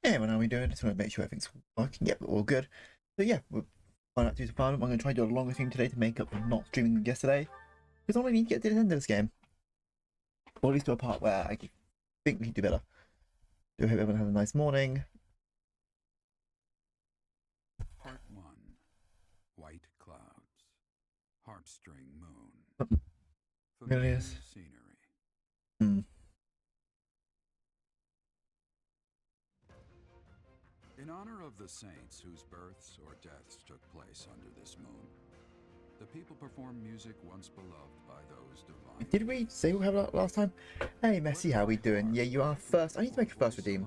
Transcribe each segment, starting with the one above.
Yeah, what are we doing? Just want to make sure everything's working. Yep, all good. So yeah, we'll find out to some fun. I'm going to try to do a longer stream today to make up for not streaming yesterday. Because all I need to get to the end of this game. Or at least to a part where I think we can do better. So I hope everyone has a nice morning. Part 1. White clouds. Heartstring moon. Familiar scenery. In honor of the saints whose births or deaths took place under this moon, the people perform music once beloved by those divine. Did we say we'll have that last time? Hey Messi, how we doing? Yeah, you are first. I need to make a first redeem.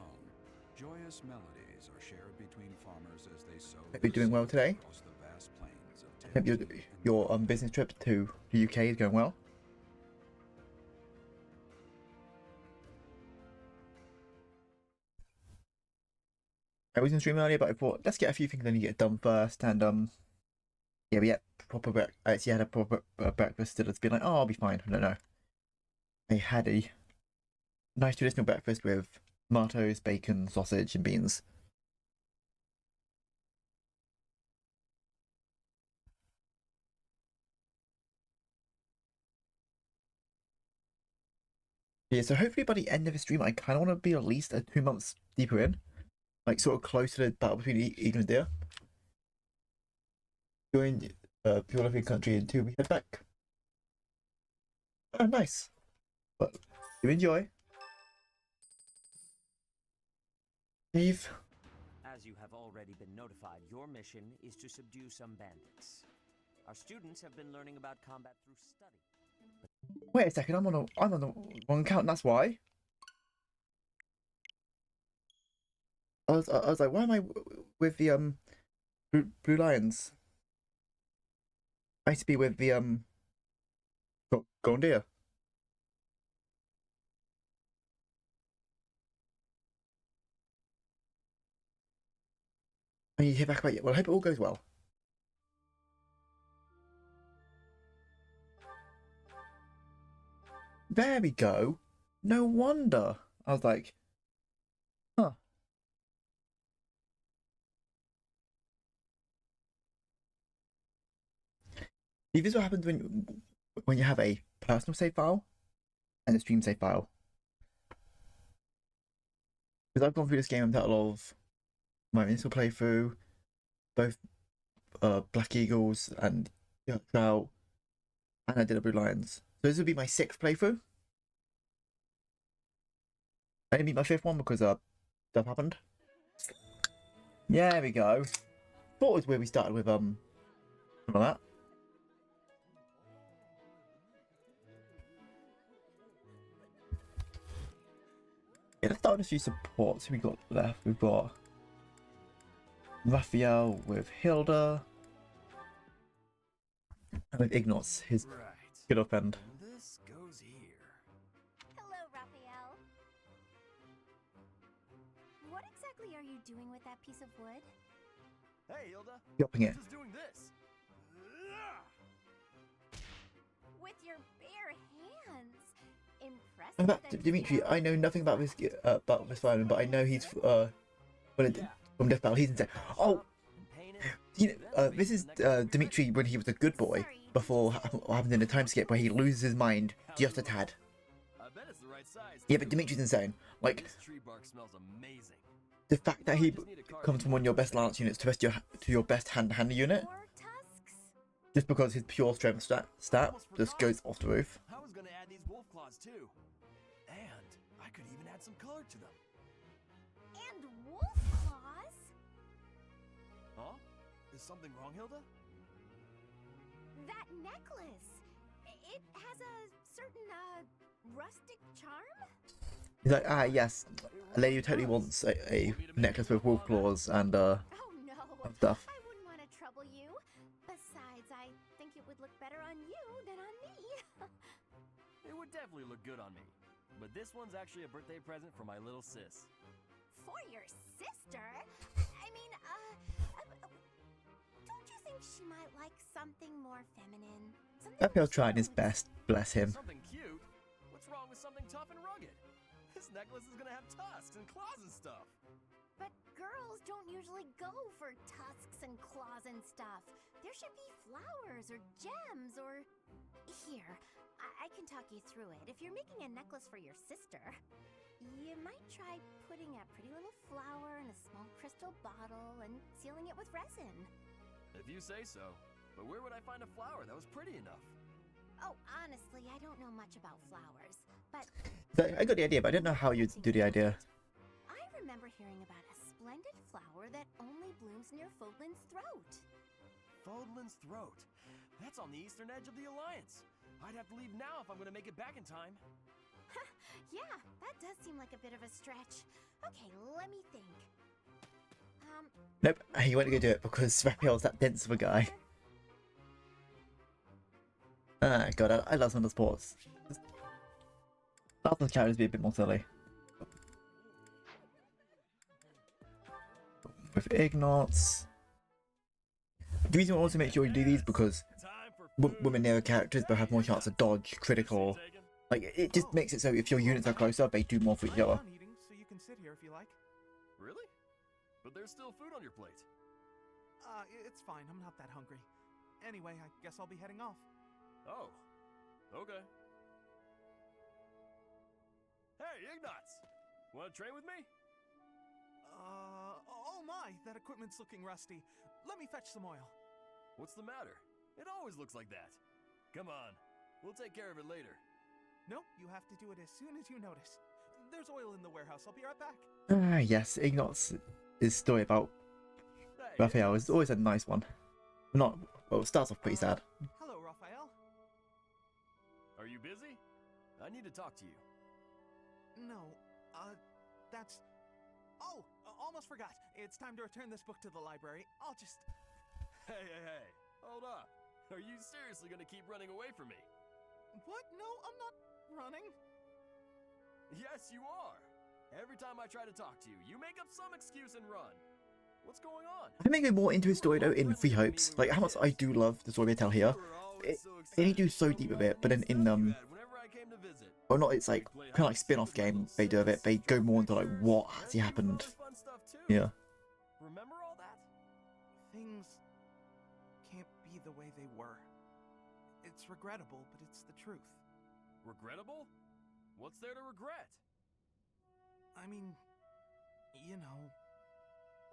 Joyous melodies are shared between farmers as they sow. Hope you're doing well today. Hope your business trip to the UK is going well. I was in stream earlier, but I thought let's get a few things I need to get done first. And yeah, we had proper breakfast. I actually had a proper breakfast instead of being like, oh, I'll be fine. No. I had a nice traditional breakfast with tomatoes, bacon, sausage, and beans. Yeah, so hopefully by the end of the stream, I kind of want to be at least 2 months deeper in. Like, sort of close to the battle between Eagle and Deer. Join Pure Loving Country in 2, we head back. Oh, nice. But you enjoy. Steve. As you have already been notified, your mission is to subdue some bandits. Our students have been learning about combat through study. Wait a second, I'm on the wrong count, and that's why. I was like, why am I with the Blue Lions? I used to be with the Golden Deer. I need to hear back about it. Well, I hope it all goes well. There we go. No wonder. I was like, huh. See, this is what happens when you have a personal save file and a stream save file. Because I've gone through this game in total of my initial playthrough, both Black Eagles and Trout, and I did a Blue Lions. So this would be my 6th playthrough. I didn't meet my 5th one because stuff happened. Yeah, there we go. Thought it was where we started with something like that. Yeah, let's start with a few supports. Who we got left? We've got Raphael with Hilda. And with Ignos, his good offhand. This goes here. Hello, Raphael. What exactly are you doing with that piece of wood? Hey, Hilda. Chopping it. Just doing this. With your bare hands. Impressive. In fact, Dimitri, I know nothing about this Fire Emblem, but I know he's from Death Battle. He's insane. Oh, you know, this is Dimitri when he was a good boy before what happened in the time skip where he loses his mind just a tad. I bet it's the right size. Yeah, but Dimitri's insane. Like This tree bark smells amazing. the fact that he comes from one of your best lance units to your best hand-to-hand unit, More tusks. just because his pure strength stat just goes off the roof. I was gonna add these wolf claws too. And I could even add some color to them. And wolf claws. Huh? Is something wrong, Hilda? That necklace. It has a certain rustic charm. He's like, ah, yes, a lady who totally wants a necklace with wolf claws and Oh no. stuff. I wouldn't want to trouble you. Besides, I think it would look better on you than on me. It would definitely look good on me. But this one's actually a birthday present for my little sis. For your sister? I mean, don't you think she might like something more feminine? Something Raphael's more trying his smooth? best, bless him. Something cute? What's wrong with something tough and rugged? This necklace is gonna have tusks and claws and stuff. But girls don't usually go for tusks and claws and stuff. There should be flowers or gems or... Here, I can talk you through it. If you're making a necklace for your sister, you might try putting a pretty little flower in a small crystal bottle and sealing it with resin. If you say so. But where would I find a flower that was pretty enough? Oh, honestly, I don't know much about flowers, but... So I got the idea, but I didn't know how you'd do the idea. I remember hearing about a splendid flower that only blooms near Fodlan's throat. Fodlan's throat. That's on the eastern edge of the Alliance. I'd have to leave now if I'm going to make it back in time. Yeah, that does seem like a bit of a stretch. Okay, let me think. Nope, he went to go do it because Raphael's that dense of a guy. Ah, God, I love some of the sports. Some of the characters be a bit more silly. With Ignots. The reason I also make sure you do these because women near characters but have more chance to dodge, critical. Like, it just makes it so if your units are closer, they do more for each other. Eating, so you can sit here if you like. Really? But there's still food on your plate. It's fine. I'm not that hungry. Anyway, I guess I'll be heading off. Oh, okay. Hey, Ignots! Wanna train with me? Oh my, that equipment's looking rusty. Let me fetch some oil. What's the matter? It always looks like that. Come on, we'll take care of it later. Nope, you have to do it as soon as you notice. There's oil in the warehouse. I'll be right back. Ah, yes, Ignots' story about Hey, Raphael is always a nice one. Not, well, it starts off pretty sad. Hello, Raphael. are you busy? I need to talk to you. No, that's... Oh, almost forgot. It's time to return this book to the library. I'll just... Hey, hold up. Are you seriously gonna keep running away from me? What? No, I'm not running. Yes, you are. Every time I try to talk to you, you make up some excuse and run. What's going on? I think they go more into his story though in Three Hopes. Like how much I do love the story they tell here. They do so deep with it, but then in Whenever I came to visit. well not it's like kind of like spin-off game they do of it. They go more into like what actually happened. Fun stuff too. Yeah. Remember all that? Things can't be the way they were. It's regrettable, but it's the truth. Regrettable? What's there to regret? I mean, you know...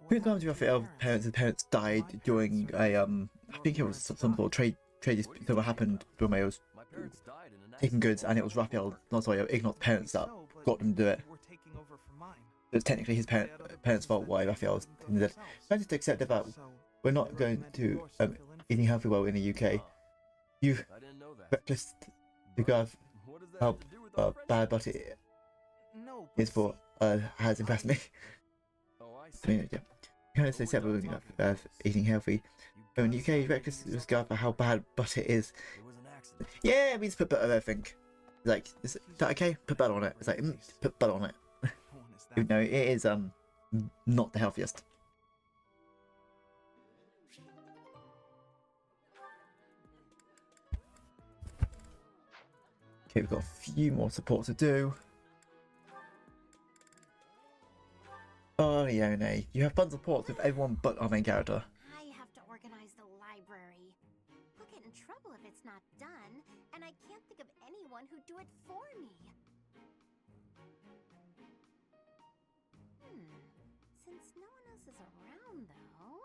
Few times Raphael's parents died during a I think it was some sort of trade dispute that happened when they was My parents died in an taking goods, and it was Raphael, not sorry, Ignat's parents that got them to do it. We're taking over for mine. It was technically his parents' fault why Raphael was did it. I just accept that we're not going to eating healthy well in the UK. You I didn't know that. reckless regard What does that how have to do with our bad friendship? but it No, is for has impressed me. Oh, I I mean, see. yeah. Kind of say several eating healthy. In the UK, reckless disregard for how bad butter is. It was an accident. Yeah, it means put butter on everything. Like, is that okay? Put butter on it. It's like, put butter on it. one is that. Even though it is not the healthiest. Okay, we've got a few more supports to do. Oh, Leone, you have fun supports with everyone but our main character. I have to organize the library. I'll get in trouble if it's not done, and I can't think of anyone who'd do it for me. Since no one else is around, though,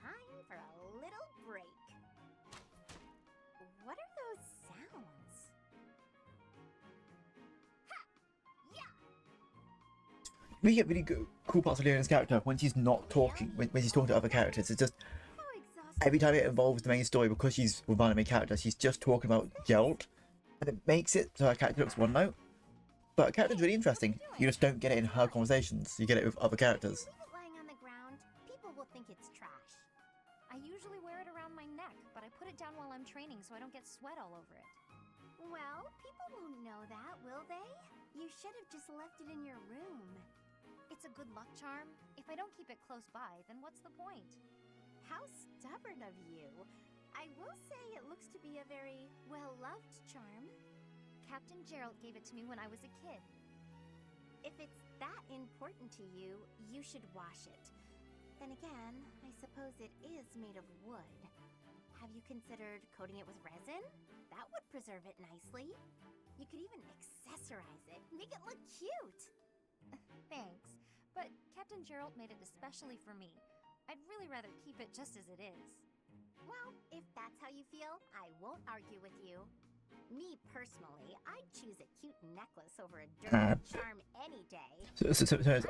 time for a little break. What are those sounds? Ha! Yeah! We get really cool parts of Leone's character when she's not talking, when she's talking to other characters. It's just, How exhausting. every time it involves the main story, because she's with one of the main characters, she's just talking about Geralt. And it makes it so her character looks one note. But her character's really interesting. You just don't get it in her conversations. You get it with other characters. Leave it lying on the ground. People will think it's trash. I usually wear it around my neck, but I put it down while I'm training so I don't get sweat all over it. Well, people won't know that, will they? You should have just left it in your room. It's a good luck charm. If I don't keep it close by, then what's the point? How stubborn of you. I will say it looks to be a very well-loved charm. Captain Gerald gave it to me when I was a kid. If it's that important important to you, you should wash it. Then again, I suppose it is made of wood. Have you considered coating it with resin? That would preserve it nicely. You could even accessorize it, make it look cute. Thanks, but Captain Gerald made it especially for me. I'd really rather keep it just as it is. Well, if that's how you feel, I won't argue with you. Me personally, I'd choose a cute necklace over a dirty charm any day. So it's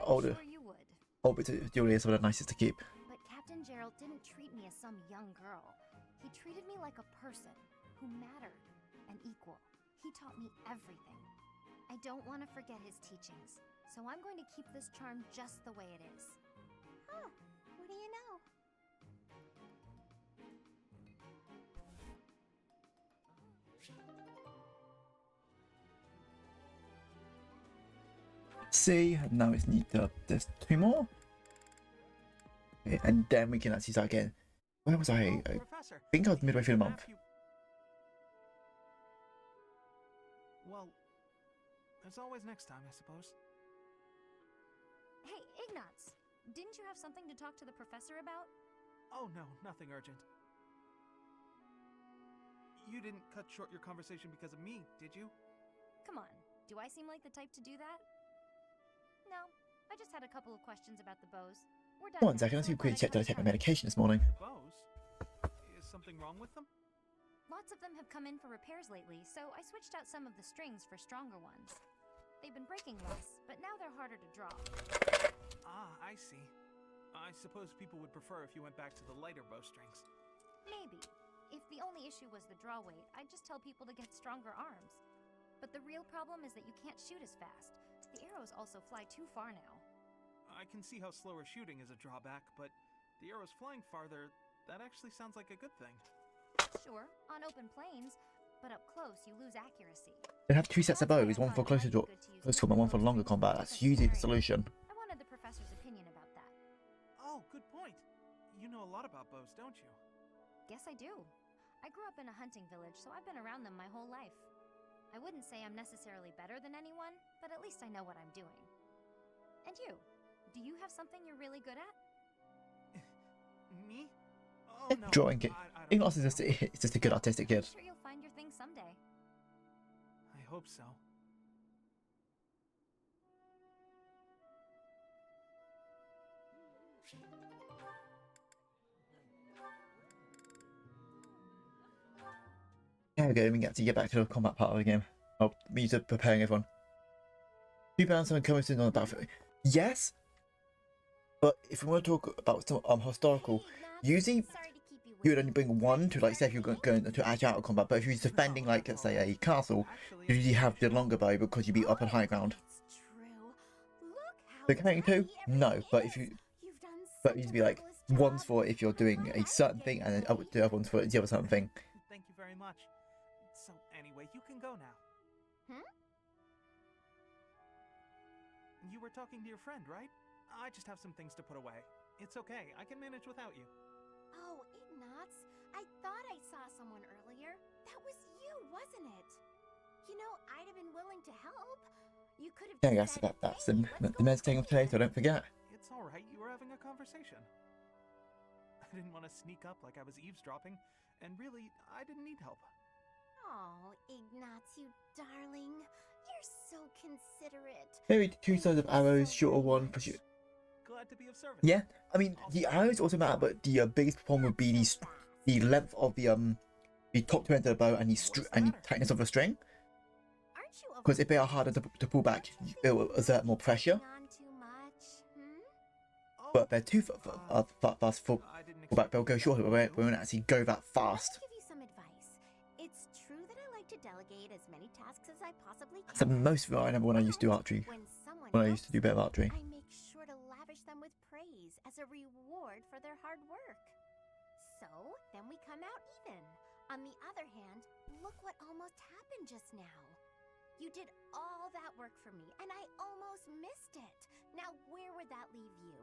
older. I'm sure you would. Oh, but Julia is one of the nicest to keep. But Captain Gerald didn't treat me as some young girl. He treated me like a person who mattered and equal. He taught me everything. I don't want to forget his teachings, so I'm going to keep this charm just the way it is. Huh, what do you know? See, now it's need to. There's 2 more. Okay, and then we can actually start again. Where was I? I Professor, think I was midway through the month. Well, there's always next time, I suppose. Hey, Ignatz! Didn't you have something to talk to the professor about? Oh no, nothing urgent. You didn't cut short your conversation because of me, did you? Come on, do I seem like the type to do that? No, I just had a couple of questions about the bows. We're done. One second, let's see if we checked that I take my medication this morning. The bows? Is something wrong with them? Lots of them have come in for repairs lately, so I switched out some of the strings for stronger ones. They've been breaking less, but now they're harder to draw. Ah, I see. I suppose people would prefer if you went back to the lighter bowstrings. Maybe. If the only issue was the draw weight, I'd just tell people to get stronger arms. But the real problem is that you can't shoot as fast. The arrows also fly too far now. I can see how slower shooting is a drawback, but the arrows flying farther, that actually sounds like a good thing. Sure, on open plains, but up close you lose accuracy. They have 2 sets of bows, one for closer to close combat, one for longer combat. That's usually the solution. I wanted the professor's opinion about that. Oh, good point. You know a lot about bows, don't you? Guess I do. I grew up in a hunting village, so I've been around them my whole life. I wouldn't say I'm necessarily better than anyone, but at least I know what I'm doing. And you? Do you have something you're really good at? Me? Oh no. Drawing it. I don't Ignace is know. it's just a good artistic kid. I'm sure you'll find your thing someday. I hope so. There we go, we get back to the combat part of the game. Oh, me to preparing everyone. 2 pounds and coming on the battlefield. Yes, but if we want to talk about some historical, usually you would only bring 1 to, like, say if you're going to actually out of combat. But if you're defending, like, let's say a castle, you Actually, usually have the longer bow because you'd be up on high ground. It's true. Look how The carrying 2, tiny no, everything but is. if you, You've done but such you'd a be like marvelous one's job. for if you're doing a certain thing, and then the other one's for the other certain thing. thank you very much. So anyway, you can go now. Hmm? You were talking to your friend, right? I just have some things to put away. It's okay. I can manage without you. Oh, Ignatz, I thought I saw someone earlier. That was you, wasn't it? You know, I'd have been willing to help. You could have. Yeah, I just guess said, that's "Hey, the let's go meds taking play today, so together." don't forget. It's all right. You were having a conversation. I didn't want to sneak up like I was eavesdropping, and really, I didn't need help. Oh, Ignatz, you darling. You're so considerate. Maybe 2 sides of Thank you arrows, so shorter one much. for shoot. Glad to be of service. Yeah, I mean the arrows also matter, but the biggest problem would be the length of the top 2 ends of the bow and the tightness of the string. Aren't you Because if they are harder to pull back, it will exert more pressure. on too much? Hmm? Oh, But they're too fast for I didn't pull back. expect They'll go you to shorter, go but that we won't actually go that fast. I'll give you some advice. It's true that I like to delegate as many tasks as I possibly can. That's the most I remember when I used to do archery. When someone When I used to do a bit of helps archery. me, I make sure to lavish them with praise as a reward for their hard work. So, then we come out even. On the other hand, look what almost happened just now. You did all that work for me, and I almost missed it. Now, where would that leave you?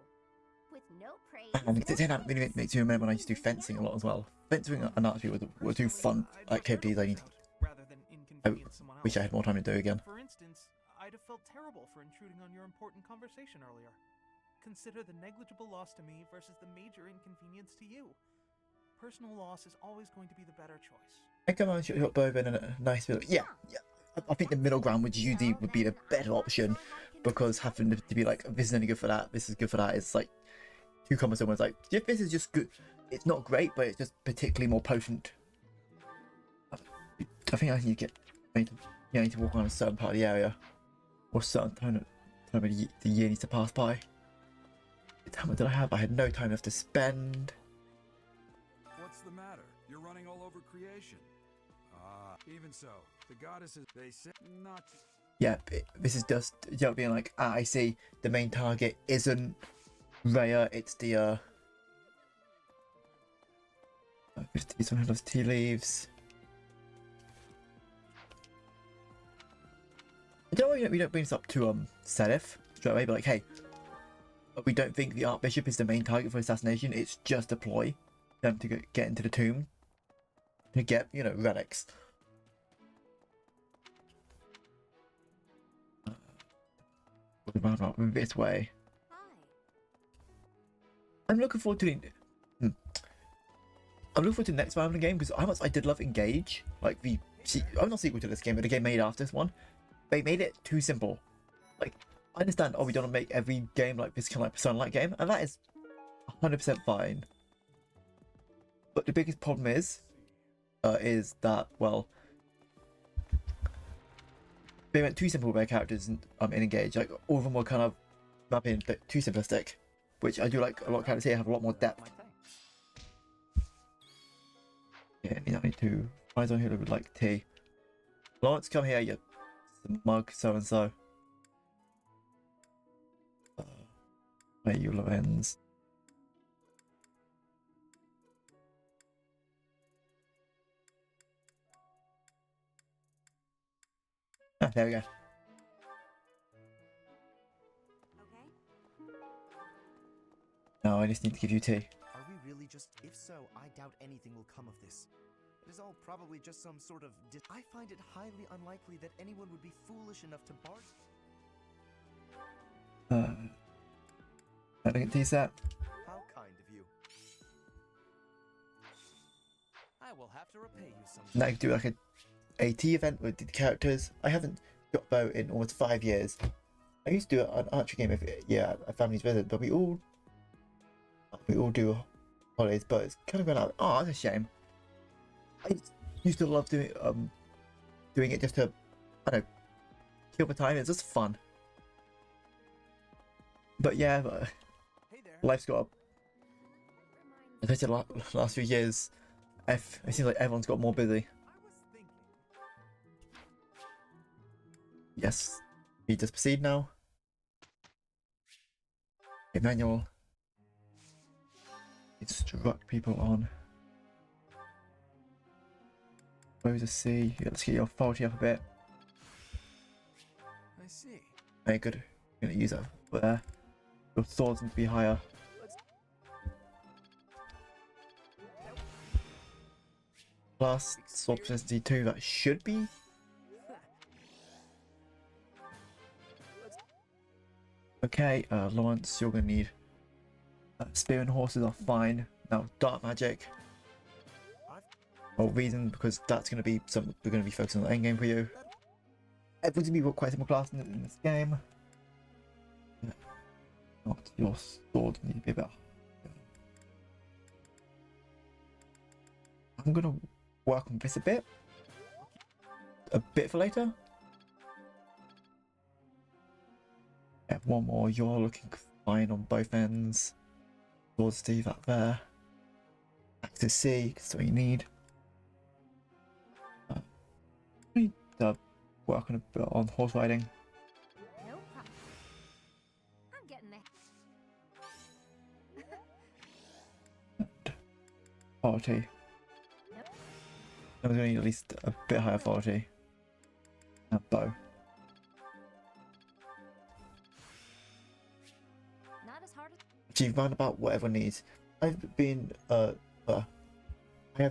With no praise. And no it turned out really praise, makes me remember when I used to do nothing fencing a lot as else. well. Fencing and archery were 2 fun I'd prefer to activities I lose need. out rather than inconvenience someone else. Wish I had more time to do again. For instance, I'd have felt felt terrible for intruding on your important conversation earlier. Consider the negligible loss to me versus the major inconvenience to you. Personal loss is always going to be the better choice. I come on, shut both in a nice middle. Yeah. I think the middle ground would usually would be the better option, because having to be like, this is only good for that, this is good for that, it's like too common. Someone's like, if this is just good, it's not great, but it's just particularly more potent. I think I need to I need to walk on a certain part of the area, or certain time of the year needs to pass by. How much did I have? I had no time left to spend. What's the matter? You're running all over creation. Even so, the goddesses, they say not. Yeah, this is just being like, I see the main target isn't Rhea, it's the 50 one loves tea leaves. I don't know, we don't bring this up to Serif straight away, but like, hey, we don't think the Archbishop is the main target for assassination. It's just a ploy for them to get into the tomb to get, relics. Round this way. Hi. I'm looking forward to the next Fire Emblem game, because I did love Engage, like I'm not sequel to this game, but the game made after this one. They made it too simple. Like, I understand, we don't want to make every game like this, kind of like Persona-like game, and that is 100% fine. But the biggest problem is that, well, they went too simple with their characters in Engage. Like, all of them were kind of mapping too simplistic, which I do like. A lot of characters here have a lot more depth. Yeah, I need to find someone who would like tea. Lawrence, come here, you mug, so and so. Where you Lorenz? There we go. Okay. No, I just need to give you tea. Are we really just... If so, I doubt anything will come of this. It is all probably just some sort of... I find it highly unlikely that anyone would be foolish enough to bargain. I think tea set. How kind of you. I will have to repay you sometime. Now I could do like a AT event with the characters. I haven't got Bo in almost 5 years. I used to do an archery game a family's visit, but we all do holidays, but it's kind of gone out. Oh, that's a shame. I used to love doing it just to, I don't know, kill the time. It's just fun. But yeah, Hey there. life's got up. As I said, last few years, it seems like everyone's got more busy. I was thinking. Yes, we just proceed now. Emmanuel. Instruct people on. Close the C. Yeah, let's get your authority up a bit. I see. Very good. I'm gonna use that there. Your swords need to be higher. Plus sword proficiency 2, that should be. Okay, Lawrence, you're gonna need spear and horses are fine. Now dark magic. Well, reason because that's gonna be something we're gonna be focusing on the end game for you. Everyone's gonna be quite simple class in this game. Not your sword need to be better. I'm gonna work on this a bit for later. Yeah, one more. You're looking fine on both ends. Lord Steve up there. Access C, that's what you need. I need to work on a bit on horse riding. No problem. I'm getting there. Authority. I'm going to need at least a bit higher authority. And bow. Not as hard as... Actually, round about what everyone needs. I have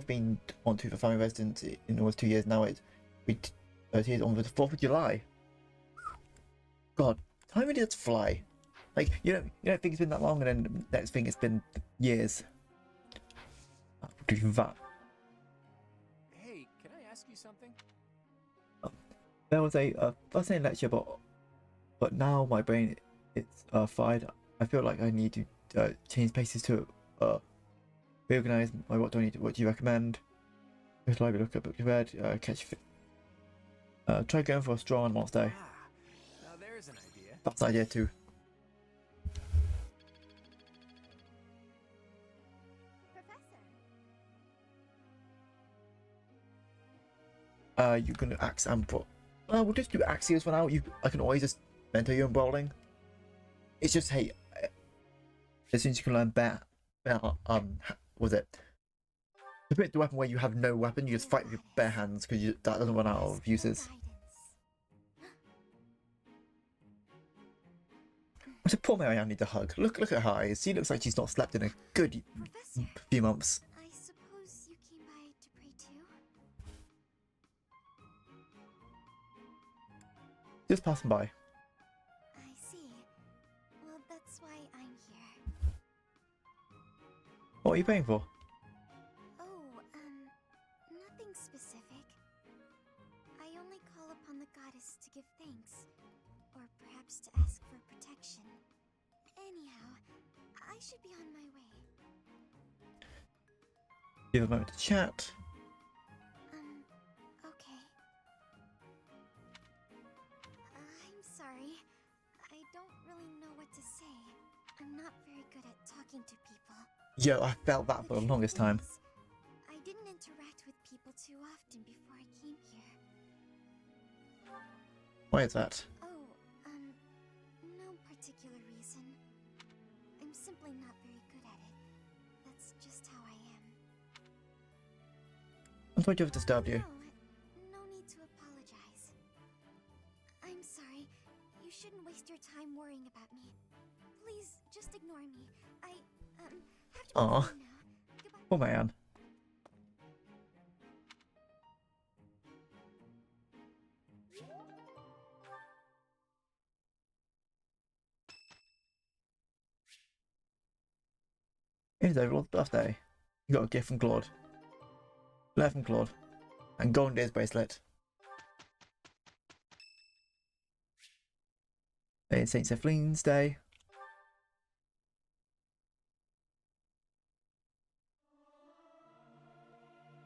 been onto the family residence in almost 2 years now. It's on the 4th of July. God, time really does fly. Like, you don't think it's been that long, and then the next thing it's been years. Doing that. Hey, can I ask you something? There was a fascinating lecture, but now my brain it's fried. I feel like I need to change paces to reorganize my what do I need? What do you recommend? Go to library, look at book to read, try going for a stroll on Monster Day. Now there's an idea. That's an idea too. Professor. You can axe and put. We'll just do Axios for now. I can always just mentor you in brawling. It's just, hey, as soon as you can learn better, was it? To put the weapon where you have no weapon, you just fight with your bare hands because that doesn't run out of uses. What's a poor Marianne need a hug? Look at her eyes. She looks like she's not slept in a good Professor, few months. I suppose you came by to pray too? Just passing by. I see. Well, that's why I'm here. What are you paying for? Oh, nothing specific. I only call upon the goddess to give thanks, or perhaps to ask for protection. Anyhow, I should be on my way. Give a moment to chat. Okay. I'm sorry. I don't really know what to say. I'm not very good at talking to people. Yo, I felt that for the longest time. I didn't interact with people too often before I came here. Why is that? Oh, no particular reason. I'm simply not very good at it. That's just how I am. I'm sorry to have disturbed you. No need to apologize. I'm sorry. You shouldn't waste your time worrying about me. Please, just ignore me. I, have to Aw. go now. Goodbye. Oh man. It is Overlord's birthday. You got a gift from Claude. Letter from Claude. And Golden Days bracelet. It's St. Sephilin's Day.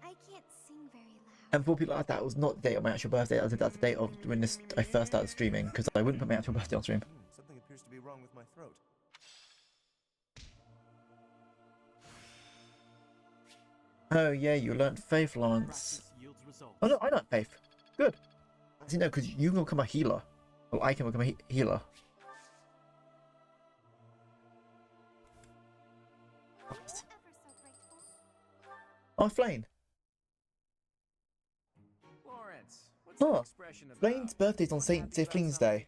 I can't sing very loud. And for people like that, was not the date of my actual birthday. That's the date of when I first started streaming, because I wouldn't put my actual birthday on stream. Something appears to be wrong with my throat. Oh yeah, you learnt Faith, Lawrence. Practice yields results. Oh no, I learnt Faith. Good. Actually no, because you can become a healer. Well, I can become a healer. Ever so grateful. Oh, Flane. Lawrence, what's that expression about? Flane's birthday's on St. Sephilin's Day.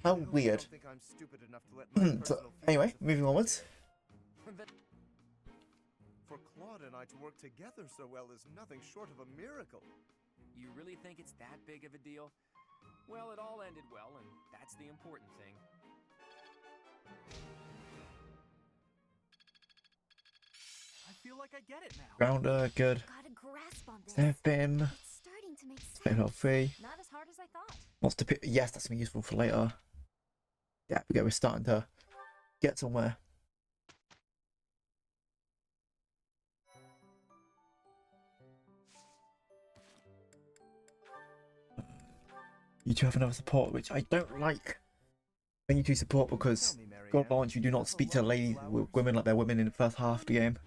How I hope you weird. don't think I'm stupid enough to let my So, personal anyway, feelings moving onwards. For Claude and I to work together so well is nothing short of a miracle. You really think it's that big of a deal? Well, it all ended well, and that's the important thing. I feel like I get it now. Grounder, good. Got a grasp on this. Step in. It's starting to make sense. Step up 3. Not as hard as I thought. Wants to pick. Yes, that's gonna be useful for later. Yeah, we go. We're starting to get somewhere. You two have another support, which I don't like. When you two support, because Tell me, Marianne, God wants you do not speak to ladies, women like they're women in the first half of the game.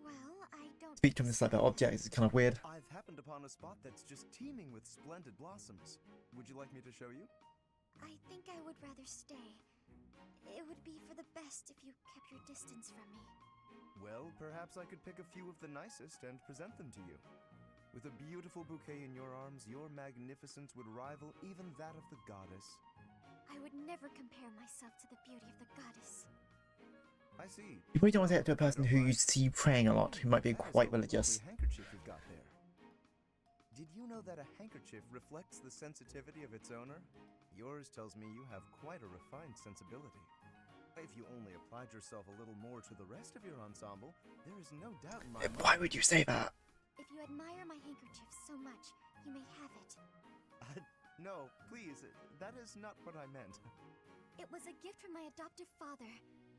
Well, I don't. Speak to them as like they're objects. It's kind of weird. I've happened upon a spot that's just teeming with splendid blossoms. Would you like me to show you? I think I would rather stay. It would be for the best if you kept your distance from me. Well, perhaps I could pick a few of the nicest and present them to you. With a beautiful bouquet in your arms, your magnificence would rival even that of the goddess. I would never compare myself to the beauty of the goddess. I see. You probably don't want to say it to a person who you see praying a lot, who might be That is quite a religious. lovely handkerchief you've got there. Did you know that a handkerchief reflects the sensitivity of its owner? Yours tells me you have quite a refined sensibility. If you only applied yourself a little more to the rest of your ensemble, there is no doubt in my mind. Why would you say that? If you admire my handkerchief so much, you may have it. No, please, that is not what I meant. It was a gift from my adoptive father.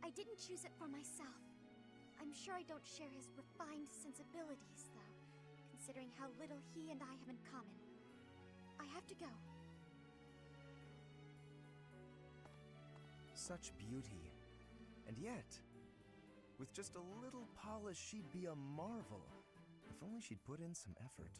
I didn't choose it for myself. I'm sure I don't share his refined sensibilities, though, considering how little he and I have in common. I have to go. Such beauty. And yet, with just a little polish, she'd be a marvel. If only she'd put in some effort.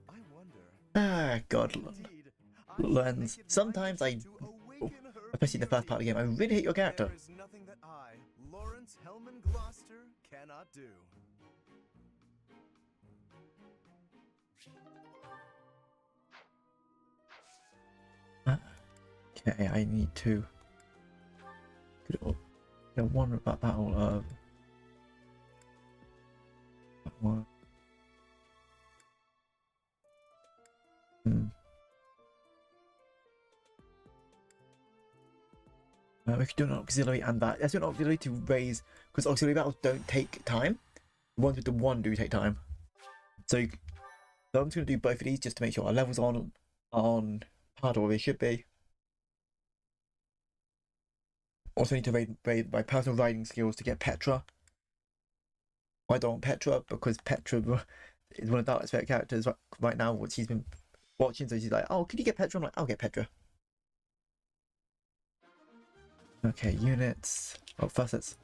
I wonder. Ah, God. Indeed, Lens. Sometimes especially in the first part of the game, I really hate your character. There is nothing that I, Lawrence Hellman Gloucester, cannot do. Okay, I need to. One about battle of. One. We could do an auxiliary and that. Let's do an auxiliary to raise, because auxiliary battles don't take time. The ones with the one do take time. So, I'm just going to do both of these just to make sure our levels are on par to where they should be. Also need to raise my personal riding skills to get Petra. I don't want Petra because Petra is one of Dark's favorite characters right now, what she's been watching, so she's like, oh, can you get Petra? I'm like, I'll get Petra. Okay, units. Well, first let's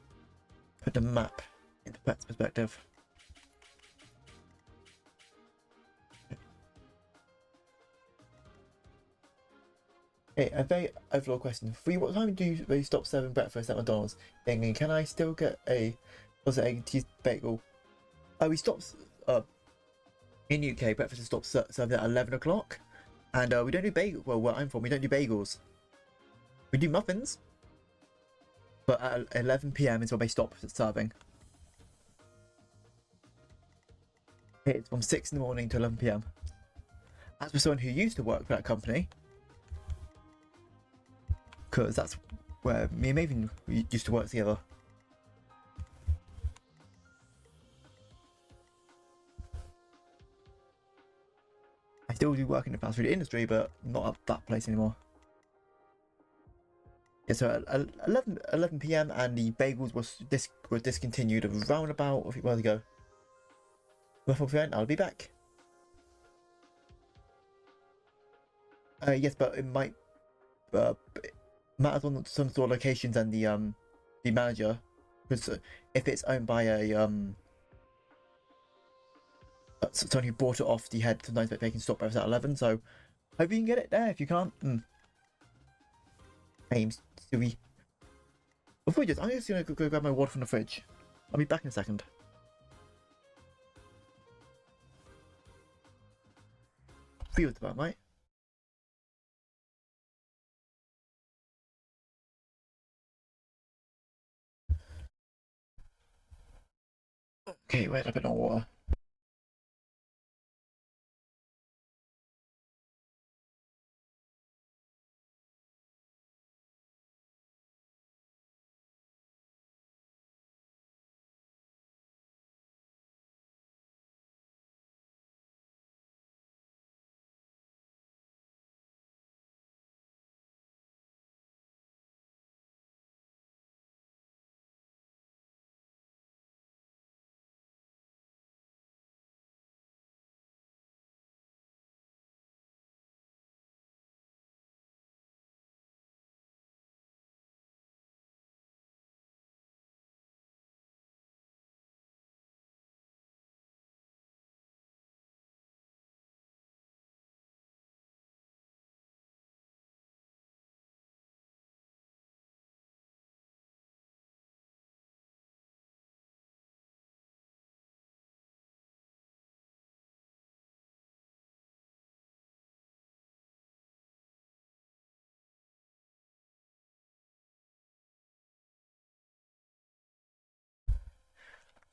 put the map into perspective. Okay, a very overall question. What time do they stop serving breakfast at McDonald's? And can I still get a egg and cheese bagel? We stopped in UK. Breakfast is stopped serving at 11 o'clock, and we don't do bagel. Well, where I'm from, we don't do bagels. We do muffins, but at 11 p.m. is when they stop serving. Okay, it's from 6 in the morning to 11 p.m. As for someone who used to work for that company, because that's where me and Maven used to work together. I still do work in the fast food industry, but not at that place anymore. Yeah, so at 11 p.m. and the bagels were discontinued around about a few months ago. Well, I'll be back. Yes, but it might matters on some sort of locations and the manager, because if it's owned by a someone who bought it off the head, sometimes they can stop breakfast at 11. So hope you can get it there. If you can't, aims to be. Before we just, I'm just gonna go grab my water from the fridge. I'll be back in a second. Feels about right. Okay, wait a bit of water.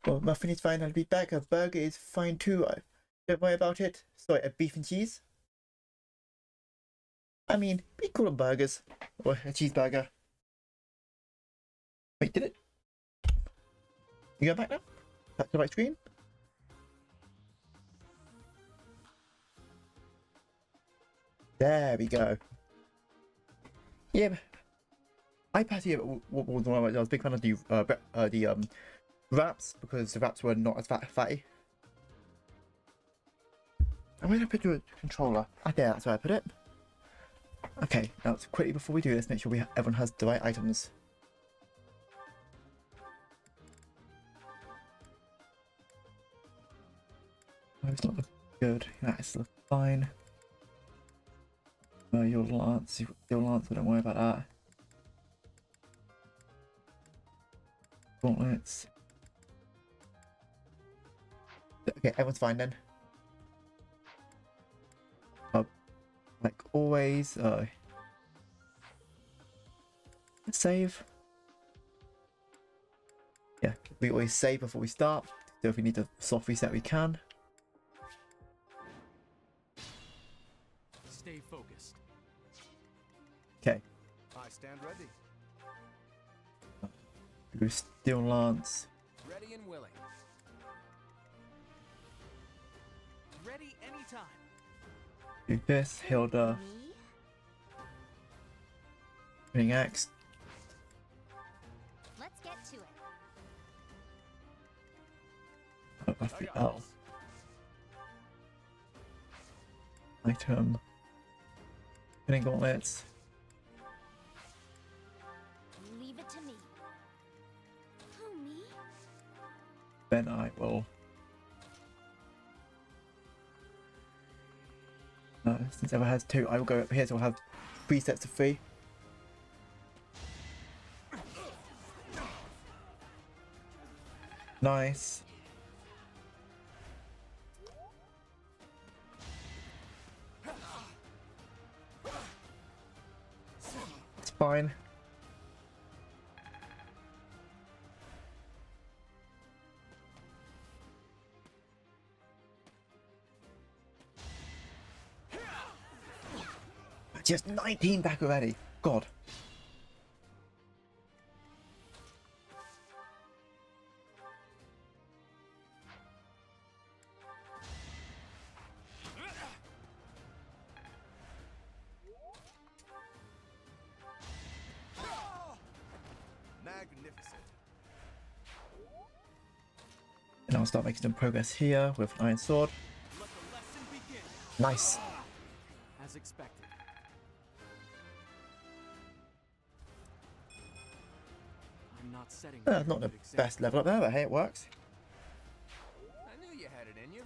Well, muffin is fine. I'll be back. A burger is fine too. Don't worry about it. Sorry, a beef and cheese. I mean, we call them burgers. Or a cheeseburger. Wait, did it? You go back now? Back to the right screen? There we go. Yeah, I personally was I was a big fan of the wraps because the wraps were not as fatty. And where did I put your controller? Ah, there, that's where I put it. Okay, now quickly before we do this, make sure everyone has the right items. Oh, it's not looking good. That's fine. Your lance, so don't worry about that. Gauntlets. Okay, everyone's fine then. Like always, let's save. Yeah, we always save before we start. So if we need to soft reset, we can. Stay focused. Okay. I stand ready. Do Steel Lance. Ready and willing. Ready anytime. Do this, Hilda. Me? Spinning Axe. Let's get to it. I got this. Item. Spinning Gauntlets. Leave it to me. Who, me? Then I will. Since Ever has 2, I will go up here, so I'll have 3 sets of 3. Nice. It's fine. Just 19 back already. God. Magnificent. And I'll start making some progress here with an Iron Sword. Let the lesson begin. Nice. As expected. I'm not setting a Not the good example. best level up there, but hey, it works. I knew you had it in you.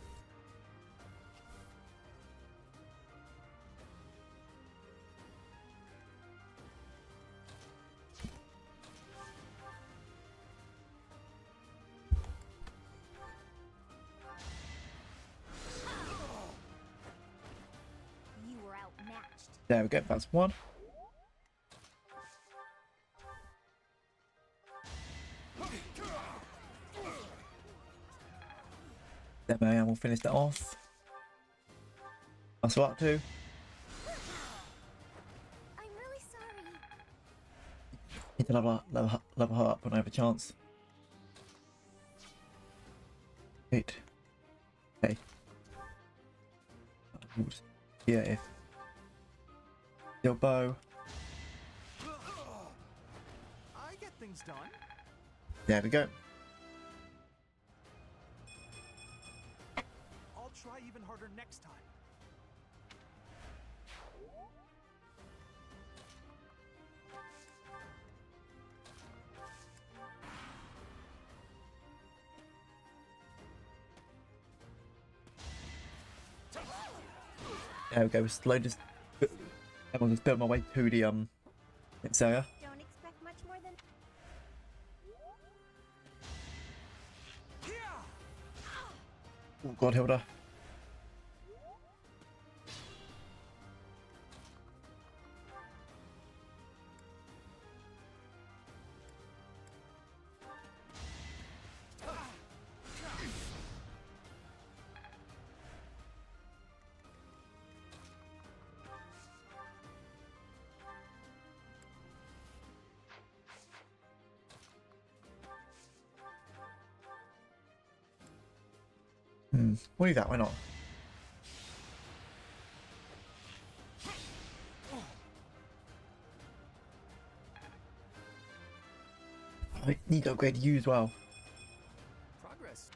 You were outmatched. There we go, that's one. There I am, we'll finish that off. That's what up to. I'm really sorry. Need to level her up when I have a chance. Wait. Okay. Yeah, if. Your bow. I get things done. There we go. I'll try even harder next time. There we go. Slowly just. Everyone just built my way to the next area. Don't expect much more than. Oh God, Hilda. We'll do that, why not? I need to upgrade you as well. Progress.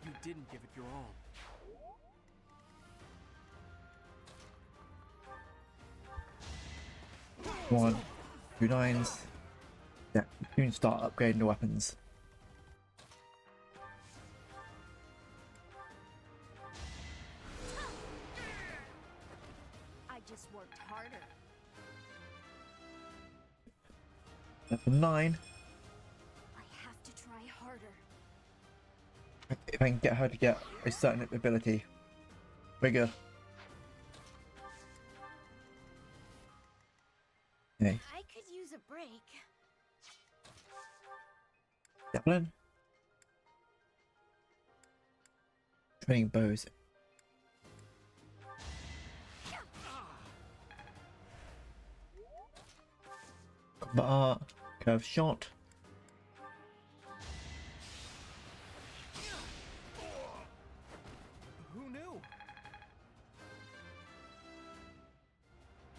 You didn't give it your all. One, 2 9s. Yeah, you can start upgrading the weapons. I just worked harder. Level 9. I have to try harder. If I can get her to get a certain ability, we're good. Okay, I could use a break. Zeppelin. Training bows. Combat art. Curve shot. Who knew?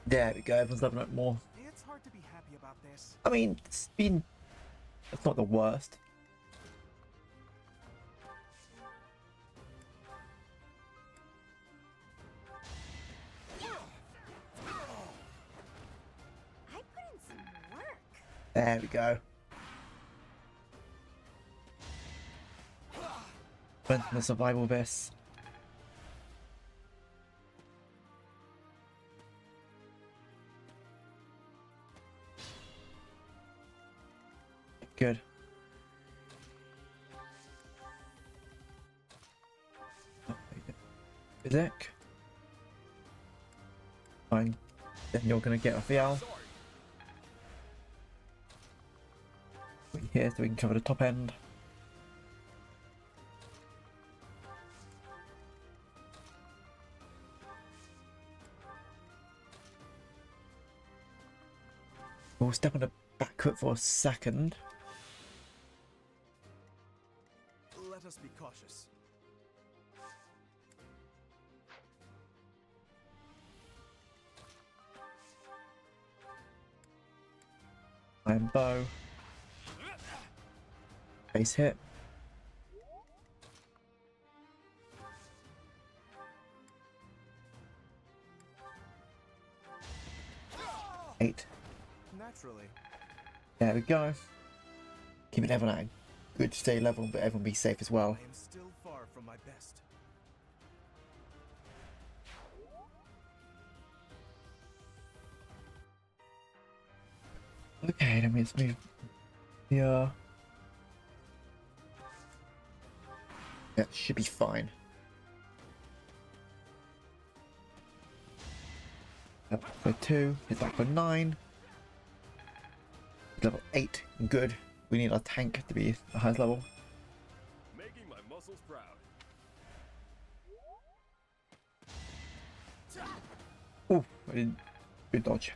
There we go, everyone's leveling up more. It's hard to be happy about this. I mean, it's not the worst. I put in some work. There we go. Went from the survival of this. Good. Isaac. Fine. Then you're gonna get a VL. Here so we can cover the top end. We'll step on the back foot for a second. Let us be cautious. Iron bow. Base hit. Eight. Naturally. There we go. Keeping everyone at a good stay level, but everyone be safe as well. I am still far from my best. Okay, then let's move here. That should be fine. Up for 2, hit that for 9. Level 8, good. We need our tank to be the highest level. Making my muscles proud. Oh, I didn't. Good dodge.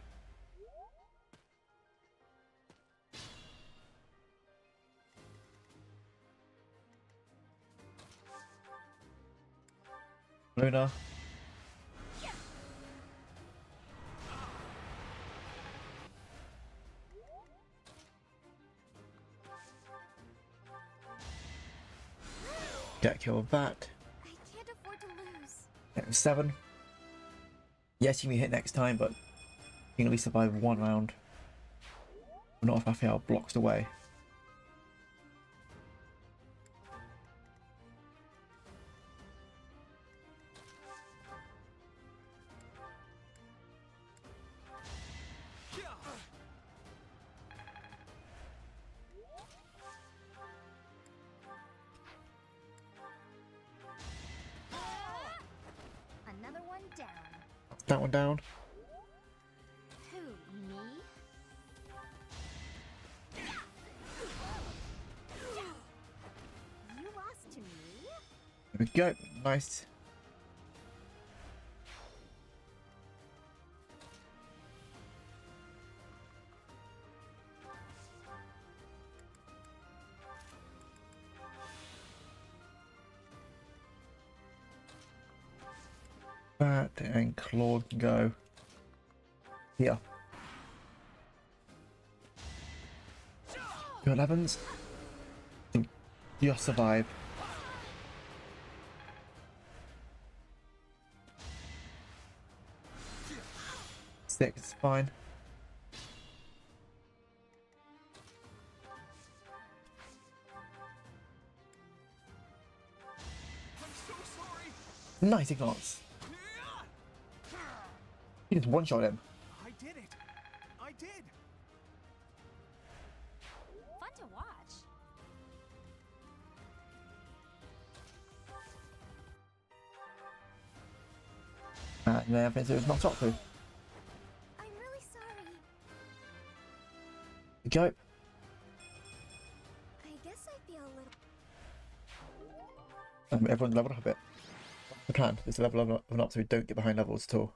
Luna. Get a kill with that. I can't afford to lose. That was 7. Yes, you can hit next time, but you can at least survive 1 round. Not if I fail blocks away. Another one down. That one down. Who, me? You lost to me? There we go. Nice. That and Claude can go here. Your 11s. You'll survive. Six is fine. Nice glance. He just one-shot him. I did it! I did! Fun to watch. And then I think there's not top two. I'm really sorry. Go. I guess I feel a little. Everyone's leveled up a bit. The plan is to level up so we don't get behind levels at all.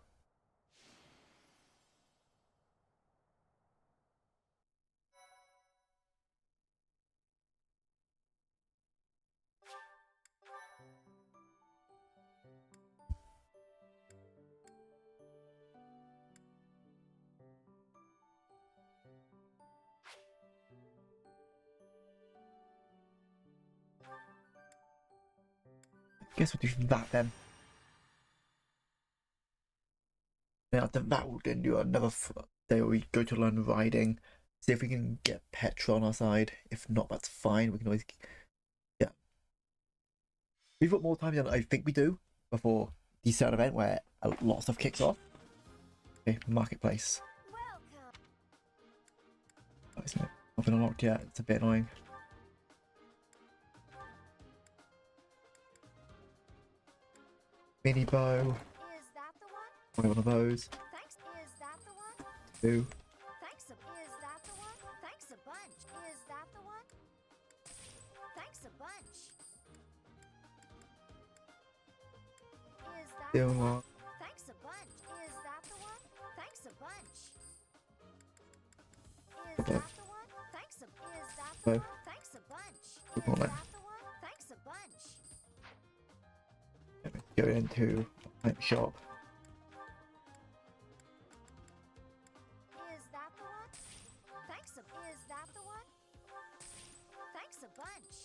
Guess we'll do that then. Then after that we'll then do another day where we go to learn riding. See if we can get Petra on our side. If not, that's fine. We can always... Yeah. We've got more time than I think we do before the certain event where a lot of stuff kicks off. Okay, marketplace. Welcome. Oh, isn't it? Not been unlocked yet. It's a bit annoying. Mini bow. Is that the one? One of those. Thanks. Is that the one? Two. Thanks. Is that the one? Thanks a bunch. Is that the one? Thanks a bunch. Is that Still the one? not. Thanks a bunch. Is that the one? Thanks a bunch. Is Okay. that the one? Thanks a. Is that the No. one? Thanks a bunch. Good Is morning. that the one? Thanks a bunch. Go into a shop. Is that the one? Thanks a. Is that the one? Thanks a bunch.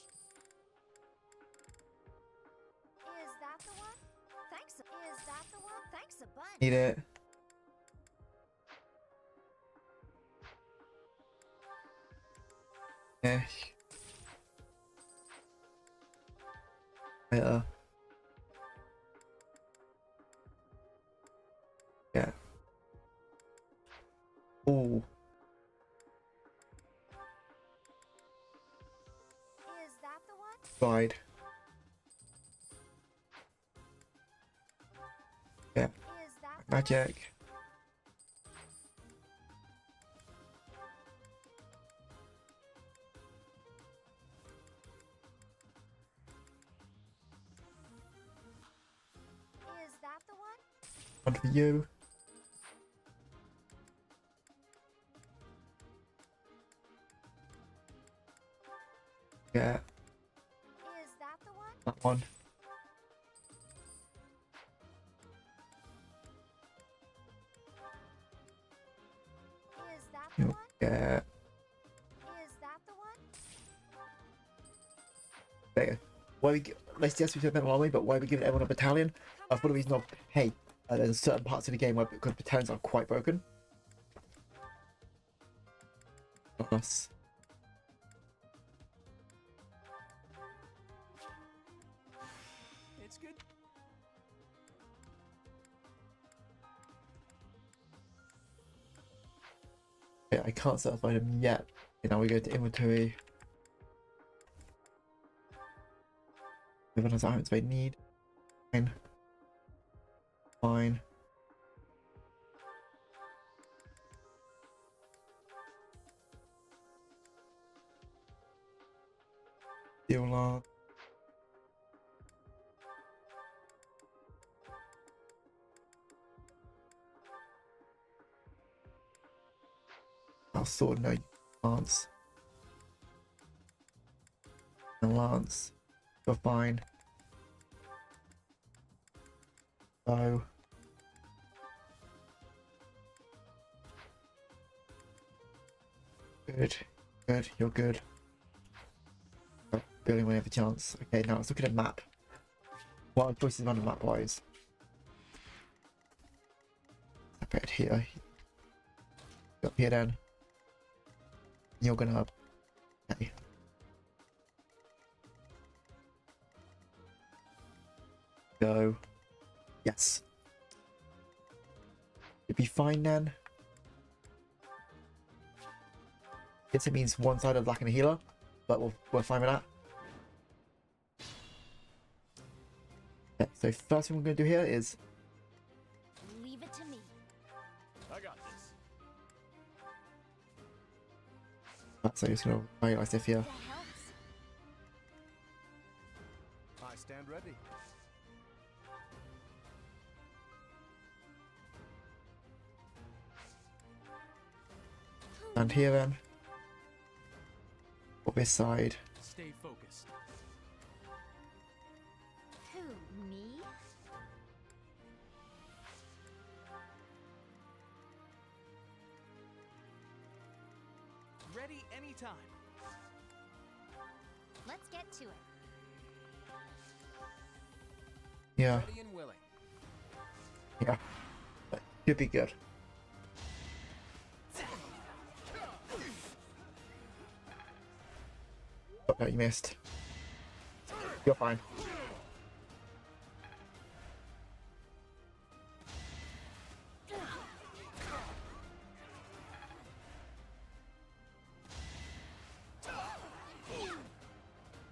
Is that the one? Thanks a. Is that the one? Thanks a bunch. Need it. Yeah. Yeah. Yeah. Oh. Is that the one? Ride. Yeah. Is that the one? Magic. Is that the one? One for you. Yeah, Is that the one? that one. Is that the You one? get Is that the one? there. Why we let's just we said that already, but why are we giving everyone a battalion? For the reason of hey, there's certain parts of the game where because battalions are quite broken. Not us. It's good. Yeah, I can't certify them yet. Okay, now we go to inventory. Everyone has items they need. Fine. Fine. Deal log. I'll sort no Lance. And Lance. You're fine. So Good. Good. You're good. Oh, building whenever chance. Okay, now let's look at a map. What are choices on the map wise? Separate here. Up here then. You're gonna. Okay. Go. Yes. It'd be fine then. Guess it means one side of lacking a healer, but we're fine with that. Okay, so first thing we're going to do here is Leave it to me. I got this. so just going to highlight stuff here. That helps. I stand ready. And here then. For this side. Stay focused. Who, me? Ready anytime. Let's get to it. Yeah, Ready and willing. yeah. That should be good. Oh no, you missed. You're fine.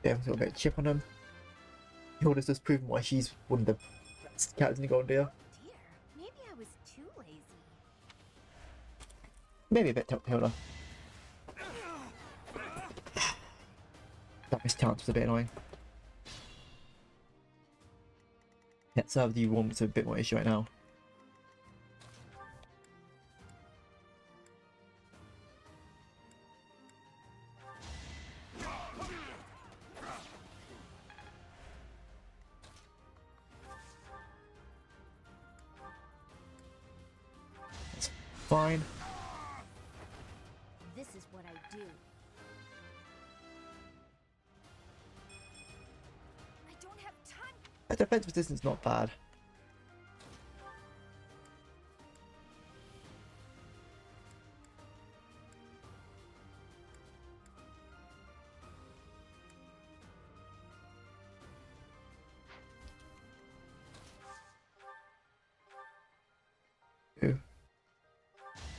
Yeah, a little bit of chip on him. Hilda's just proven why she's one of the best characters in the Golden Deer. Dear, maybe I was too lazy. Maybe a bit tough, Hilda. That missed chance was a bit annoying. Yeah, serve you one was a bit more issue right now. That's fine. This is what I do. I don't have time. The defense resistance is not bad.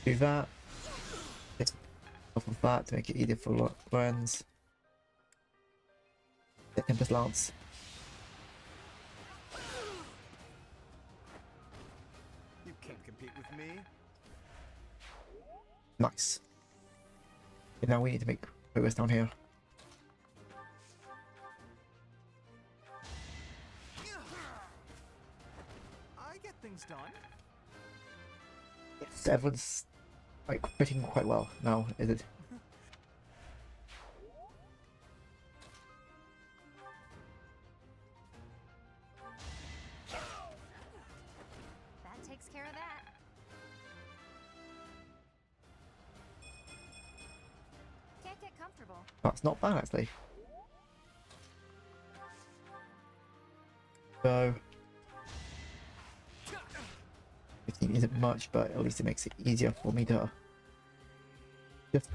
Do that. Just off of that to make it easier for Lorenz. The Tempest Lance. You can't compete with me. Nice. And now we need to make progress down here. I get things done. Yes, everyone's like fitting quite well now, is it? That takes care of that. Can't get comfortable. That's not bad actually. So 15 isn't much, but at least it makes it easier for me to just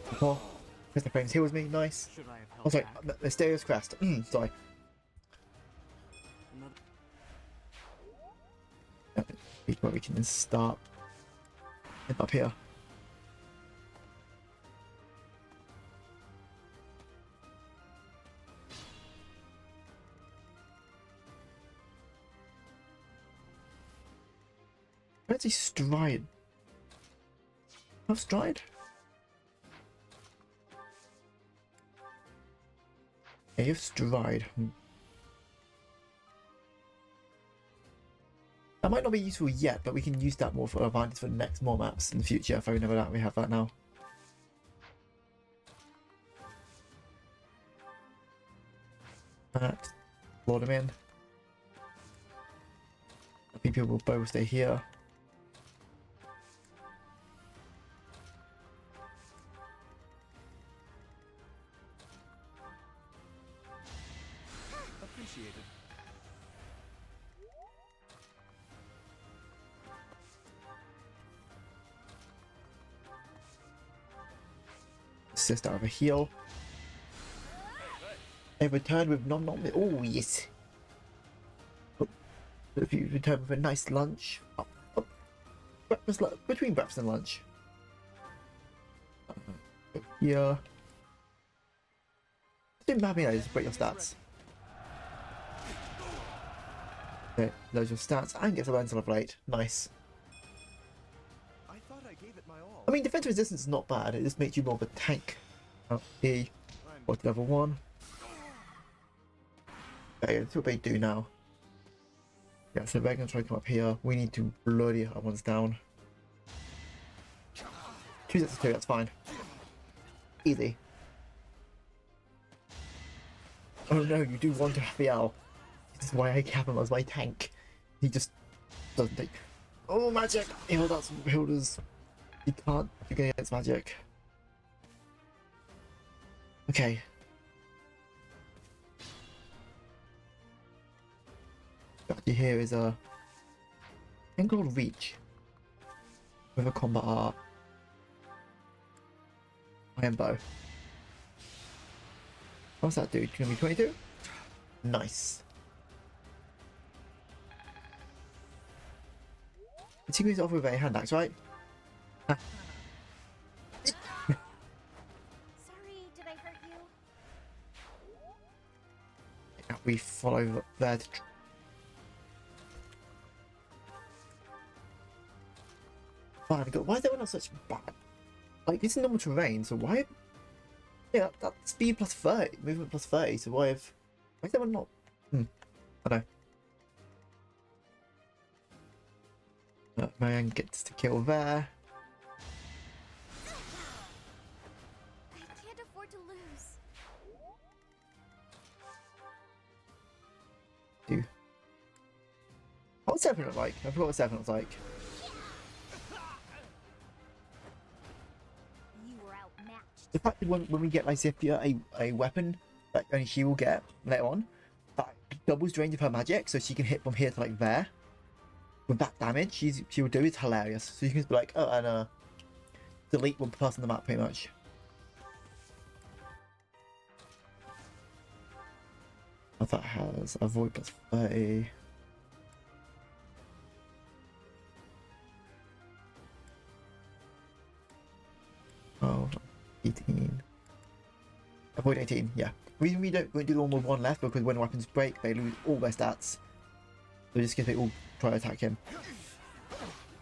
before Mr. Frames heals me, nice. Should I have held Oh sorry, back? the Stereo's crest. Sorry. Where we can start up here. Where's he stride? Have stride? Yeah, you have stride. That might not be useful yet, but we can use that more for advantage for the next more maps in the future. If I remember that, we have that now. That. Load them in. I think people will both stay here. appreciated. Assist out of a heal. A return with nom nom. Oh yes. Oh, if you return with a nice lunch. Oh, oh. Breakfast, between breakfast and lunch. Yeah. Didn't matter, just break your stats. Okay, there's your stats and gets a rental of late. Nice. I thought I gave it my all. I mean, defensive resistance is not bad. It just makes you more of a tank. E. Or to level 1. Okay, that's what they do now. Yeah, so they're going to try to come up here. We need to bloody other ones down. 2 sets of 2, that's fine. Easy. Oh no, you do want to have the owl. This is why I have him as my tank. He just doesn't take. Oh, magic! He'll got some builders. You can't do against magic. Okay. Got you here is a thing called Reach with a combat art. Iron bow. What's that do? Gonna be 22? Nice. The team is off with a hand axe, right? Sorry, did I hurt you? Yeah, we follow there to Fine, why is everyone on such bad? Like, this is normal terrain, so why? Yeah, that's speed plus 30, movement plus 30, so why is everyone not? I don't know. Marianne gets to kill there. I can't afford to lose. What's 7 look like? I forgot what 7 looks like. You were outmatched. The fact that when we get like Zipia a weapon that only she will get later on, that doubles the range of her magic, so she can hit from here to like there. With that damage she will do is hilarious. So you can just be like, oh, and delete one person on the map pretty much. Oh, that has avoid plus 30. Oh, 18. Avoid 18, yeah. The reason we won't do the one with 1 left because when weapons break, they lose all their stats. So just because they all try to attack him.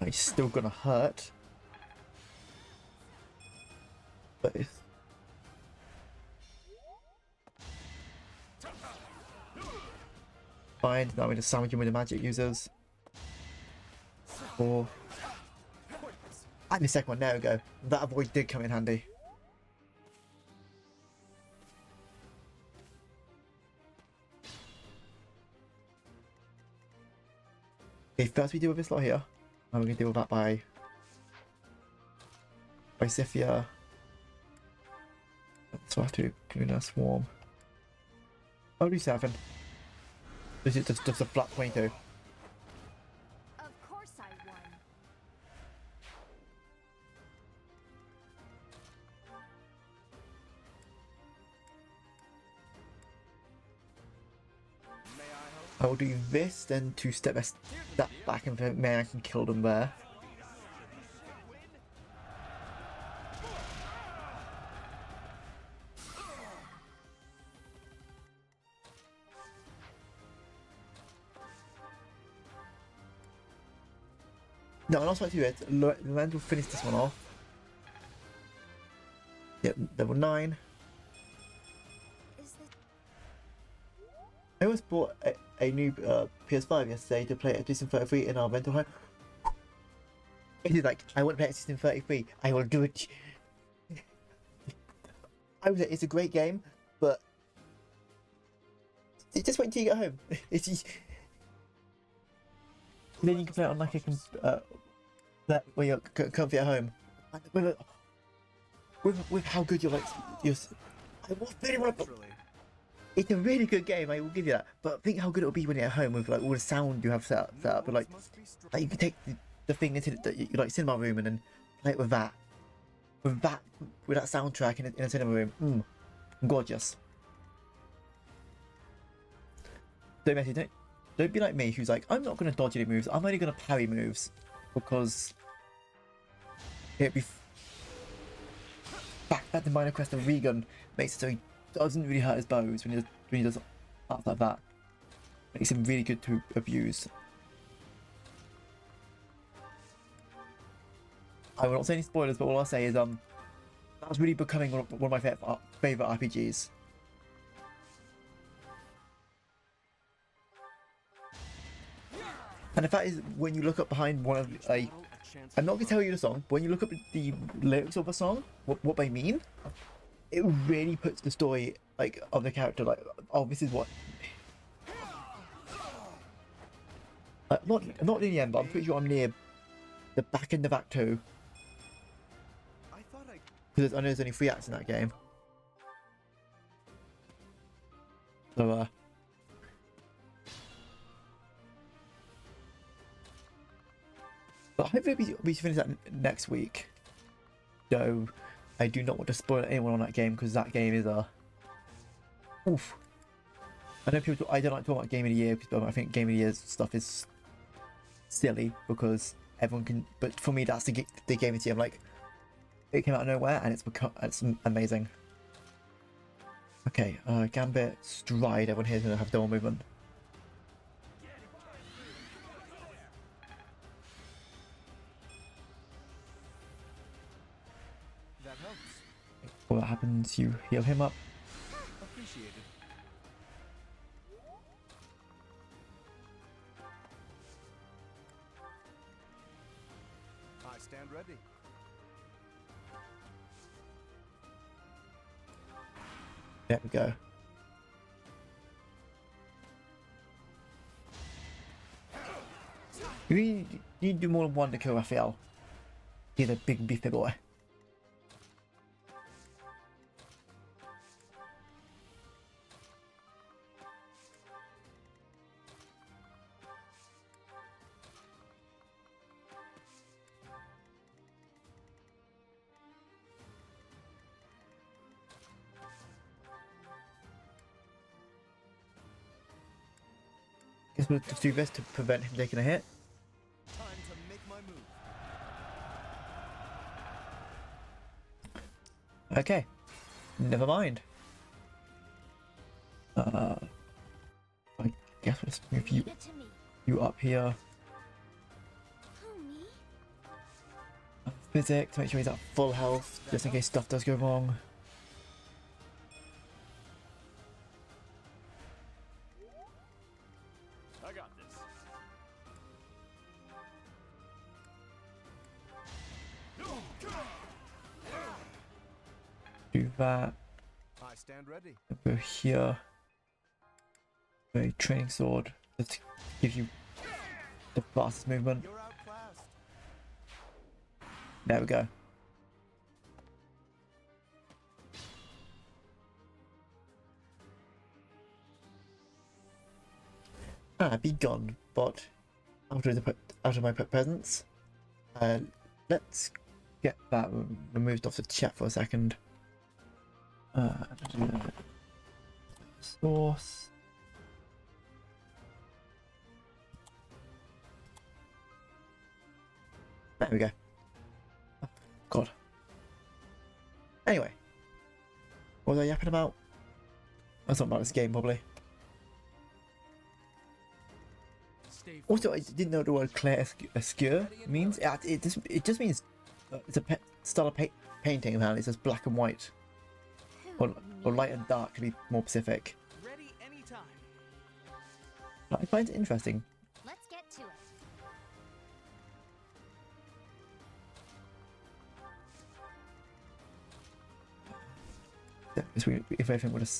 And he's still gonna hurt. But it's... Fine, now I'm gonna sandwich him with the magic users. 4. And the second one, there we go. That avoid did come in handy. Okay, first we deal with this lot here. And we're gonna deal with that by Scythia. So I have to do a swarm. Only 7. This is just a flat 22. Of course I won. May I help? I will do this, then 2 step that back and then I can kill them there. No, and also I do it. Land will finish this one off. Yep, level 9. Is the I almost bought a new PS5 yesterday to play at System 33 in our rental home. He's like, I want to play at System 33. I will do it. I would say it's a great game, but just wait until you get home. It's just... Then you can play it on like a that where you're comfy at home. With how good you're like, I really want to. Naturally. It's a really good game, I will give you that. But think how good it'll be when you're at home with like all the sound you have set up. But like you can take the thing into the like cinema room and then play it with that. With that soundtrack in a cinema room. Gorgeous. Don't mess it. Don't be like me, who's like, I'm not going to dodge any moves. I'm only going to parry moves because it'd be back to minor quest of Regan makes it so he doesn't really hurt his bows when he does stuff like that. Makes him really good to abuse. I will not say any spoilers, but all I'll say is that was really becoming one of my favorite RPGs. And the fact is, when you look up behind one of I'm not gonna tell you the song, but when you look up the lyrics of a song, what they mean, it really puts the story like of the character like, oh, this is what. Not near the end, but I'm pretty sure I'm near the back end of Act 2. Because I know there's only 3 acts in that game. So but hopefully we finish that next week. Though I do not want to spoil anyone on that game because that game is oof. I know people. I don't like talking about Game of the Year because I think Game of the Year stuff is silly because everyone can. But for me, that's the Game of the Year. I'm like, it came out of nowhere and it's amazing. Okay, Gambit, Stride. Everyone here is gonna have double movement. That helps. Well, that happens. You heal him up. Appreciated. I stand ready. There we go. You need to do more than one to kill Raphael. He's a big beefy boy. Guess we'll just do this to prevent him taking a hit. Time to make my move. Okay. Never mind. I guess we'll just move Leave it to me. you up here. Who, me? Physics, make sure he's at full health, just in case stuff does go wrong. I got this. Do that. I stand ready. Go here. A training sword. Just to give you the fastest movement. You're outclassed. There we go. Be gone, bot. Out of my presence. Let's get that removed off the chat for a second. Source. There we go. Oh, God. Anyway, what was I yapping about? That's not about this game, probably. Also, I didn't know the word clair obscur means. It just means it's a style of painting. Apparently, it's just black and white, or light and dark to be more specific. Ready anytime. I find it interesting. Let's get to it. If everything would have.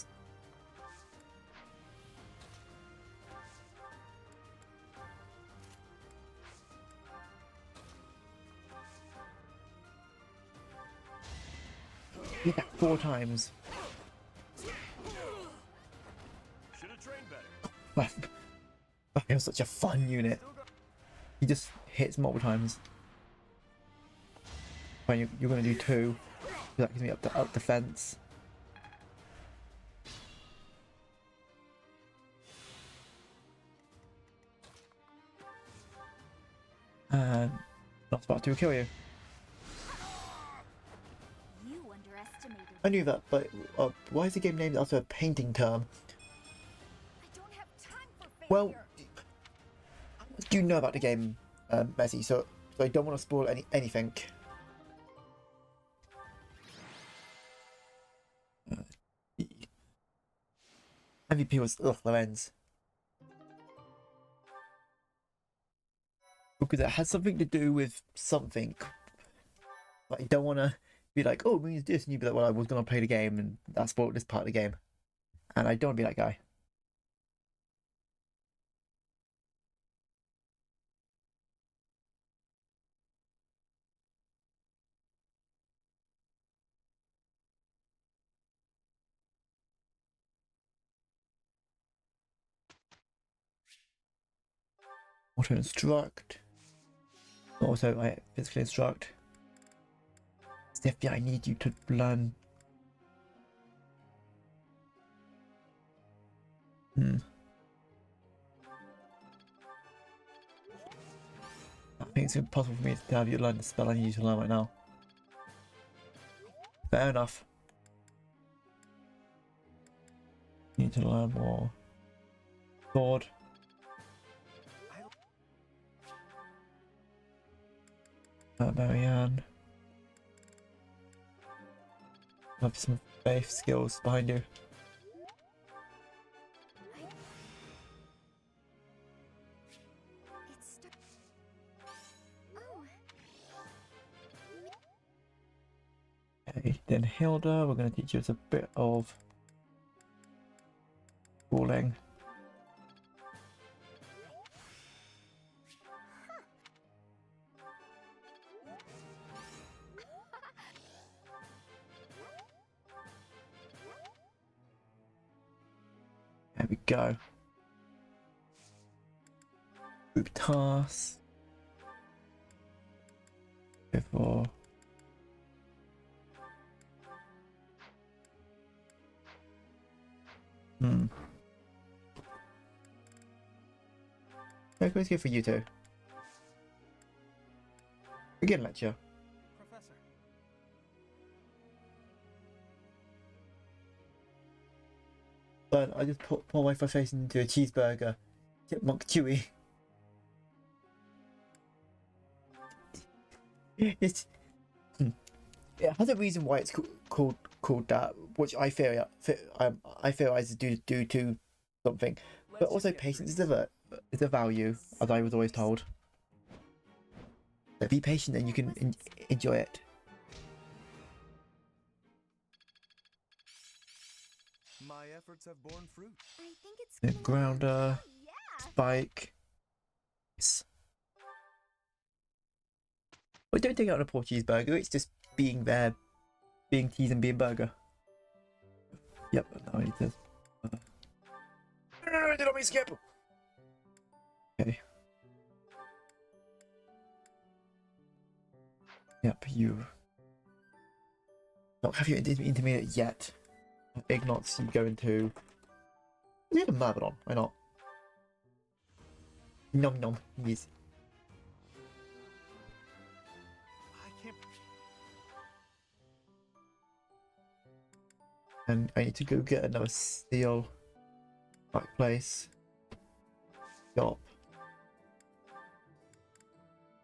Hit that 4 times. It was such a fun unit. He just hits multiple times. Fine, you're gonna do 2. That gives me up defense. And not about to kill you. You underestimated. I knew that, but why is the game named after a painting term? I don't have time for failure. Well, how much do you know about the game, Messi? So I don't want to spoil anything. MVP was Lorenz. Because it has something to do with something. Like, you don't want to be like, oh, it means this, and you'd be like, well, I was going to play the game, and that spoiled this part of the game. And I don't want to be that guy. Auto instruct. Also, I physically instruct. Stiffy, I need you to learn. I think it's impossible for me to have you learn the spell I need you to learn right now. Fair enough. You need to learn more. Sword. Marianne. Have some faith skills behind you. It's stuck. Oh. Okay, then Hilda, we're going to teach you a bit of falling. There we go. Group tasks. Before. Okay, let's go for you two. Begin lecture. Professor. But I just put my face into a cheeseburger. Chipmunk chewy. It has a reason why it's called that, which I feel is due to something. But also patience is a value, as I was always told. So be patient and you can enjoy it. My efforts have borne fruit. I think it's The gonna work. grounder, Oh, yeah. spike. Yes. But don't take it on a poor cheeseburger, it's just being there, being cheese and being burger. Yep, now I need to. No, did not mean skip! Okay. Yep, you. Not have you intermediate yet. Ignots, you go into. You have a Myrmidon, why not? Nom nom, yes. I can't. And I need to go get another seal. Back place. Stop.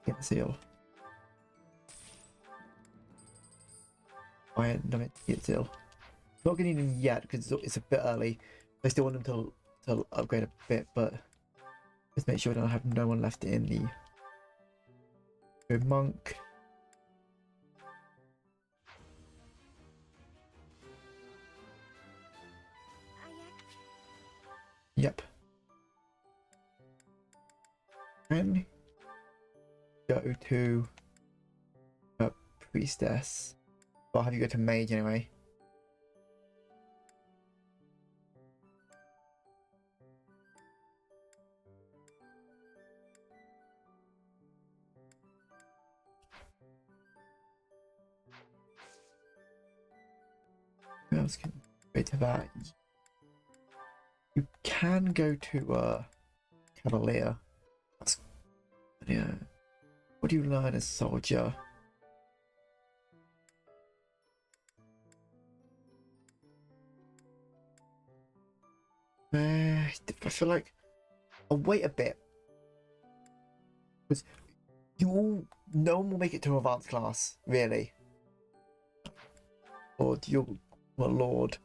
Get a seal. I don't get a seal. Not getting them yet because it's a bit early. I still want them to upgrade a bit, but just make sure I don't have no one left in the good monk. Yep. And go to a priestess. I'll have you go to mage anyway. else can go to that? You can go to Cavalier. That's, yeah. What do you learn as soldier? I feel like I'll wait a bit because no one will make it to advanced class, really. Or you'll, well, Lord.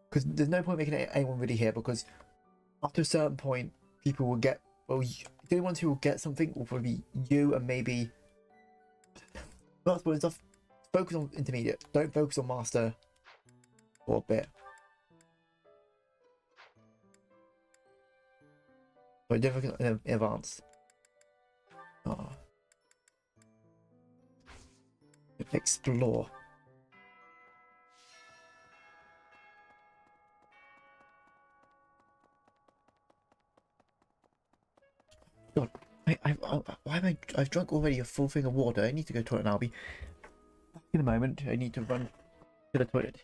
Because there's no point making anyone really here, because after a certain point, people will get, well, the only ones who will get something will probably be you and maybe, not spoiling stuff, focus on intermediate, don't focus on master for a bit. But don't focus on advanced. Oh. Explore. God, why am I've drunk already a full thing of water. I need to go to the toilet now. I'll be back in a moment. I need to run to the toilet.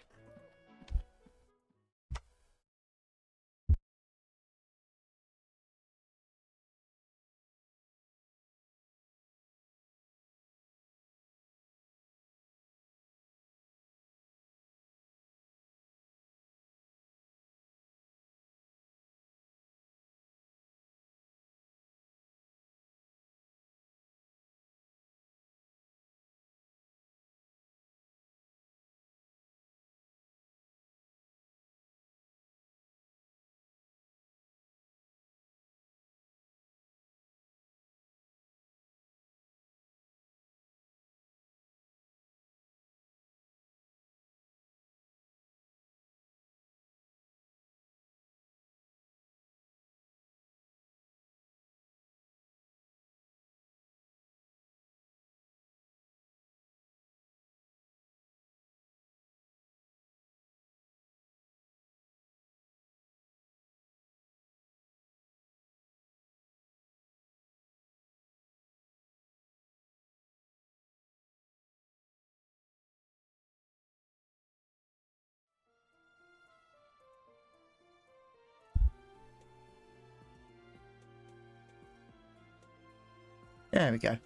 There we go.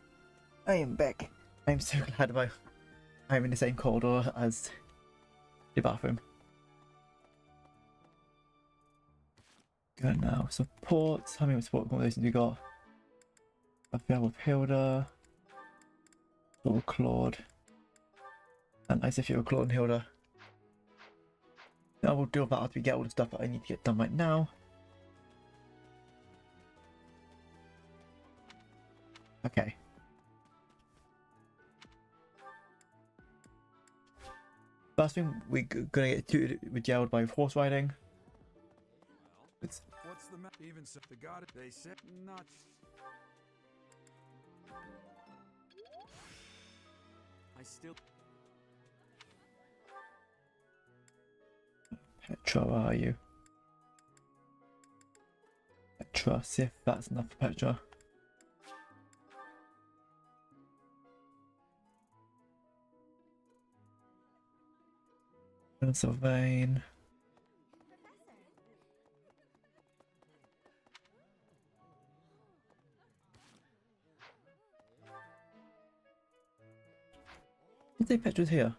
I am back. I'm so glad I'm in the same corridor as the bathroom. Good now. Support. How many support accommodations we got? I feel with Hilda. Or Claude. And nice if you're Claude and Hilda. I will deal with that after we get all the stuff that I need to get done right now. Okay. First thing we're gonna get to with jailed by horse riding. What's the matter? Even so, the god they said not. I still. Petra, where are you? Petra, see if that's enough for Petra. Sylvain. Did they Petra's here?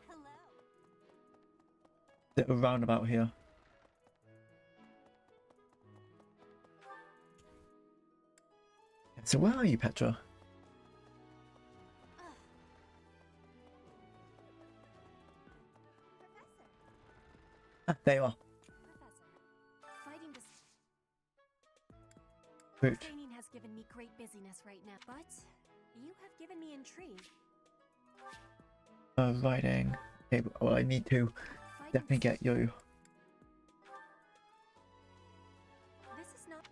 Is it a roundabout here? So where are you, Petra? Ah, there you are. Fighting this Root. training has given me great busyness right now, but you have given me intrigue. Riding. Okay, well I need to definitely get you. This is not.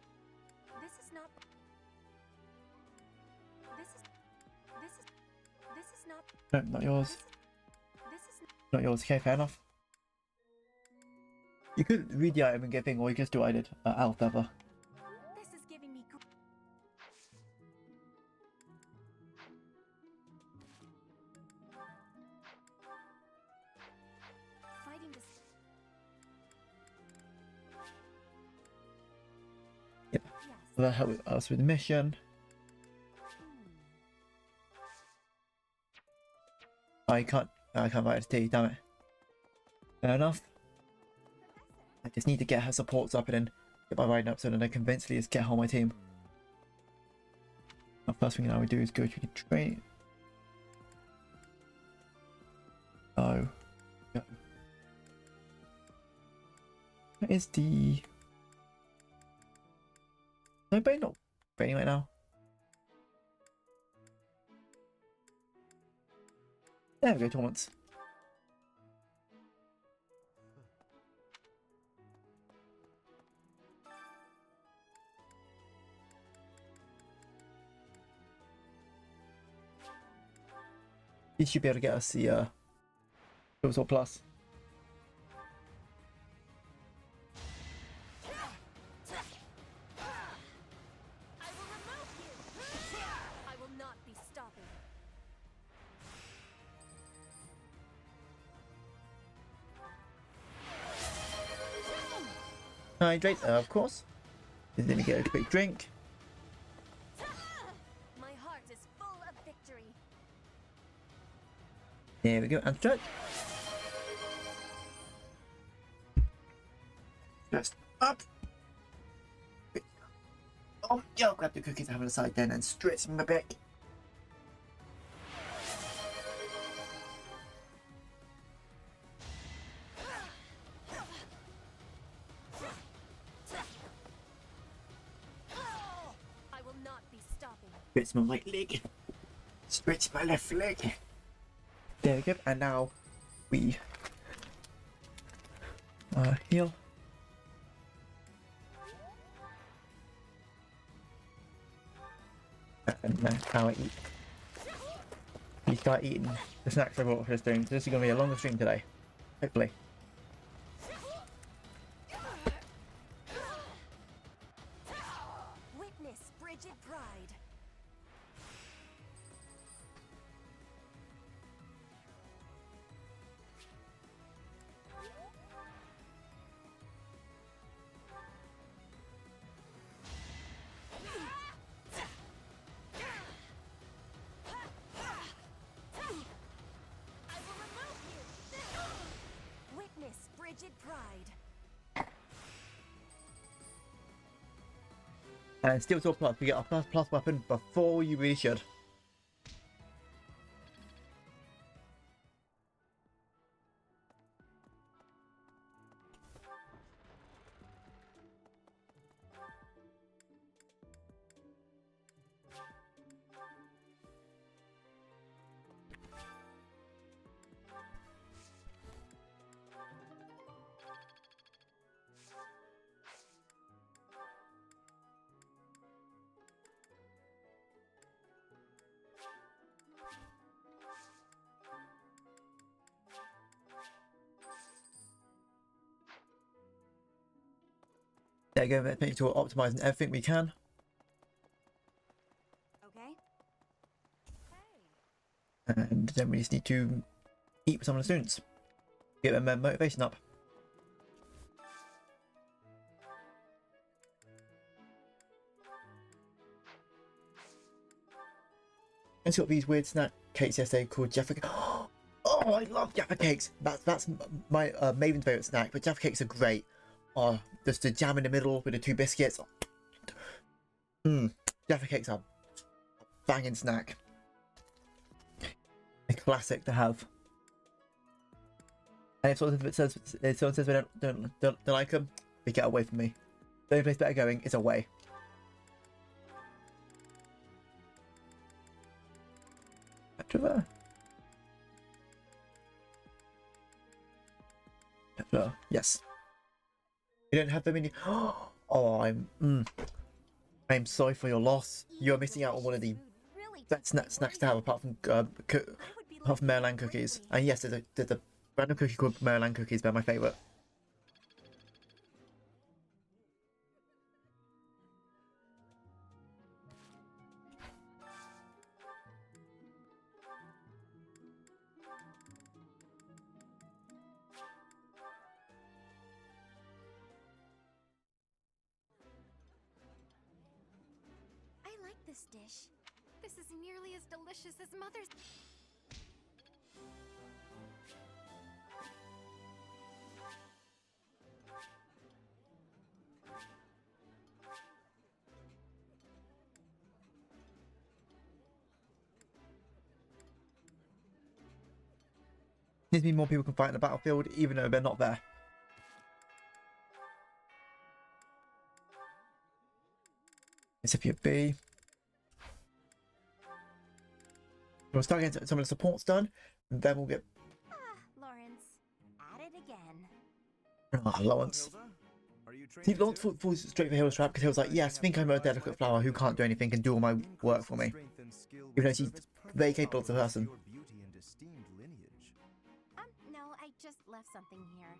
This is not. This is not. No, not yours. This is Not yours. Okay, fair enough. You could read the item and get thing, or you can just do what I did. Alf Feather. This is giving me. Will that help us with the mission? I can't write it to you, damn it. Fair enough. I just need to get her supports up and then get my writing up so that I can eventually just get her on my team. The first thing I would do is go to the train. Oh. Go. Where is the... Nobody not training right now. There we go, tournaments. He should be able to get us the Silver Plus. I will remove you! I will not be stopping. Hydrate, of course. And then we get a quick drink. My heart is full of victory. There we go, and stretch. Just up. Oh, yo, grab the cookies, have it aside then, and stretch my back. I will not be stopping. Stretch my right leg. Stretch my left leg. There we go, and now we heal. And now I eat. We start eating the snacks I bought for this stream. So this is going to be a longer stream today, hopefully. Witness Bridget Pride. I will remove you. Witness Bridget Pride. And Steel Sword Plus, we get our first plus weapon before you really should. There you go, let's make sure we're optimizing everything we can. Okay. And then we just need to eat with some of the students. Get their motivation up. And got these weird snack cakes yesterday called Jaffa. Oh, I love Jaffa cakes. That's my Maven's favorite snack. But Jaffa cakes are great. Oh, just the jam in the middle with the two biscuits. Jaffa cakes are a banging snack. A classic to have. And if someone says we don't like them, they get away from me. The only place better going is away. Back to there. Yes. We don't have them in. Oh, I'm sorry for your loss. You are missing out on one of the best snacks to have, apart from Maryland cookies. And yes, there's a random cookie called Maryland cookies. They're my favorite. like this dish. This is nearly as delicious as Mother's. Needs to be more people can fight in the battlefield, even though they're not there. Recipient B. We'll start getting some of the supports done, and then we'll get. Lawrence, at it again. Lawrence. Hilda? Are you See, training Lawrence too? falls straight for Hill's trap because he was like, yes, think I'm a delicate flower who can't do anything, can do all my work for me. Strength and skill Even though will she's serve as very perfect capable as a complements to person. your beauty and esteemed lineage. No, I just left something here.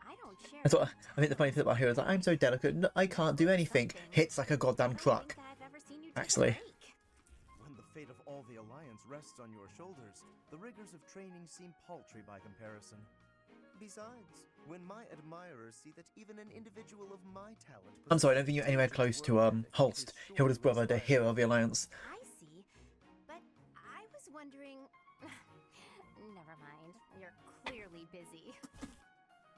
I don't share. That's what it. I think the funny thing about Hill is like, I'm so delicate, no, I can't do anything. Hits like a goddamn I don't truck. think I've ever seen you take a Actually. break. When the fate of all the Alliance rests on your shoulders, the rigors of training seem paltry by comparison. Besides, when my admirers see that even an individual of my talent... I'm sorry, I don't think you're anywhere close to Holst, Hilda's brother, the hero of the Alliance. I see, but I was wondering. Never mind. You're clearly busy.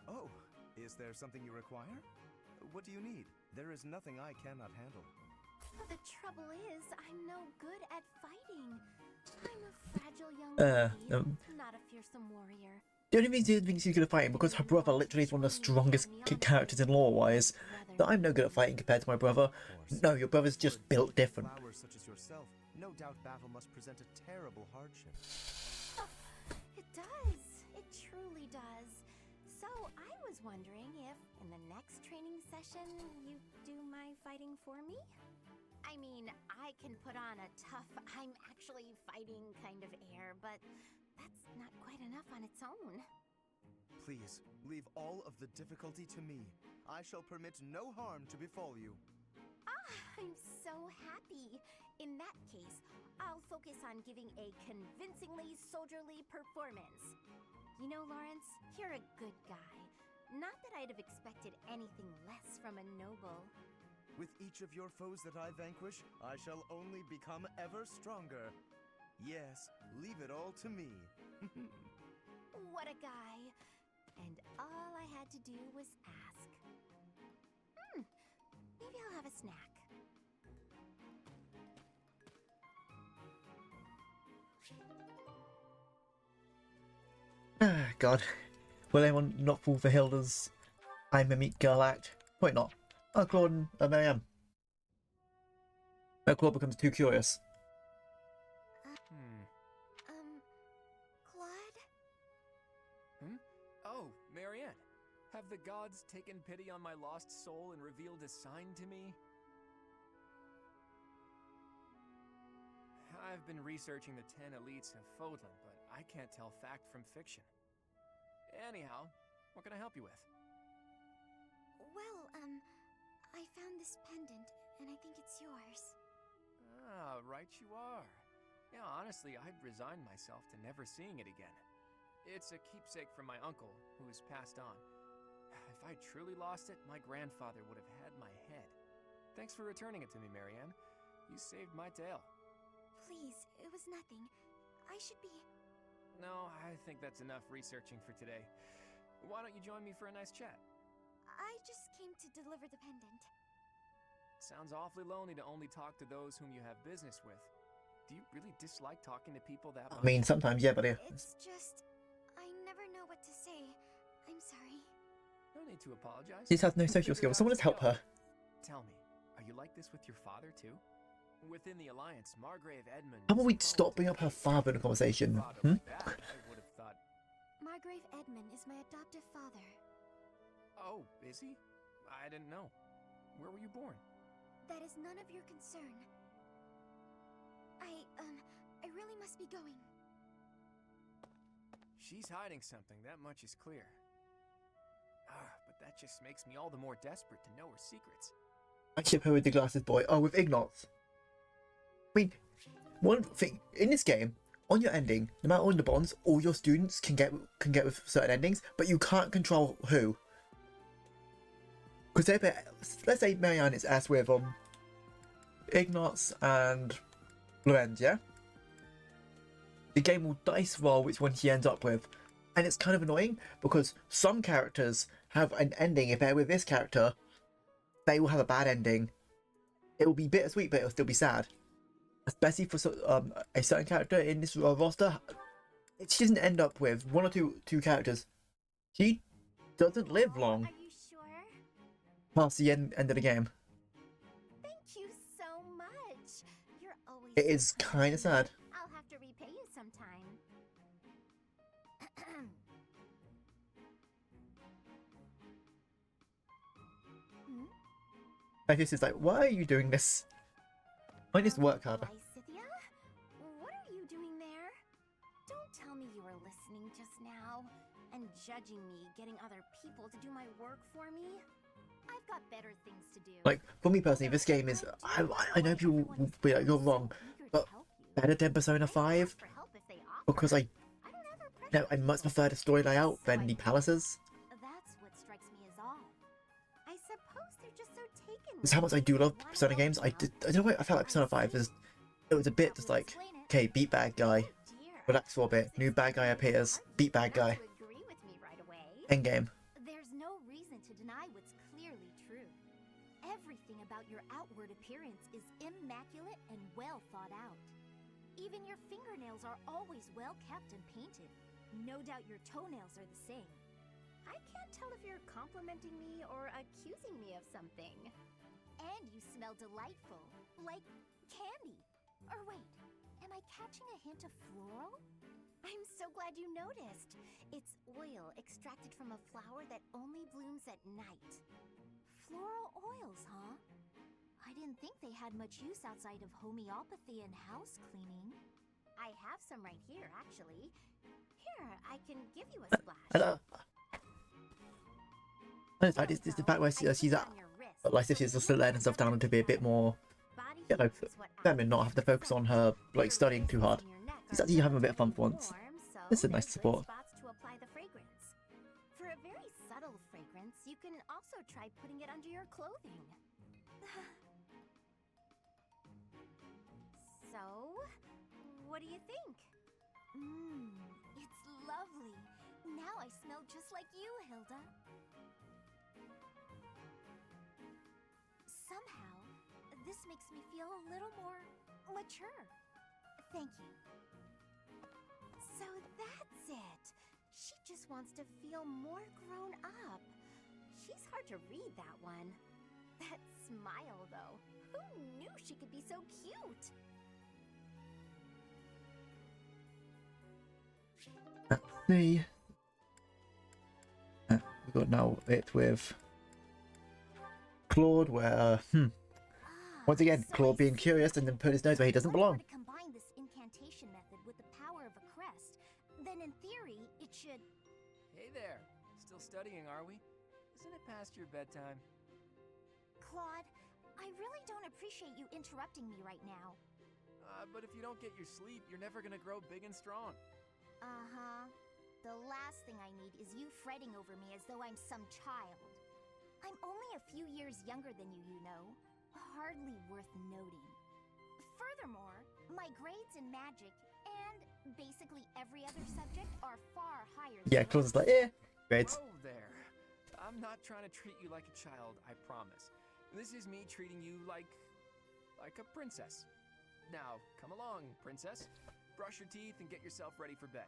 Oh, is there something you require? What do you need? There is nothing I cannot handle. The trouble is, I'm no good at fighting. I'm a fragile young lady, not a fearsome warrior. The only reason she thinks she's good at fighting because her brother literally is one of the strongest characters in lore-wise. That I'm no good at fighting compared to my brother. No, your brother's just built different. Flowers such as yourself, no doubt battle must present a terrible hardship. It does. It truly does. So I was wondering if, in the next training session, you do my fighting for me? I mean, I can put on a tough, I'm actually fighting kind of air, but that's not quite enough on its own. Please, leave all of the difficulty to me. I shall permit no harm to befall you. I'm so happy. In that case, I'll focus on giving a convincingly soldierly performance. You know, Lawrence, you're a good guy. Not that I'd have expected anything less from a noble. With each of your foes that I vanquish, I shall only become ever stronger. Yes, leave it all to me. What a guy. And all I had to do was ask. Maybe I'll have a snack. Ah, God. Will anyone not fall for Hilda's I'm a meat girl act? Wait, not. Oh, Claude and Marianne. Claude becomes too curious. Claude? Oh, Marianne. Have the gods taken pity on my lost soul and revealed a sign to me? I've been researching the 10 elites of Fodlan, but I can't tell fact from fiction. Anyhow, what can I help you with? Well, I found this pendant, and I think it's yours. Ah, right you are. Yeah, honestly, I'd resigned myself to never seeing it again. It's a keepsake from my uncle, who has passed on. If I truly lost it, my grandfather would have had my head. Thanks for returning it to me, Marianne. You saved my tail. Please, it was nothing. I should be... No, I think that's enough researching for today. Why don't you join me for a nice chat? I just came to deliver the pendant. Sounds awfully lonely to only talk to those whom you have business with. Do you really dislike talking to people that much? I mean, sometimes, yeah, but It's just... I never know what to say. I'm sorry. No need to apologize. she just has no We'll social figure it skills. Someone out just help her. Tell me, are you like this with your father too? Within the Alliance, Margrave Edmund... How about we stop bringing up her father in the conversation? Like that, I would have thought... Margrave Edmund is my adoptive father. Oh, is he? I didn't know. Where were you born? That is none of your concern. I really must be going. She's hiding something, that much is clear. But that just makes me all the more desperate to know her secrets. I ship her with the glasses boy. Oh, with Ignatz. I mean, one thing in this game, on your ending, no matter on the bonds, all your students can get with certain endings, but you can't control who. Because let's say Marianne is as with Ignatz and Lorenz, yeah? The game will dice roll which one he ends up with. And it's kind of annoying because some characters have an ending. If they're with this character, they will have a bad ending. It will be bittersweet, but it'll still be sad. Especially for a certain character in this roster. She doesn't end up with one or two characters. She doesn't live long Are you sure? past the end of the game. Thank you so much. You're always It so is kind of kind. sad. I'll have to repay you sometime. Hmm? Like, this is like, why are you doing this? I just work harder. Lysithia? What are you doing there? Don't tell me you were listening just now and judging me getting other people to do my work for me. I've got better things to do. Like, for me personally, this game is... I know people will be like, you're wrong, but better than Persona 5, because I much prefer the story layout than the palaces. That's what strikes me as odd. I suppose they're just so taken. That's how much I do love Persona games. I don't know why I felt like Persona 5 it was a bit just like, okay, beat bad guy, relax for a bit, new bad guy appears, beat bad guy, endgame. There's no reason to deny what's clearly true. Everything about your outward appearance is immaculate and well thought out. Even your fingernails are always well kept and painted. No doubt your toenails are the same. I can't tell if you're complimenting me or accusing me of something. And you smell delightful, like candy. Or wait, am I catching a hint of floral? I'm so glad you noticed. It's oil extracted from a flower that only blooms at night. Floral oils, huh? I didn't think they had much use outside of homeopathy and house cleaning. I have some right here, actually. Here, I can give you a splash. It's the fact where she's at, like, if she's just letting stuff down to be a bit more, you know, feminine, not have to focus on her, like, studying too hard. She's actually having a bit of fun for once. This is nice support. For a very subtle fragrance, you can also try putting it under your clothing. So, what do you think? It's lovely. Now I smell just like you, Hilda. Somehow, this makes me feel a little more mature. Thank you. So that's it. She just wants to feel more grown up. She's hard to read, that one. That smile, though. Who knew she could be so cute? Let's see. We've got now it with Claude, where, once again, So Claude I being see. curious and then put his nose where he doesn't If I were belong. to combine this incantation method with the power of a crest, then in theory, it should... Hey there. Still studying, are we? Isn't it past your bedtime? Claude, I really don't appreciate you interrupting me right now. But if you don't get your sleep, you're never gonna grow big and strong. Uh-huh. The last thing I need is you fretting over me as though I'm some child. I'm only a few years younger than you, you know. Hardly worth noting. Furthermore, my grades in magic and basically every other subject are far higher than Yeah, Claude's like, great. Whoa there. I'm not trying to treat you like a child, I promise. This is me treating you like a princess. Now, come along, princess. Brush your teeth and get yourself ready for bed.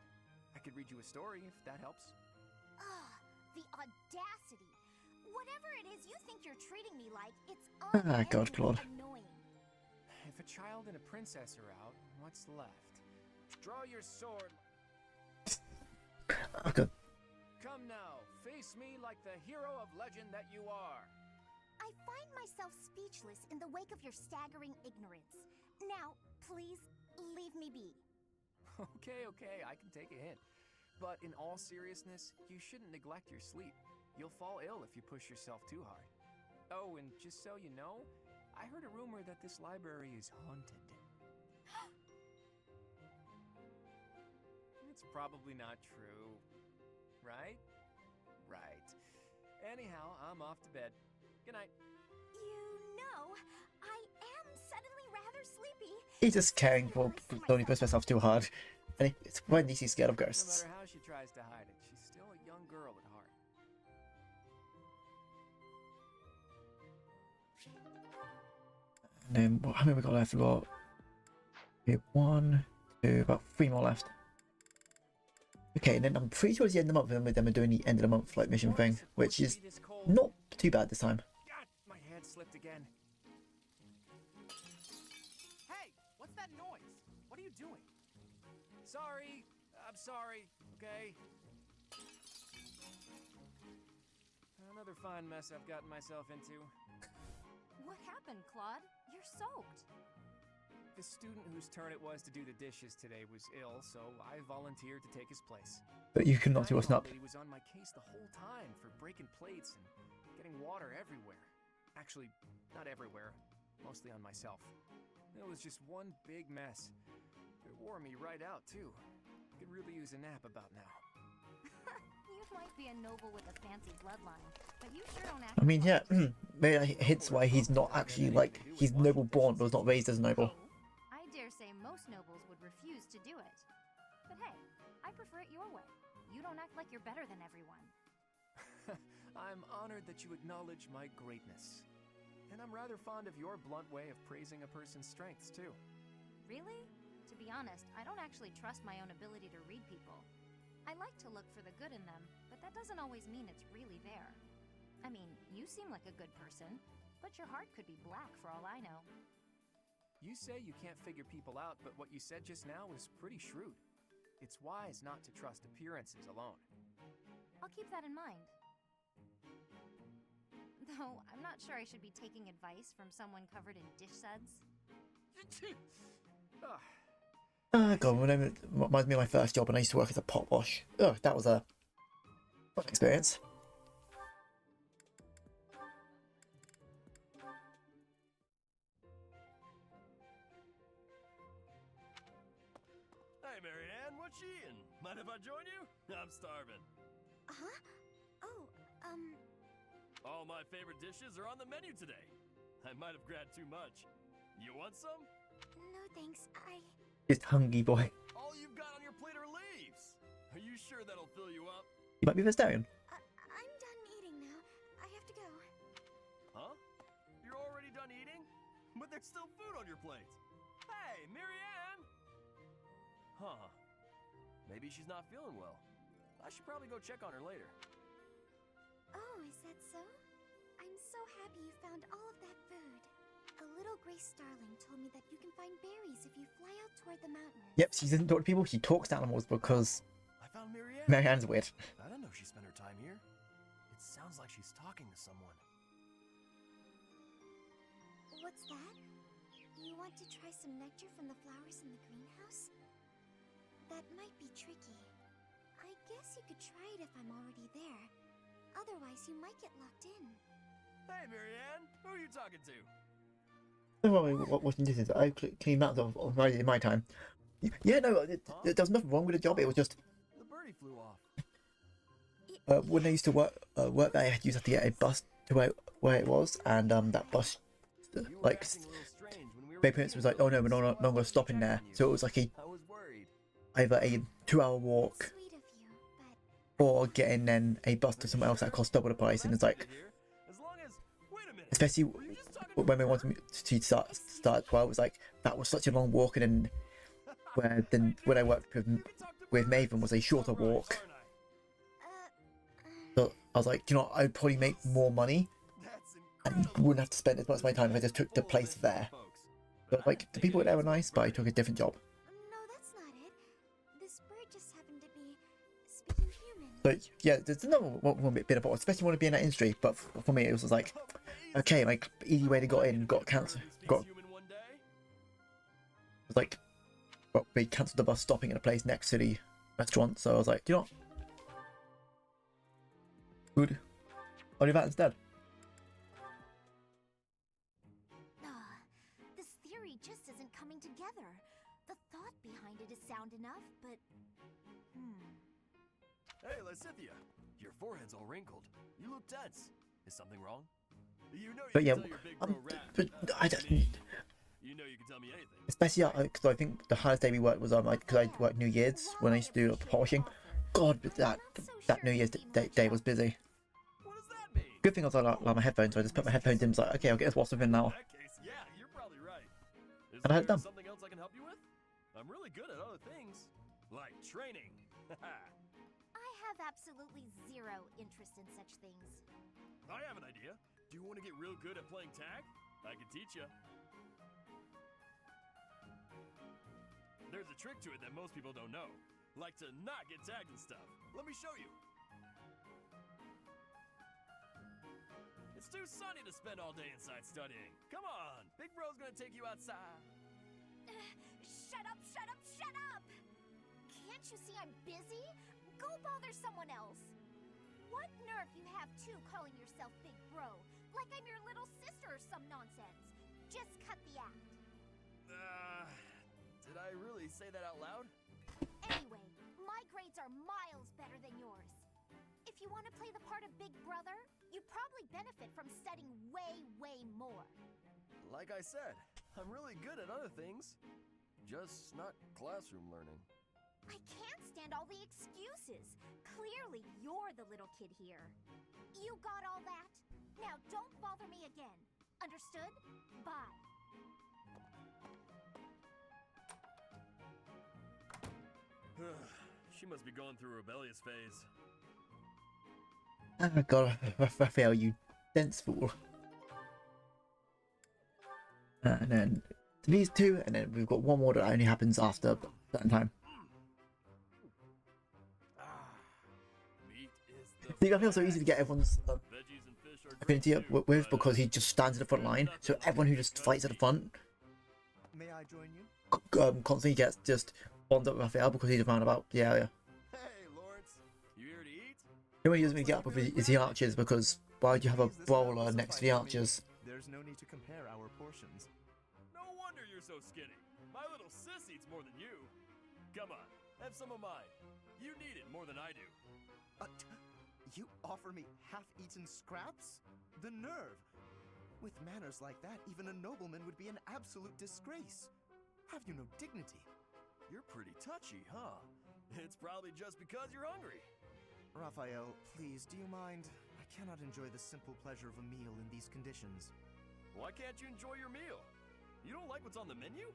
I could read you a story if that helps. Ugh, the audacity. Whatever it is you think you're treating me like, it's God, Claude. annoying. If a child and a princess are out, what's left? Draw your sword. Oh, God. Come now, face me like the hero of legend that you are. I find myself speechless in the wake of your staggering ignorance. Now, please, leave me be. Okay, I can take a hint. But in all seriousness, you shouldn't neglect your sleep. You'll fall ill if you push yourself too hard. Oh, and just so you know, I heard a rumor that this library is haunted. It's probably not true, right? Right. Anyhow, I'm off to bed. Good night. You know, I am suddenly He's just caring for don't impress myself too hard. And it's when he's scared of No ghosts. matter how she tries to hide it, she's still a young girl at heart. And then how many we got left? We got okay, 1, 2, about 3 more left. Okay, and then I'm pretty sure it's the end of the month, and then we're doing the end of the month like mission thing, which is not too bad this time. God, my hand slipped again. Hey, what's that noise? What are you doing? Sorry, I'm sorry, okay? Another fine mess I've gotten myself into. What happened, Claude? You're soaked. The student whose turn it was to do the dishes today was ill, so I volunteered to take his place. But you could not do us up. He was on my case the whole time for breaking plates and getting water everywhere. Actually, not everywhere, mostly on myself. It was just one big mess. It wore me right out, too. Could really use a nap about now. You might be a noble with a fancy bloodline, but you sure don't act. I mean, yeah, maybe that hints why he's not actually like he's noble born, but was not raised as noble. I dare say most nobles would refuse to do it. But hey, I prefer it your way. You don't act like you're better than everyone. I'm honored that you acknowledge my greatness. And I'm rather fond of your blunt way of praising a person's strengths, too. Really? To be honest, I don't actually trust my own ability to read people. I like to look for the good in them, but that doesn't always mean it's really there. I mean, you seem like a good person, but your heart could be black for all I know. You say you can't figure people out, but what you said just now was pretty shrewd. It's wise not to trust appearances alone. I'll keep that in mind. Though, I'm not sure I should be taking advice from someone covered in dish suds. God, reminds me of my first job when I used to work as a pot wash. Oh, that was a fun experience. Hey, Marianne, what you eating? Mind if I join you? I'm starving. Huh? Oh, All my favorite dishes are on the menu today. I might have grabbed too much. You want some? no thanks. Just hungry boy. All you've got on your plate are leaves. Are you sure that'll fill you up? You might be vegetarian. I'm done eating now. I have to go. Huh? You're already done eating? But there's still food on your plate. Hey, Marianne! Huh. Maybe she's not feeling well. I should probably go check on her later. Oh, is that so? I'm so happy you found all of that food. A little gray starling told me that you can find berries if you fly out toward the mountains. Yep, she doesn't talk to people, she talks to animals because I found Marianne. Marianne's weird. I didn't know she spent her time here. It sounds like she's talking to someone. What's that? You want to try some nectar from the flowers in the greenhouse? That might be tricky. I guess you could try it if I'm already there. Otherwise, you might get locked in. Hey, Marianne, who are you talking to? Watching dishes, I clean mountains already in my time. Yeah, no, there was nothing wrong with the job, it was just The birdie flew off. when I used to work there, I used to have to get a bus to where it was, and that bus, You were like, acting a little strange when we were my parents was like, oh no, we're no longer stopping there. So it was like I was worried. either a 2-hour walk Sweet of you, but or getting then a bus to somewhere else that cost double the price, and it's like, As long as... Wait a minute. especially Are you just talking when we wanted to start at 12, it was like, that was such a long walk, and then when I worked with Maven was a shorter walk. So I was like, you know, I'd probably make more money and wouldn't have to spend as much of my time if I just took the place there. But like, the people there were nice, but I took a different job. no, that's not it. This bird just happened to be speaking human. But yeah, there's another one bit about, especially when to be in that industry. But for me, it was like, okay, like easy way to got in, got cancelled, got was like, well, we cancelled the bus stopping at a place next to the restaurant. So I was like, you know what? Good. I'll do that instead. This theory just isn't coming together. The thought behind it is sound enough, but... Hey, Lysithia, your forehead's all wrinkled. You look tense. Is something wrong? You know you But yeah, can tell your big bro rat. but I don't. You know you can tell me anything. Especially because I think the hardest day we worked was because I worked New Year's when I used to do like, polishing. God, but that New Year's day was busy. What does that mean? Good thing I was like my headphones, so I just put my headphones in. Was like, okay, I'll get this what's within now. In that case, yeah, you're probably right. Is And I had it there done. something else I can help you with? I'm really good at other things, like training. I have absolutely zero interest in such things. I have an idea. Do you want to get real good at playing tag? I can teach you. There's a trick to it that most people don't know. Like to not get tagged and stuff. Let me show you. It's too sunny to spend all day inside studying. Come on, Big Bro's gonna take you outside. Shut up, shut up, shut up! Can't you see I'm busy? Go bother someone else. What nerve you have too calling yourself Big Bro, like I'm your little sister or some nonsense. Just cut the act. Did I really say that out loud? Anyway, my grades are miles better than yours. If you want to play the part of Big Brother, you'd probably benefit from studying way, way more. Like I said, I'm really good at other things. Just not classroom learning. I can't stand all the excuses. Clearly, you're the little kid here. You got all that? Now don't bother me again. Understood? Bye. She must be going through a rebellious phase. Oh God, Raphael, you dense fool. And then these two, and then we've got one more that only happens after a certain time. Meat is the See, I feel so easy to get everyone's veggies and fish are affinity great up too, with but, because he just stands at the front line. So everyone who just fights at the front May I join you? constantly gets just bonds up with Raphael because he's around about the area. Hey, Lawrence, you here to eat? The only reason he doesn't get up with is the archers because why would you have a Please, this will brawler next to the suffice for me. archers? There's no need to compare our portions. No wonder you're so skinny. My little sis eats more than you. Come on, have some of mine. You need it more than I do. You offer me half-eaten scraps? The nerve! With manners like that, even a nobleman would be an absolute disgrace. Have you no dignity? You're pretty touchy, huh? It's probably just because you're hungry. Raphael, please, do you mind? I cannot enjoy the simple pleasure of a meal in these conditions. Why can't you enjoy your meal? You don't like what's on the menu?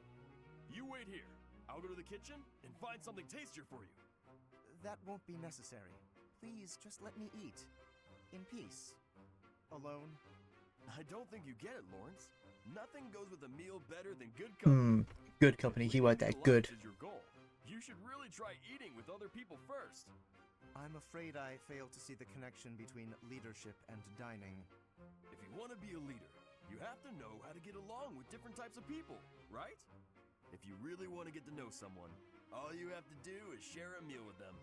You wait here. I'll go to the kitchen and find something tastier for you. That won't be necessary. Please, just let me eat. In peace. Alone. I don't think you get it, Lawrence. Nothing goes with a meal better than good company. Good company, keyword there, good. Lunch is your goal. You should really try eating with other people first. I'm afraid I fail to see the connection between leadership and dining. If you want to be a leader, you have to know how to get along with different types of people, right? If you really want to get to know someone, all you have to do is share a meal with them.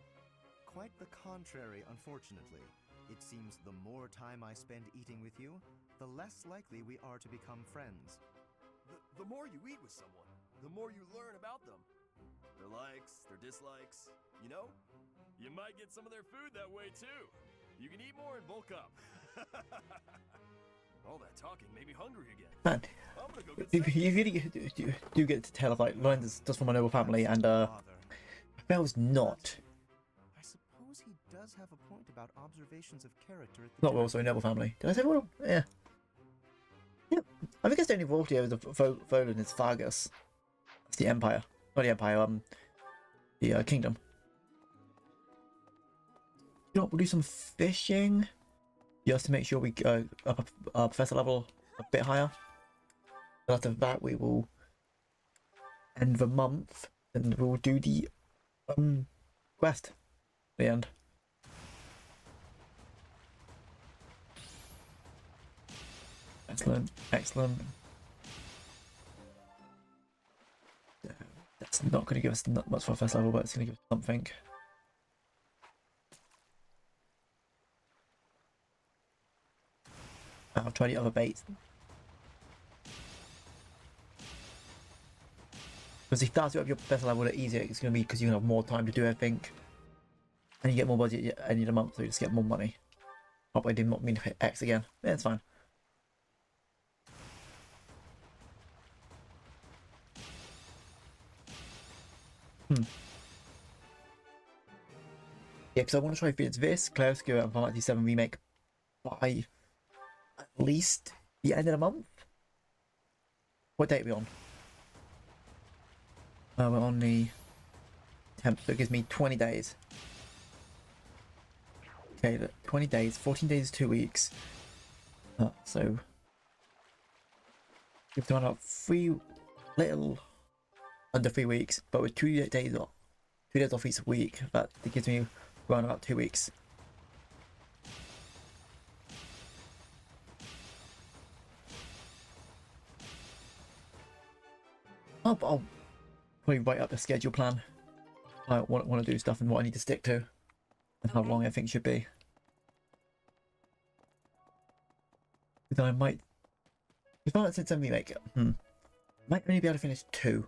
Quite the contrary, unfortunately. It seems the more time I spend eating with you, the less likely we are to become friends. The more you eat with someone, the more you learn about them. Their likes, their dislikes, you know? You might get some of their food that way too. You can eat more and bulk up. All that talking made me hungry again. Man, I'm gonna go get you really do get to tell of like Lorenz is just from a noble family and Raphael's not. I suppose he does have a point about observations of character at the Not also a noble family. Did I say royal? Yeah. Yeah. I think it's the only royalty over the Volan is Fargus. It's the Empire. Not the Empire, the Kingdom. You know, we'll do some fishing. Just to make sure we go up professor level a bit higher. After that we will end the month and we'll do the quest at the end. Excellent, excellent. That's not going to give us not much for first level, but it's going to give us something. I'll try the other baits. Because if that's up your professor level, the easier it's going to be because you can have more time to do everything. And you get more budget at the end of the month, so you just get more money. Hope I did not mean to hit X again. Yeah, it's fine. Yeah, because I want to try finish this, Clairscure and Final Fantasy 7 Remake by at least the end of the month. What date are we on? We're on the 10th, so it gives me 20 days. Okay, 20 days, 14 days is 2 weeks. So we've done about under 3 weeks, but with 2 days off. 2 days off each week, that gives me around about 2 weeks. I'll probably write up a schedule plan. I want to do stuff and what I need to stick to, and how long I think should be. But then I might, if I said something like, might only be able to finish 2.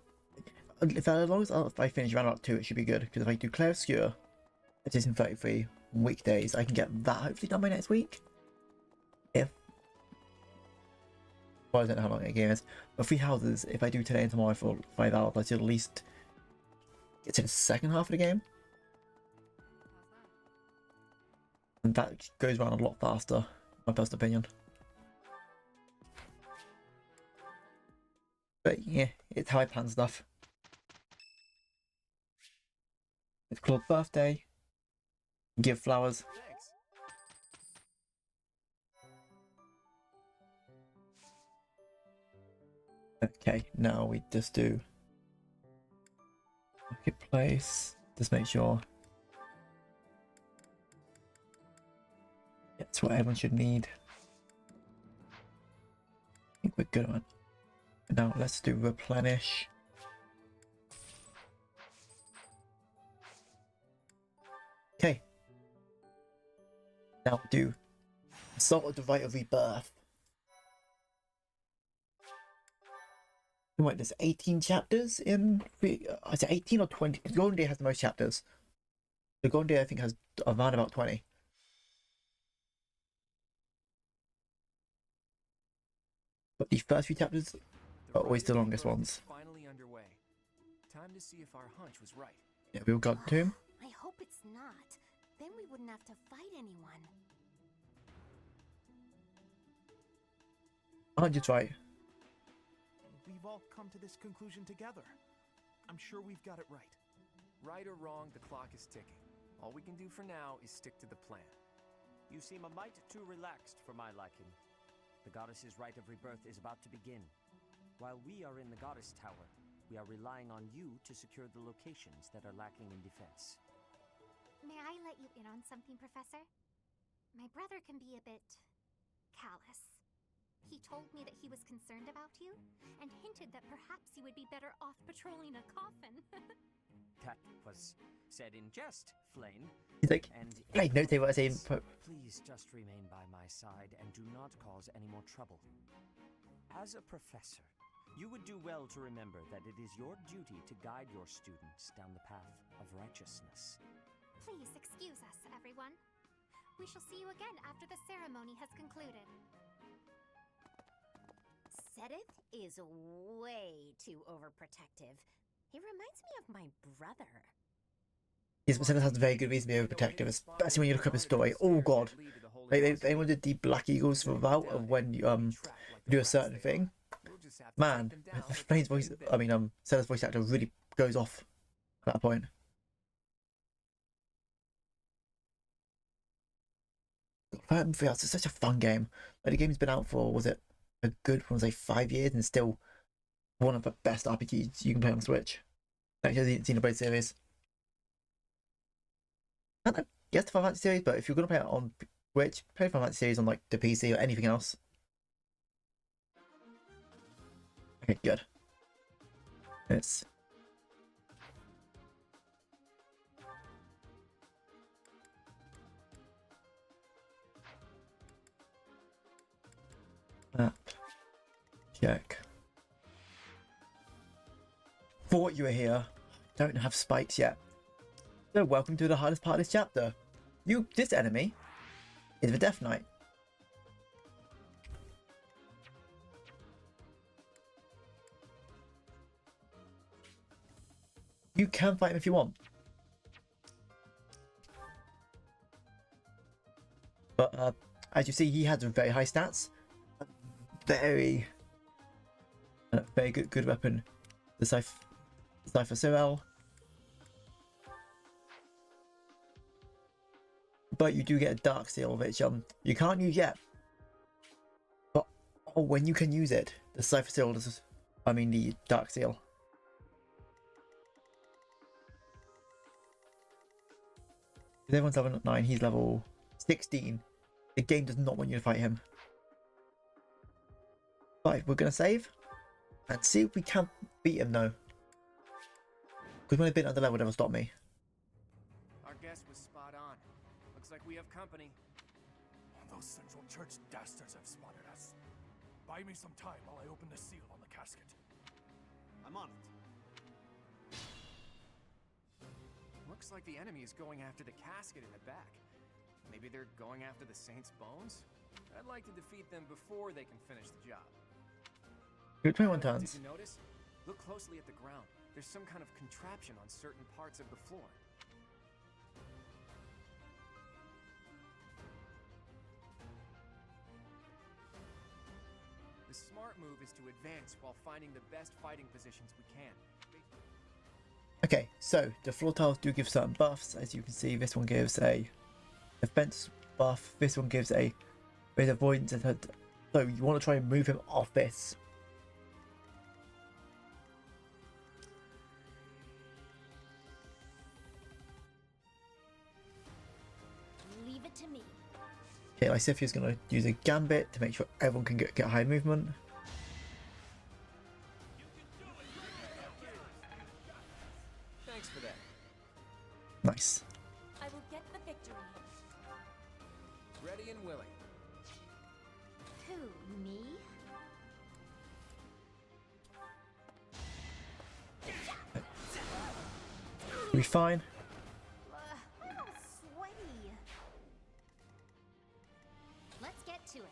As long as I finish around about 2, it should be good. Because if I do Clairscure, it is in 33 weekdays, I can get that hopefully done by next week. Well, I don't know how long a game is. But Three Houses, if I do today and tomorrow for 5 hours, I should at least get to the second half of the game. And that goes around a lot faster, my personal opinion. But yeah, it's how I plan stuff. It's called birthday. Give flowers. Thanks. Okay, now we just do marketplace. Just make sure that's what everyone should need. I think we're good on it. Now let's do replenish. Okay. Now do Assault of the Rite of Rebirth. Wait, there's 18 chapters in is it 18 or 20? The Golden Day has the most chapters. The Golden Day I think has around about 20. But the first few chapters are always the longest ones. Finally underway. Time to see if our hunch was right. Yeah, we've got to. I hope it's not. Then we wouldn't have to fight anyone. Aren't you right? We've all come to this conclusion together. I'm sure we've got it right. Right or wrong, the clock is ticking. All we can do for now is stick to the plan. You seem a mite too relaxed for my liking. The goddess's rite of rebirth is about to begin. While we are in the goddess tower, we are relying on you to secure the locations that are lacking in defense. May I let you in on something, Professor? My brother can be a bit callous. He told me that he was concerned about you, and hinted that perhaps you would be better off patrolling a coffin. That was said in jest, Flane. He's like, And Flane, don't say what I say. please just remain by my side and do not cause any more trouble. As a professor, you would do well to remember that it is your duty to guide your students down the path of righteousness. Please excuse us, everyone. We shall see you again after the ceremony has concluded. Sedith is way too overprotective. He reminds me of my brother. Yes, but Senna has a very good reason to be overprotective, especially when you look up his story. Oh god. They wanted the Black Eagles for route of when you do a certain thing. Man, Flane's voice, Senna's voice actor really goes off at that point. Fire Emblem Three Houses is such a fun game. Like, the game's been out for, was it a good, 5 years, and still one of the best RPGs you can play on Switch. Actually, the Xenoblade series. I don't know, yes, the Final Fantasy series, but if you're gonna play it on Switch, play the Final Fantasy series on like the PC or anything else. Okay, good. It's map check. Thought you were here. Don't have spikes yet. So welcome to the hardest part of this chapter. This enemy is the Death Knight. You can fight him if you want. But as you see, he has very high stats. Very good weapon. The Cypher Cyril. But you do get a Dark Seal, which you can't use yet. But when you can use it, the Cypher Seal does. I mean the Dark Seal. Everyone's level 9. He's level 16. The game does not want you to fight him. Right, we're gonna save and see if we can beat him though. Because when I've been at the level, never stop me. Our guess was spot on. Looks like we have company. Those Central Church dastards have spotted us. Buy me some time while I open the seal on the casket. I'm on it. Looks like the enemy is going after the casket in the back. Maybe they're going after the Saint's bones? I'd like to defeat them before they can finish the job. You're 21 turns. Did you notice? Look closely at the ground. There's some kind of contraption on certain parts of the floor. The smart move is to advance while finding the best fighting positions we can. Okay, so the floor tiles do give certain buffs. As you can see, this one gives a defense buff. This one gives a bit of avoidance. So you want to try and move him off this. Leave it to me. Okay, Lysiphia's going to use a gambit to make sure everyone can get high movement. Thanks for that. Nice. I will get the victory. Ready and willing. Who, me? We'll be fine. I'm all sweaty. Let's get to it.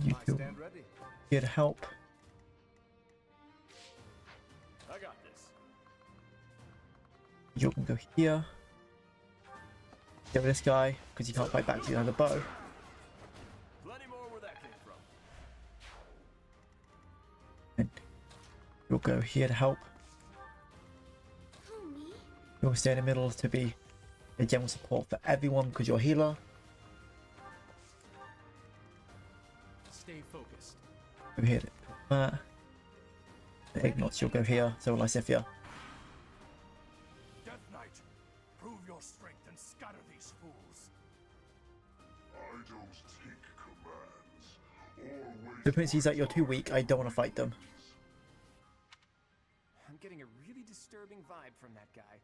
You feel Stand ready. here to help. I got this. You can go here. Get rid of this guy because you can't fight back to you have the bow. Plenty more where that came from. And you'll go here to help. Who, me? You'll stay in the middle to be a general support for everyone because you're a healer. Stay focused. Go here to that. The Ignots, you'll go here. So will Lysithia. Death Knight, prove your strength and scatter these fools. I don't take commands. Always. The point is that you're too weak. I don't want to fight them. I'm getting a really disturbing vibe from that guy.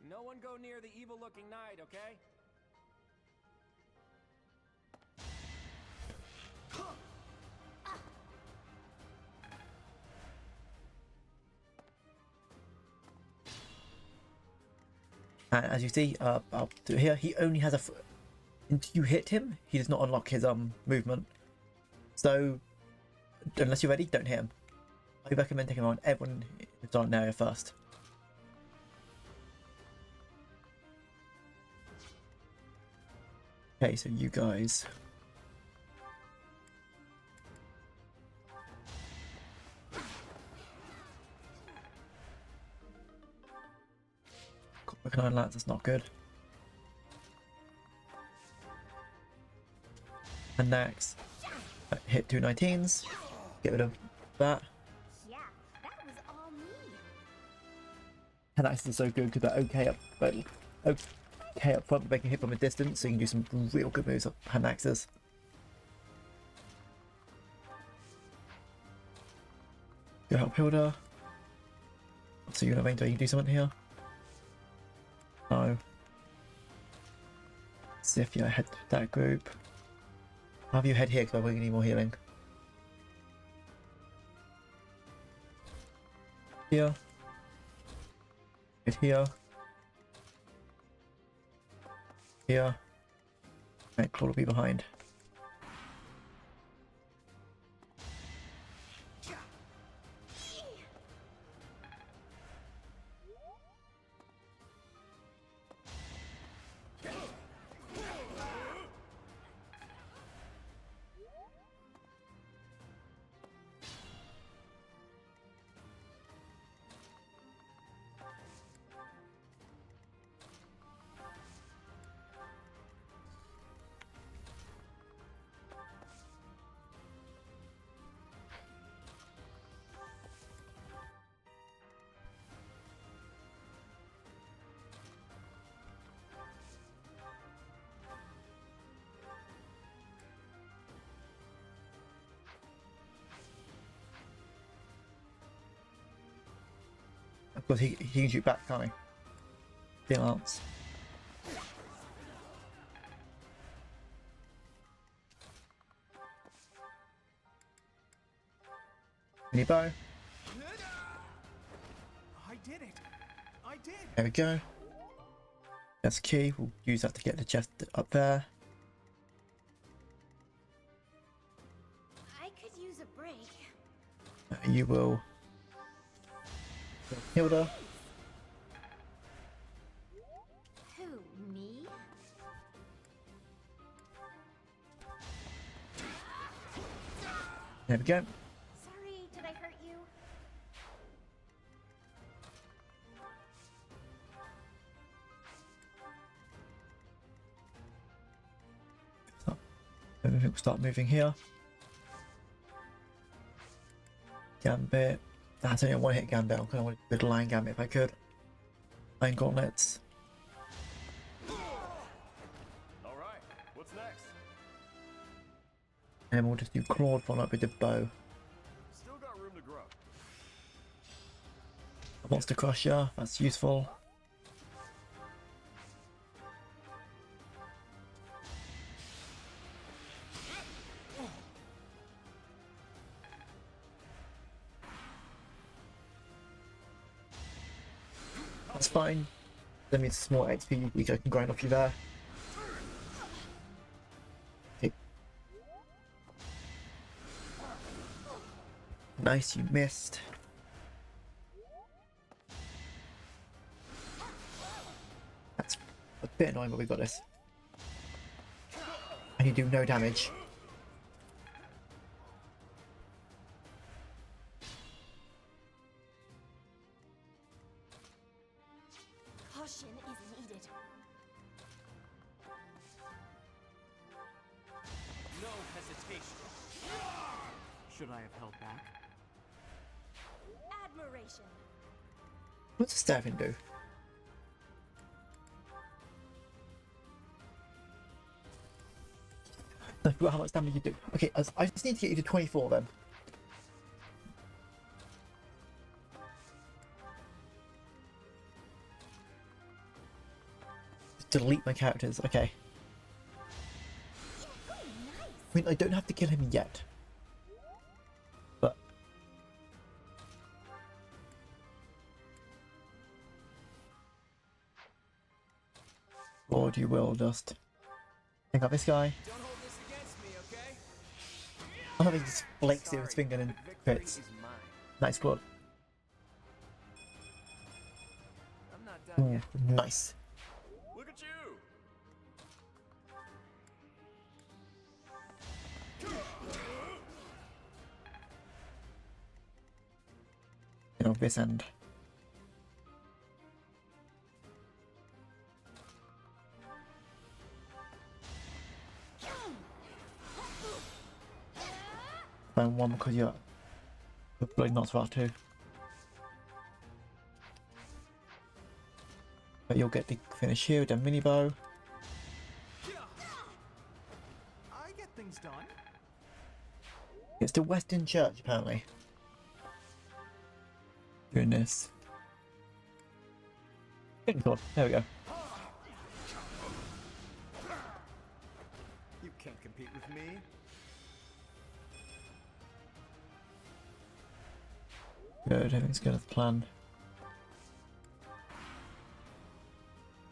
No one go near the evil-looking knight, okay? And as you see, I'll do it here. He only has a. Until you hit him, he does not unlock his movement. So, unless you're ready, don't hit him. I recommend taking him on everyone who's on an area first. Okay, so you guys. Got an lance, that's not good. And next, hit 2 19s. Get rid of that. Yeah, that was all me. And that's so good because they're okay up, but okay up front, but they can hit from a distance, so you can do some real good moves with hand axes. Go help Hilda. So you're gonna range, you can do something here. No. See if you head to that group. I'll have you head here because I really need more healing. Here. Head here. Here. Right, Claw will be behind. Because he can shoot back, can't he? Steel lance. Mini bow. I did it! I did! There we go. That's key. We'll use that to get the chest up there. I could use a break. You will. Hilda. Who, me? There we go. Sorry, did I hurt you? Everything will start moving here. Gambit. That's only a one-hit gambit. I kind of want a good line gambit if I could. Line gauntlets. Alright, what's next? And then we'll just do clawed follow up with the bow. Still got room to grow. A monster crusher. That's useful. That's fine. That means some more XP we can grind off you there. Okay. Nice, you missed. That's a bit annoying, but we got this. And you do no damage. Caution is needed. No hesitation. Should I have held back? Admiration. What's the staffing do? I forgot how much damage you do. Okay, I just need to get you to 24 then. Just delete my characters, okay. I mean, I don't have to kill him yet. But... Lord, you will just... Think of this guy. Don't hold this against me, okay? I think he just flakes it with his finger and fits. Is mine. Nice blood. I'm not done Ooh, yet. nice. Look at you! You know, this end. And one because you're bloody not smart too. But you'll get the finish here with a mini bow. I get things done. It's the Western Church apparently. Doing this. Good God, there we go. You can't compete with me. Good, everything's good as planned.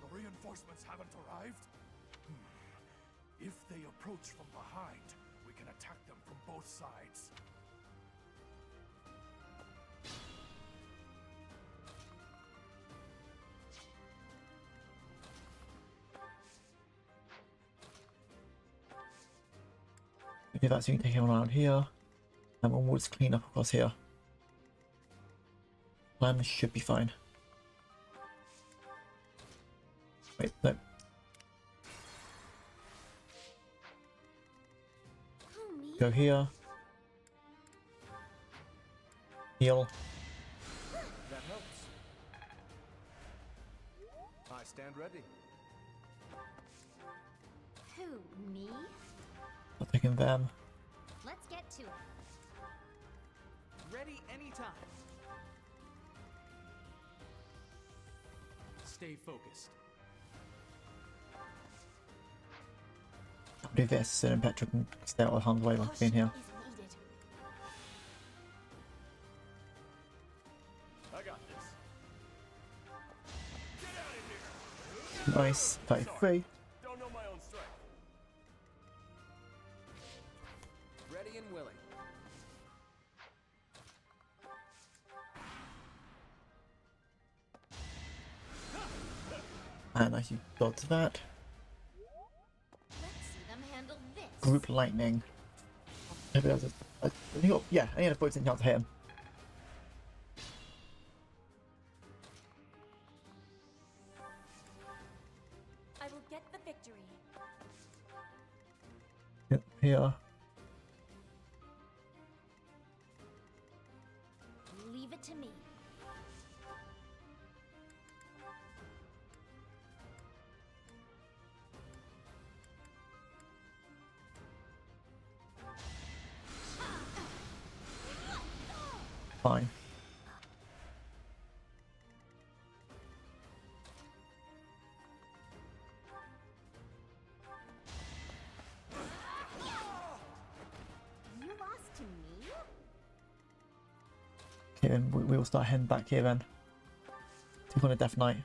The reinforcements haven't arrived? If they approach from behind, we can attack them from both sides. Do that so you can take him around here. And we'll just clean up across here. Plan should be fine. Wait, no. Who, me? Go here. Heal. That helps. I stand ready. Who, me? I'll take him them. Let's get to it. Ready anytime. Stay focused. I'll do this so then Petra can stay out of harm's way while being here. I got this. Get out of here! Nice. 33. Don't know my own strength. Ready and willing. And I can dodge that. Let's see them handle this. Group lightning. Maybe that's I think yeah, I need a 40% chance to hit him. I will get the victory. Yep, here. Leave it to me. Fine. You lost to me? Okay, then we will start heading back here then. Take on a Death Knight.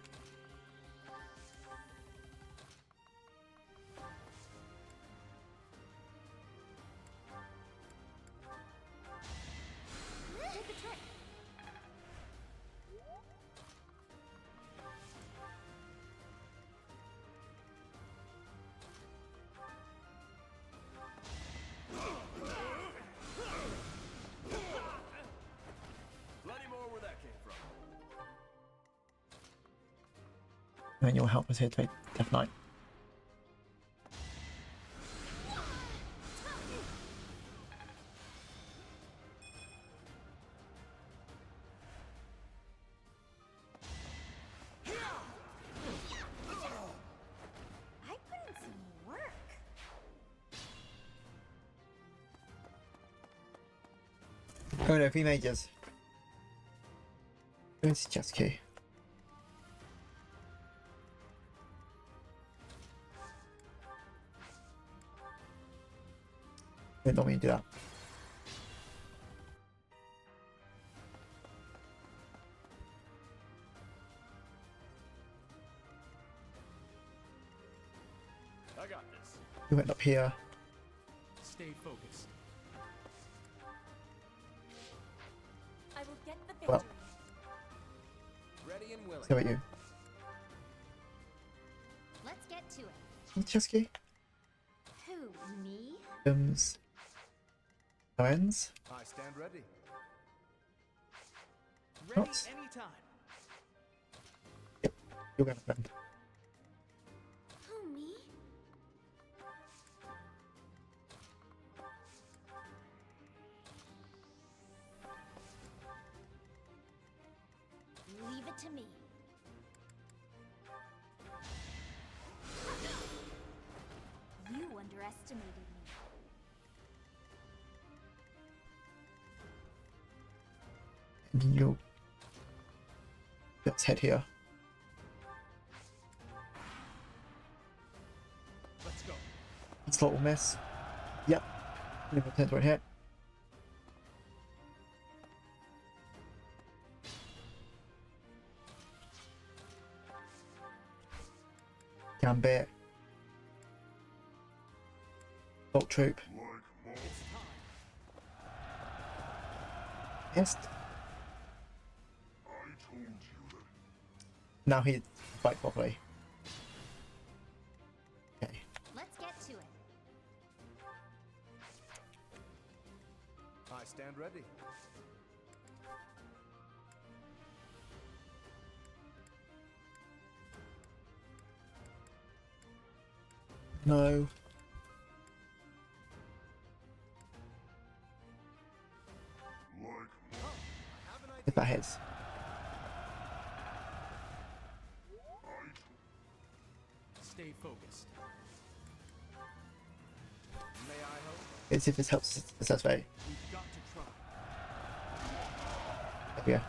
Did the trick. Plenty more where that came from. And you'll help us here to take Death Knight. I put in some work. Oh no, 3 mages. It's just key. They don't mean to do that. I got this. We went up here. Stay focused. I will get the victory. Well. Ready and willing. So about you. Let's get to it. Chesky. Who, me? Owens. I stand ready. Ready What? anytime. You're gonna friend. Who, me? Leave it to me. You underestimated me. You. Let's head here. Let's go. Slot will miss. Yep. Leave a 10 right here. Gambit. Bolt Troop. Yes. I told you that Now he fight properly. Okay. Let's get to it. I stand ready. No. If that hits. Stay focused. May I help? It's if this helps assess rate. We've got to try. Yeah.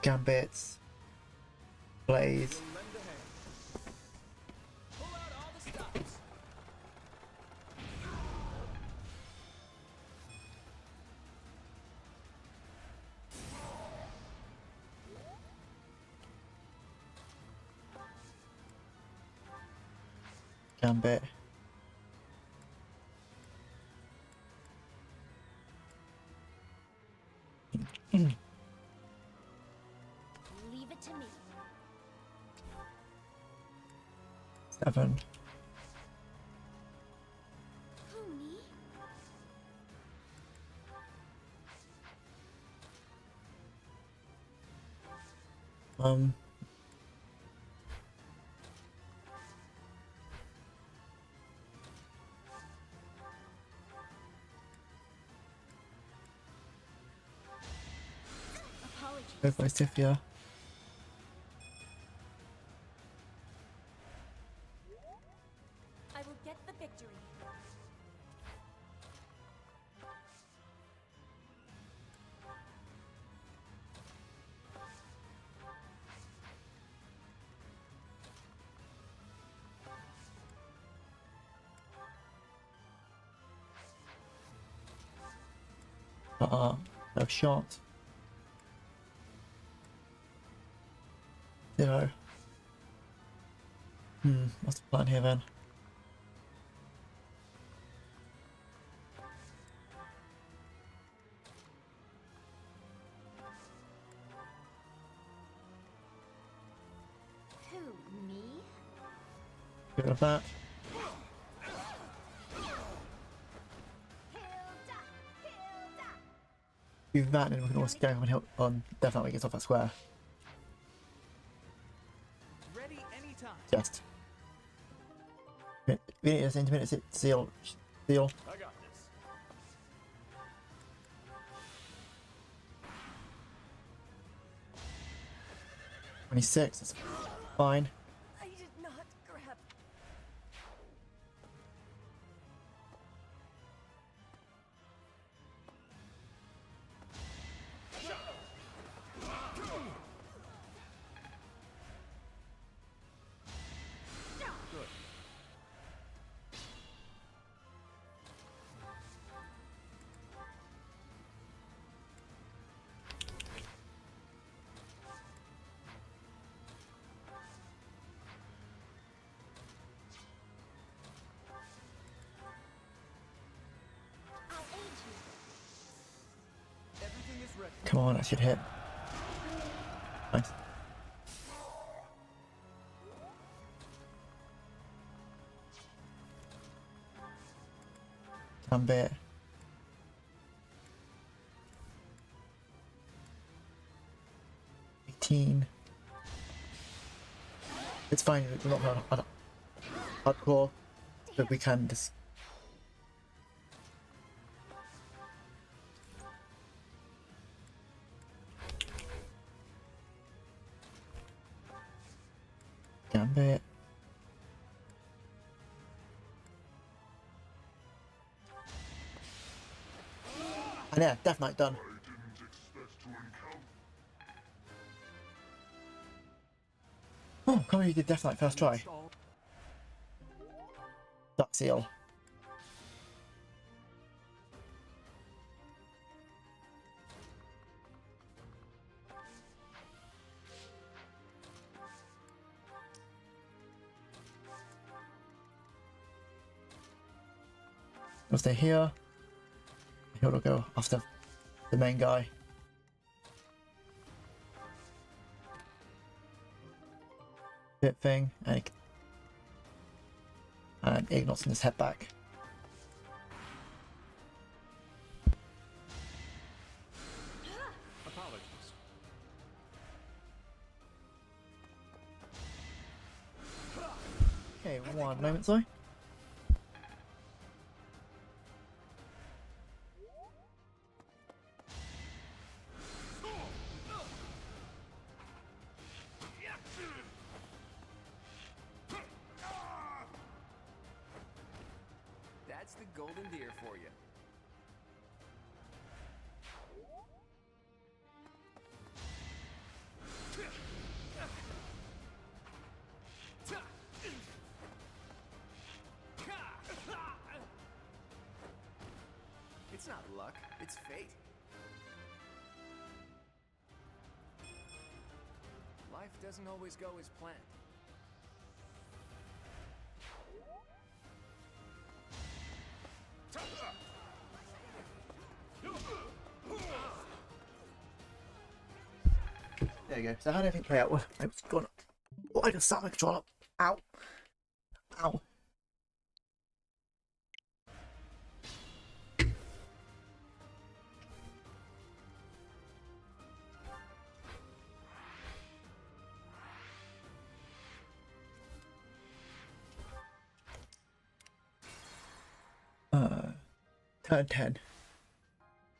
Gambits. Blaze. Lend a hand. Pull out all the stops. Gambit. Leave it to me. 7. Who, me? Apologies. Go by Sifia. I will get the victory. No shot. 0. What's the plan here then? Who, me? Get rid of that. Hilda! Hilda! Do that, and we can also go and help on definitely gets off that square. Ready anytime. Just. We need this intermittent seal. Seal. I got this. $26. That's fine. I did not grab. Good. I'll aid you. Everything is ready. Come on, that should hit. Nice. Gambit. It's fine, we're not hardcore, but we can just. Gambit. And yeah, Death Knight done. I didn't expect to encounter. Oh, can't believe you did Death Knight first try. Duck Seal. We'll stay here. He'll go after the main guy. Bit thing, and Ignat's in his head back. Apologies. Okay, 1 moment, sorry. That's the golden deer for you. luck. It's fate. Life doesn't always go as planned. There you go. So how did everything play out? Well, I was gone. Oh, I just sat my controller. Ow. Ow. Turn 10.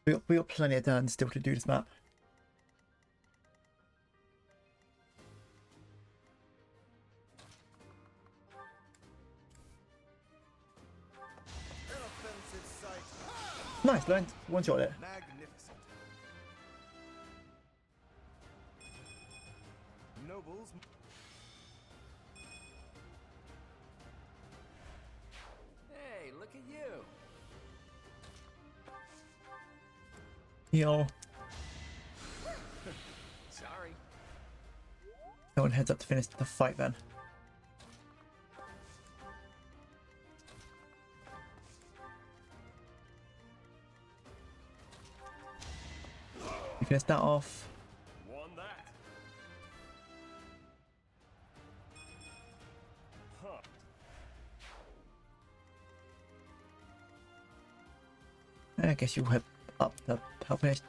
We got plenty of turns still to do this map. An offensive sight. Nice, learned one shot it. Magnificent. Nobles. Hey, look at you. Yo. Sorry. No one heads up to finish the fight then. You finish that off. Won that. Huh. I guess you'll head up to help finish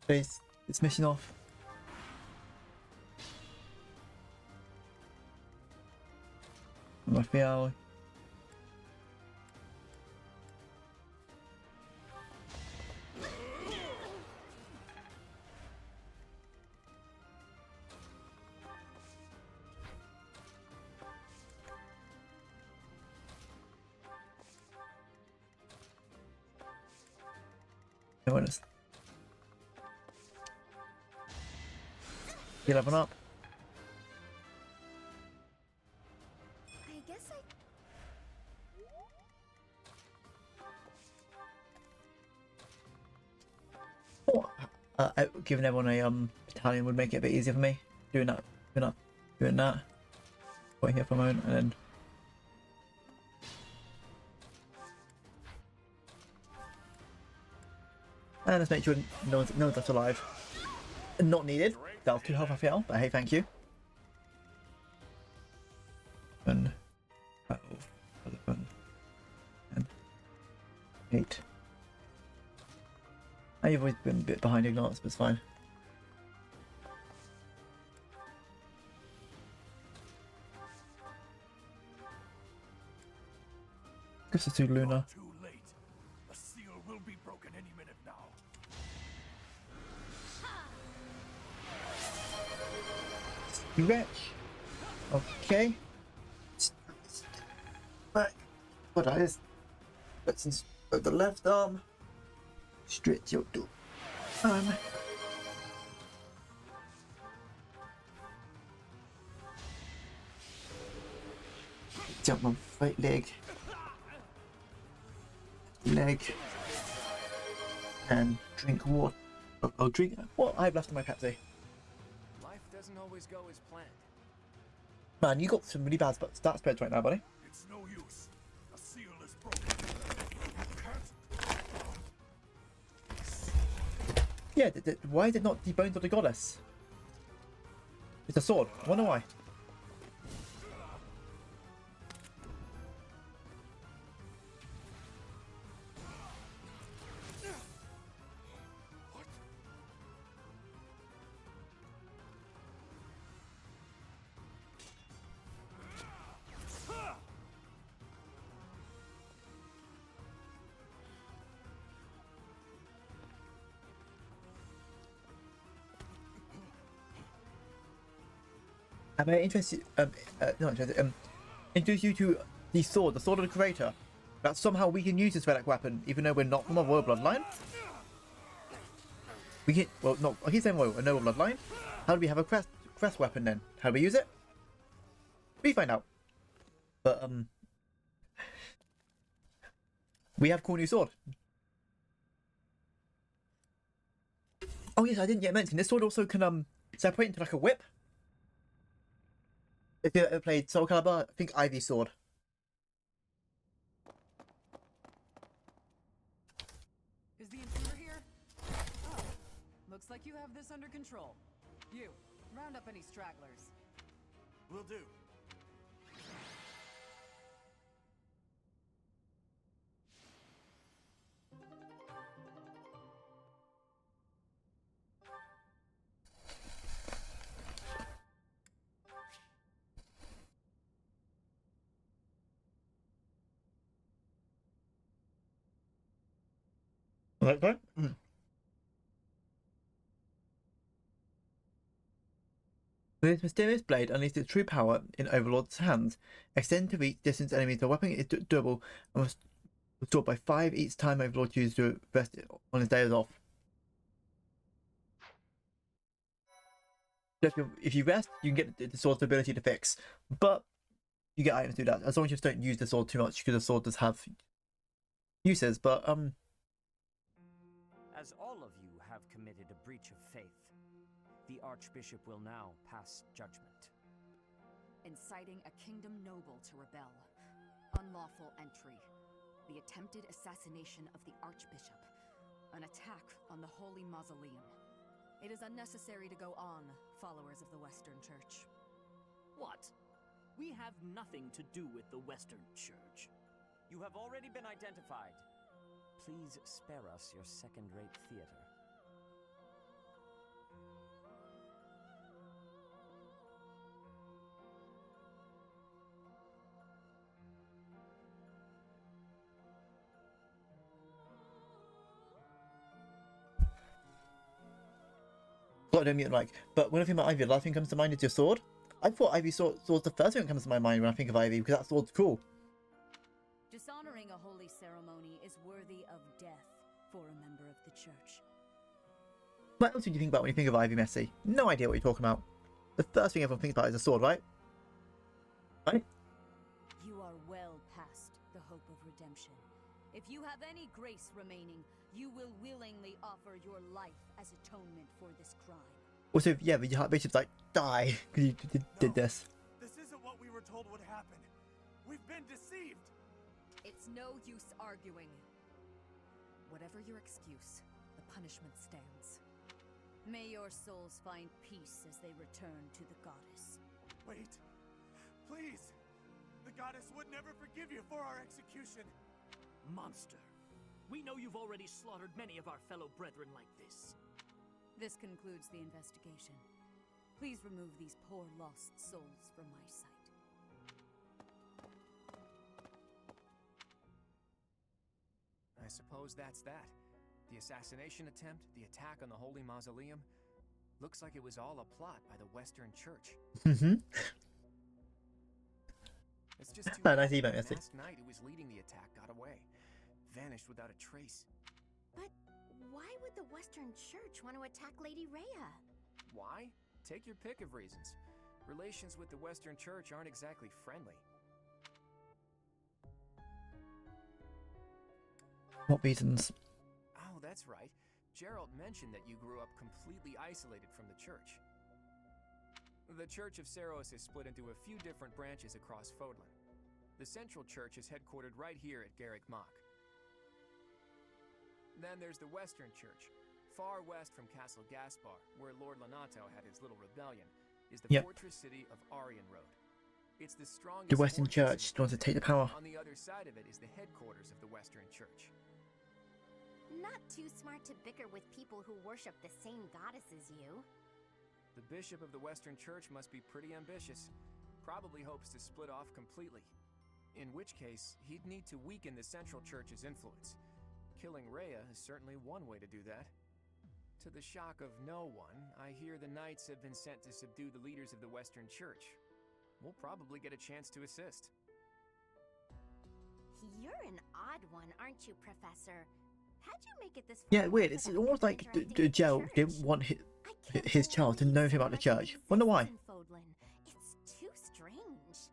this mission off. I feel no one is. You level up. I guess Giving everyone a battalion would make it a bit easier for me. Doing that. Waiting here for a moment and then. And let's make sure no one's left alive. Not needed. That was too health I feel, but hey, thank you. 11, 10, 8. I've always been a bit behind Ignatz, but it's fine. Guess it's too Luna. Too late. The seal will be broken any minute now. Stretch. Okay. Back. What is? Let's the left arm. Stretch your arm. Jump on right leg. Leg. And drink water. I'll drink what I've left in my Pepsi. Life doesn't always go as planned. Man, you got some really bad stat spreads right now, buddy. It's no use. The seal is broken. You can't. Yeah, why is it not the bones of the goddess? It's a sword. I wonder why. I'm interested. Introduce you to the sword of the creator. That somehow we can use this relic weapon, even though we're not from a royal bloodline. We can. Well, not. I keep saying royal, a noble bloodline. How do we have a crest weapon then? How do we use it? We find out. But we have cool new sword. Oh yes, I didn't yet mention this sword also can separate into like a whip. If you ever played Soul Calibur, I think Ivy's sword. Is the intruder here? Oh, looks like you have this under control. You, round up any stragglers. Will do. Like that. This mysterious blade unleashes its true power in Overlord's hands. Extend to reach distance enemies. The weapon is durable and was restored by 5 each time Overlord chooses to rest on his days off. So if you rest, you can get the sword's ability to fix, but you get items to do that as long as you just don't use the sword too much, because the sword does have uses. But As all of you have committed a breach of faith, the Archbishop will now pass judgment. Inciting a kingdom noble to rebel. Unlawful entry. The attempted assassination of the Archbishop. An attack on the Holy Mausoleum. It is unnecessary to go on, followers of the Western Church. What? We have nothing to do with the Western Church. You have already been identified. Please spare us your second-rate theater. I don't mean like. But when I think about Ivy, the last thing that comes to mind is your sword. I thought Ivy's sword's the first thing that comes to my mind when I think of Ivy, because that sword's cool. Dishonoring a holy ceremony is worthy of death for a member of the church. What else did you think about when you think of Ivy, Messi? No idea what you're talking about. The first thing everyone thinks about is a sword, right? Right? You are well past the hope of redemption. If you have any grace remaining, you will willingly offer your life as atonement for this crime. Also, yeah, but your Bishop's like, die, because you did this. This isn't what we were told would happen. We've been deceived. It's no use arguing. Whatever your excuse, the punishment stands. May your souls find peace as they return to the goddess. Wait. Please. The goddess would never forgive you for our execution. Monster. We know you've already slaughtered many of our fellow brethren like this. This concludes the investigation. Please remove these poor lost souls from my sight. I suppose that's that. The assassination attempt, the attack on the Holy Mausoleum. Looks like it was all a plot by the Western Church. It's just too bad the masked knight who was leading the attack got away. Vanished without a trace. But why would the Western Church want to attack Lady Rhea? Why? Take your pick of reasons. Relations with the Western Church aren't exactly friendly. What reasons? Oh, that's right. Gerald mentioned that you grew up completely isolated from the church. The Church of Seros is split into a few different branches across Fodlan. The Central Church is headquartered right here at Garrick Mach. Then there's the Western Church. Far west from Castle Gaspar, where Lord Lonato had his little rebellion, is the fortress city of Aryan Road. It's the strongest. The Western Church wants to take the power. On the other side of it is the headquarters of the Western Church. Not too smart to bicker with people who worship the same goddess as you. The bishop of the Western Church must be pretty ambitious. Probably hopes to split off completely. In which case, he'd need to weaken the Central Church's influence. Killing Rhea is certainly one way to do that. To the shock of no one, I hear the knights have been sent to subdue the leaders of the Western Church. We'll probably get a chance to assist. You're an odd one, aren't you, Professor? How'd you make it this far? Yeah, weird. It's almost like Gerald didn't want his child to know anything about the church. Wonder why. It's too strange.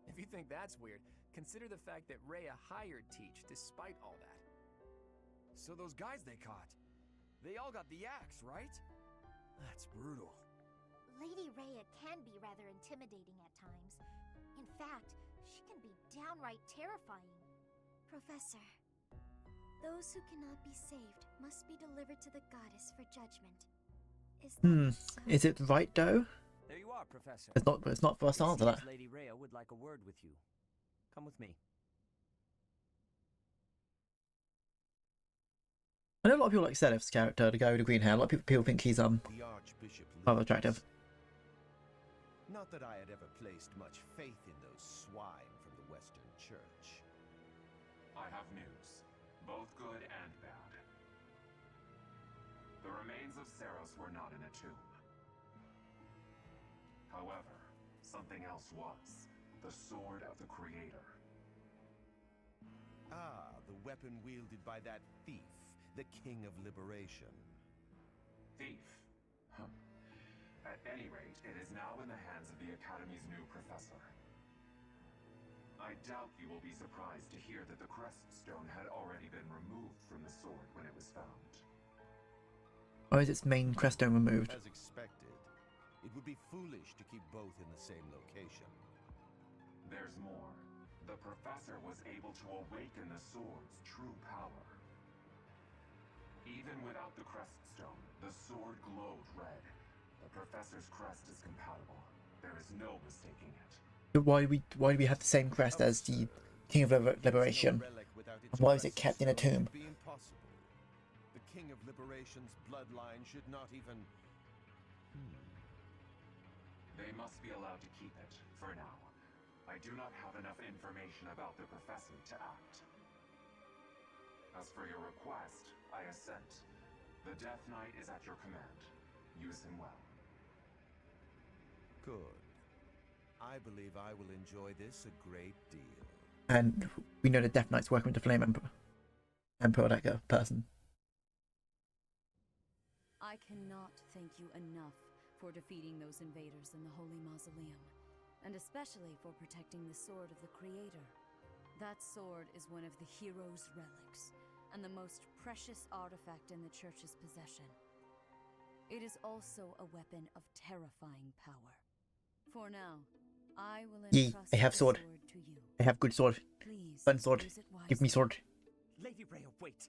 If you think that's weird, consider the fact that Rhea hired Teach despite all that. So those guys they caught, They all got the axe, right? That's brutal. Lady Rhea can be rather intimidating at times. In fact, she can be downright terrifying. Professor, those who cannot be saved must be delivered to the goddess for judgment. Is that so? Is it right though? There you are, Professor. It's not for us to answer that. Lady Rhea would like a word with you. Come with me. I know a lot of people like Serif's character, the guy with the green hair. A lot of people think he's The Archbishop rather attractive. Not that I had ever placed much faith in those swine from the Western Church. I have news, both good and bad. The remains of Seros were not in a tomb. However, something else was. The Sword of the Creator. Ah, the weapon wielded by that thief, the King of Liberation. Thief. Huh. At any rate, it is now in the hands of the Academy's new professor. I doubt you will be surprised to hear that the crest stone had already been removed from the sword when it was found. Or is its main crest stone removed? As expected, it would be foolish to keep both in the same location. There's more. The professor was able to awaken the sword's true power. Even without the crest stone, the sword glowed red. The professor's crest is compatible. There is no mistaking it. But why do we have the same crest as the King of Liberation? Why is it kept in a tomb? Be impossible. The King of Liberation's bloodline should not even. They must be allowed to keep it, for now. I do not have enough information about the professor to act. As for your request, I assent. The Death Knight is at your command. Use him well. Good. I believe I will enjoy this a great deal. And we know the Death Knight's working with the Flame Emperor like a person. I cannot thank you enough for defeating those invaders in the Holy Mausoleum, and especially for protecting the Sword of the Creator. That sword is one of the hero's relics, and the most precious artifact in the Church's possession. It is also a weapon of terrifying power. For now, I will entrust I have the sword. to you. I have good sword. Please, Fun sword. use it Give me wisely. sword. Lady Rhea, wait.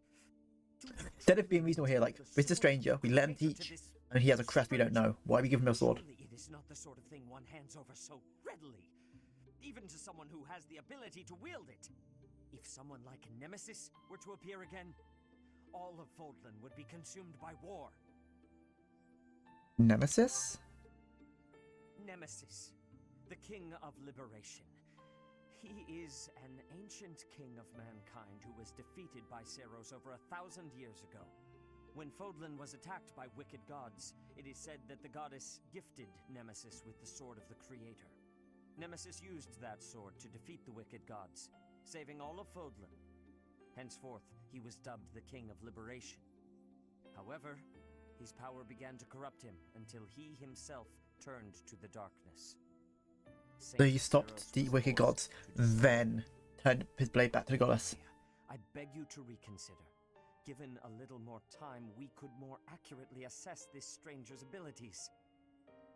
Instead of being reasonable here, like, it's a stranger, we let him teach, and he has a crest we don't know. Why do we give him a sword? Surely it is not the sort of thing one hands over so readily, even to someone who has the ability to wield it. If someone like Nemesis were to appear again, all of Fodlan would be consumed by war. Nemesis? Nemesis, the King of Liberation. He is an ancient king of mankind who was defeated by Seros over 1,000 years ago. When Fodlan was attacked by wicked gods, it is said that the goddess gifted Nemesis with the Sword of the Creator. Nemesis used that sword to defeat the wicked gods, saving all of Fodlan. Henceforth, he was dubbed the King of Liberation. However, his power began to corrupt him until he himself turned to the darkness. So he stopped the wicked gods, then turned his blade back to the goddess. I beg you to reconsider. Given a little more time, we could more accurately assess this stranger's abilities.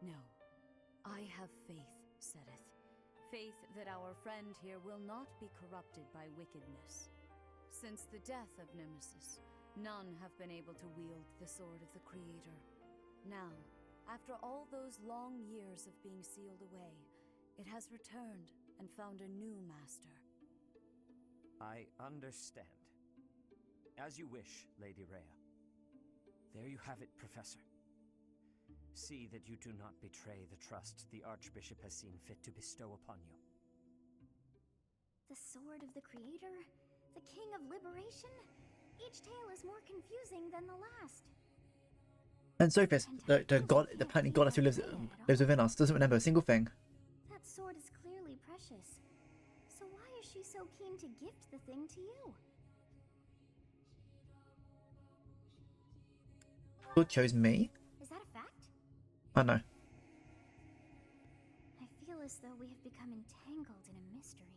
No. I have faith, Sereth. Faith that our friend here will not be corrupted by wickedness. Since the death of Nemesis, none have been able to wield the Sword of the Creator. Now, after all those long years of being sealed away, it has returned and found a new master. I understand. As you wish, Lady Rhea. There you have it, Professor. See that you do not betray the trust the Archbishop has seen fit to bestow upon you. The Sword of the Creator? The King of Liberation? Each tale is more confusing than the last. And Sophis, the planet goddess who lives within us, doesn't remember a single thing. That sword is clearly precious. So why is she so keen to gift the thing to you? Who chose me? Is that a fact? I know. I feel as though we have become entangled in a mystery.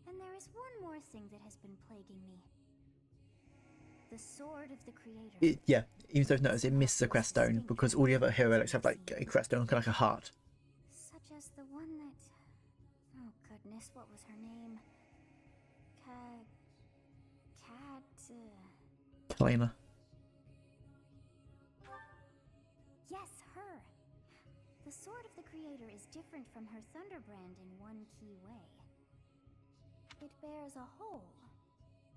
And there is one more thing that has been plaguing me. The sword of the creator. Yeah, even though notice it misses a crest stone because all the other hero relics have like a crest stone, kind of like a heart. Such as the one that... Oh goodness, what was her name? Kalena. Yes, her. The sword of the creator is different from her Thunderbrand in one key way. It bears a hole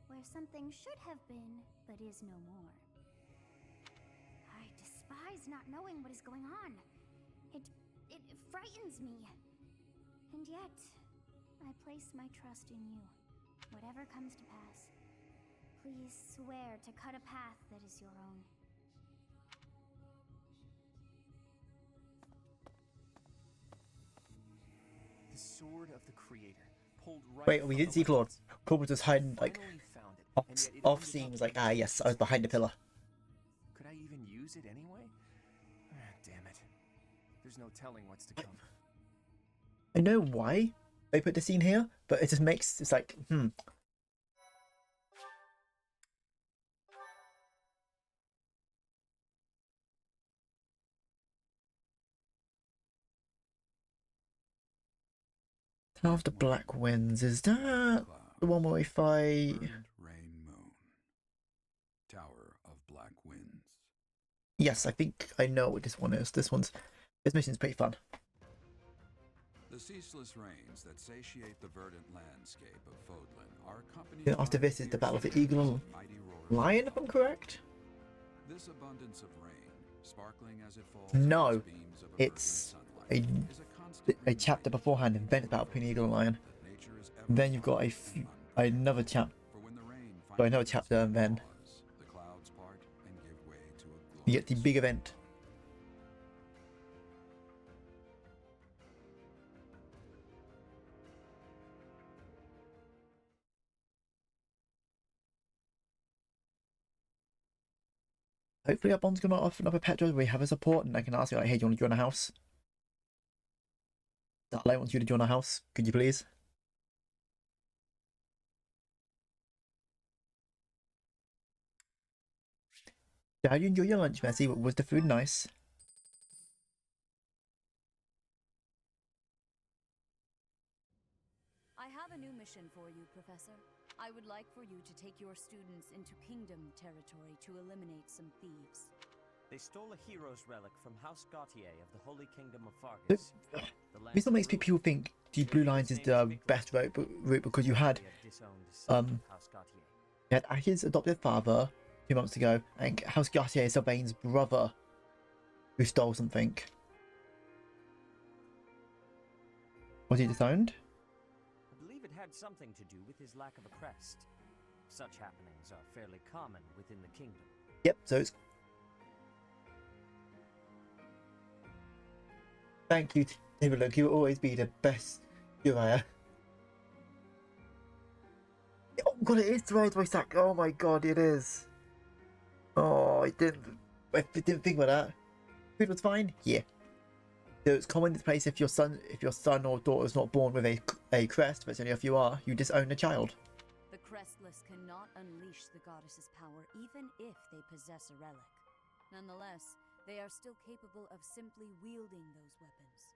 where something should have been, but is no more. I despise not knowing what is going on. It frightens me. And yet, I place my trust in you. Whatever comes to pass, please swear to cut a path that is your own. The sword of the creator, pulled right. Wait, we didn't see Claude. Claude was just hiding like off scene. Was like, ah, yes, I was behind the pillar. Could I even use it anyway? Damn it! There's no telling what's to come. I know why they put the scene here, but it just makes it's like, Tower of the Black Winds, is that the one where we fight? Rain, moon. Tower of Black Winds. Yes, I think I know what this one is. This mission's pretty fun. The ceaseless rains that satiate the verdant landscape of Fodlan are accompanied After by this is the Battle of the fierce Eagle winds and mighty roar. Lion, if I'm correct. This abundance of rain, sparkling as it falls No, on beams of a it's virgin sunlight, is a chapter beforehand in Venice Battle between the Eagle and Lion. that nature is ever And then you've got another chapter. for when the rain So another chapter, and then falls, the clouds part and give way to a you get the big event. Hopefully our bond's gonna offer another pet where we have a support and I can ask you like, hey, do you want to join a house? Darlene wants you to join a house. Could you please? How did you enjoy your lunch, Messi? Was the food nice? I have a new mission for you, Professor. I would like for you to take your students into Kingdom territory to eliminate some thieves. They stole a hero's relic from House Gautier of the Holy Kingdom of Fargus. This what makes people think the Blue Lines is the best route because you had Ash's adopted father 2 months ago, and House Gautier is Sylvain's brother who stole something. Was he disowned? I believe it had something to do with his lack of a crest. Such happenings are fairly common within the kingdom. Yep, so it's... Thank you, David Luke. You will always be the best Uriah. Oh god, it is the right voice act. Oh my god, it is. Oh, I didn't think about that. Food was fine? Yeah. So it's common in this place if your son or daughter is not born with a crest, but it's only if you are, you disown a child. The Crestless cannot unleash the goddess's power even if they possess a relic. Nonetheless, they are still capable of simply wielding those weapons.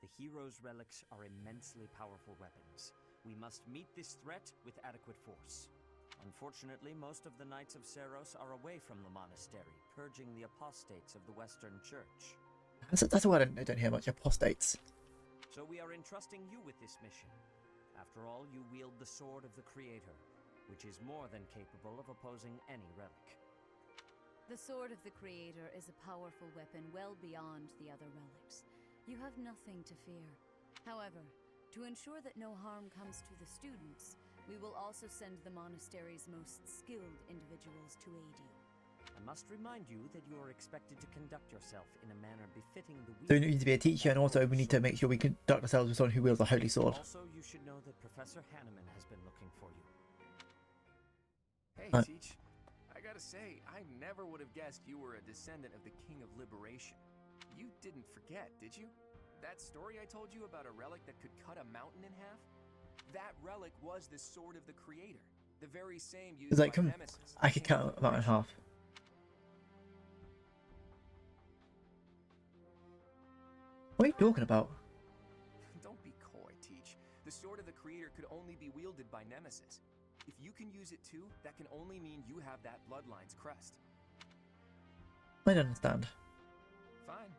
The hero's relics are immensely powerful weapons. We must meet this threat with adequate force. Unfortunately, most of the Knights of Seros are away from the monastery, purging the apostates of the Western Church. That's why I don't hear much apostates. So we are entrusting you with this mission. After all, you wield the sword of the Creator, which is more than capable of opposing any relic. The Sword of the Creator is a powerful weapon well beyond the other relics. You have nothing to fear. However, to ensure that no harm comes to the students, we will also send the monastery's most skilled individuals to aid you. I must remind you that you are expected to conduct yourself in a manner befitting the So we need to be a teacher, and also we need to make sure we conduct ourselves with someone who wields a holy sword. Also, you should know that Professor Hanneman has been looking for you. Hey, Teach. I gotta say, I never would have guessed you were a descendant of the King of Liberation. You didn't forget, did you? That story I told you about a relic that could cut a mountain in half? That relic was the Sword of the Creator. The very same used It's like, by come, Nemesis. I could cut that in half. What are you talking about? Don't be coy, Teach. The sword of the Creator could only be wielded by Nemesis. If you can use it too, that can only mean you have that bloodline's crest. I don't understand. Fine,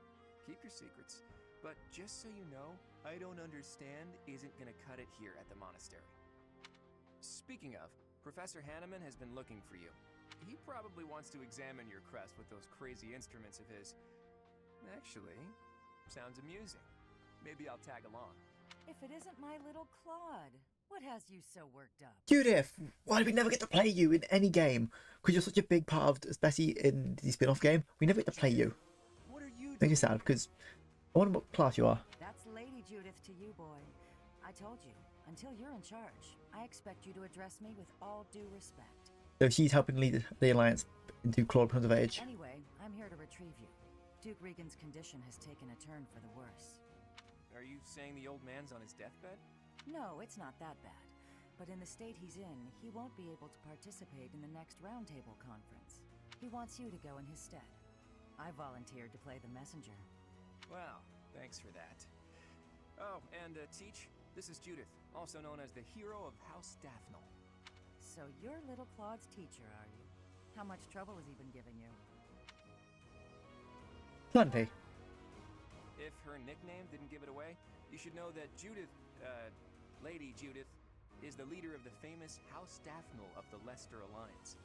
keep your secrets. But just so you know, I don't understand isn't gonna cut it here at the monastery. Speaking of, Professor Hanneman has been looking for you. He probably wants to examine your crest with those crazy instruments of his. Actually, sounds amusing. Maybe I'll tag along. If it isn't my little Claude, what has you so worked up? Judith, why do we never get to play you in any game? Because you're such a big part of, especially in the spin-off game, we never get to play you. What are you doing? Makes me sad because I wonder what class you are. That's Lady Judith to you, boy. I told you, until you're in charge, I expect you to address me with all due respect. So she's helping lead the Alliance into Claude comes of age. Anyway, I'm here to retrieve you. Duke Regan's condition has taken a turn for the worse. Are you saying the old man's on his deathbed? No, it's not that bad. But in the state he's in, he won't be able to participate in the next roundtable conference. He wants you to go in his stead. I volunteered to play the messenger. Well, thanks for that. Oh, and Teach, this is Judith, also known as the hero of House Daphne. So you're little Claude's teacher, are you? How much trouble has he been giving you? Plenty. If her nickname didn't give it away, you should know that Judith, Lady Judith, is the leader of the famous House Daphne of the Leicester Alliance.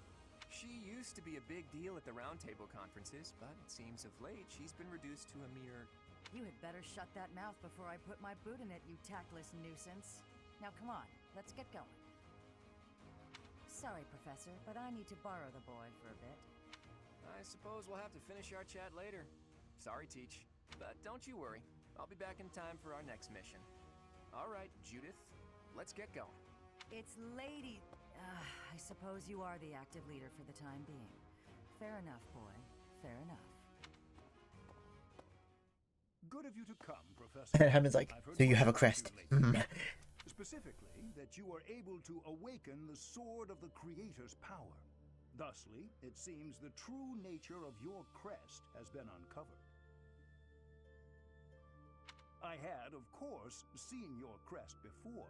She used to be a big deal at the roundtable conferences, but it seems of late she's been reduced to a mere... You had better shut that mouth before I put my boot in it, you tactless nuisance. Now come on, let's get going. Sorry, Professor, but I need to borrow the boy for a bit. I suppose we'll have to finish our chat later. Sorry, Teach, but don't you worry. I'll be back in time for our next mission. All right, Judith, let's get going. It's Lady... I suppose you are the active leader for the time being. Fair enough, boy. Fair enough. Good of you to come, Professor. Hammond's like, so you have a crest. Specifically, that you are able to awaken the sword of the Creator's power. Thusly, it seems the true nature of your crest has been uncovered. I had, of course, seen your crest before.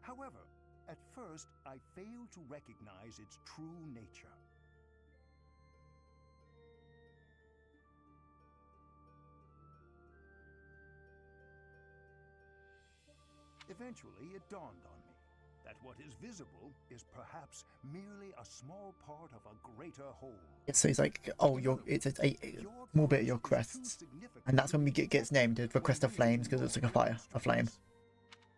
However, at first, I failed to recognize its true nature. Eventually, it dawned on me that what is visible is perhaps merely a small part of a greater whole. So he's like, oh, it's a small bit of your crests. And that's when we gets named the Crest of Flames, because it's like a flame.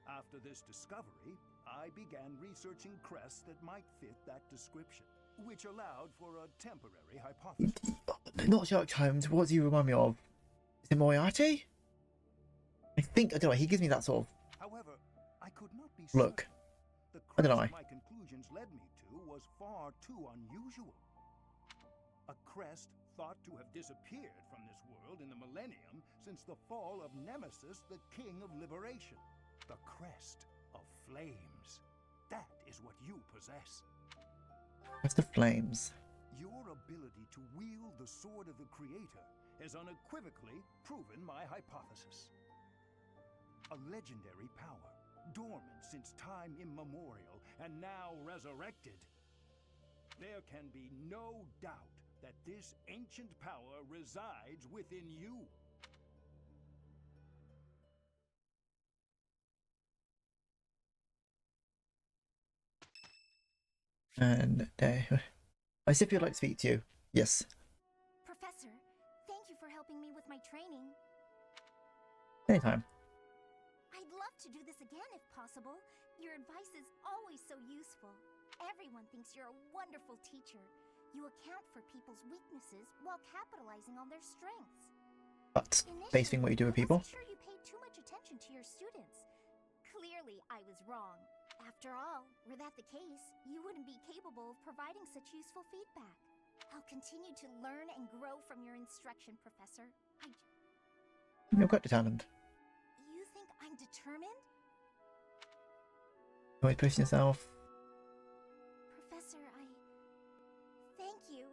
After this discovery, I began researching crests that might fit that description, which allowed for a temporary hypothesis. Not Sherlock Holmes, what does he remind me of? Is it Moriarty? I don't know, he gives me that sort of However, I could not be look. The I don't know crest why. my conclusions led me to was far too unusual. A crest thought to have disappeared from this world in the millennium since the fall of Nemesis, the King of Liberation. The crest of flames. That is what you possess. Crest of Flames. Your ability to wield the sword of the Creator has unequivocally proven my hypothesis. A legendary power, dormant since time immemorial, and now resurrected. There can be no doubt that this ancient power resides within you. And I see if you'd like to speak to you. Yes. Professor, thank you for helping me with my training. Anytime. I'd love to do this again if possible. Your advice is always so useful. Everyone thinks you're a wonderful teacher. You account for people's weaknesses while capitalizing on their strengths. But basing what you do with people. I wasn't sure you paid too much attention to your students. Clearly, I was wrong. After all, were that the case, you wouldn't be capable of providing such useful feedback. I'll continue to learn and grow from your instruction, Professor. You've got the talent. You think I'm determined? Always pushing yourself. Thank you.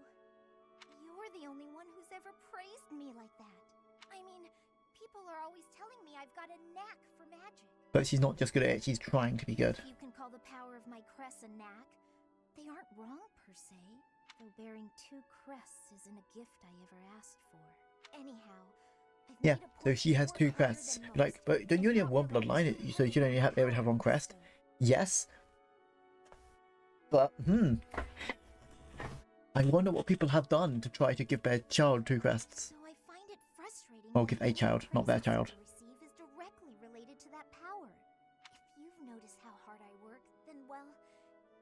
You're the only one who's ever praised me like that. I mean, people are always telling me I've got a knack for magic. But she's not just good at it, she's trying to be good. If you can call the power of my crest a knack, they aren't wrong per se. Though bearing 2 crests isn't a gift I ever asked for. Anyhow, Yeah, so she has 2 crests. Like, but don't you only have 1 bloodline, so you should only have, they would have 1 crest? Yes. But, I wonder what people have done to try to give their child 2 crests. So I find it frustrating. Well, give a child, not their child. Receive is directly related to that power. If you've noticed how hard I work, then well,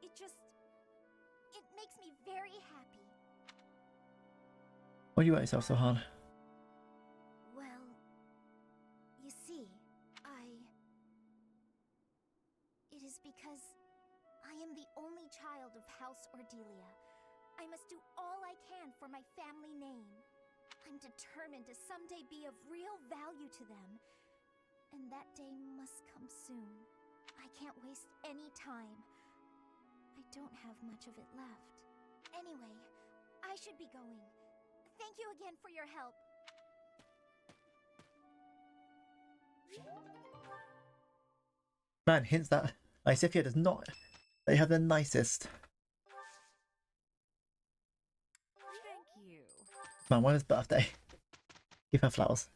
it makes me very happy. Why do you work yourself so hard? Well, you see, it is because I am the only child of House Ordelia. I must do all I can for my family name. I'm determined to someday be of real value to them. And that day must come soon. I can't waste any time. I don't have much of it left. Anyway, I should be going. Thank you again for your help. Man, hints that Isifia does not. They have the nicest. Thank you. Man, when is birthday? Give her flowers.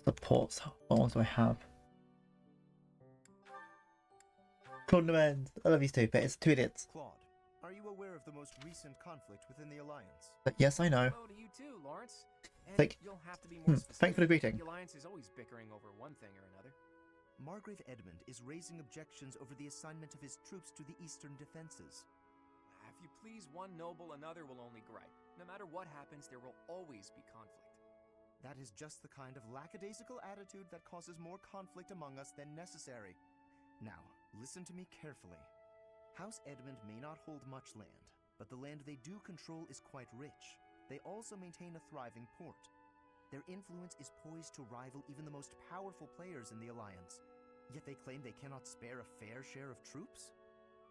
Supports. What ones do I have? Claude Lemend. I love these two, but it's 2 idiots. Claude, are you aware of the most recent conflict within the Alliance? Yes, I know. Hello to you too, Lawrence. And Like, you'll have to be more specific. thanks for the greeting. The Alliance is always bickering over one thing or another. Margrave Edmund is raising objections over the assignment of his troops to the eastern defenses. If you please one noble, another will only gripe. No matter what happens, there will always be conflict. That is just the kind of lackadaisical attitude that causes more conflict among us than necessary. Now, listen to me carefully. House Edmund may not hold much land, but the land they do control is quite rich. They also maintain a thriving port. Their influence is poised to rival even the most powerful players in the Alliance. Yet they claim they cannot spare a fair share of troops?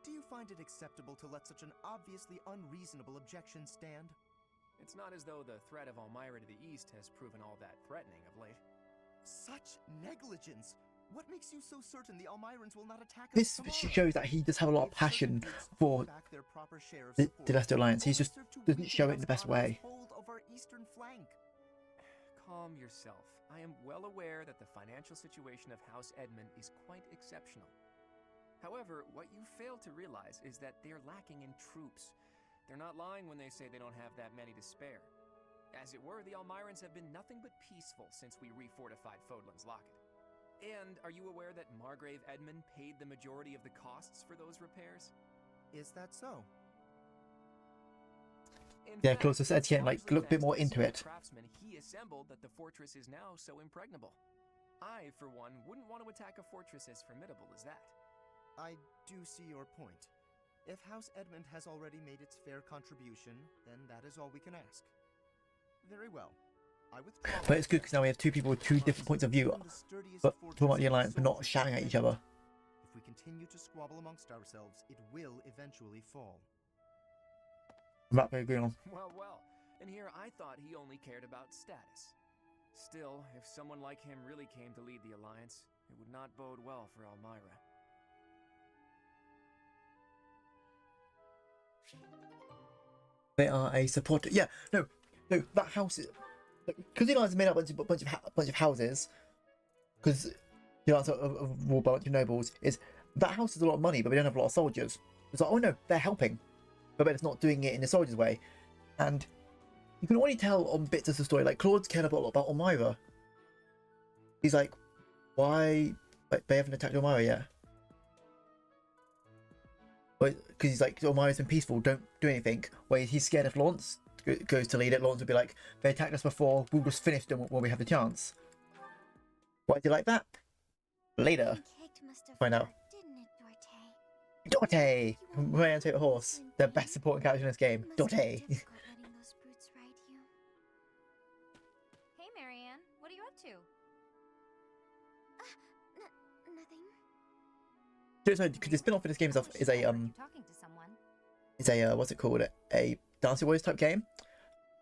Do you find it acceptable to let such an obviously unreasonable objection stand? It's not as though the threat of Elmira to the east has proven all that threatening of late. Such negligence! What makes you so certain the Almirans will not attack us This tomorrow? shows that he does have a lot of passion for the Celestial Alliance. He just doesn't show it in the best way. Hold of our eastern flank. Calm yourself. I am well aware that the financial situation of House Edmund is quite exceptional. However, what you fail to realize is that they're lacking in troops. They're not lying when they say they don't have that many to spare. As it were, the Almirans have been nothing but peaceful since we refortified Fodlan's Locket. And are you aware that Margrave Edmund paid the majority of the costs for those repairs? Is that so? Yeah, closer to Etienne, like, look a bit more into it. Craftsman he assembled that the fortress is now so impregnable. I, for one, wouldn't want to attack a fortress as formidable as that. I do see your point. If House Edmund has already made its fair contribution, then that is all we can ask. Very well. I withdraw. But it's good because now we have 2 people with 2 different points of view, but talking about the Alliance, but not shouting at each other. If we continue to squabble amongst ourselves, it will eventually fall. I'm not very agreeing on. Well, well. And here I thought he only cared about status. Still, if someone like him really came to lead the Alliance, it would not bode well for Elmira. They are a supporter. Yeah, no, that house is because the Alliance is made up of a bunch of houses. Because the Alliance of ruled by a bunch of nobles is that house has a lot of money, but they don't have a lot of soldiers. It's like, oh no, they're helping, but it's not doing it in the soldiers' way, and you can already tell on bits of the story. Like Claude's cared a lot about Elmira. He's like, why? Like, they haven't attacked Elmira yet. Because he's like, Elmira's been peaceful, don't do anything. Where he's scared if Lawrence goes to lead it, Lawrence would be like, they attacked us before, we'll just finish them when we have the chance. Why do you like that? Later. Find out. Dorte! My favourite horse. The best supporting character in this game. Dorte! Hey, Marianne, what are you up to? Nothing. So the spin-off for this game is a Talking to someone. what's it called? A Dance Warriors type game.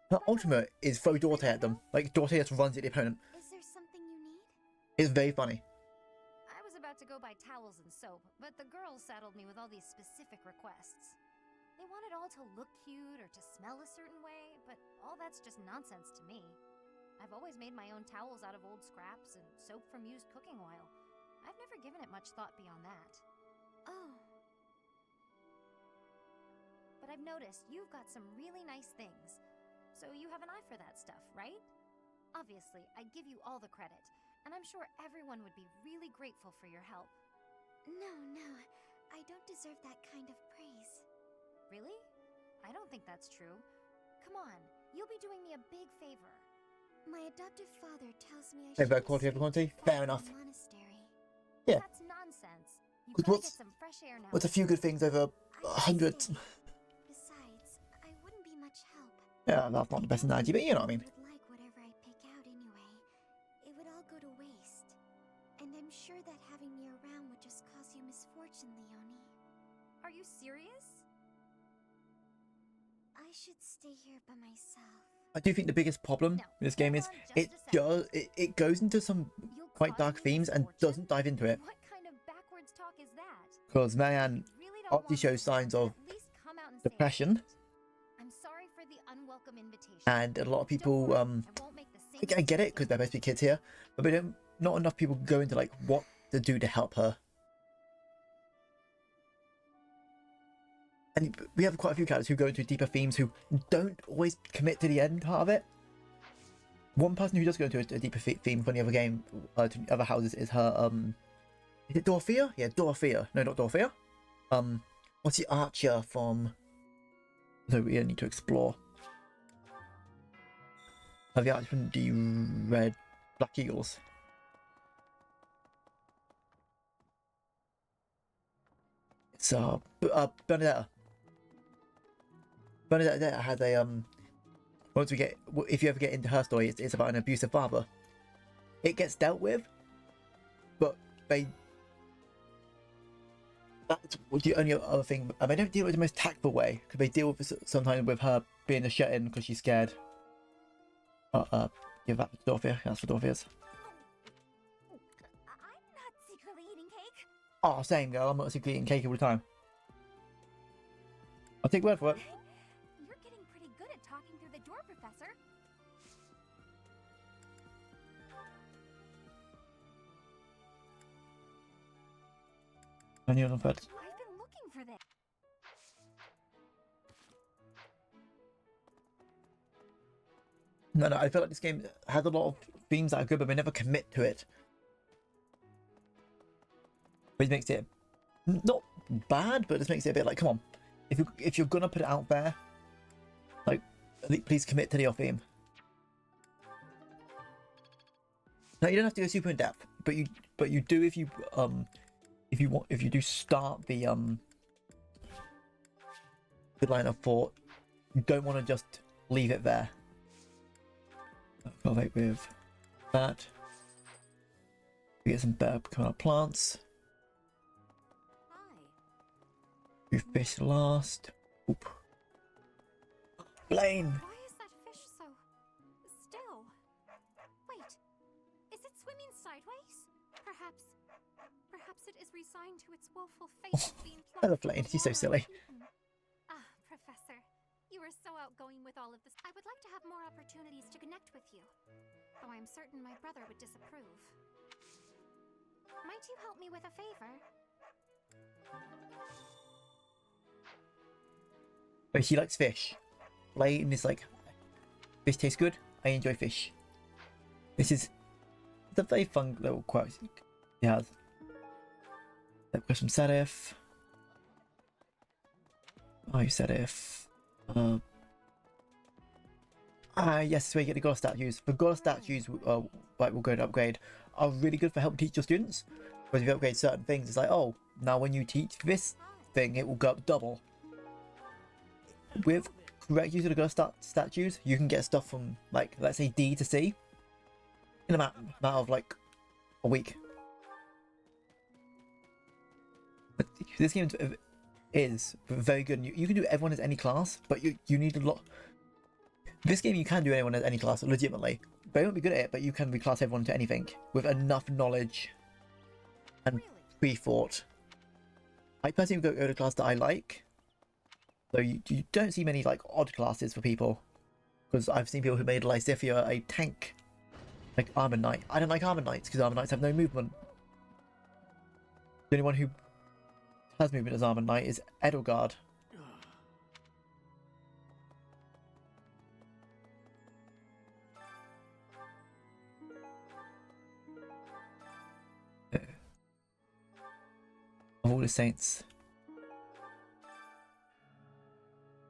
Her ultimate is throw Dorte at them. Like Dorte just runs at the opponent. Is there something you need? It's very funny. I was about to go buy towels and soap, but the girls saddled me with all these specific requests. They want it all to look cute or to smell a certain way, but all that's just nonsense to me. I've always made my own towels out of old scraps and soap from used cooking oil. I've never given it much thought beyond that. Oh. But I've noticed you've got some really nice things. So you have an eye for that stuff, right? Obviously, I give you all the credit, and I'm sure everyone would be really grateful for your help. No, I don't deserve that kind of praise. Really? I don't think that's true. Come on, you'll be doing me a big favor. My adoptive father tells me I Hey, should bad quality over quantity? Fair enough. Monastery. Yeah. That's nonsense. You Because gotta get some fresh air now. what's a few good things over hundreds? Besides, I wouldn't be much help. Yeah, that's not the best analogy, but you know what I mean. Would like whatever I pick out anyway. It would all go to waste. And I'm sure that having me around would just cause you misfortune, Leonie. Are you serious? I should stay here by myself. I do think the biggest problem with this game is it goes into some quite dark themes and doesn't dive into it. What kind of backwards talk is that? Because Marianne obviously shows signs of depression, I'm sorry for the unwelcome invitation. and a lot of people I get it because they're supposed to be kids here, but not enough people go into like what to do to help her. And we have quite a few characters who go into deeper themes who don't always commit to the end part of it. One person who does go into a deeper theme for the other game, to other houses, is her, is it Dorothea? Yeah, Dorothea. No, not Dorothea. What's the archer from... So we need to explore. The archer from the Red Black Eagles. It's, Bernadetta. Bernadetta has a, once we get, if you ever get into her story, it's about an abusive father. It gets dealt with, but that's the only other thing. And they don't deal with it the most tactful way, because they deal with it sometimes with her being a shut-in because she's scared. Give that to Dorothea. That's for Dorothea's. I'm not secretly eating cake. Oh, same girl. I'm not secretly eating cake all the time. I'll take word for it. You're getting pretty good at talking through the door, Professor. I knew it on I've third. been looking for this. No, I feel like this game has a lot of themes that are good, but they never commit to it. Which makes it not bad, but it just makes it a bit like, come on, if you're gonna put it out there, like, please commit to your theme. Now you don't have to go super in depth, but you do if you do start the line of thought. You don't want to just leave it there. Cultivate with that. We get some better kind of plants. We fish last. Oop. Blaine! Why is that fish so still? Wait, is it swimming sideways? Perhaps it is resigned to its woeful fate of being I love Blaine, he's so silly. Ah, Professor, you are so outgoing with all of this. I would like to have more opportunities to connect with you, though I'm certain my brother would disapprove. Might you help me with a favor? But he likes fish. Blaine is like, fish tastes good, I enjoy fish. This is a very fun little quote he has. That goes from Serif. Oh, you Serif. Yes, where you get the God statues. The God statues, like we're going to upgrade, are really good for helping teach your students. Because if you upgrade certain things, it's like, oh, now when you teach this thing, it will go up double. With correct use of the God statues, you can get stuff from, like, let's say D to C in a matter of like a week. But this game is very good. You can do everyone as any class, but you need a lot. This game you can do anyone as any class legitimately, but you won't be good at it. But you can reclass everyone to anything with enough knowledge and pre-thought. I personally go to the class that I like. So you don't see many like odd classes for people, because I've seen people who made Lysithia a tank, like Armor Knight. I don't like Armor Knights because Armor Knights have no movement. The only one who has movement as Armor Knight is Edelgard. Of all the saints.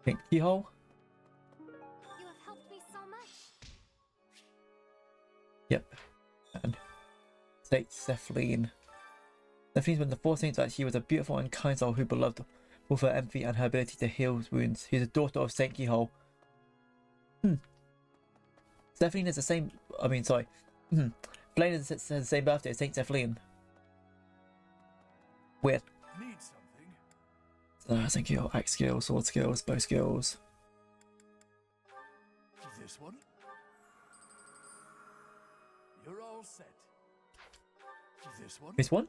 Pink keyhole. You have helped me so much. Yep. And Saint Cephaline. Cephaline's one of the four saints that she was a beautiful and kind soul who beloved with her empathy and her ability to heal wounds. She's a daughter of Saint Keyhole. Cephaline is the same. I mean, sorry. Blaine has the same birthday as Saint Cephaline. Weird. Need something? Saint Keyhole, axe skills, sword skills, bow skills. This one? You're all set. This one? This one?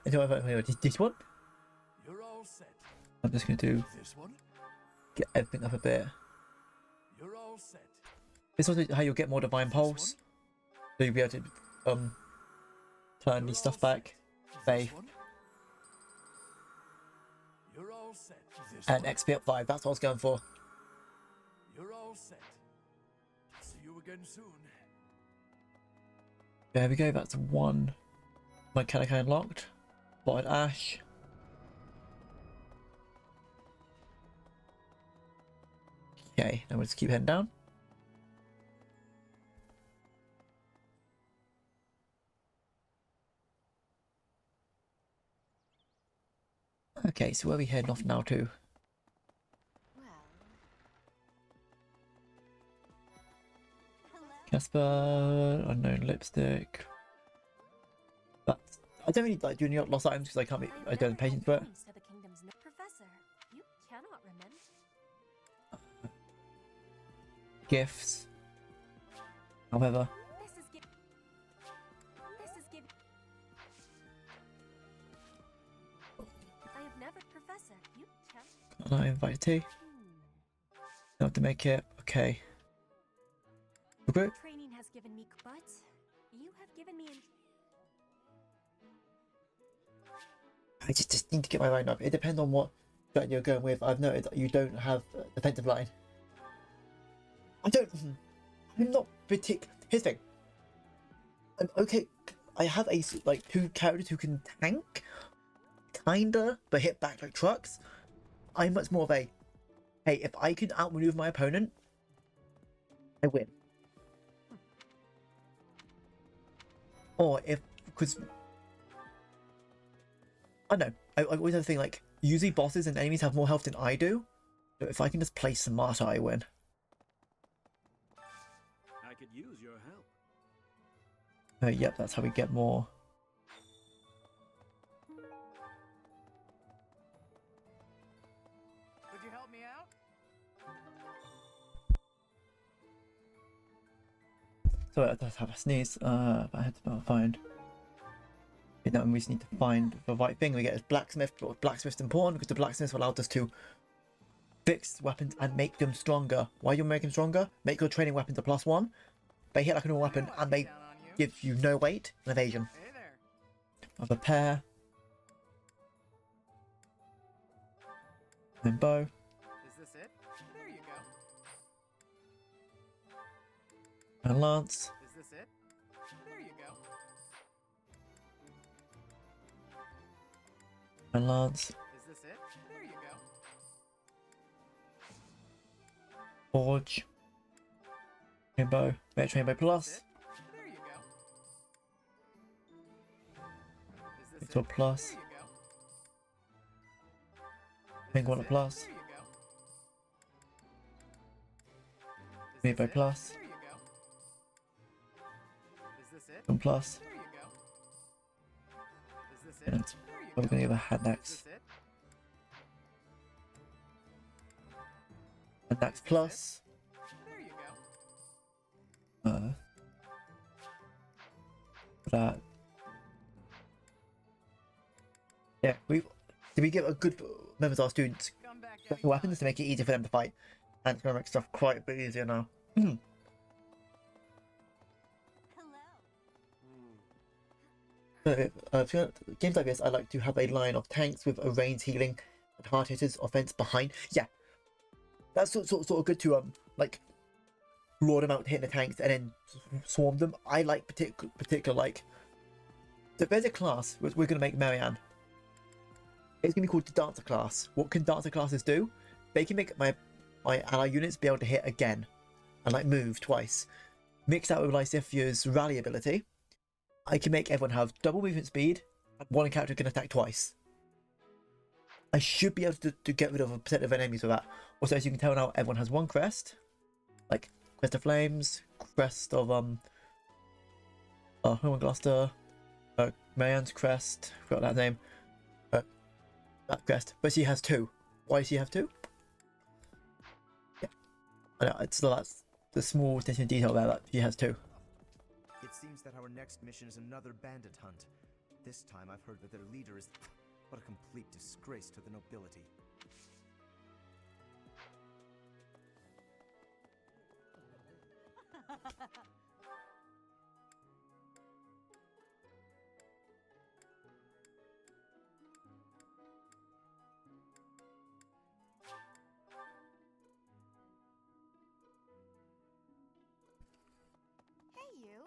This one? You're all set. I'm just gonna do This one? get everything up a bit. You're all set. This is how you'll get more divine pulse. So you'll be able to turn these stuff back. Faith. You're all set. And XP up 5, that's what I was going for. You're all set. See you again soon. There we go, that's one mechanic unlocked. Spotted Ash. Okay, now we'll just keep heading down. Okay, so where are we heading off now to? Casper, unknown lipstick. But I don't really like doing the lost items because I can't be. I don't have patience for it. Professor, you cannot remember. Gifts. However, This is given. I have never, Professor. You can. can I invite tea? Don't have to make it. Okay. Okay. Training has given me, but you have given me. I just need to get my mind up. It depends on what strategy you're going with. I've noticed that you don't have a defensive line. I'm not particular. Here's the thing. I'm okay. I have like 2 characters who can tank, kinda, but hit back like trucks. I'm much more of a, hey, if I can outmaneuver my opponent, I win. Or if, because I don't know, I always have a thing like, usually bosses and enemies have more health than I do. So if I can just play smarter, I win. I could use your help. Yep, that's how we get more. Could you help me out? So I just have a sneeze, but I had to find. Now we just need to find the right thing. We get a blacksmith, but blacksmith's important because the blacksmith allowed us to fix weapons and make them stronger. Why do you make them stronger? Make your training weapons a +1. They hit like a normal weapon and they give you no weight and evasion. Hey there. Of a pair. And bow. Is this it? There you go. And lance. Is this it? There you go. And lance. Is this it? There you go. Forge. Rainbow. Better Rainbow Plus. There you go. Is this Victor it? Plus. There you go. Pink one Plus. There you go. Is Rainbow this it? Plus. There you go. Is this it? One Plus. There you go. Is this it? And There you What are we gonna give a hand axe? Hand axe plus. There you go. That. Yeah, did we give a good members of our students weapons to make it easier for them to fight? And it's gonna make stuff quite a bit easier now. For games like this, I like to have a line of tanks with a range healing and hard hitters offense behind. Yeah, that's sort of good to like lure them out hitting the tanks and then swarm them. I like particular like. So if there's a class we're gonna make Marianne. It's gonna be called the Dancer class. What can Dancer classes do? They can make my ally units be able to hit again and like move twice. Mix that with Lysithia's rally ability. I can make everyone have double movement speed, and one character can attack twice. I should be able to get rid of a percent of enemies with that. Also, as you can tell now, everyone has one crest. Like, Crest of Flames, Crest of, Herman Gloucester, Marianne's crest, forgot that name. That crest, but she has two. Why does she have two? Yeah. I know, that's the small attention to detail there, that she has two. It seems that our next mission is another bandit hunt. This time I've heard that their leader is... What a complete disgrace to the nobility. Hey, you.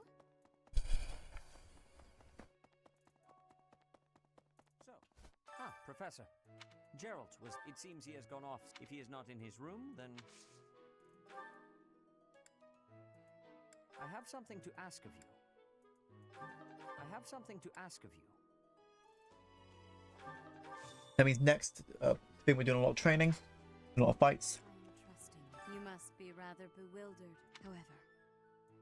Professor. Gerald was... It seems he has gone off. If he is not in his room, then... I have something to ask of you. That means next thing we're doing a lot of training, a lot of fights. You must be rather bewildered. However,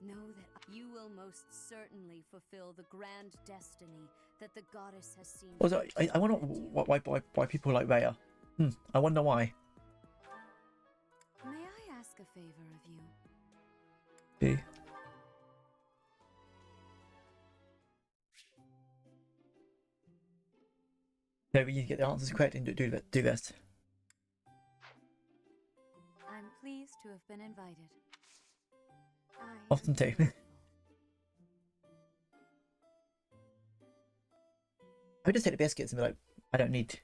know that you will most certainly fulfill the grand destiny that the goddess has seen. Also, I wonder why people like Rhea. I wonder why. May I ask a favor of you? See? No, we need to get the answers correct and do this. I'm pleased to have been invited. Often too. I would just take the biscuits and be like, I don't need.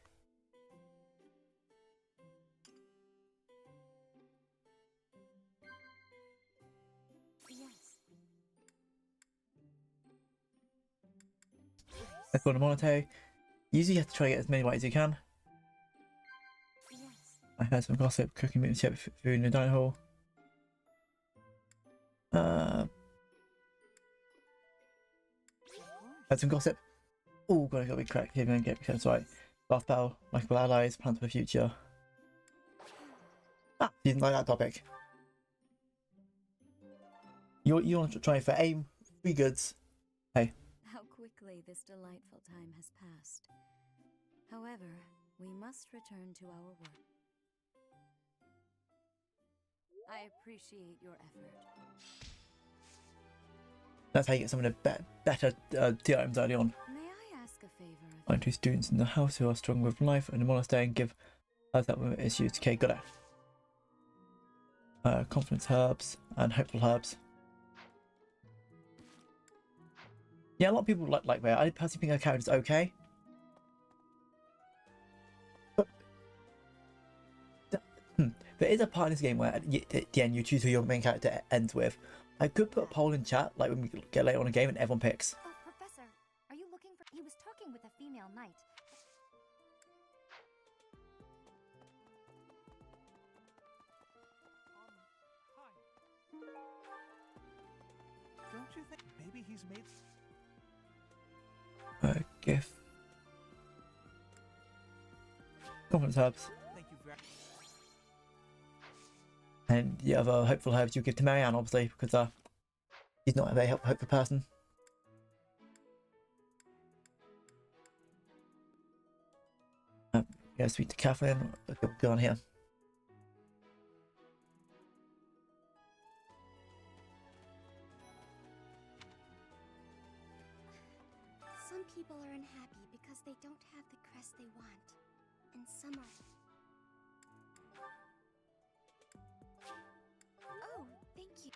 Yes. Let's go to Monotone. Usually you have to try to get as many right as you can. Yes. I heard some gossip, cooking meat and chip food in the dining hall. Had some gossip. Oh, gotta be correct. Here, get because right. Last battle, likable allies, plans for the future. Ah, you didn't like that topic. You want to try for aim, free goods. Hey. How quickly this delightful time has passed. However, we must return to our work. I appreciate your effort. That's how you get some of the better tea items early on. May I ask a favor of you? Find 2 students in the house who are strong with life and the monastery and give us that with issues. Okay, got it. Confidence herbs and hopeful herbs. Yeah, a lot of people like Rhea. I personally think her character's okay. But there is a part in this game where at the end you choose who your main character ends with. I could put a poll in chat, like when we get later on in the game, and everyone picks. Oh, Professor, are you looking for... He was talking with a female knight. Hi. Don't you think maybe he's made... Gift. Confidence herbs. Thank you very... And the other hopeful herbs you give to Marianne, obviously, because she's not a very hopeful person. Yeah, speak to Catherine. Go on here. Some people are unhappy because they don't have the crest they want, and some are. Oh, thank you.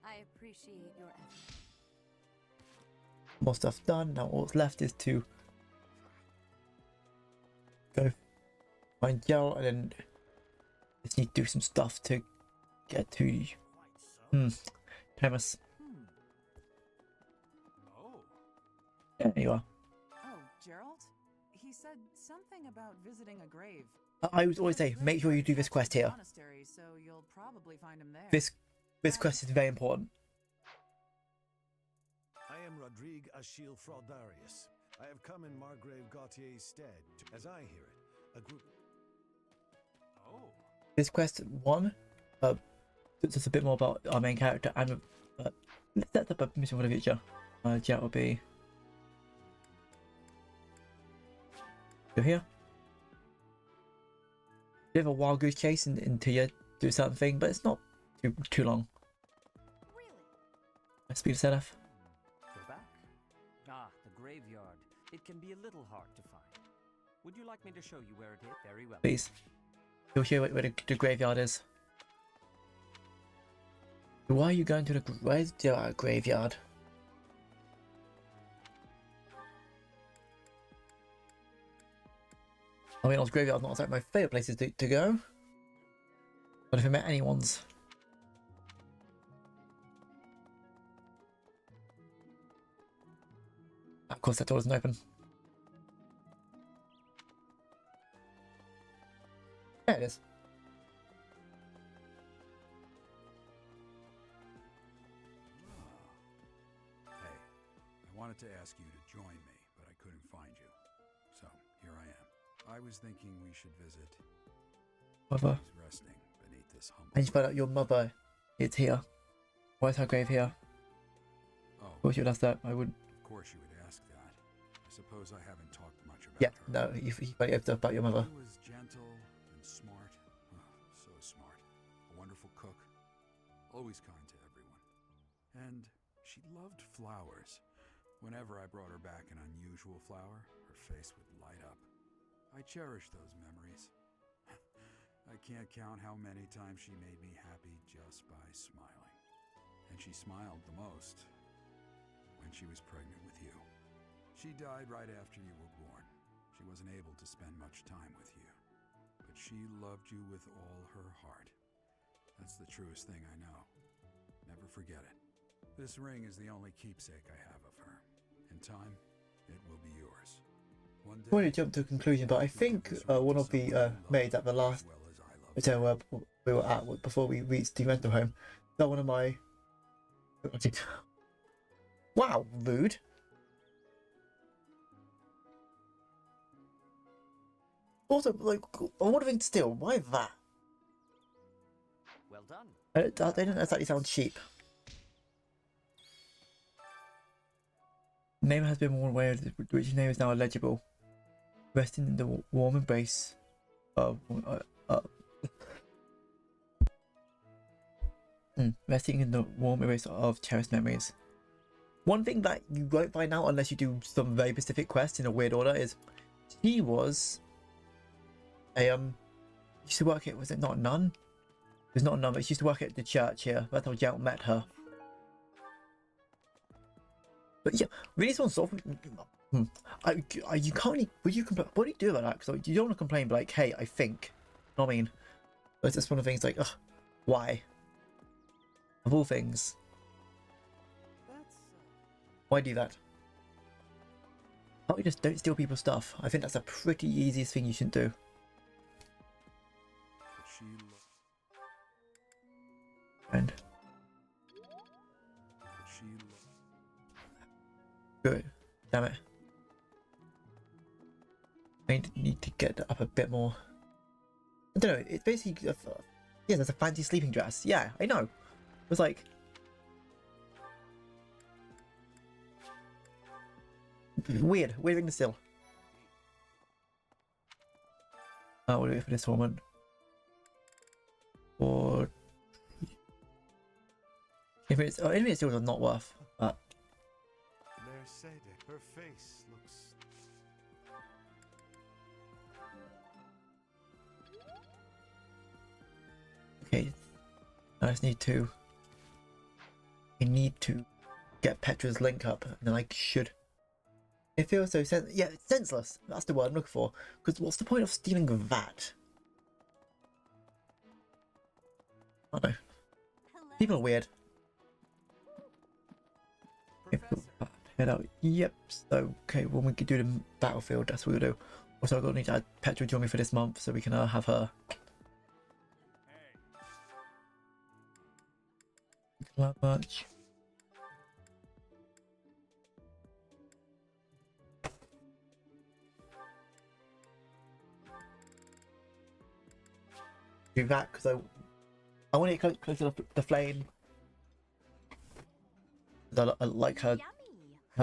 I appreciate your effort. More stuff done. Now all that's left is to go find Geralt, and then just need to do some stuff to get to Thomas. Oh. Yeah, there you are. Oh, Gerald? He said something about visiting a grave. I would always say, make sure you do this quest here. Monastery, so you'll probably find him there. This quest is very important. I am Rodrigue Achille Fraudarius. I have come in Margrave Gautier's stead to, as I hear it, a group. Oh. This quest one, just a bit more about our main character, and let's set up a mission for the future. Jet will be go here. Bit of a wild goose chase until you do something, but it's not too long. Let's speed set off. Go back. Ah, the graveyard. It can be a little hard to find. Would you like me to show you where it is? Very well. Please. You'll hear where the graveyard is. Why are you going to the graveyard? I mean, graveyard's not like my favourite places to go. But if I met anyone's. Of course, that door isn't open. There it is. Hey, I wanted to ask you to join me, but I couldn't find you. So, here I am. I was thinking we should visit. Mother. She's resting beneath this humble. I just found out your mother is here. Why is her grave here? Oh. Of course you would ask that. I would. Of course you would ask that. I suppose I haven't talked much about Yeah, her. no, you find out about your mother. She was gentle and smart. Oh, so smart. A wonderful cook. Always kind to everyone. And she loved flowers. Whenever I brought her back an unusual flower, her face would light up. I cherish those memories. I can't count how many times she made me happy just by smiling. And she smiled the most when she was pregnant with you. She died right after you were born. She wasn't able to spend much time with you. But she loved you with all her heart. That's the truest thing I know. Never forget it. This ring is the only keepsake I have of her. In time, it will be yours. One day, I want to jump to a conclusion, but I think one of the maids at the last hotel we were at before we reached the rental home, that one of my. Wow, rude. Also, like, I'm wondering still, why that? Well done. They don't exactly sound cheap. Name has been worn away, which name is now illegible. Resting in the warm embrace of resting in the warm embrace of cherished memories. One thing that you won't find out unless you do some very specific quests in a weird order is she was a used to work at, was it not a nun? It was not a nun, but she used to work at the church here. That's how Geralt met her. But yeah, really someone sort of you can't really, would you complain? What do you do about that? Because you don't want to complain, but like, hey, I think. You know what I mean? But it's just one of the things like, ugh, why? Of all things. Why do that? How about you just don't steal people's stuff? I think that's a pretty easiest thing you should do. And good. Damn it. I need to get up a bit more. I don't know, it's basically yeah, there's a fancy sleeping dress. Yeah, I know. It was like weird thing to steal. We'll do it for this woman. Or if it's still not worth. But Mercedes, her face looks. okay, I just need to. I need to get Petra's link up, and then I should. It feels so senseless. That's the word I'm looking for. Because what's the point of stealing that? I don't know. People are weird. Head out. Yep. So okay, when we could do the battlefield, that's what we'll do. Also, I'm gonna need to add Petra join me for this month, so we can have her. That much. Do that because I want to get close to the flame. I like her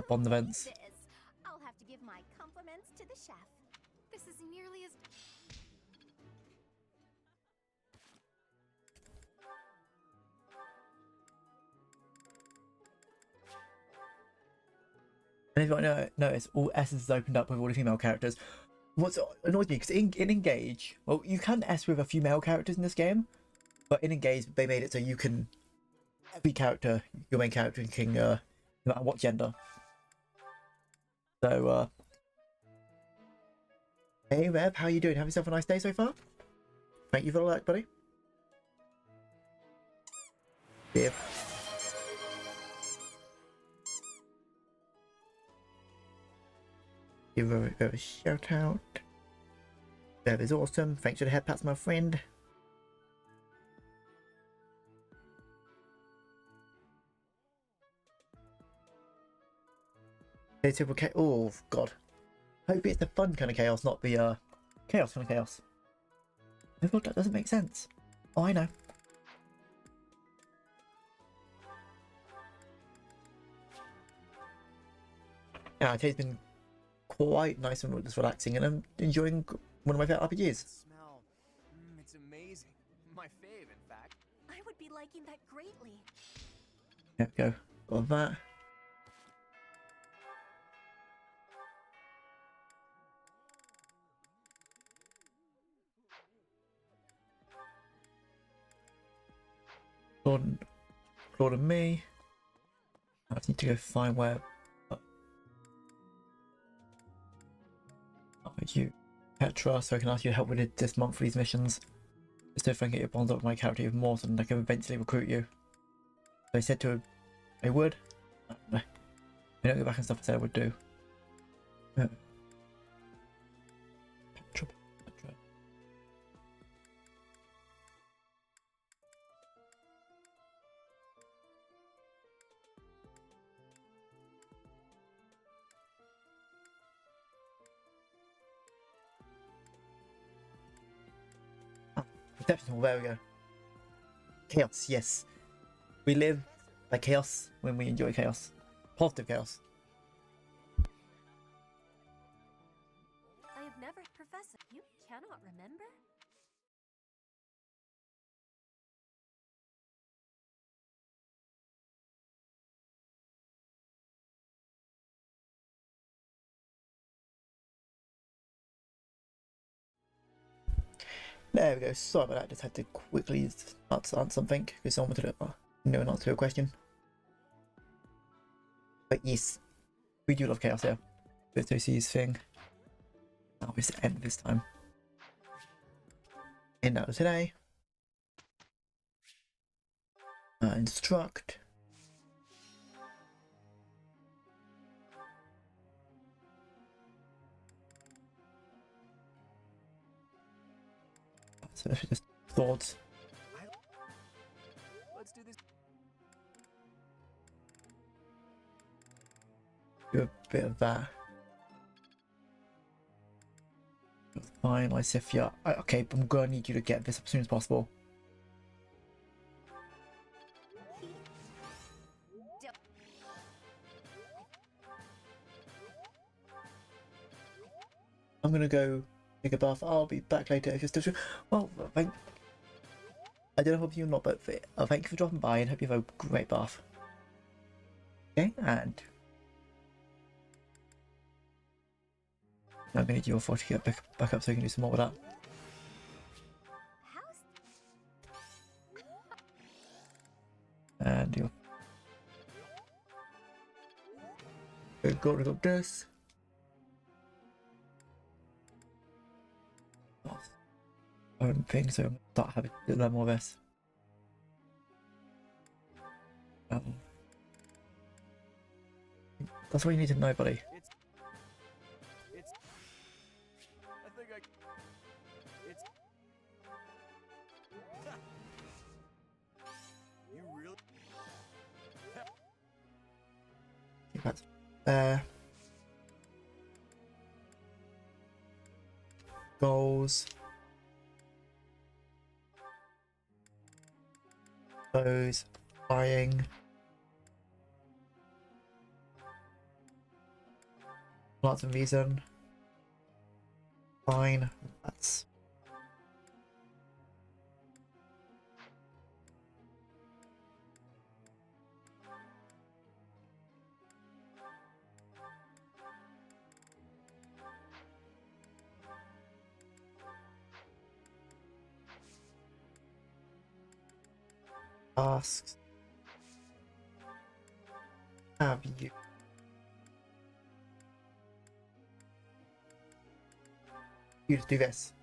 bond events. I'll have to give my compliments to the chef. This is nearly as... And if you want to notice, all S's is opened up with all the female characters. What's annoys me, because in Engage, well, you can S with a few male characters in this game, but in Engage, they made it so you can, every character, your main character can, no matter what gender. So, hey Rev, how you doing? Have yourself a nice day so far? Thank you for the like, buddy. Yeah. Give her a shout out. Bev is awesome. Thanks for the head pats, my friend. Oh god. Hope it's the fun kind of chaos, not the chaos kind of chaos. I thought that doesn't make sense. Oh, I know. Yeah, today's been quite nice and just relaxing, and I'm enjoying one of my favorite RPGs. Smell. It's amazing. My fave, in fact. I would be liking that greatly. There we go. Got that. Claude and me. I just need to go find where. You, Petra, so I can ask you to help with this month for these missions. Just so if I can get your bonds up with my character even more, so then I can eventually recruit you. So I said to her, I would. I don't go back and stuff I said I would do. Petra. Perception, there we go. Chaos, yes. We live by chaos when we enjoy chaos. Positive chaos. I have never... Professor, you cannot remember? There we go. Sorry about that. Just had to quickly answer something because someone wanted to know an answer to a question. But yes, we do love chaos here. With OC's thing. That was the end this time. And that was today. Instruct. So just thoughts. Let's do this. Do a bit of that. Fine, Lysithia. Okay, I'm gonna need you to get this as soon as possible. I'm gonna go Take a bath. I'll be back later if you're still sure. Well, I don't know if you're not, but thank you for dropping by and hope you have a great bath. Okay, and I'm gonna need your phone to get back up so you can do some more with that. And you'll go to this. I don't think so. I'm start having a little more of this. That's all you need to know, buddy. I think it's. You really? That's goals. Those flying. Lots of reason. Fine. That's asks. Have you just do this?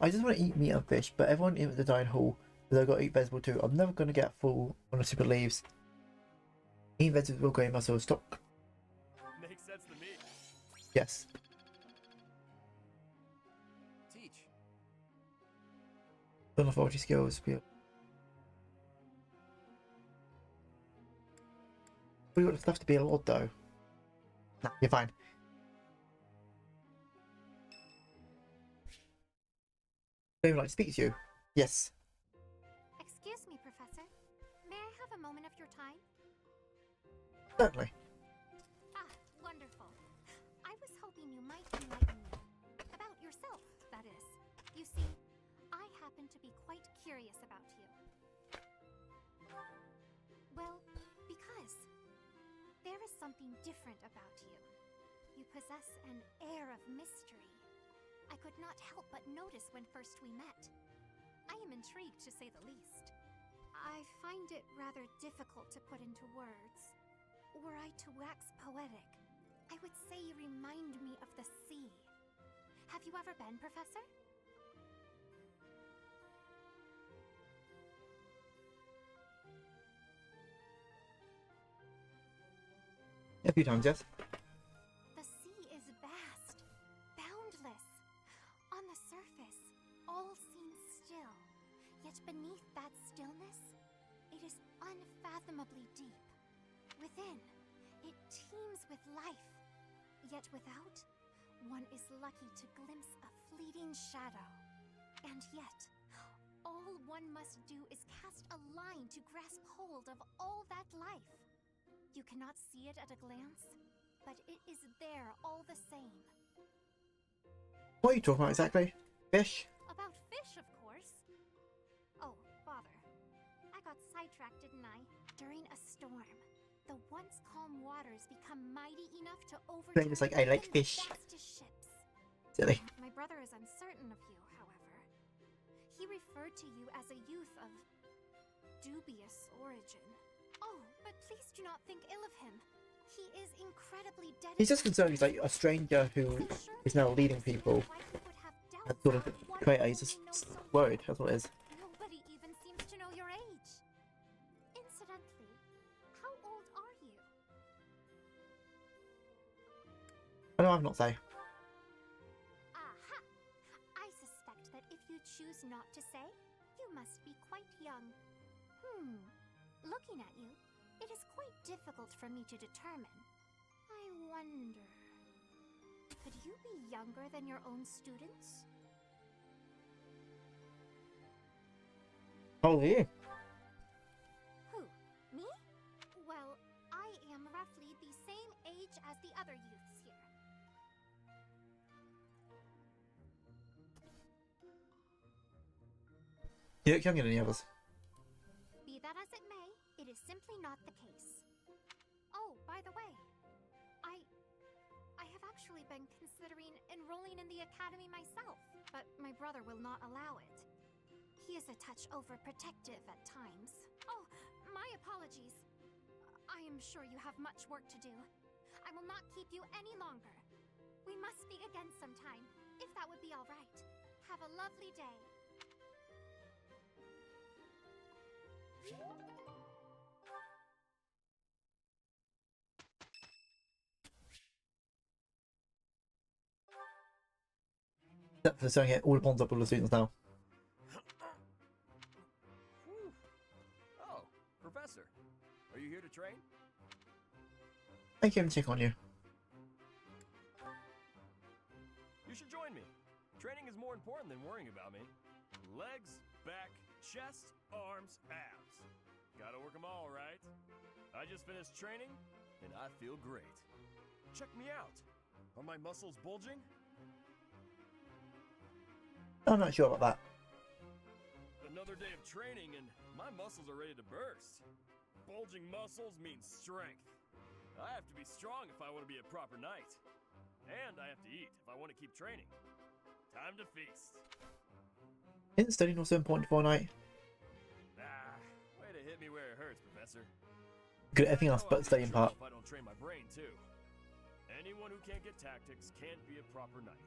I just want to eat meat and fish, but everyone in the dining hall says I've got to eat vegetable too. I'm never going to get full on a super leaves. Eating vegetables will gain muscle. Stop. Makes sense to me. Yes. Teach. Don't have 40 skills. We got the stuff to be a lord though. Nah, you're fine. I don't even like to speak to you. Yes. Excuse me, Professor. May I have a moment of your time? Certainly. Ah, wonderful. I was hoping you might enlighten me. About yourself, that is. You see, I happen to be quite curious about you. Well, because there is something different about you. You possess an air of mystery. I could not help but notice when first we met. I am intrigued, to say the least. I find it rather difficult to put into words. Were I to wax poetic, I would say you remind me of the sea. Have you ever been, Professor? A few times, yes. The sea is vast, boundless. On the surface, all seems still. Yet beneath that stillness, it is unfathomably deep. Within, it teems with life. Yet without, one is lucky to glimpse a fleeting shadow. And yet, all one must do is cast a line to grasp hold of all that life. You cannot see it at a glance, but it is there all the same. What are you talking about exactly? Fish? About fish, of course. Oh, bother. I got sidetracked, didn't I? During a storm, the once calm waters become mighty enough to overturn It's like I like fish. fastest ships. Silly. My brother is uncertain of you, however. He referred to you as a youth of dubious origin. Oh, but please do not think ill of him. He is incredibly dedicated. He's just concerned he's like a stranger who is now leading people. And sort of creator, he's just worried, that's what it is. Nobody even seems to know your age. Incidentally, how old are you? I know I've not say. Aha! I suspect that if you choose not to say, you must be quite young. Looking at you, it is quite difficult for me to determine. I wonder... Could you be younger than your own students? How old are you? Who? Me? Well, I am roughly the same age teach as the other youths here. You look younger than the others. Be that as it may, it is simply not the case. Oh, by the way, I have actually been considering enrolling in the academy myself, but my brother will not allow it. He is a touch overprotective at times. Oh, my apologies. I am sure you have much work to do. I will not keep you any longer. We must speak again sometime, if that would be all right. Have a lovely day. They're starting to get all the pawns up all the students now. Oh, Professor. Are you here to train? I came to check on you. You should join me. Training is more important than worrying about me. Legs, back, chest, arms, abs. Gotta work them all, right? I just finished training, and I feel great. Check me out. Are my muscles bulging? I'm not sure about that. Another day of training, and my muscles are ready to burst. Bulging muscles means strength. I have to be strong if I want to be a proper knight. And I have to eat if I want to keep training. Time to feast. Isn't studying also important for a night? Ah, way to hit me where it hurts, Professor. Good at everything else but studying part. If I don't train my brain too. Anyone who can't get tactics can't be a proper knight.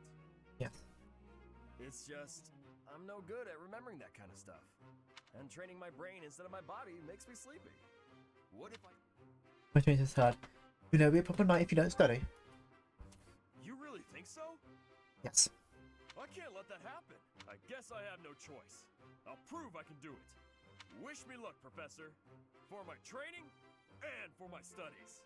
Yes. It's just, I'm no good at remembering that kind of stuff. And training my brain instead of my body makes me sleepy. What if I... Which means it's hard. You know, be a proper knight if you don't study. You really think so? Yes. I can't let that happen. I guess I have no choice. I'll prove I can do it. Wish me luck, Professor. For my training and for my studies.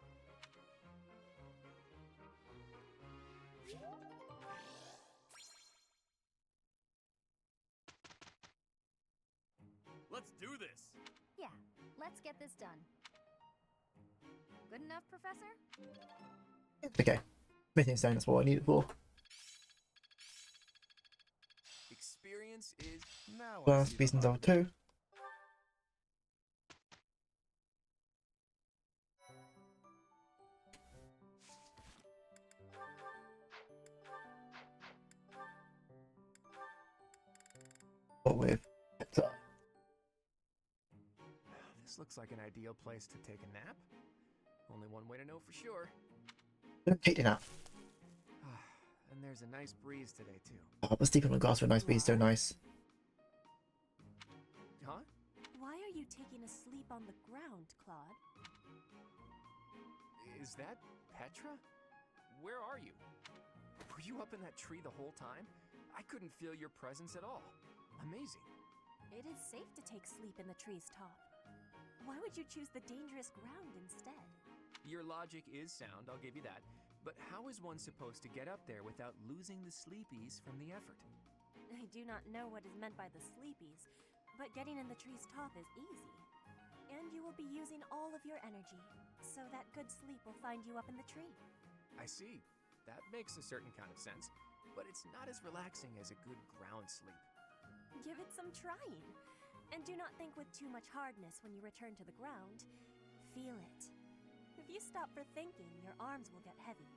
Let's do this. Yeah, let's get this done. Good enough, Professor? It's okay. Smithing stone, that's what I need it for. Experience is now. Last Beason's level 2. What with This looks like an ideal place to take a nap. Only one way to know for sure. Don't take it out. And there's a nice breeze today too. Oh, but sleeping on the grass with a nice breeze is so nice. Huh? Why are you taking a sleep on the ground, Claude? Is that Petra? Where are you? Were you up in that tree the whole time? I couldn't feel your presence at all. Amazing. It is safe to take sleep in the tree's top. Why would you choose the dangerous ground instead? Your logic is sound, I'll give you that. But how is one supposed to get up there without losing the sleepies from the effort? I do not know what is meant by the sleepies, but getting in the tree's top is easy. And you will be using all of your energy, so that good sleep will find you up in the tree. I see. That makes a certain kind of sense. But it's not as relaxing as a good ground sleep. Give it some trying. And do not think with too much hardness when you return to the ground. Feel it. If you stop for thinking, your arms will get heavy.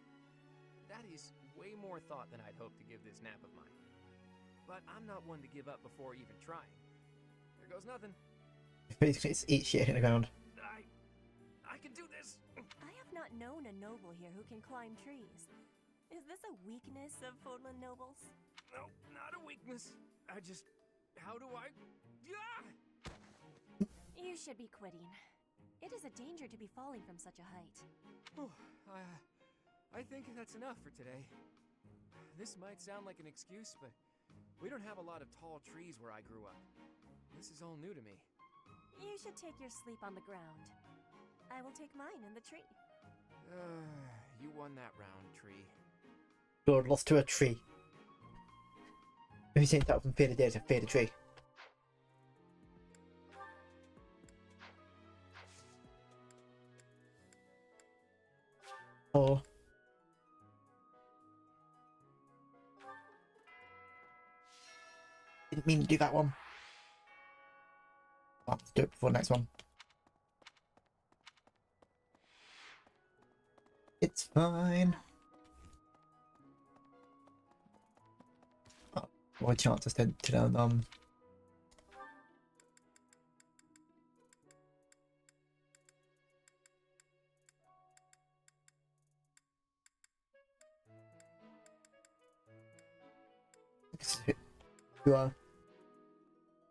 That is way more thought than I'd hoped to give this nap of mine. But I'm not one to give up before even trying. There goes nothing. Basically, it's eat shit in the ground. I can do this! I have not known a noble here who can climb trees. Is this a weakness of Fodlan nobles? No, not a weakness. How do I... Yeah! You should be quitting. It is a danger to be falling from such a height. I think that's enough for today. This might sound like an excuse, but we don't have a lot of tall trees where I grew up. This is all new to me. You should take your sleep on the ground. I will take mine in the tree. You won that round, tree. Lord lost to a tree. Have you changed that from fear the dead to fear the tree? Oh. Didn't mean to do that one. I'll have to do it before the next one. It's fine. Oh, what a chance to to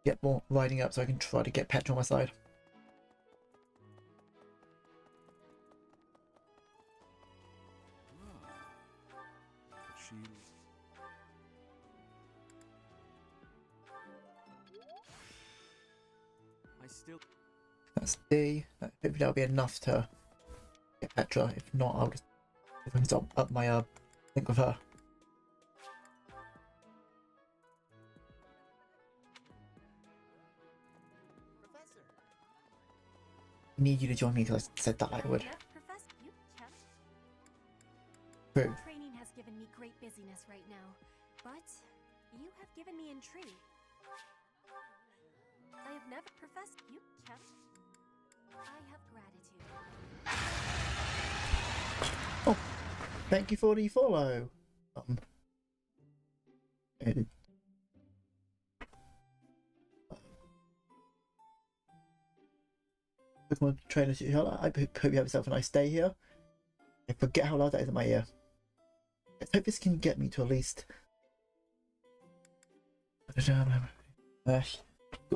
get more riding up so I can try to get petrol on my side. That's D. Hopefully that'll be enough to get Petra. If not, I'll just up my link with her. Professor. I need you to join me because I said that I would. True. Training has given me great busyness right now, but you have given me intrigue. I have never professed you, Chum. I have gratitude. Oh, thank you for the follow. Pokemon trainer, I hope you have yourself a nice day here. I forget how loud that is in my ear. Let's hope this can get me to at least. It's going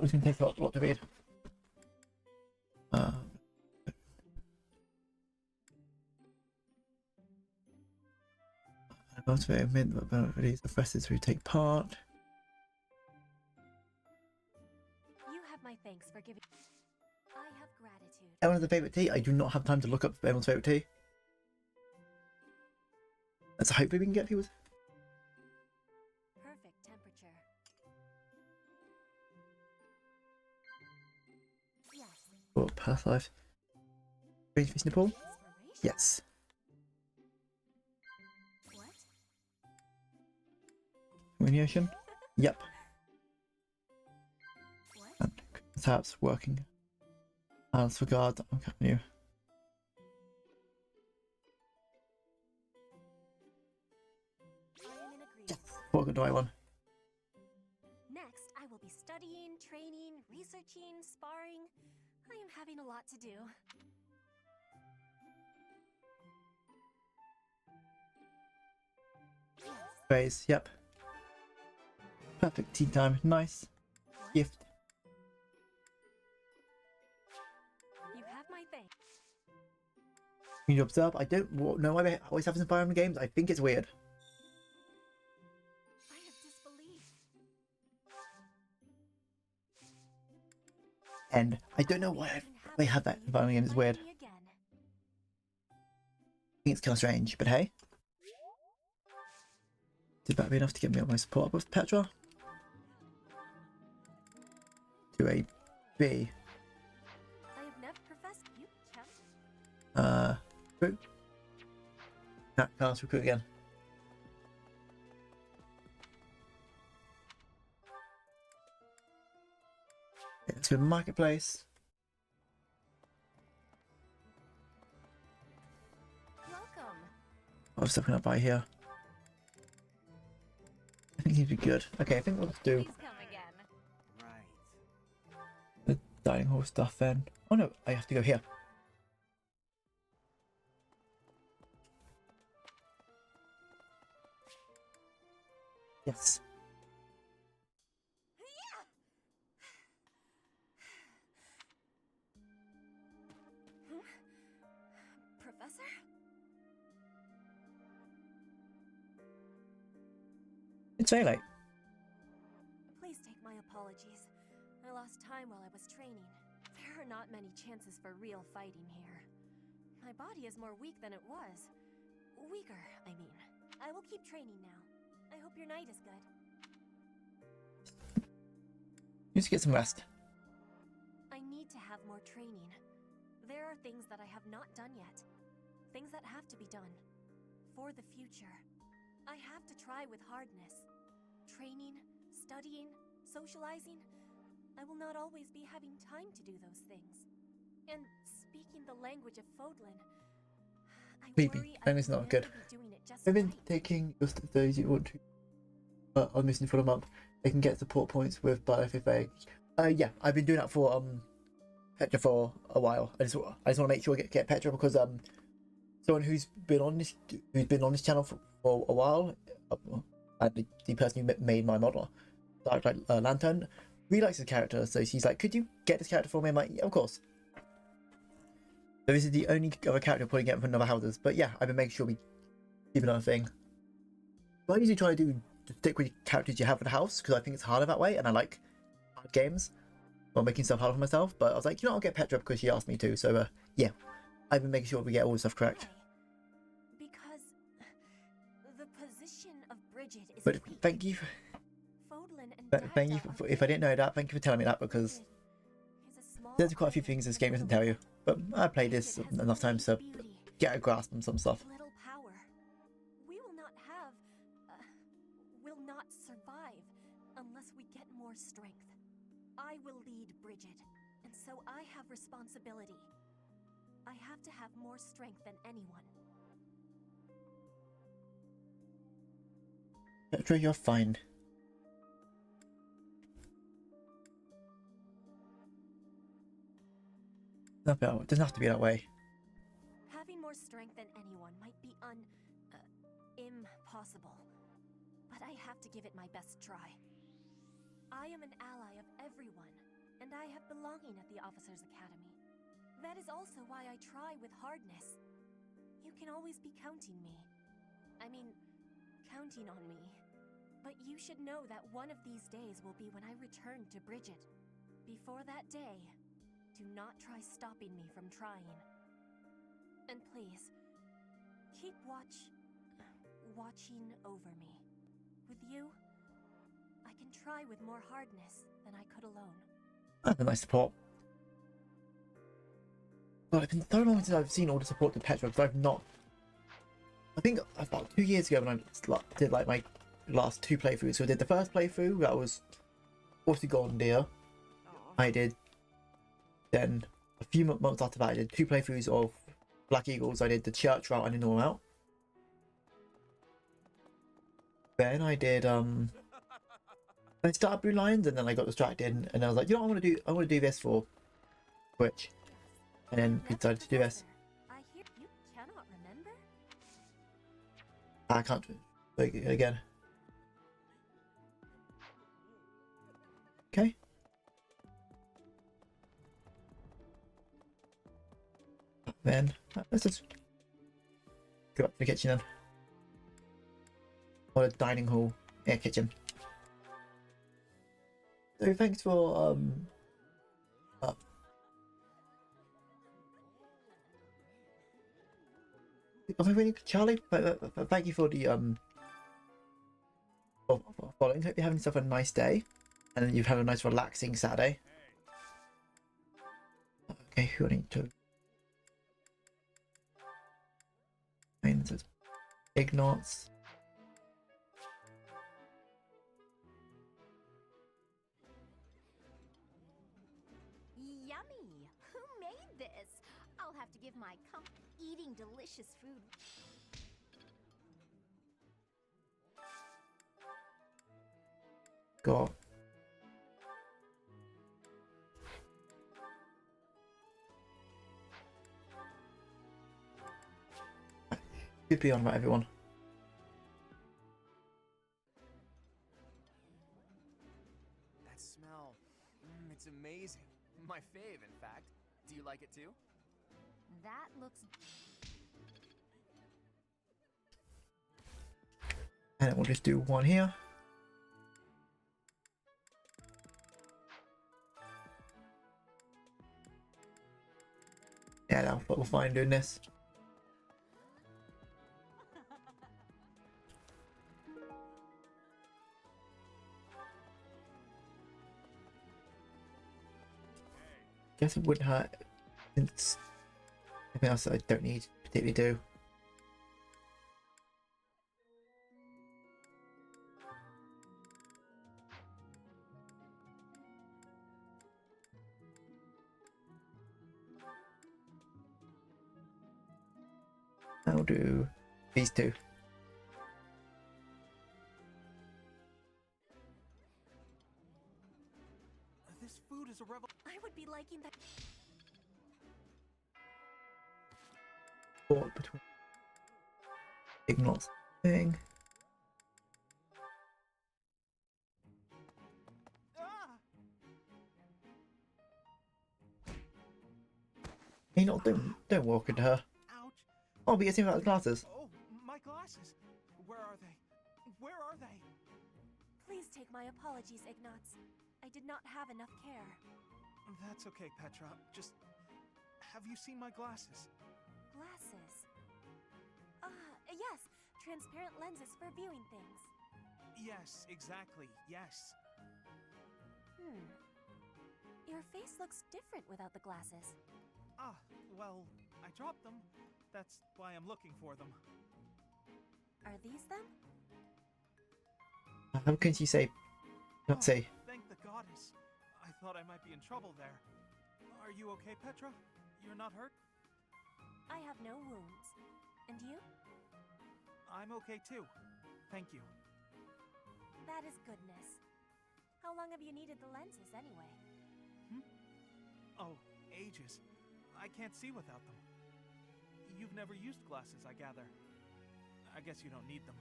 to take a lot to read. Motivate these professors who take part. You have my thanks for giving. I have gratitude. Everyone's favourite tea. I do not have time to look up everyone's favourite tea. Let's hope we can get people. Perfect temperature. Yes. Oh, past life. Range fish Nepal? Yes. What? In the ocean? Yep. What? And taps working. Hands for guard. I'm cutting you. Yes. What do I want? Next, I will be studying, training, researching, sparring. I am having a lot to do. Phase, yep. Perfect tea time. Nice. What? Gift. You have my thanks. You observe? I don't know why they always have this in Fire Emblem games. I think it's weird. I have disbelief. And I don't know why they have that in Fire Emblem games. It's weird. Me again. I think it's kind of strange, but hey. Did that be enough to get me on my support up with Petra? To a B. I have never professed you, Chum. Recruit. Can't recruit again. Okay, let's go to Marketplace. Welcome. What stuff can I buy here? I think he'd be good. Okay, I think we'll just do Please come again. the dining hall stuff then. Oh no, I have to go here. Yes. Professor? It's very late. Please take my apologies. I lost time while I was training. There are not many chances for real fighting here. My body is more weak than it was. Weaker, I mean. I will keep training now. I hope your night is good. You need to get some rest. I need to have more training. There are things that I have not done yet. Things that have to be done. For the future. I have to try with hardness. Training, studying, socializing. I will not always be having time to do those things. And speaking the language of Fodlan, I Creepy. worry I Language will not good. never be doing it just I've been right. taking just those you want to. I'm missing for a month. They can get support points with BioFFA. Yeah, I've been doing that for Petra for a while. I just want to make sure I get Petra because someone who's been on this channel for a while, and the person who made my model, like Lantern, really likes the character. So she's like, "Could you get this character for me?" I'm like, "Yeah, of course." So this is the only other character I'm putting out for another houses. But yeah, I've been making sure we keep another thing. I usually try to stick with the characters you have for the house because I think it's harder that way, and I like hard games while making stuff harder for myself. But I was like, I'll get Petra because she asked me to. So yeah, I've been making sure we get all the stuff correct. Because the position of Bridget is But weak. thank you. Fodlan and Thank you for, if I didn't know that, thank you for telling me that because there's quite a few things this game doesn't tell you. But I played this enough times to get a grasp on some stuff. Little power. We will not have, will not survive unless we get more strength. I will lead Bridget, and so I have responsibility. I have to have more strength than anyone. Petra, you're fine. It doesn't have to be that way. Having more strength than anyone might be impossible. But I have to give it my best try. I am an ally of everyone, and I have belonging at the Officers' Academy. That is also why I try with hardness. You can always be counting on me. But you should know that one of these days will be when I return to Bridget. Before that day, do not try stopping me from trying. And please, keep watching over me. With you, I can try with more hardness than I could alone. That's a nice support. But it's been so long since I've seen all the support to Petra because I've not. I think about 2 years ago when I did like my last 2 playthroughs. So I did the first playthrough, that was also Golden Deer. I did. Then a few months after that, I did 2 playthroughs of Black Eagles. I did the church route and the normal route. Then I did I started Blue Lions and then I got distracted and I was like, I want to do this for Twitch. And then we decided to do this. I hear you cannot remember? I can't do it again. Okay. Then let's just go up to the kitchen then. Or the dining hall. Yeah, kitchen. So thanks for am I really Charlie? Thank you for the for following. Hope you're having yourself a nice day, and you've had a nice relaxing Saturday. Okay, who I need to? Ignots. Yummy! Who made this? I'll have to give my eating delicious food. Got. Should be on right, everyone. That smell, it's amazing. My fave, in fact. Do you like it too? That looks... And we'll just do one here. Yeah, no, but we're fine doing this. Guess it wouldn't hurt. Since anything else I don't need particularly do. I'll do these two. This food is a I would be liking that. Thought between Ignat's thing. Hey, not don't walk into her. Ouch. Oh, but you're seeing about the glasses. Oh, my glasses. Where are they? Where are they? Please take my apologies, Ignatz. I did not have enough care. That's okay, Petra. Just have you seen my glasses? Glasses. Yes. Transparent lenses for viewing things. Yes, exactly. Yes. Your face looks different without the glasses. Well, I dropped them. That's why I'm looking for them. Are these them? How can you say? Not say. Thank the goddess. I thought I might be in trouble there. Are you okay, Petra? You're not hurt? I have no wounds. And you? I'm okay too. Thank you. That is goodness. How long have you needed the lenses anyway? Oh, ages. I can't see without them. You've never used glasses, I gather. I guess you don't need them.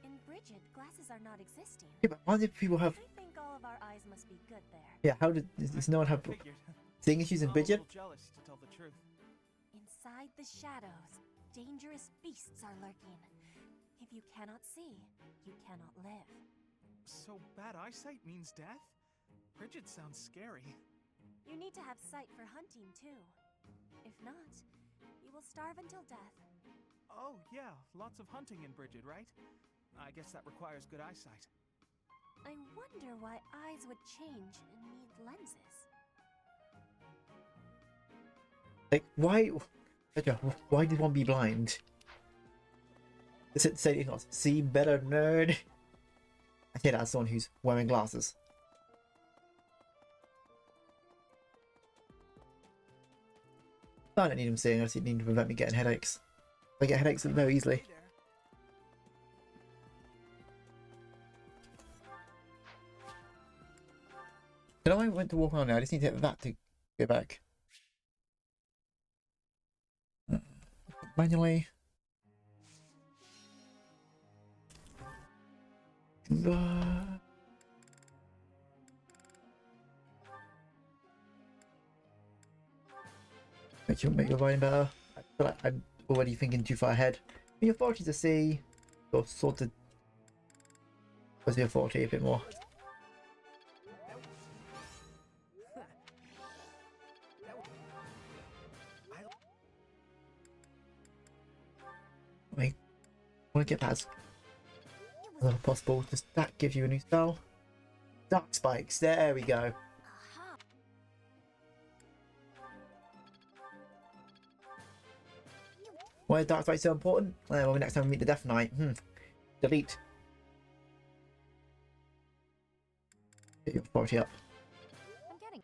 In Bridget, glasses are not existing. Yeah, but why do people have? I think all of our eyes must be good there. Yeah, how does no one have seeing issues in I'm Bridget? a little jealous, to tell the truth. Inside the shadows, dangerous beasts are lurking. If you cannot see, you cannot live. So bad eyesight means death? Bridget sounds scary. You need to have sight for hunting, too. If not, you will starve until death. Oh, yeah, lots of hunting in Bridget, right? I guess that requires good eyesight. I wonder why eyes would change and need lenses. Like, why did one be blind? Does it say not see better, nerd? I say that's someone who's wearing glasses. I don't need them seeing, I just need to prevent me getting headaches. I get headaches very easily. Did I went to walk on now? I just need to hit that to get back. Manually. Make your writing better. I feel like I'm already thinking too far ahead. Your authority to see, or sort of. Where's the authority a bit more? I want to get that as little as possible. Does that give you a new spell? Dark spikes. There we go. Why are dark spikes so important? Well, next time we meet the Death Knight. Delete. Get your authority up. I'm getting.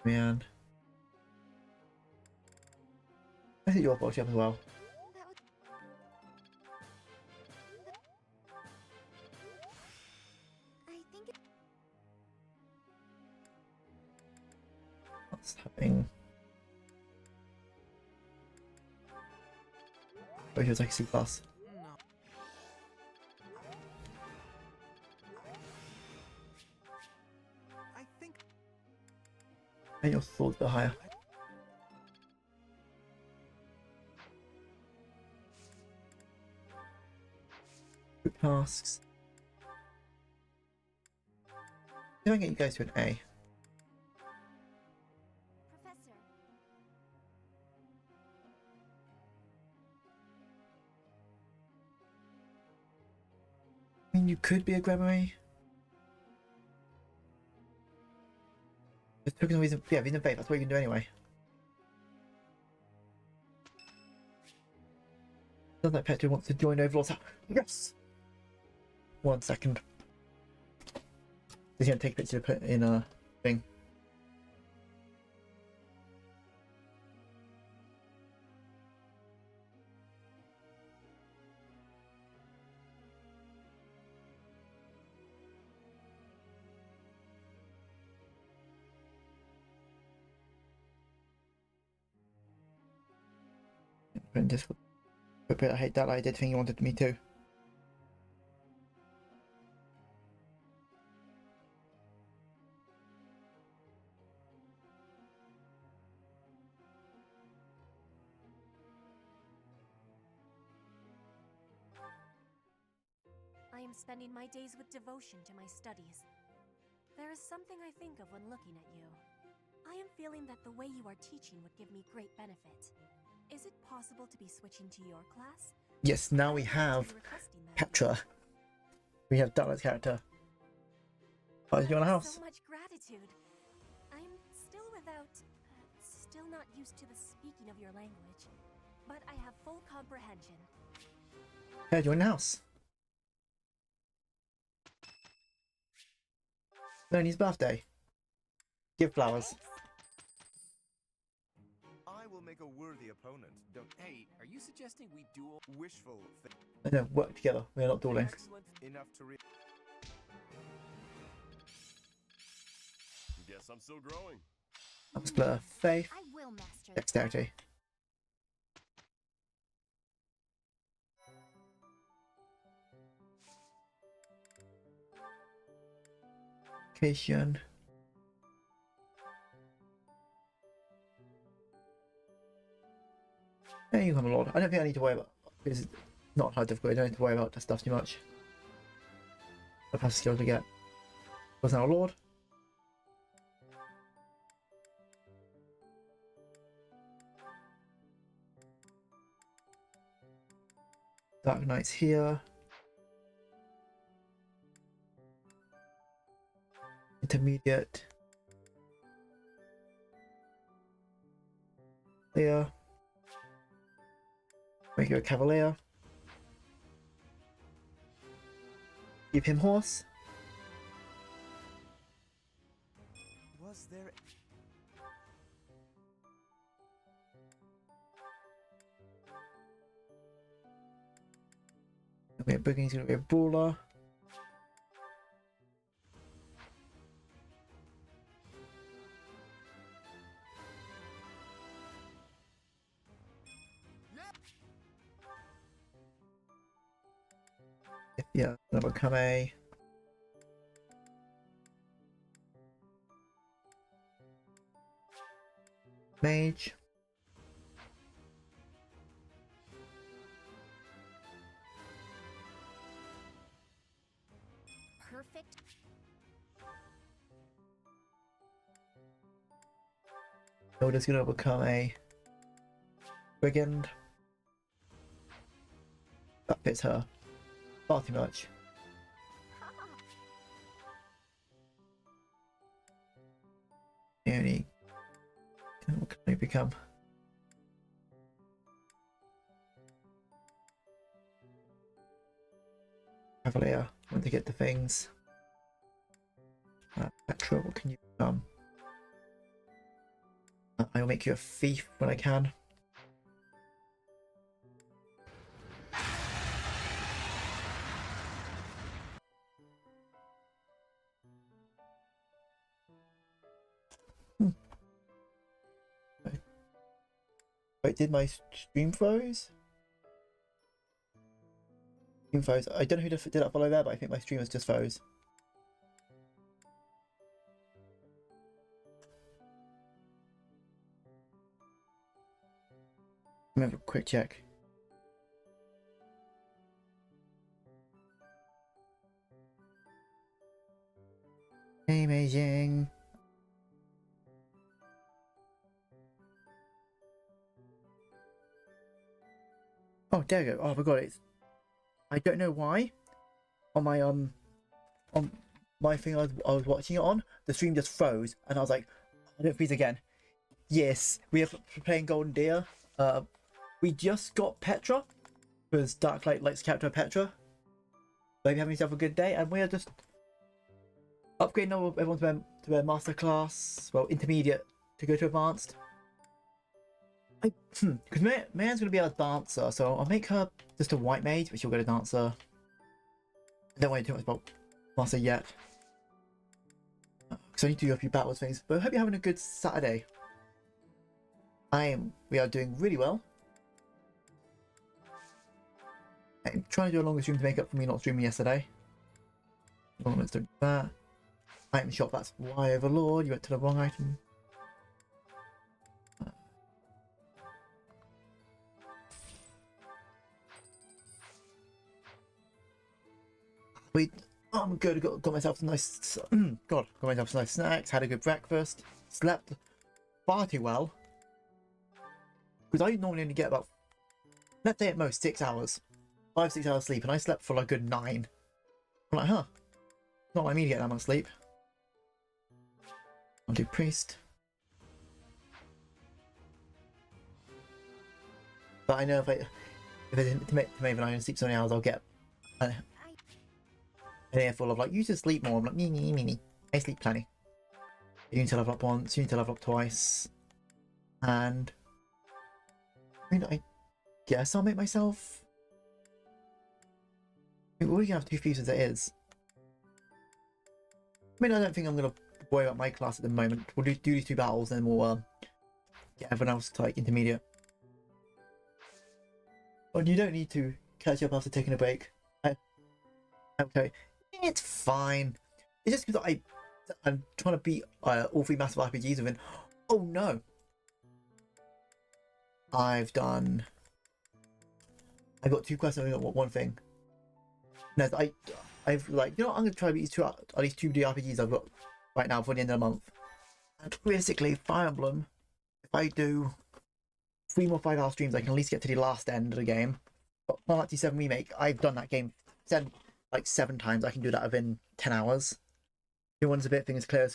Man. I think your authority up as well. What's happening? Oh, he was like C+. I think. And your sword's a bit higher. Group tasks. See if I can get you guys to an A. Professor. I mean, you could be a Gremory. Just took no reason. Yeah, reason of faith. That's what you can do anyway. Doesn't like Petro wants to join Overlord's house. Yes! 1 second. He's gonna take a picture to put in a thing. Discord. But I hate that. I did think he wanted me to. I am spending my days with devotion to my studies. There is something I think of when looking at you. I am feeling that the way you are teaching would give me great benefit. Is it possible to be switching to your class? Yes, now we have Petra. We have Dallas' character. Oh, is you on a house? So much gratitude. I'm still not used to the speaking of your language, but I have full comprehension. Hey, join the house. Bernie's birthday. Give flowers. I will make a worthy opponent. Don't. Hey, are you suggesting we duel? Wishful. No, work together. We are not dueling. Excellent enough to read. Guess I'm still growing. Split faith. I will master Dexterity. Education. Yeah, you come a lot. I don't think I need to worry about because it's not high difficulty. I don't need to worry about that stuff too much. I've had skill to get. Was now a lord. Dark Knight's here. Intermediate. There. Make you a cavalier. Give him horse. Was there? Okay, Boogie's gonna be a brawler. Yeah, that'll become a mage. perfect. Hilda's gonna become a brigand. That fits her far too much. Only what can I become? Cavalier. Want to get the things. Petra, what can you become? I'll make you a thief when I can. Wait, did my stream froze? Stream froze. I don't know who did that follow there, but I think my stream has just froze. Let me have a quick check. Amazing. Oh, there we go. Oh my god, it's. I don't know why. On my thing I was watching it on, the stream just froze, and I was like, I don't freeze again. Yes, we are playing Golden Deer. We just got Petra, because Darklight likes to capture Petra. Maybe having yourself a good day, and we are just upgrading everyone to their master class, well, intermediate to go to advanced. Because Mayan's going to be our dancer, so I'll make her just a white mage, but she'll go to dancer. I don't worry too much about master yet, because I need to do a few battles things. But I hope you're having a good Saturday. We are doing really well. I'm trying to do a longer stream to make up for me not streaming yesterday. Well, let's do that. Item shop, that's why Overlord. You went to the wrong item. I'm good. Got myself some nice. Got myself some nice snacks. Had a good breakfast. Slept far too well. Because I normally only get about, let's say at most 6 hours, 5-6 hours sleep, and I slept for like a good 9. I'm like, huh? Not like me to get that much sleep. I'll do priest. But I know if it's to make even I sleep so many hours, I'll get an earful of like, you should sleep more. I'm like, me. I sleep plenty. You need to level up once, you need to level up twice. And I mean, I guess I'll make myself. I mean, we're gonna have 2 fuses as it is. I mean, I don't think I'm gonna worry about my class at the moment. We'll do these 2 battles, then we'll get everyone else to like intermediate. But you don't need to catch up after taking a break. Okay, it's fine. It's just because I'm trying to beat all 3 massive RPGs within. Oh no! I've got 2 quests. I've got 1 thing. No, I've like, you know what, I'm gonna try to beat at least 2 RPGs I've got right now for the end of the month. And realistically, Fire Emblem, if I do 3 more 5-hour streams, I can at least get to the last end of the game. But Final Fantasy 7 Remake, I've done that game 7 times. I can do that within 10 hours. The one's a bit thing is clear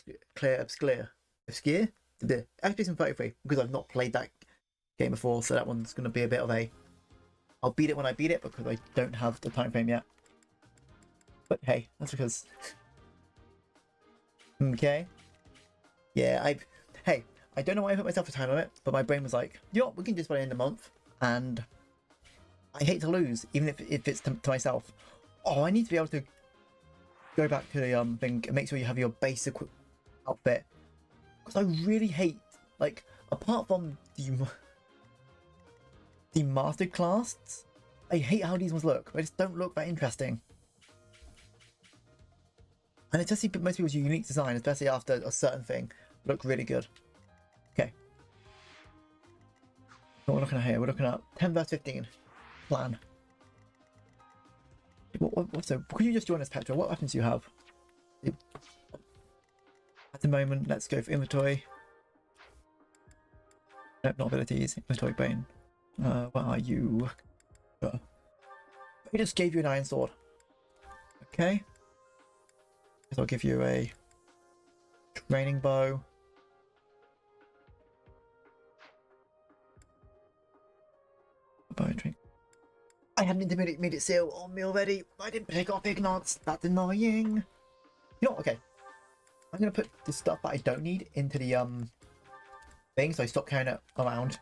obscure. The FPS 33 because I've not played that game before, so that one's going to be a bit of a. I'll beat it when I beat it because I don't have the time frame yet. But hey, that's because. Okay. Yeah, I don't know why I put myself a time limit, but my brain was like, you know what, we can just by the end of the month, and I hate to lose, even if it's to myself. Oh, I need to be able to go back to the thing and make sure you have your basic outfit, because I really hate, like, apart from the master class, I hate how these ones look. They just don't look that interesting. And it's just most people's unique design, especially after a certain thing, look really good. Okay. What we're looking at here, we're looking at 10 verse 15 plan. So, could you just join us, Petra? What weapons do you have? At the moment, let's go for inventory. Nope, not abilities. Inventory bane. Where are you? I just gave you an iron sword. Okay. Guess I'll give you a training bow. I had an intermediate seal on me already. I didn't pick off Ignatz. That's annoying. You know what? Okay. I'm gonna put the stuff that I don't need into the thing, so I stop carrying it around.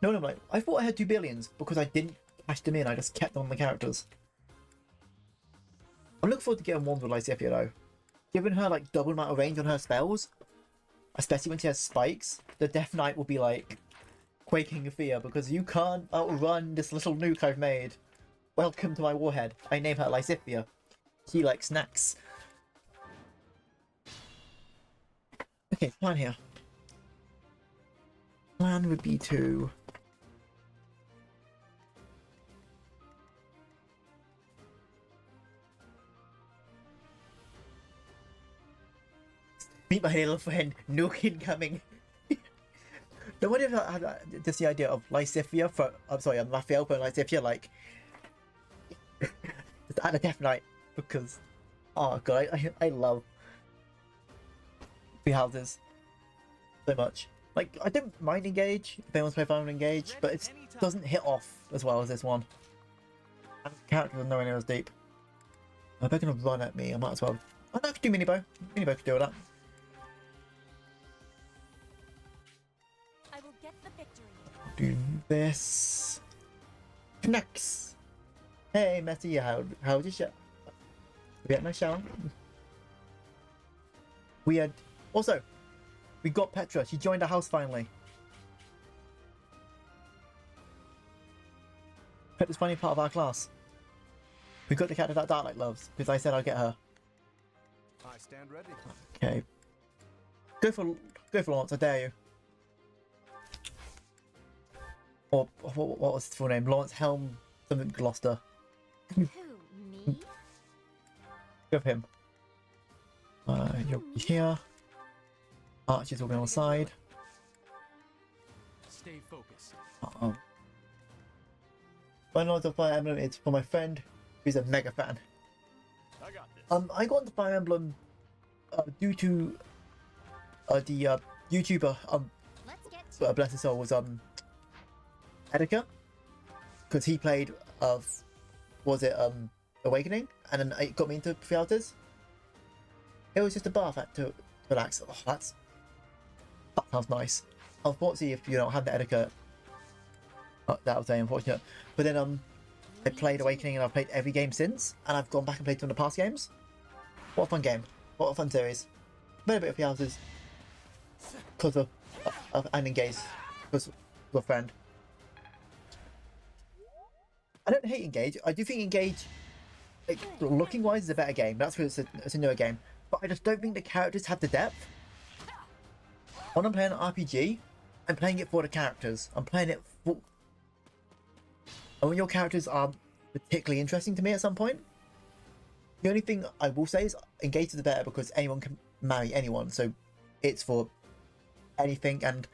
No, like, I thought I had 2 billions because I didn't cash them in. I just kept them on the characters. I'm looking forward to getting one with Lysithea though. Giving her like double amount of range on her spells, especially when she has spikes, the Death Knight will be like quaking in fear because you can't outrun this little nuke I've made. Welcome to my warhead. I name her Lysithea. She likes snacks. Okay, plan here. Plan would be to meet my little friend. Nuke incoming. No wonder if I had just the idea of Lysithea for. I'm sorry, Raphael for Lysithea, like. Just add a Death Knight. because, oh god, I love Three Houses so much. Like, I don't mind Engage if anyone's played Fire Emblem Engage, but it doesn't hit off as well as this one. And characters are nowhere near as deep. If they're gonna run at me, I might as well. Oh no, I could do mini bow. Mini bow could do that. I will get the victory. Do this. Connects. Hey, Matty, how's your shower? We had a nice shower. We had also. We got Petra. She joined our house finally. Petra's finally part of our class. We got the character that Darklight loves because I said I'd get her. I stand ready. Okay. Go for Lawrence. I dare you. Or what was his full name? Lawrence Helm something Gloucester. Who, me? Go for him. You're here. Archie's walking on the side. Stay focused. Uh-oh. My knowledge of Fire Emblem is for my friend who's a mega fan. I got this. I got into Fire Emblem due to the YouTuber bless his soul was Edeka, because he played was it Awakening, and then it got me into Three Houses. It was just a bath to relax. Oh, that sounds nice. Unfortunately, if you don't have the Edeka, that was very unfortunate. But then I played Awakening and I've played every game since, and I've gone back and played some of the past games. What a fun game! What a fun series. Played a bit of Three Houses because of and Engage because of a friend. I don't hate Engage. I do think Engage, like, looking wise, is a better game. That's because it's a newer game. But I just don't think the characters have the depth. When I'm playing an RPG, I'm playing it for the characters. I'm playing it for... And when your characters are particularly interesting to me at some point, the only thing I will say is Engage is better because anyone can marry anyone. So it's for anything. And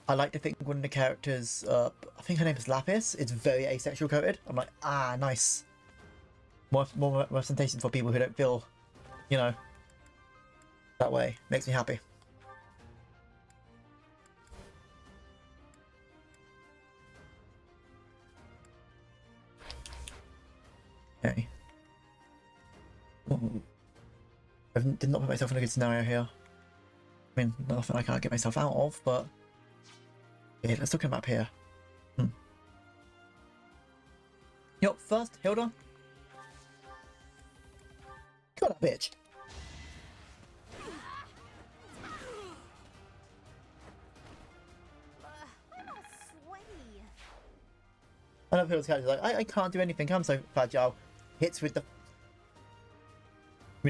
I like to think when the characters... I think her name is Lapis. It's very asexual coded. I'm like, ah, nice. More representation for people who don't feel, you know, that way. Makes me happy. Okay. Ooh. I did not put myself in a good scenario here. I mean, nothing I can't get myself out of, but... Yeah, let's look at a map here. You know, first, Hilda. God, a bitch. Sweaty. I love Hilda's character. Like, I can't do anything. I'm so fragile. Hits with the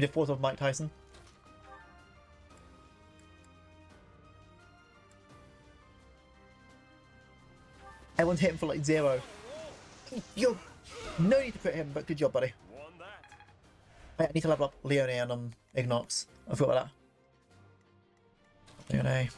force of Mike Tyson. Everyone's hitting for like 0. You're no need to crit him, but good job, buddy. I need to level up Leone and Ignox. I forgot about that. Leone.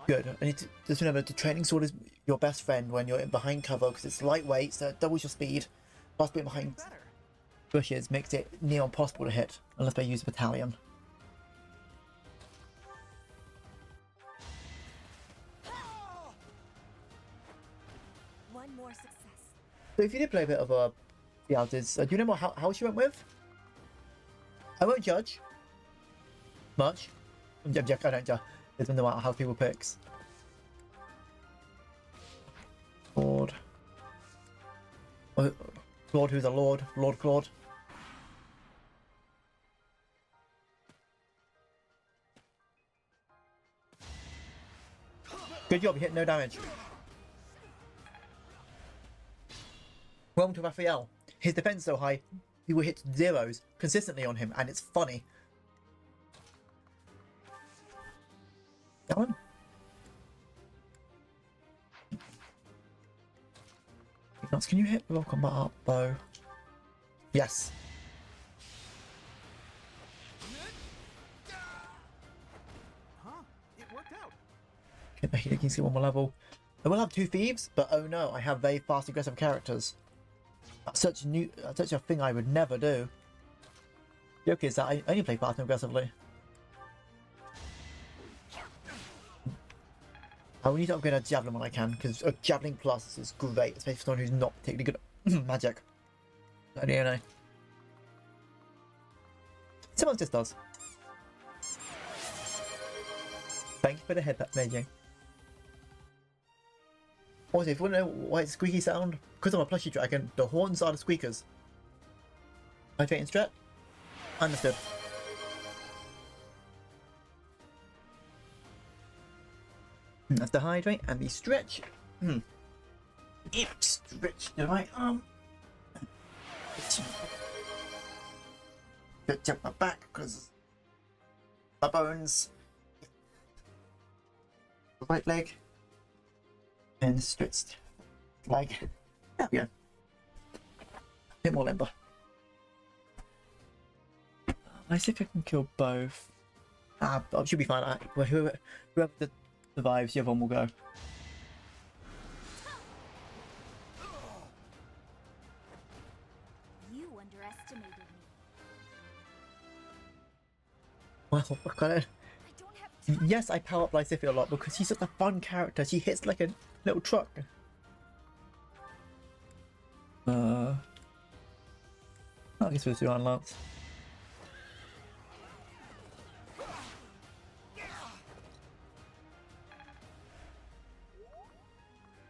Good. I need to just remember the training sword is your best friend when you're in behind cover because it's lightweight, so it doubles your speed. Plus being behind bushes makes it near impossible to hit unless they use a battalion. One more success. So if you did play a bit of the Houses, do you remember how she went with? I won't judge much. I don't judge. It's no matter how people picks. Lord. Claude, who's a lord? Lord Claude. Good job, you hit no damage. Welcome to Raphael. His defense is so high, he will hit 0s consistently on him, and it's funny. That one? Can you hit with a combat up bow? Yes. Huh? It worked out. Okay, he can see one more level. I will have 2 thieves, but oh no, I have very fast aggressive characters. That's such a thing I would never do. The joke is that I only play fast and aggressively. I will need to upgrade our Javelin when I can, because a Javelin Plus is great, especially for someone who's not particularly good at magic. I don't know. Someone just does. Thank you for the headbutt, Meijing. Also, if you want to know why it's a squeaky sound, because I'm a plushie dragon, the horns are the squeakers. Hydrate and stretch? Understood. That's the hydrate and the stretch. Stretch the right arm. Stretch up my back because my bones. Right leg. And stretched leg. There we go. A bit more limber. Let's see if I can kill both. I should be fine. Whoever survives, the other one will go. You underestimated me. Well, okay. Yes, I power up Lysithia a lot because she's such a fun character. She hits like a little truck. I guess we'll do on Lance.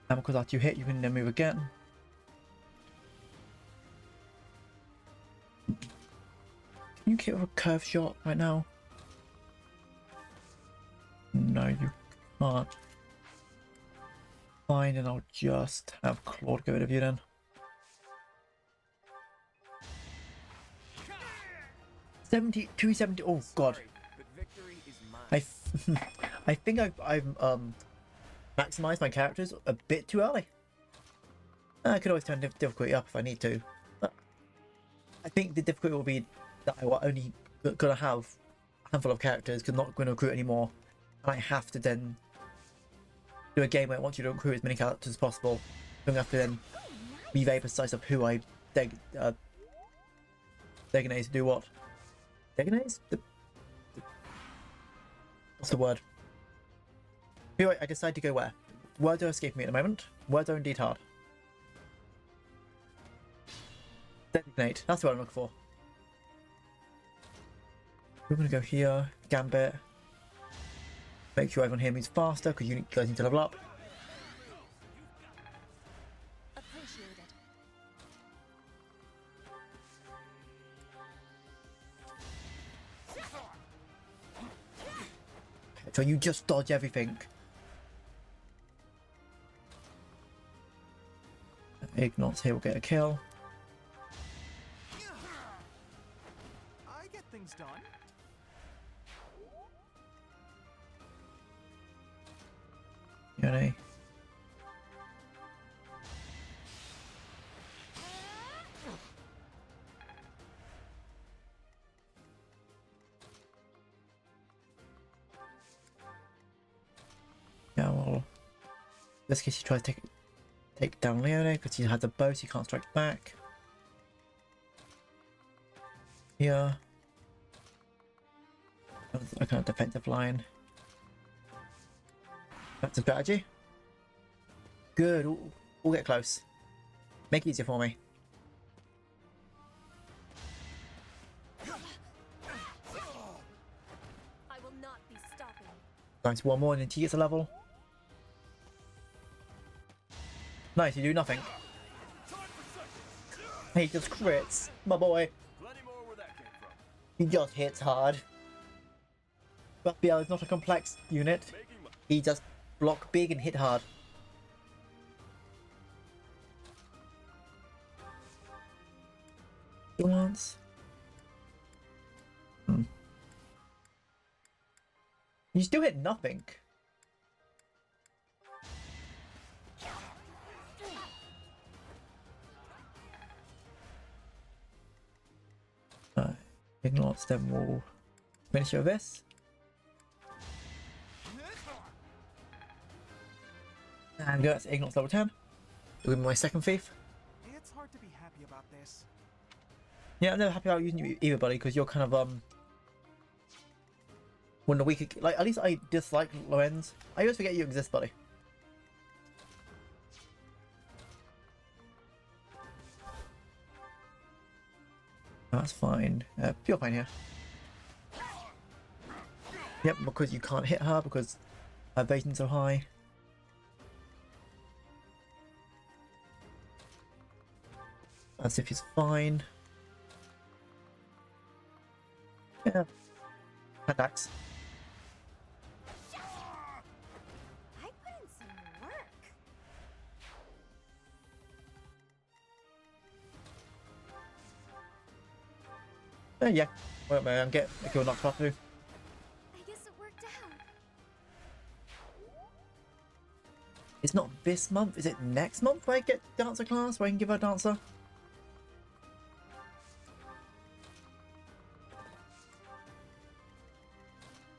And because after you hit, you can then move again. Can you get a curve shot right now? No, you can't. Fine, and I'll just have Claude get rid of you then. $72.70. Oh god. I think I've maximized my characters a bit too early. I could always turn difficulty up if I need to. But I think the difficulty will be that I will only gonna have a handful of characters because I'm not going to recruit anymore. And I have to then do a game where I want you to recruit as many characters as possible. I'm going to have to then be very precise of who I designate to do what. Designate? What's the word? Who I decide to go where. Words are escaping me at the moment. Words are indeed hard. Designate. That's what I'm looking for. We're going to go here. Gambit. Make sure everyone here moves faster because you guys need to level up. So you just dodge everything. Ignatz here will get a kill. I get things done. Yone. Yeah, well, in this case he tries to take down Leone because he has a bow, so he can't strike back. Here, a kind of defensive line. That's a strategy. Good. We'll get close. Make it easier for me. I will not be stopping. Nice. One more and then he gets a level. Nice. You do nothing. He just crits. My boy. He just hits hard. But BL is not a complex unit. He just block big and hit hard. Once. You still hit nothing. Ignorance, then we'll finish with this. And go, that's Ignorance level 10. It'll be my second thief. It's hard to be happy about this. Yeah, I'm never happy about using you either, buddy, because you're kind of, one of the weaker, like, at least I dislike Lorenz. I always forget you exist, buddy. That's fine. You're fine here. Yep, because you can't hit her because her evasion's so high. As if he's fine. Yeah. Attacks. I put in some work. Yeah. Wait, man, get a kill knocked off too. I guess it worked out. It's not this month. Is it next month where I get dancer class where I can give her a dancer?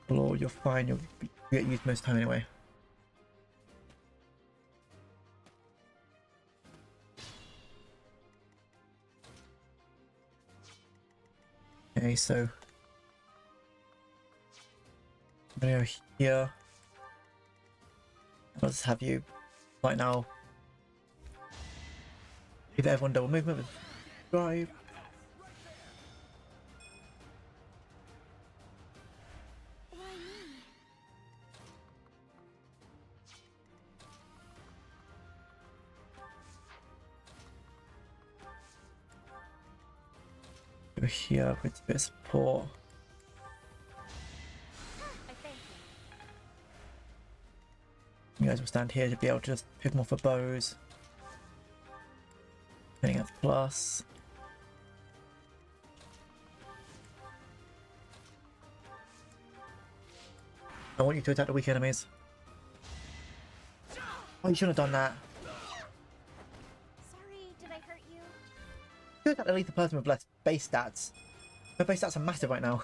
Lord, you're fine. You'll get used most time anyway. Okay, so I'm gonna go here. I'll just have you right now. Give everyone double movement with drive. Go here with a bit of support. You guys will stand here to be able to just pick them off for bows. Getting up plus. I want you to attack the weak enemies. Oh, you shouldn't have done that. Sorry, did I hurt you? You attack the lethal person with less base stats. Her base stats are massive right now.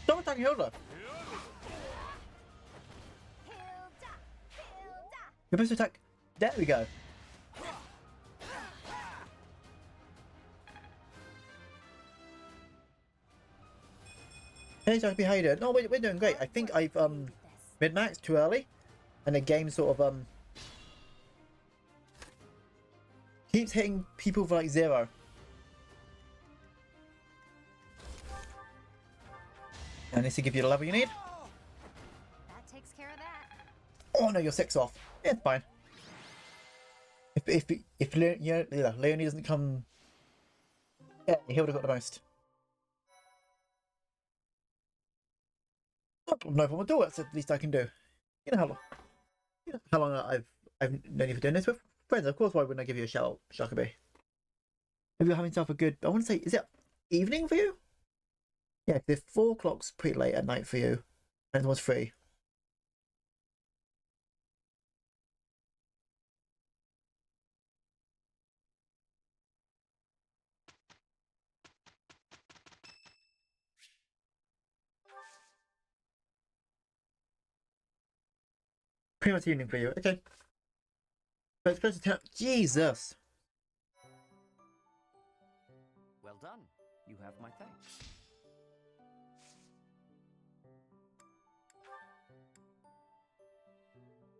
Don't attack Hilda! You're supposed to attack. There we go. Hey, Jack, how you doing? No, we're doing great. I think I've mid-maxed too early, and the game sort of keeps hitting people for like 0. And this will give you the level you need. That takes care of that. Oh no, you're 6 off. Yeah, it's fine. If Leonie doesn't come, yeah, he would have got the most. No problem at all. That's the least I can do. You know how long I've known you for doing this with friends. Of course, why wouldn't I give you a shout, Shakaby? If you're having yourself a good, I want to say, is it evening for you? Yeah, the 4 o'clock's pretty late at night for you, and it was free. Pretty much evening for you. Okay. But it's supposed to tell. Jesus. Well done. You have my thanks.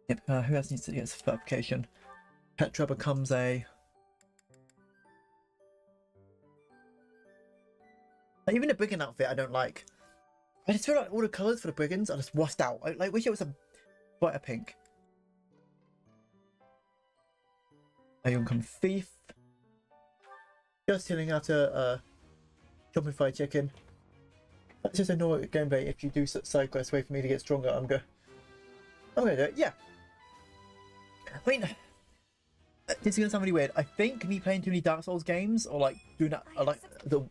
Yep. Who else needs to get certification? Petra becomes a. Even the brigand outfit, I don't like. I just feel like all the colours for the brigands are just washed out. I wish it was a brighter pink. Are you become thief? Just telling how to jumping fried chicken. That's just a normal gameplay. If you do side quests, wait for me to get stronger. I'm gonna do it. Yeah. I mean, this is gonna sound really weird. I think me playing too many Dark Souls games, or like doing that, like the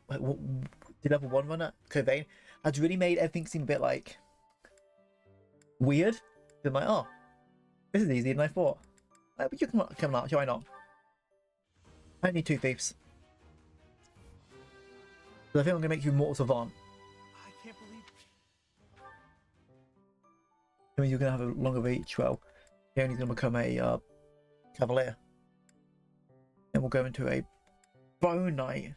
level 1 run at Covain, has really made everything seem a bit like weird. I'm like, oh, this is easier than I thought. But you can come out, why not? I need 2 thieves. I think I'm gonna make you Mortal Savant. I can't believe. I mean, you're gonna have a longer reach. Well, you're only gonna become a Cavalier. Then we'll go into a Bone Knight.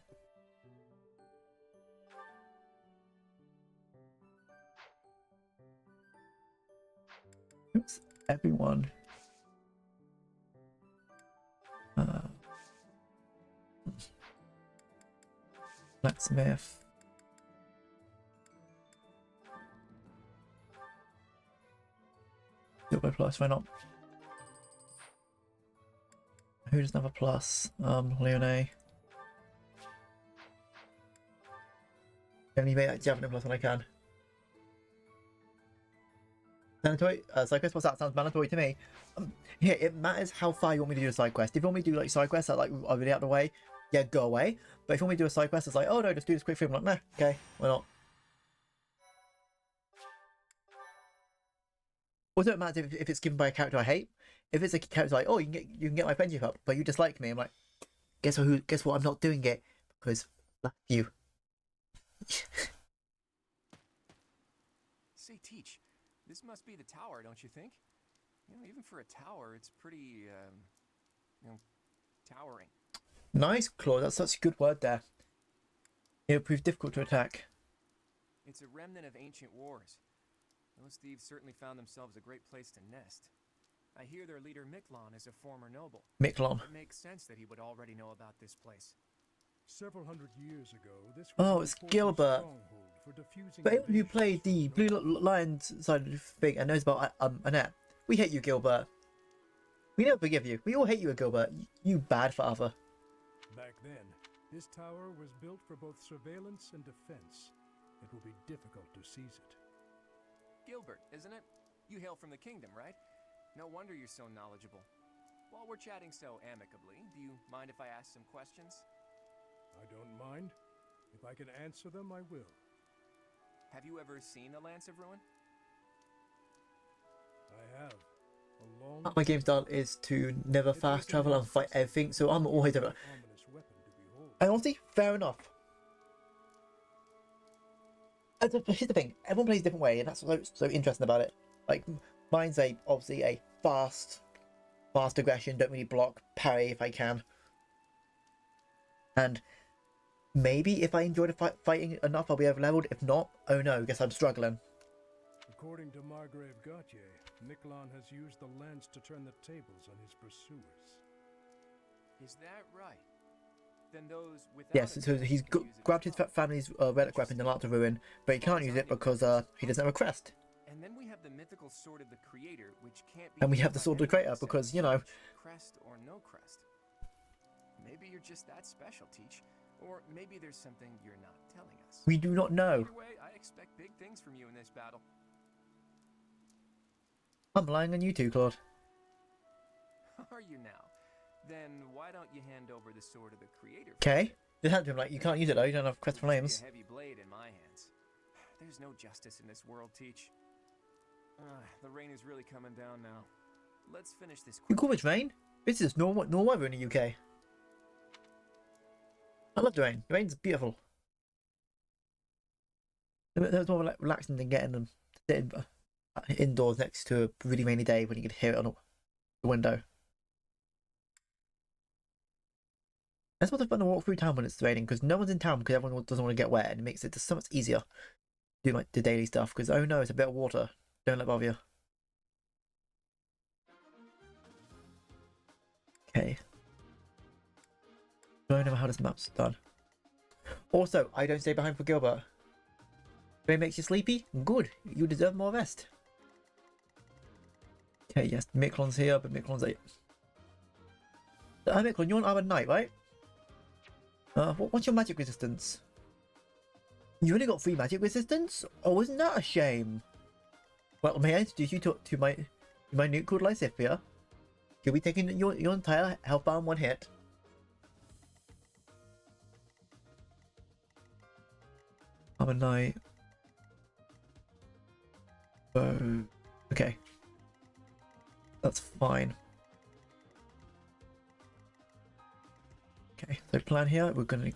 Oops, everyone. Blacksmith. Silver plus, why not? Who doesn't have a plus? Leone. Only make that Javelin plus when I can. Mandatory? Side quest? What's that? Sounds mandatory to me. Yeah, it matters how far you want me to do a side quest. If you want me to do like side quests that like are really out of the way, yeah, go away. But if you want me to do a side quest, it's like, oh no, just do this quick thing. I'm like, nah, okay, why not? Also, it matters if it's given by a character I hate. If it's a character like, oh, you can get my friendship up, but you dislike me, I'm like, guess what? I'm not doing it because fuck you. Say, Teach, this must be the tower, don't you think? You know, even for a tower, it's pretty, towering. Nice, Claude. That's such a good word there. It'll prove difficult to attack. It's a remnant of ancient wars. Those thieves certainly found themselves a great place to nest. I hear their leader Miklon is a former noble. Miklon. It makes sense that he would already know about this place. Several hundred years ago, this was Oh, it's Gilbert. But anyone who played the Blue Lions side of the thing and knows about Annette, we hate you, Gilbert. We never forgive you. We all hate you, Gilbert. You bad father. Back then, this tower was built for both surveillance and defense. It will be difficult to seize it. Gilbert, isn't it? You hail from the kingdom, right? No wonder you're so knowledgeable. While we're chatting so amicably, do you mind if I ask some questions? I don't mind. If I can answer them, I will. Have you ever seen the Lance of Ruin? I have. My game style is to never fast travel and fight everything, so I'm always over. And honestly, fair enough. Here's the thing, everyone plays a different way, and that's what's so interesting about it. Like, mine's obviously a fast aggression, don't really block, parry if I can. And maybe if I enjoy the fighting enough, I'll be over-leveled. If not, oh no, guess I'm struggling. According to Margrave Gautier, Miklon has used the lance to turn the tables on his pursuers. Is that right? Then those without Yes, so he's grabbed his family's relic weapon, the Lance of Ruin, but he can't use it because he doesn't have a crest. And then we have the mythical sword of the creator, which can't be. And we have the sword of the creator because, you know. Crest or no crest. Maybe you're just that special, Teach. Or maybe there's something you're not telling us. We do not know. Either way, I expect big things from you in this battle. I'm relying on you too, Claude. Are you now? Then why don't you hand over the sword of the creator? Okay. Just hand to him like, you can't use it though, you don't have crest flames. A heavy blade in my hands. There's no justice in this world, Teach. The rain is really coming down now. Let's finish this You call it rain? This is normal weather in the UK. I love the rain. The rain's beautiful. It's more relaxing than getting them sitting indoors next to a really rainy day when you can hear it on the window. That's what's fun to walk through town when it's raining, because no one's in town because everyone doesn't want to get wet, and it makes it just so much easier to do like the daily stuff. Because oh no, it's a bit of water. Don't let it bother you. Okay. I don't know how this map's done. Also, I don't stay behind for Gilbert. If it makes you sleepy, good. You deserve more rest. Okay, yes, Miklon's here, but Miklon's late. Miklon, you're on Armored Knight, right? What's your magic resistance? You only got 3 magic resistance? Oh, isn't that a shame? Well, may I introduce you to my new called Lysithia? You'll be taking your entire health bar in 1 hit. Armored Knight. Okay. That's fine. Okay, so plan here, we're gonna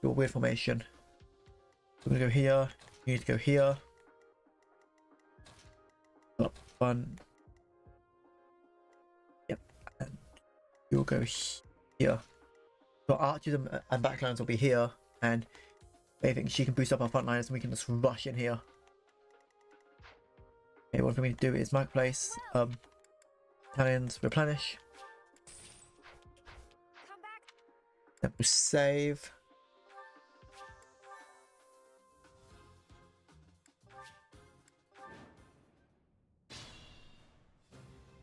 do a weird formation. We're gonna go here. You need to go here. Up one. Yep. And you'll go here. So archers and backlines will be here, and I think she can boost up our front lines and we can just rush in here. Okay, what we need to do is marketplace, talents, replenish. Then we'll save.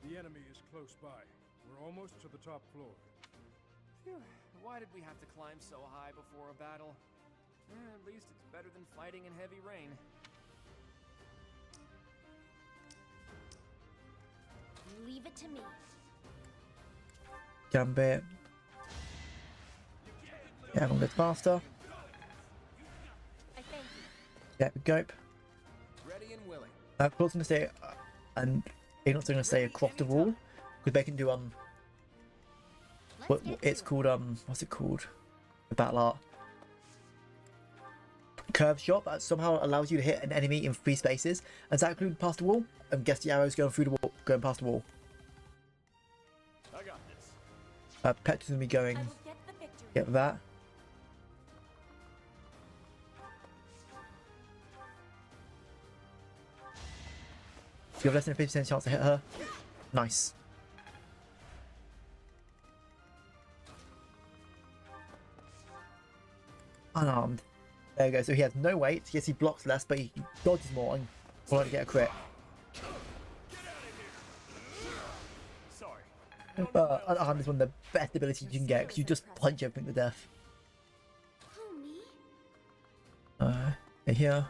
The enemy is close by. We're almost to the top floor. Phew, why did we have to climb so high before a battle? At least it's better than fighting in heavy rain. Leave it to me. Gambit. Yeah, everyone gets faster. I thank you. Yeah, go. Ready and willing. Claude's gonna say, and Ignat's gonna say across the wall, because they can do what it's called what's it called? The battle art. Curve shot that somehow allows you to hit an enemy in 3 spaces. Does that include past the wall? And guess the arrows going through the wall, going past the wall. I got this. Petra's gonna be going. Get that. You have less than a 50% chance to hit her. Nice. Unarmed. There we go. So he has no weight. Yes, he blocks less, but he dodges more and will only get a crit. Sorry. But unarmed is one of the best abilities you can get because you just punch everything to death. Here.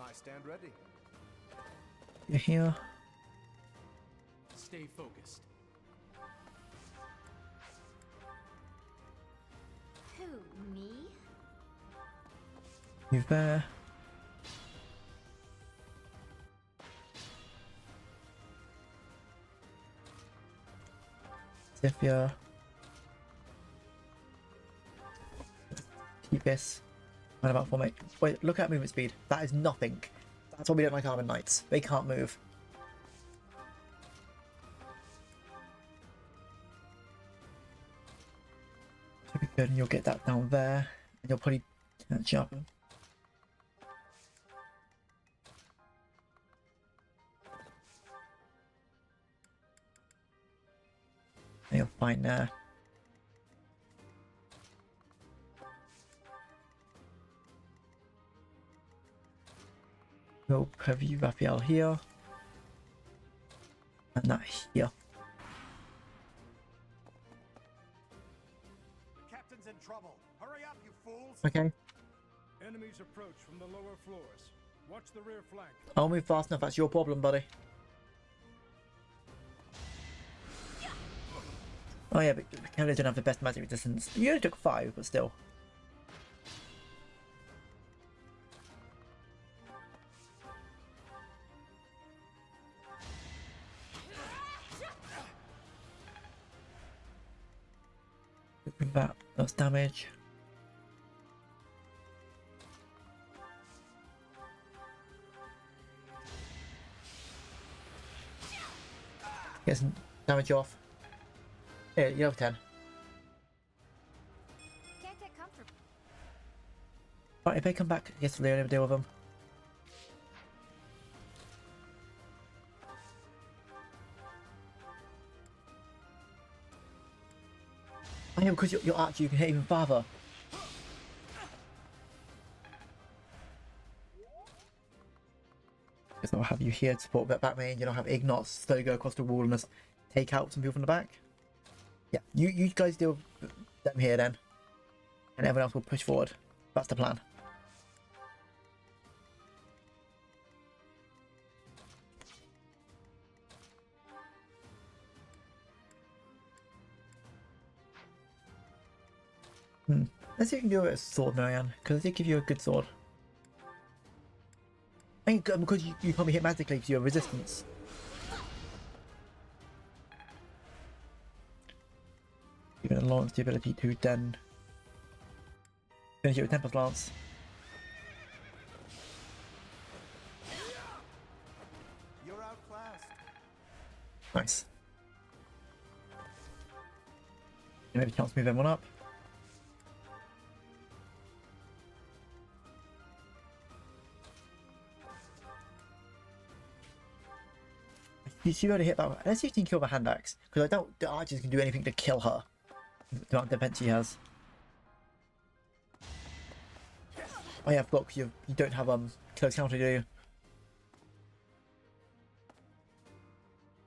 I stand ready. You're here. Stay focused. Who, me? Move there. Zephyr. Keep this. What about formate? Wait, look at movement speed. That is nothing. That's why we don't like Armored Knights. They can't move. Should be good, and you'll get that down there, and you'll probably catch up. And you're fine there. We'll have you Raphael here. And that here. The captain's in trouble. Hurry up, you fools! Okay. Enemies approach from the lower floors. Watch the rear flank. I'll move fast enough, that's your problem, buddy. Oh yeah, but Canada don't have the best magic resistance. You only took 5, but still. That's damage. Get some damage off. Yeah, you have 10. Can't get comfortable. Right, if they come back, I guess we'll only deal with them. I know, because you're archer, you can hit even farther. Because I'll have you here to support that back main, you don't have Ignots, so you go across the wall and just take out some people from the back. Yeah, you guys deal with them here then. And everyone else will push forward. That's the plan. Let's see if you can do it with a sword, Marianne, because I did give you a good sword. I mean, because you can't be hit magically because you have resistance. Even Lance the ability to then finish it with Tempest Lance. You're outclassed. Nice. Maybe chance to move everyone up. You see how to hit that. Let's see if you can kill the hand axe, because I doubt the archers can do anything to kill her. The amount of defense she has. Oh yeah, I forgot, because you don't have close counter, do you?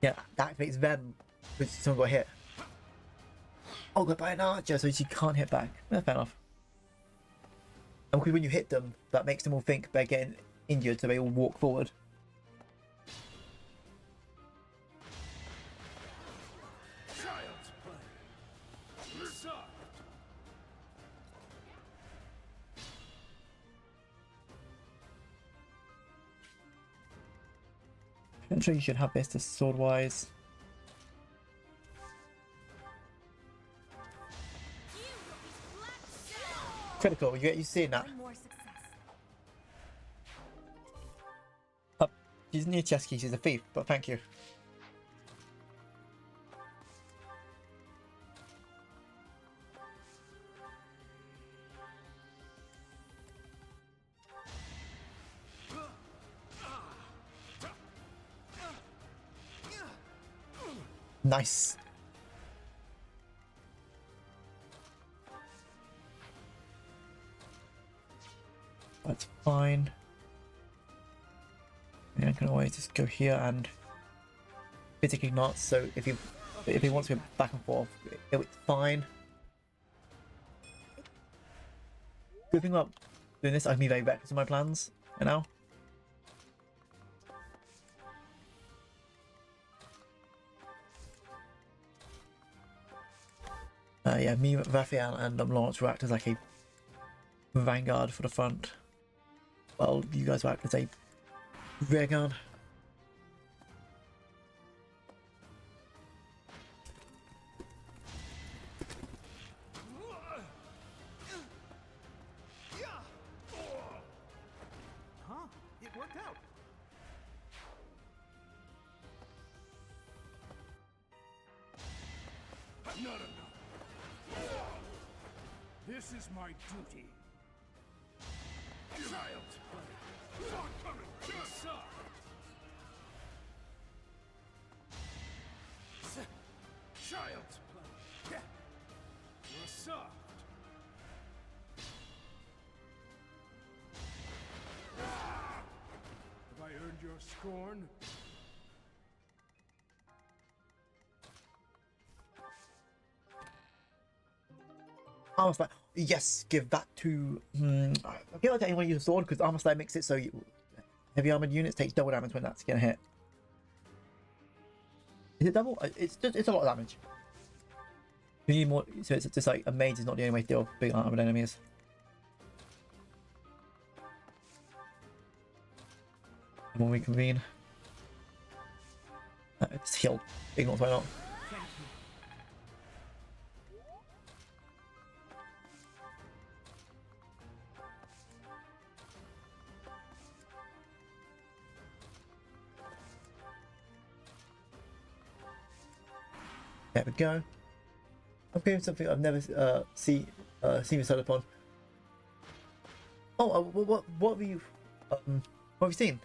Yeah, that activates them because someone got hit. Oh, got by an archer, so she can't hit back. Yeah, fair enough. And because when you hit them, that makes them all think they're getting injured, so they all walk forward. I'm sure you should have this to sword wise. Critical, you seeing that? She's near chest key, she's a thief, but thank you. Nice. That's fine. And I can always just go here and physically not. So if he wants to go back and forth, it's fine. Good thing about doing this, I can be very reckless in my plans. You know. Yeah, me, Raphael, and Lawrence will act as like a vanguard for the front. Well, you guys will act as a rear guard. Huh? It worked out. Not enough. This is my duty. Child's play. Not coming. Just up. Child's play. You're soft. Have I earned your scorn? Armor Slayer. Yes, give that to. I feel like anyone use a sword because Armor Slayer makes it so heavy armored units takes double damage when that's gonna hit. Is it double? It's a lot of damage. You need more, so it's just like a mage is not the only way to deal with big armored enemies. When we convene, it's healed. Ignores why not. There we go. I'm doing something I've never seen decided upon. Oh, what have you seen?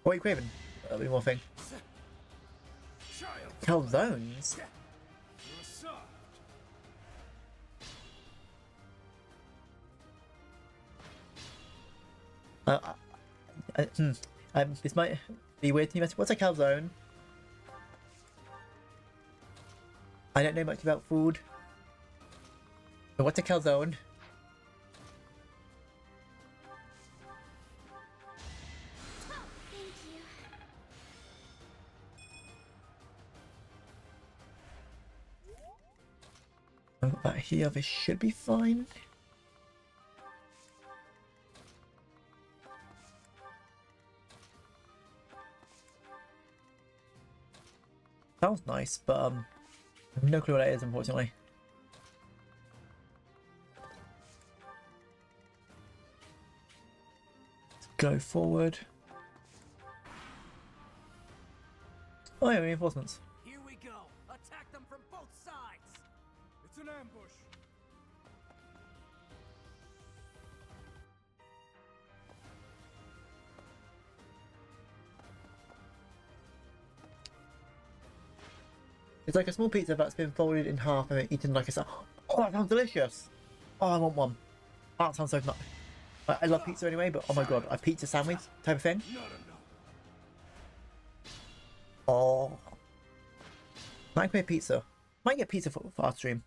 What are you craving? One more thing. Calzones. This might be weird to you. What's a calzone? I don't know much about food. But what's a calzone? Here, this should be fine. Sounds nice, but I have no clue what it is, unfortunately. Let's go forward. Oh yeah, reinforcements. Here we go. Attack them from both sides. It's an ambush. It's like a small pizza that's been folded in half and eaten like a salad. Oh, that sounds delicious. Oh, I want one. That sounds so nice. I love pizza anyway, but oh my god, a pizza sandwich type of thing. Oh. Microwave pizza. Might get pizza for our stream.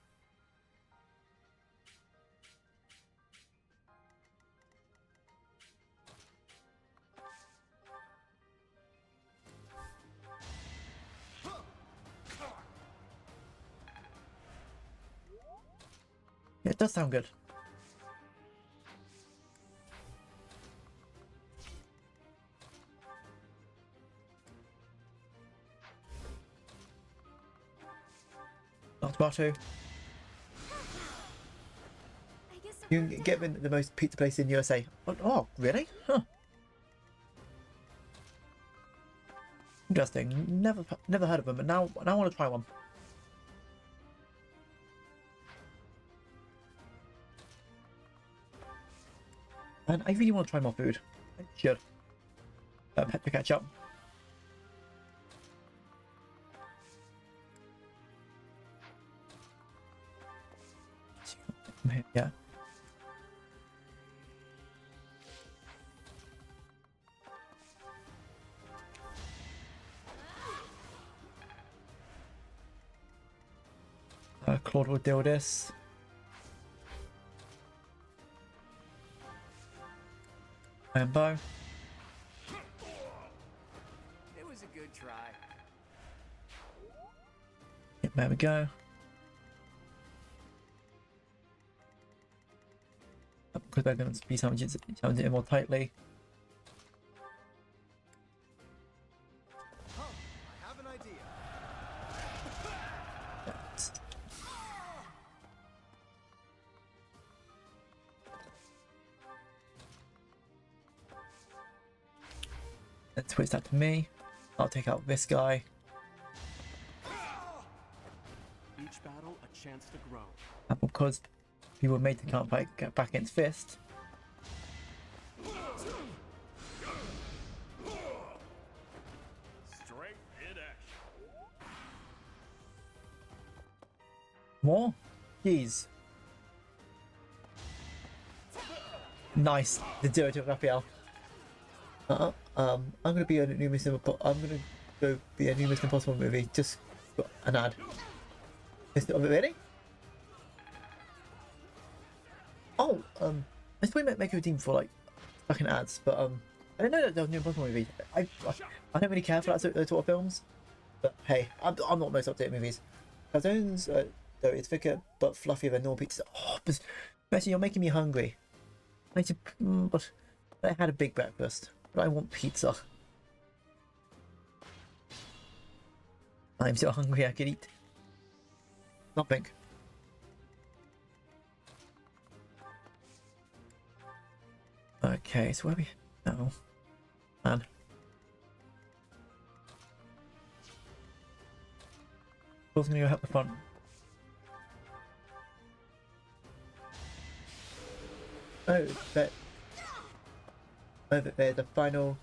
Yeah, it does sound good. Not tomato. You can get the most pizza place in USA. Oh, really? Huh. Interesting. Never heard of them, but now I want to try one. And I really want to try more food. I should. Have to catch up. Yeah. Claude will deal with this. And bow. It was a good try. Yep, there we go. Because they're going to be sandwiched it more tightly. I have an idea. Let's switch that to me. I'll take out this guy. Each battle a chance to grow. And because people made to can't fight, get back against Fist. Strength in action. More? Jeez. Nice. The zero to Raphael. I'm gonna be a new Mission Impossible. I'm gonna go be a new Mission Impossible movie. Just an ad. Is it really? Oh, I thought we might make a team for like fucking ads, but I didn't know that there was a new Impossible movie. I don't really care for those sort of films, but hey, I'm not most up-to-date movies. Cartoons, though, it's thicker but fluffier than normal pizza. Oh, but Messi, you're making me hungry. But I had a big breakfast, but I want pizza. I'm so hungry I could eat. Nothing. Okay, so where are we now? Man. Who's gonna go help the front? Oh, they're the final.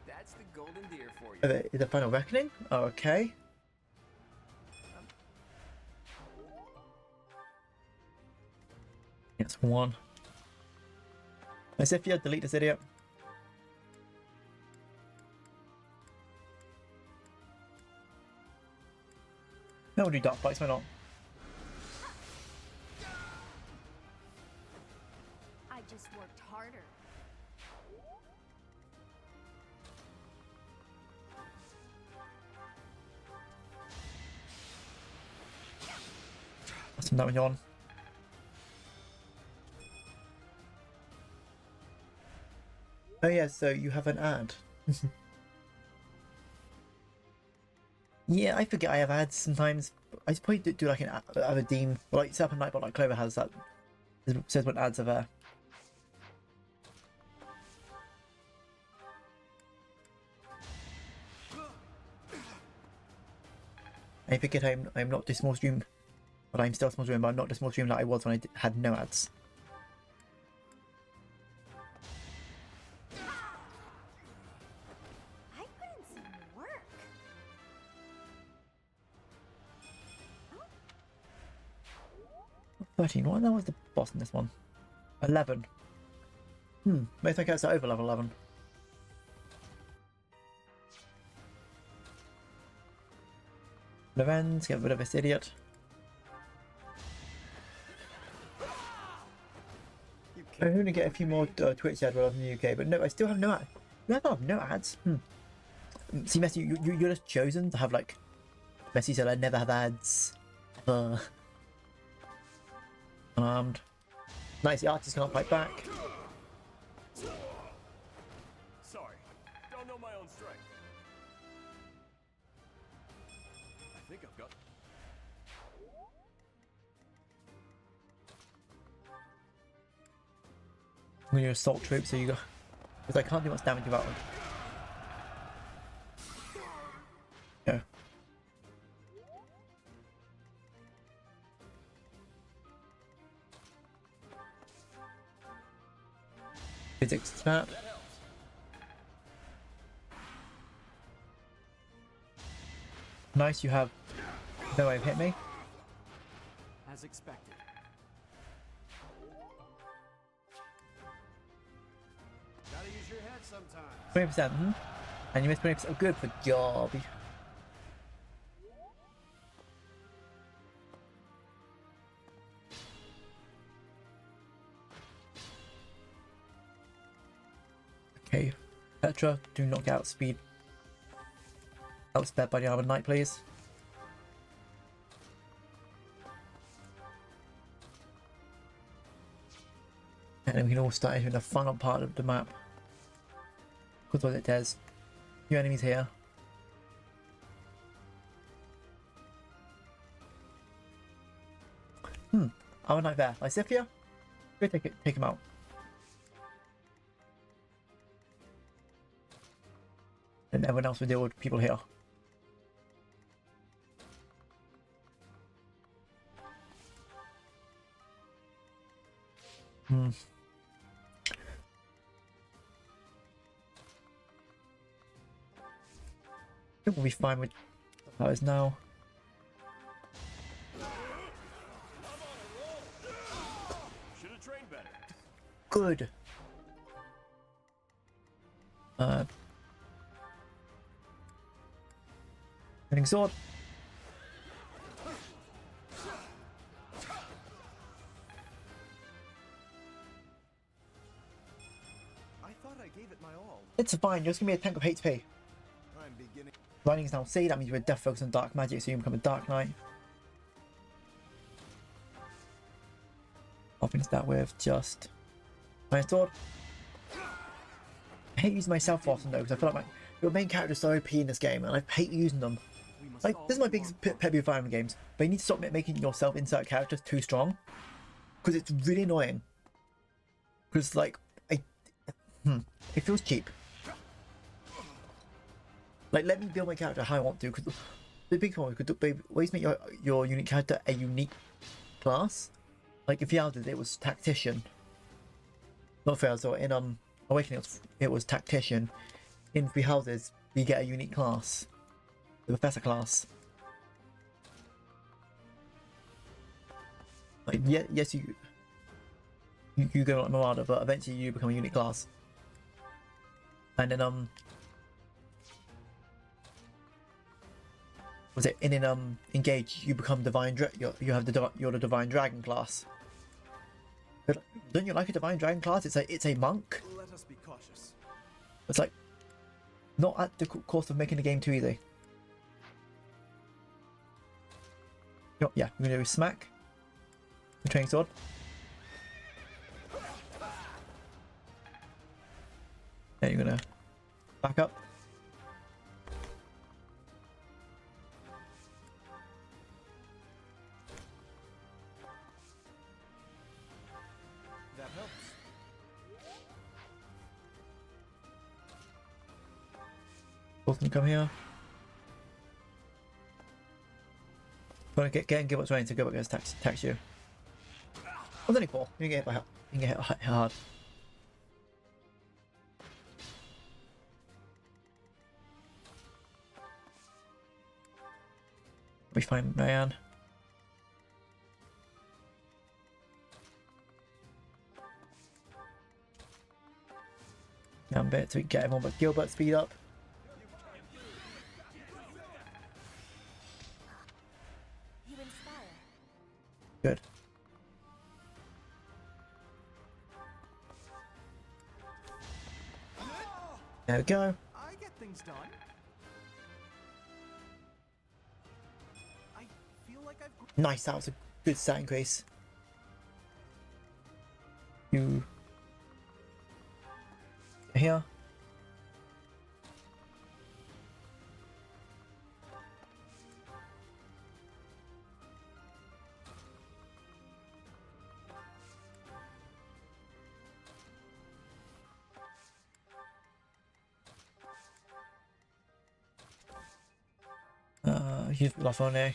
That's the golden deer for you. Oh, the final reckoning? Oh, okay. That's one. As if you delete this idiot. No, we'll do dark fights, why not? I just worked harder. That's some damage on. Oh yeah, so you have an ad. Yeah, I forget I have ads sometimes. I should probably do like an have a Dean, or like Serpent Nightbot, like Clover has that. It says what ads are there. I forget I'm not the small stream, but I'm still small stream, but I'm not the small stream that I was when I had no ads. I put in some work. 13. What was the boss in this one? 11. Most of my characters are over level 11. Lorenz, get rid of this idiot. I'm going to get a few more Twitch ads while I'm in the UK, but no, I still have no ads. No, I have no ads. See, Messi, you're just chosen to have, like, Messi said I never have ads. Unarmed. Nice, the artist can't fight back. Sorry, don't know my own strength. I think I've got. I'm gonna assault troops, so you go. Because I can't do much damage without them. No. Physics snap. Nice, you have no way of hitting me. As expected. Gotta use your head sometimes. 20%, and you missed 20%. Oh, good for job. Okay, Petra, do not get outspeed. Outsped by the Armored Knight, please. And then we can all start entering the final part of the map. Because what it does. Few enemies here. Armored Knight there. Lysithia? Go take him out. And everyone else will deal with people here. I think we'll be fine with those now. Should have trained better. Good. Winning sword. I thought I gave it my all. It's fine, you're just gonna be a tank of HP. I'm beginning. Lightning is now C, that means you're a death focus on dark magic, so you become a dark knight. I'll finish that with just my sword. I hate using myself often though, because I feel like your main character is so OP in this game, and I hate using them. Like, this is my biggest pet peeve with Fire Emblem games, but you need to stop making yourself insert characters too strong, because it's really annoying. Because like, it feels cheap. Like, let me build my character how I want to, because the big one could always make your unique character a unique class. Like in Fire Emblem, it was Tactician. Not Fire Emblem, in Awakening it was Tactician. In Three Houses, we get a unique class. The Professor class. Like, yes, you go like Marauder, but eventually you become a unique class. And then was it in Engage? You become Divine. You're the Divine Dragon class. But don't you like a Divine Dragon class? It's a monk. Let us be cautious. It's like not at the cost of making the game too easy. Yeah, we're gonna do smack. The training sword. Then you're gonna back up. Bolton, come here. Want to get and give what's running, so go back and tax you. Oh, there's only 4. You can get hit by you can get hit hard. We find Marianne. Down a bit so we can get everyone but Gilbert speed up. You inspire. Good. There we go. I get things done. I feel like I've Nice, that was a good stat increase. You here. Use last one there.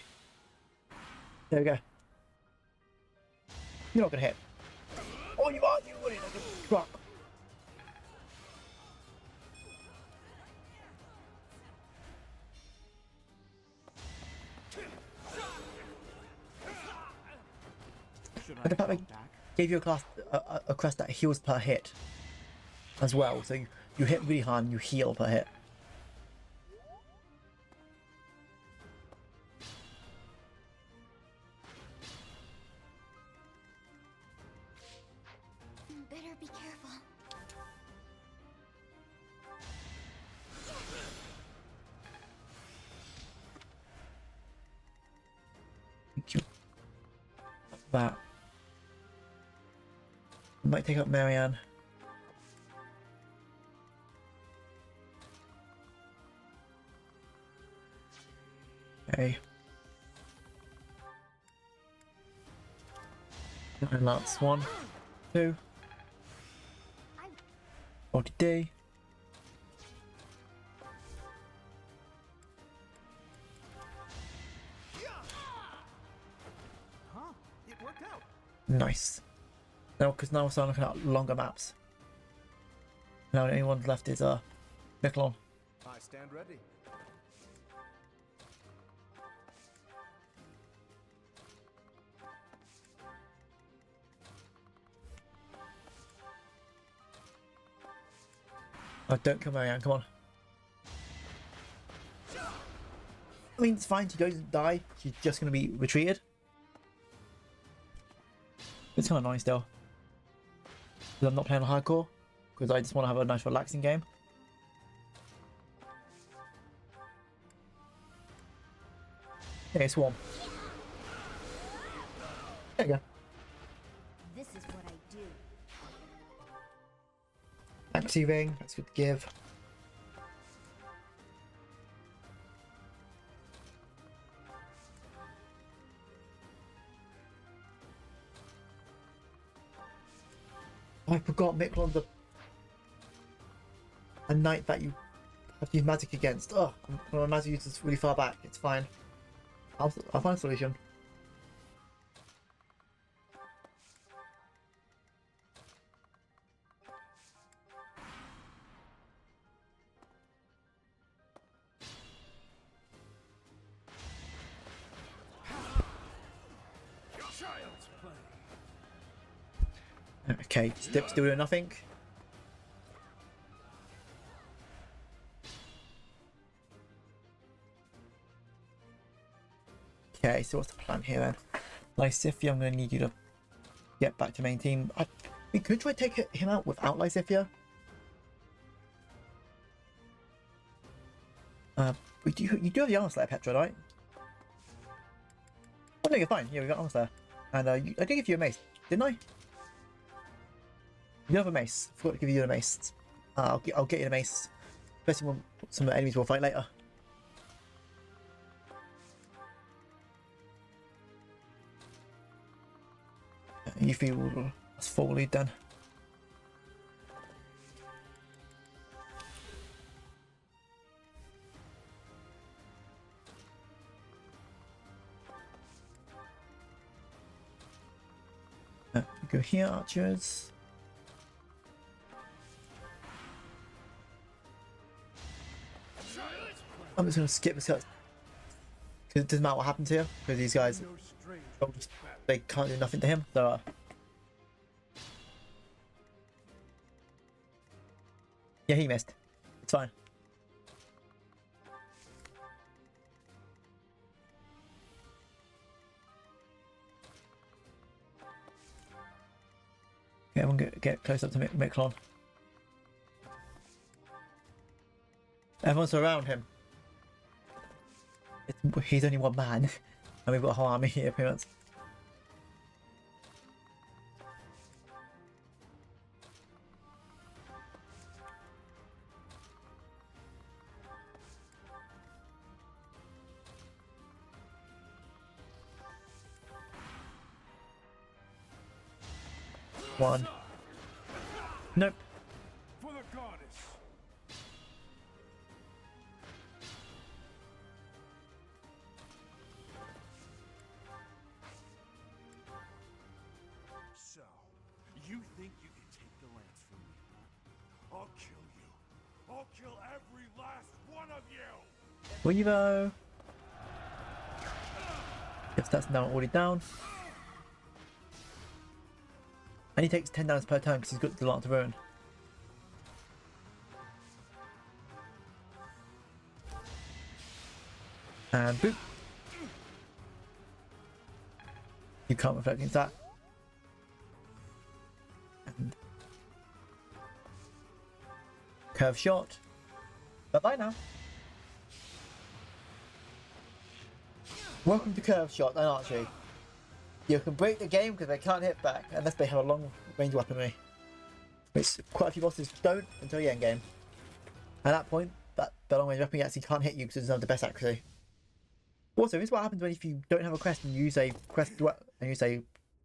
There we go. You're not gonna hit. Oh, you are! You were in a truck. And the fact they gave you a crest that heals per hit as well, so you hit really hard and you heal per hit. Better be careful. Thank you. That. Might take up Marianne. Okay. And that's 1, 2. 40D. Huh? It worked out. Nice. Now, because now we're starting looking at longer maps. Now the only one left is Miklon. I stand ready. Oh, don't kill Marianne, come on. I mean, it's fine, she doesn't die. She's just going to be retreated. It's kind of annoying still. Because I'm not playing hardcore. Because I just want to have a nice relaxing game. Okay, swarm. There you go. This is what I do. Maxi ring, that's good to give. I forgot Miklon's a knight that you have to use magic against. Oh, my magic use is really far back. It's fine. I'll find a solution. Child's play. Okay, Stip's still doing nothing. Okay, so what's the plan here then? Lysithia, I'm going to need you to get back to main team. We could try to take him out without Lysithia. You do have the armor slayer, Petra, right? Oh no, you're fine. Yeah, we got armor slayer. And I did give you a mace, didn't I? You have a mace. I forgot to give you a mace. I'll get you a mace. Especially when some of the enemies will fight later. You feel that's full lead then. go here, archers. I'm just gonna skip this because it doesn't matter what happens here because these guys they can't do nothing to him. So yeah, he missed. It's fine. Okay, everyone get close up to Miklon. Everyone's around him. He's only one man, and we've got a whole army here, pretty much. One. Nope. For the goddess. So, you think you can take the lance from me, huh? I'll kill you. I'll kill every last one of you! Weevo! If that's now already down. And he takes 10 damage per turn because he's got the Lance of Ruin. And boop! You can't reflect against that. And curve shot. Bye bye now. Welcome to curve shot and archery. You can break the game because they can't hit back unless they have a long range weaponry. Which quite a few bosses don't until the end game. At that point, the long range weaponry actually can't hit you because it doesn't have the best accuracy. Also, this is what happens when if you don't have a quest and you use a quest and you say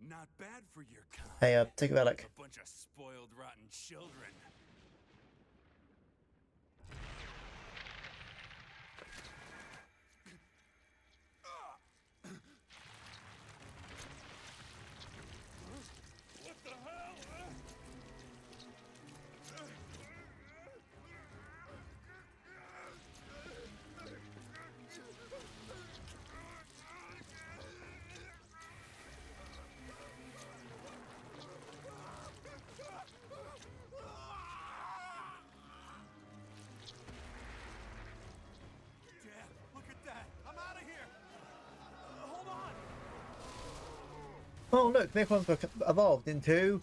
Not bad for your kind. take a relic. A bunch of spoiled, rotten children. What the hell? Dad, look at that. I'm out of here. Hold on. Oh look, Miklon's evolved into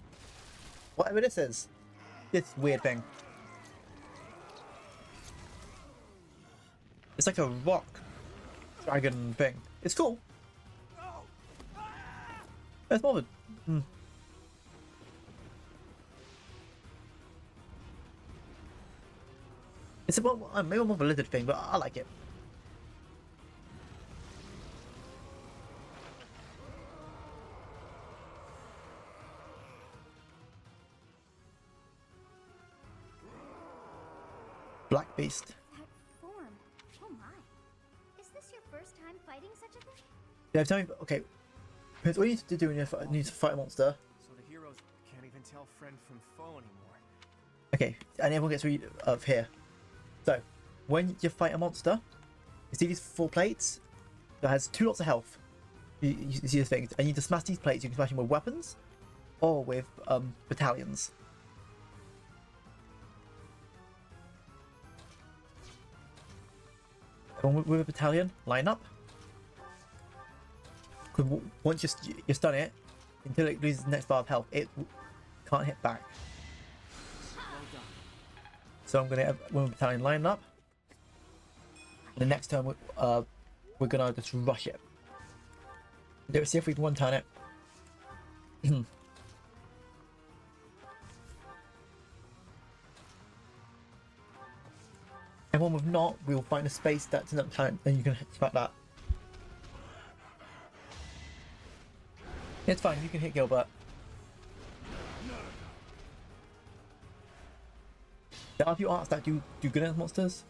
whatever this is. This weird thing. It's like a rock dragon thing. It's cool. It's more of a... It's maybe more of a lizard thing, but I like it. Black Beast. That form. Oh my. Is this your first time fighting such a thing? Yeah, tell me. Okay. Here's what you need to do when you need to fight a monster. So the heroes can't even tell friend from foe anymore. Okay, and everyone gets rid of here. So, when you fight a monster, you see these 4 plates that has 2 lots of health. You see the things, and you need to smash these plates. You can smash them with weapons or with battalions. With a battalion, line up. Because once you stun it, until it loses the next bar of health, it can't hit back. So I'm gonna have one battalion line up. And the next turn we're gonna just rush it. Let's see if we can one turn it. And one with not, we'll find a space that's in that planet, and you can smack that. It's fine, you can hit Gilbert. There are a few arts that do good against monsters.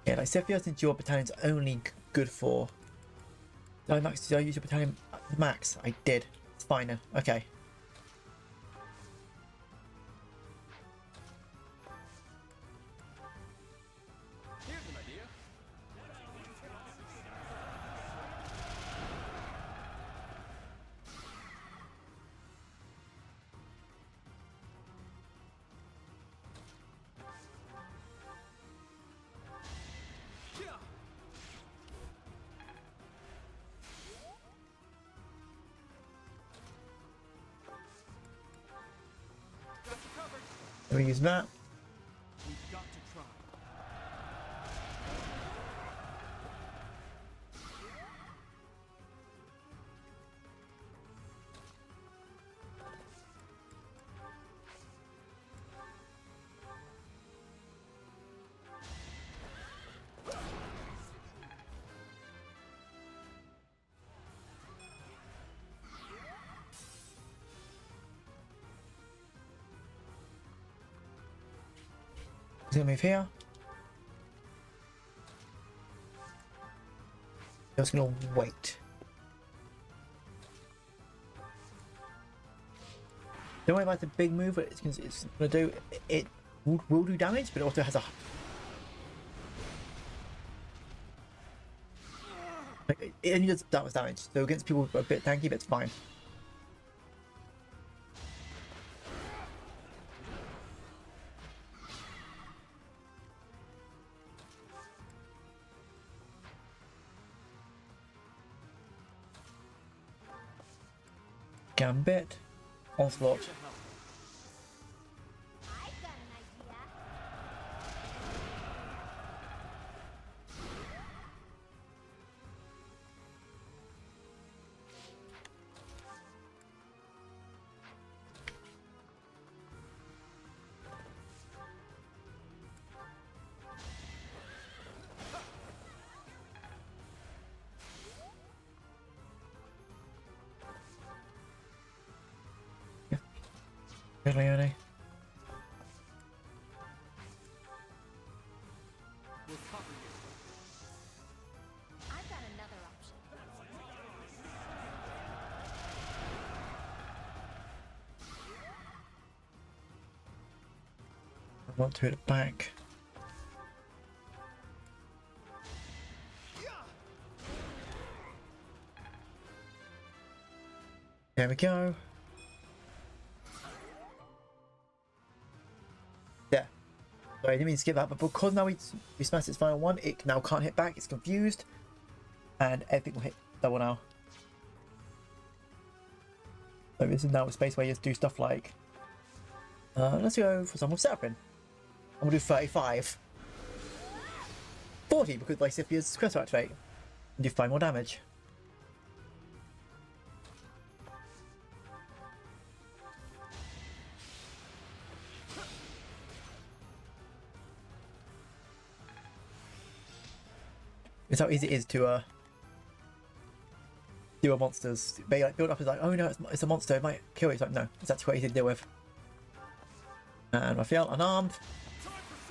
Yeah, like Sephiroth, since your battalion's only good for... Did I use your battalion max? I did. It's fine now. Okay. Here's an idea. Let me use that. We've got to try. He's gonna move here. Just gonna wait. Don't worry about the big move, but it's gonna do. It will do damage, but it also has a. Like, it only does that much damage, so against people who are a bit tanky, but it's fine. Gambit, Onslaught. I've got an idea. Good, Leone. We'll cover you. I've got another option. I want to hit it back. There we go. There. Sorry, I didn't mean to skip that, but because now we smashed its final one, it now can't hit back, it's confused. And everything will hit double now. So this is now a space where you just do stuff like... let's go for some with Seraphim. I'm gonna do 35. 40 because like Scythia's crest will activate. And do 5 more damage. It's how easy it is to deal with monsters. They like build up as like, oh no, it's a monster, it might kill you. It's like, no, it's actually quite easy to deal with. And Raphael, unarmed.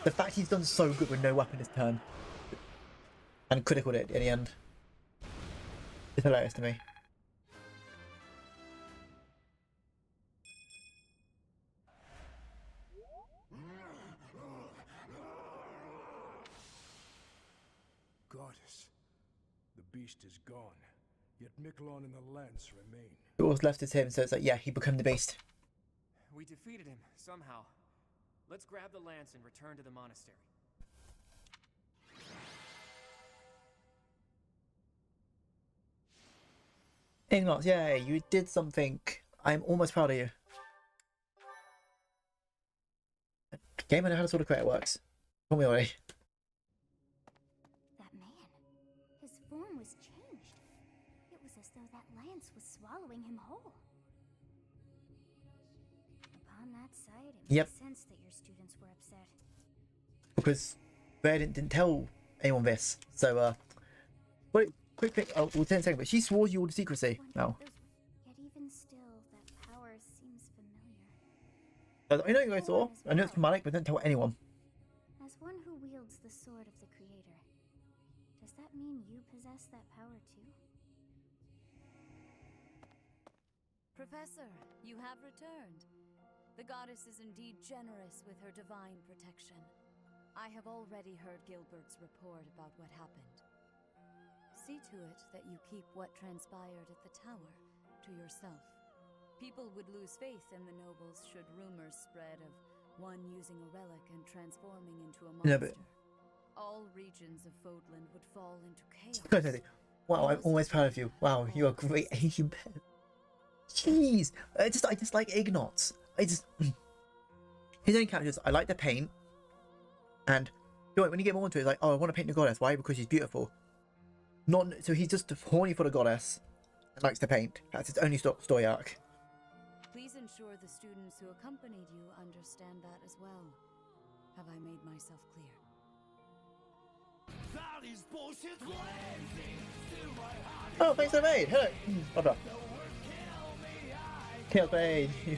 The fact he's done so good with no weapon this turn. And critical it in the end. It's hilarious to me. Goddess, the beast is gone, yet Miquelon and the lance remain. All that's left is him, so it's like, yeah, he became the beast. We defeated him, somehow. Let's grab the lance and return to the monastery. Ignots, yay, you did something. I'm almost proud of you. Game, I know how the Sword of Creator works. Tell me already. That man, his form was changed. It was as though that lance was swallowing him whole. Upon that sight, it Yep. makes sense that your students were upset. Because Bear didn't tell anyone this. So, wait, quick thing. Oh, we'll take a second, but she swore you all to secrecy. No. Yet even still, that power seems familiar. I know you guys saw. I know it's dramatic, but don't tell anyone. As one who wields the sword of the Creator, that mean you possess that power too? Professor, you have returned. The goddess is indeed generous with her divine protection. I have already heard Gilbert's report about what happened. See to it that you keep what transpired at the tower to yourself. People would lose faith in the nobles should rumors spread of one using a relic and transforming into a monster. All regions of Fodland would fall into chaos. Wow, I'm always proud of you. Wow, you're a great Asian pet. Jeez, I just like Ignots. His own characters, I like the paint, and you know, when you get more into it, it's like, oh, I want to paint the goddess. Why? Because she's beautiful. So he's just horny for the goddess and likes to paint. That's his only story arc. Please ensure the students who accompanied you understand that as well. Have I made myself clear? That is bullshit lazy. Oh, thanks for the raid. Hello. Blah blah. Kill raid. You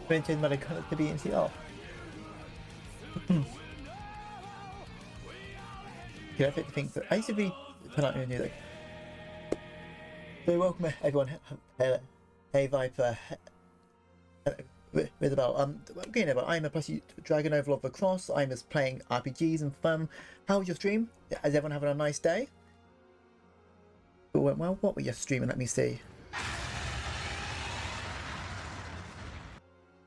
mentioned that I got to be in CR. Yeah, I think that I used to be put out new music. So welcome everyone. Hey Viper. Isabel. Again, I'm a Plushie Dragon Overlord of the Cross. I'm just playing RPGs and fun. How was your stream? Is everyone having a nice day? Well, what were you streaming? Let me see.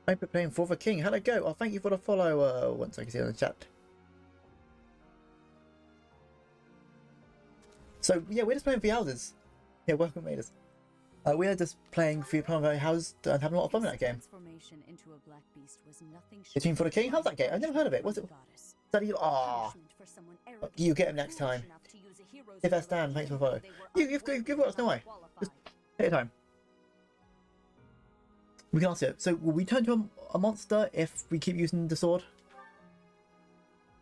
I'm playing For the King. How'd it go? Oh, thank you for the follow. Once I can see it in the chat. So yeah, we're just playing Three Houses. Yeah, welcome, Raiders. We're just playing Three Houses and having a lot of fun with that game. The Team for the King? How's that game? I've never heard of it. What's it? Is that you? Ah, you get him next time. If that's Dan, thanks for the follow. You've got us, no way. Just take your time. We can ask it. So will we turn to a monster if we keep using the sword?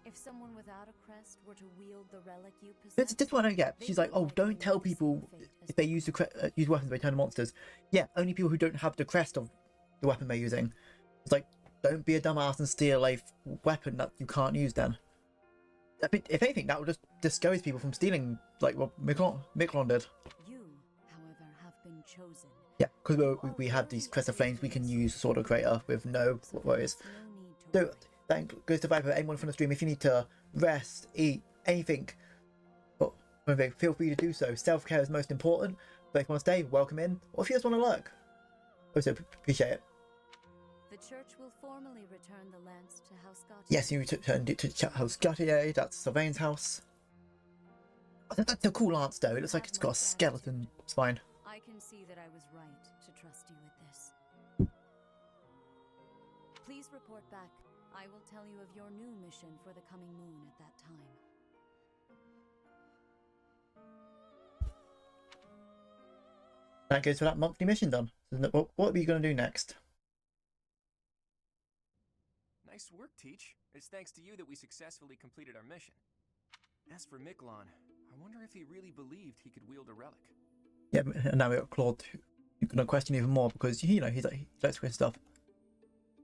If someone without a crest were to wield the relic you possess, This one I don't get. She's like, oh, don't tell people if they use use weapons they turn to monsters. Yeah, only people who don't have the crest of the weapon they're using. It's like, don't be a dumbass and steal a weapon that you can't use then. I think, if anything, that would just discourage people from stealing, like what Miklon did. You, however, have been chosen. Yeah, because we have these Crest of Flames, we can use Sword of Creator with no worries. So, that goes to Viper, anyone from the stream, if you need to rest, eat, anything, feel free to do so. Self-care is most important, but if you want to stay, welcome in, or if you just want to lurk, also appreciate it. The church will formally return the lance to House Gautier. Yes, you return it to House Gautier, that's Sylvain's house. That's a cool lance though, it looks like it's got a skeleton spine. I can see that I was right to trust you with this. Please report back. I will tell you of your new mission for the coming moon at that time. That goes for that monthly mission done. What are you going to do next? Nice work, Teach. It's thanks to you that we successfully completed our mission. As for Miklon, I wonder if he really believed he could wield a relic. Yeah, and now we got Claude. You're going to question even more because, you know, he likes to question stuff.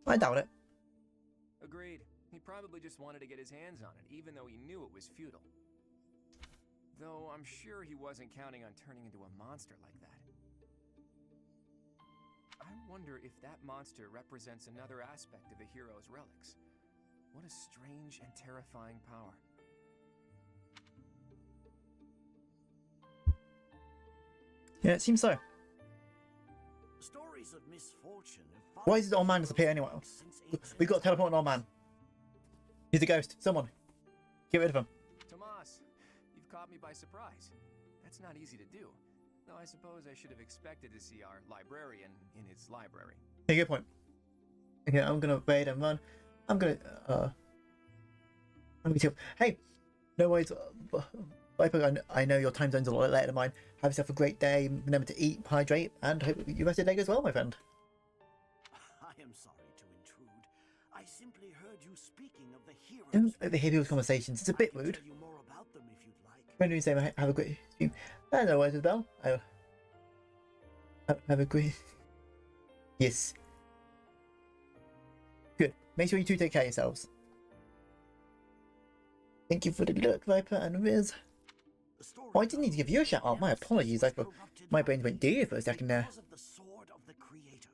I doubt it. Agreed. He probably just wanted to get his hands on it, even though he knew it was futile. Though I'm sure he wasn't counting on turning into a monster like that. I wonder if that monster represents another aspect of a hero's relics. What a strange and terrifying power. Yeah, it seems so. Stories of misfortune. Why does the old man disappear anyway? We've got to teleport an old man. He's a ghost. Someone. Get rid of him. Tomas, you've caught me by surprise. That's not easy to do. Though I suppose I should have expected to see our librarian in his library. Yeah, good point. Okay, I'm gonna wait and run. I'm gonna hey, no worries. Viper, I know your time zone's a lot later than mine. Have yourself a great day. Remember to eat, hydrate, and hope you rest your day as well, my friend. I am sorry to intrude. I simply heard you speaking of the heroes. Don't overhear people's conversations. It's a bit rude. Tell you more about them if you'd like. When do you say have a great stream? No worries, Isabel. Have a great. Yes. Good. Make sure you two take care of yourselves. Thank you for the look, Viper and Riz. Oh, I didn't need to give you a shout out. My apologies. My brain went deer for a second there. Because of the sword of the Creator.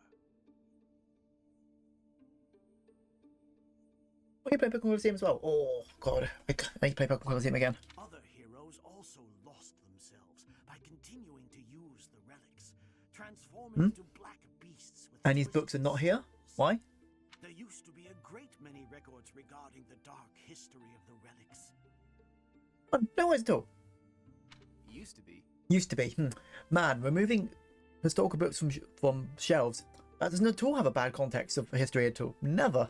Oh, you play Pokemon Coliseum as well? Oh, God. I need to play Pokemon Coliseum again. Other heroes also lost themselves by continuing to use the relics, transforming into black beasts with And these books are not here? Why? There used to be a great many records regarding the dark history of the relics. Oh, no worries at all. Used to be. Used to be. Man, removing historical books from shelves, that doesn't at all have a bad context of history at all. Never.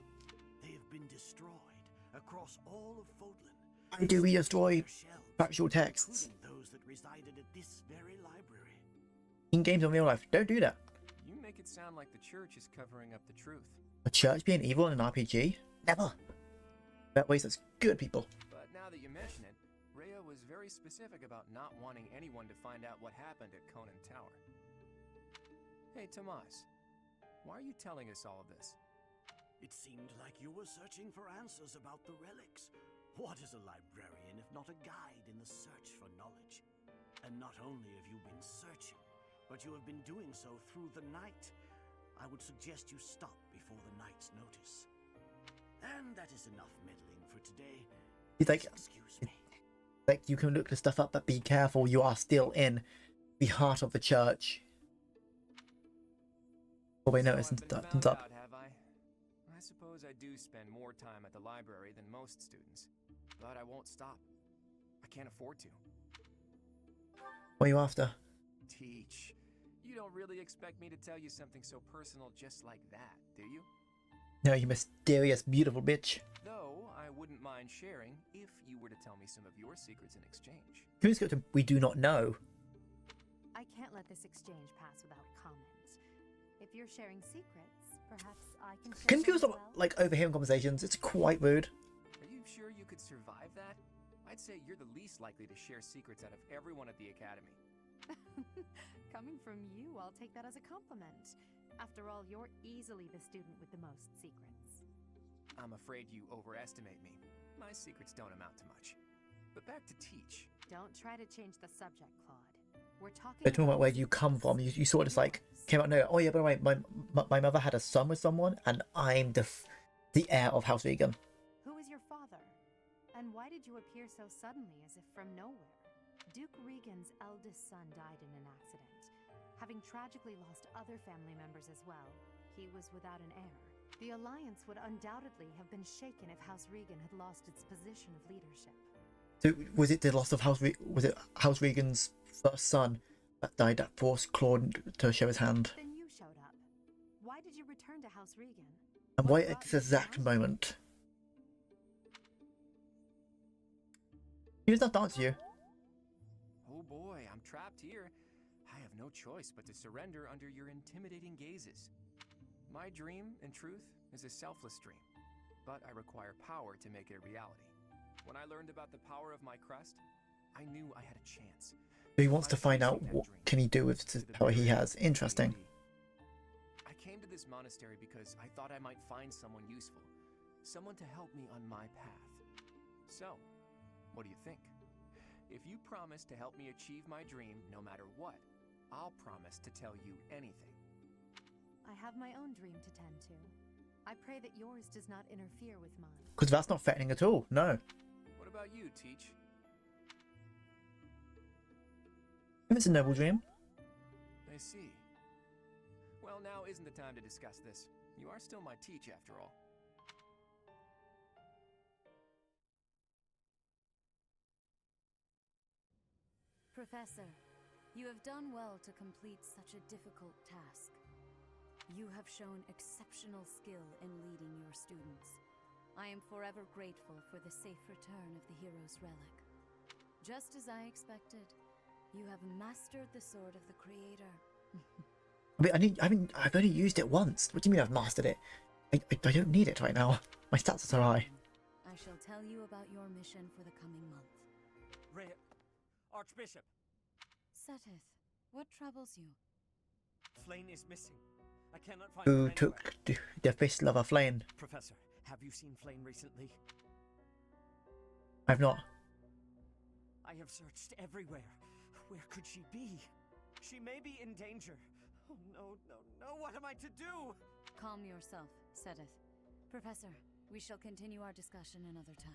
They have been destroyed across all of Fodlan. Why do we destroy factual texts? Those that resided at this very library. In games of real life, don't do that. You make it sound like the church is covering up the truth. A church being evil in an RPG? Never. That way, that's good people. But now that you mention it, Rhea was very specific about not wanting anyone to find out what happened at Conan Tower. Hey, Tomas, why are you telling us all of this? It seemed like you were searching for answers about the relics. What is a librarian if not a guide in the search for knowledge? And not only have you been searching, but you have been doing so through the night. I would suggest you stop before the night's notice. And that is enough meddling for today. He's like you can look the stuff up, but be careful. You are still in the heart of the church. Oh wait, no, it's up. Have I? I suppose I do spend more time at the library than most students, but I won't stop. I can't afford to. What are you after? Teach. You don't really expect me to tell you something so personal just like that, do you? No, you mysterious, beautiful bitch. Though I wouldn't mind sharing if you were to tell me some of your secrets in exchange. Who's got to? We do not know. I can't let this exchange pass without comment. If you're sharing secrets, perhaps I can share Can people them stop, as well? like, overhearing conversations? It's quite rude. Are you sure you could survive that? I'd say you're the least likely to share secrets out of everyone at the academy. Coming from you, I'll take that as a compliment. After all, you're easily the student with the most secrets. I'm afraid you overestimate me. My secrets don't amount to much. But back to Teach. Don't try to change the subject, Claude. We're talking They're talking about where you come from. You sort of just like came out of nowhere. Oh yeah, by the way, my mother had a son with someone, and I'm the heir of House Regan. Who is your father? And why did you appear so suddenly as if from nowhere? Duke Regan's eldest son died in an accident. Having tragically lost other family members as well, he was without an heir. The alliance would undoubtedly have been shaken if House Regan had lost its position of leadership. So was it the loss of was it House Regan's first son that died that forced Claude to show his hand? Then you showed up. Why did you return to House Regan? And why at this exact moment? He does not answer you. Oh boy, I'm trapped here. I have no choice but to surrender under your intimidating gazes. My dream, in truth, is a selfless dream, but I require power to make it a reality. When I learned about the power of my crest, I knew I had a chance. He wants to find out what can he do with the power he has. Interesting. I came to this monastery because I thought I might find someone useful, someone to help me on my path. So, what do you think? If you promise to help me achieve my dream no matter what, I'll promise to tell you anything. I have my own dream to tend to. I pray that yours does not interfere with mine. Because that's not threatening at all. No. What about you, Teach? If it's a noble dream. I see. Well, now isn't the time to discuss this. You are still my Teach, after all. Professor, you have done well to complete such a difficult task. You have shown exceptional skill in leading your students. I am forever grateful for the safe return of the hero's relic. Just as I expected, you have mastered the sword of the Creator. I've only used it once. What do you mean I've mastered it? I don't need it right now. My stats are so high. I shall tell you about your mission for the coming month. Rhea, Archbishop! Seteth, what troubles you? Flayn is missing. I cannot find Who her took the fist lover Flayn? Professor, have you seen Flayn recently? I've not. I have searched everywhere. Where could she be? She may be in danger. Oh no, no, no, what am I to do? Calm yourself, Sedith. Professor, we shall continue our discussion another time.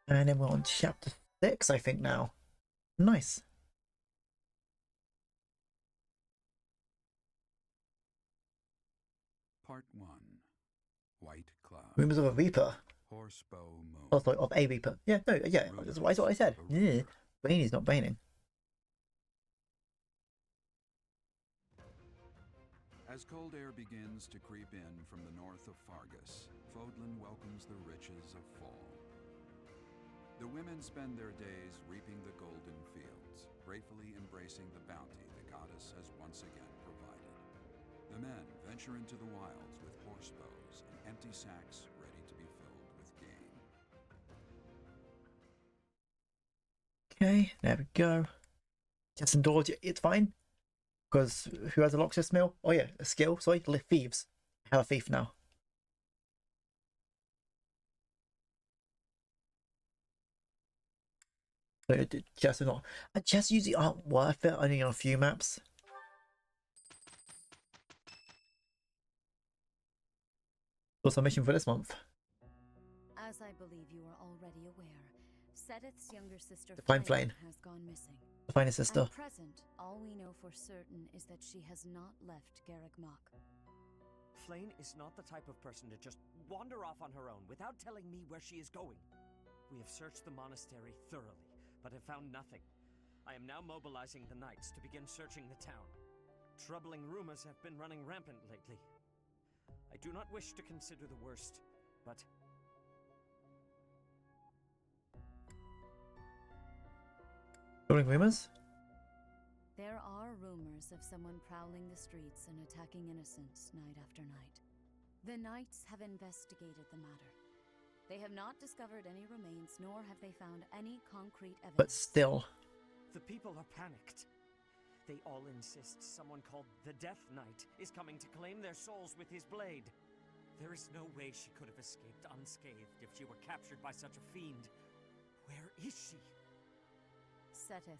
And then we're on chapter 6, I think, now. Nice. Part 1. White Cloud. Rumors of a Reaper. Horsebow Moon. Oh, sorry, of a Reaper. Yeah, no, yeah, that's what I said. Yeah. Bainey's not baining. As cold air begins to creep in from the north of Fargus, Fodlan welcomes the riches of fall. The women spend their days reaping the golden fields, gratefully embracing the bounty the goddess has once again provided. The men venture into the wilds with horsebows and empty sacks ready to be filled with game. Okay, there we go. Just indulge it, it's fine. Because who has a locksmith mill? Oh yeah, a skill, sorry, thieves. I have a thief now. So chests are not. Chests usually aren't worth it, only on a few maps. What's our mission for this month? As I believe you are already aware, Sedith's younger sister Flame has gone missing. The finest sister. At present, all we know for certain is that she has not left Garreg Mach. Flayn is not the type of person to just wander off on her own without telling me where she is going. We have searched the monastery thoroughly, but have found nothing. I am now mobilizing the knights to begin searching the town. Troubling rumors have been running rampant lately. I do not wish to consider the worst, but... Rumors? There are rumors of someone prowling the streets and attacking innocents night after night. The knights have investigated the matter. They have not discovered any remains, nor have they found any concrete evidence. But still. The people are panicked. They all insist someone called the Death Knight is coming to claim their souls with his blade. There is no way she could have escaped unscathed if she were captured by such a fiend. Where is she? Sedith,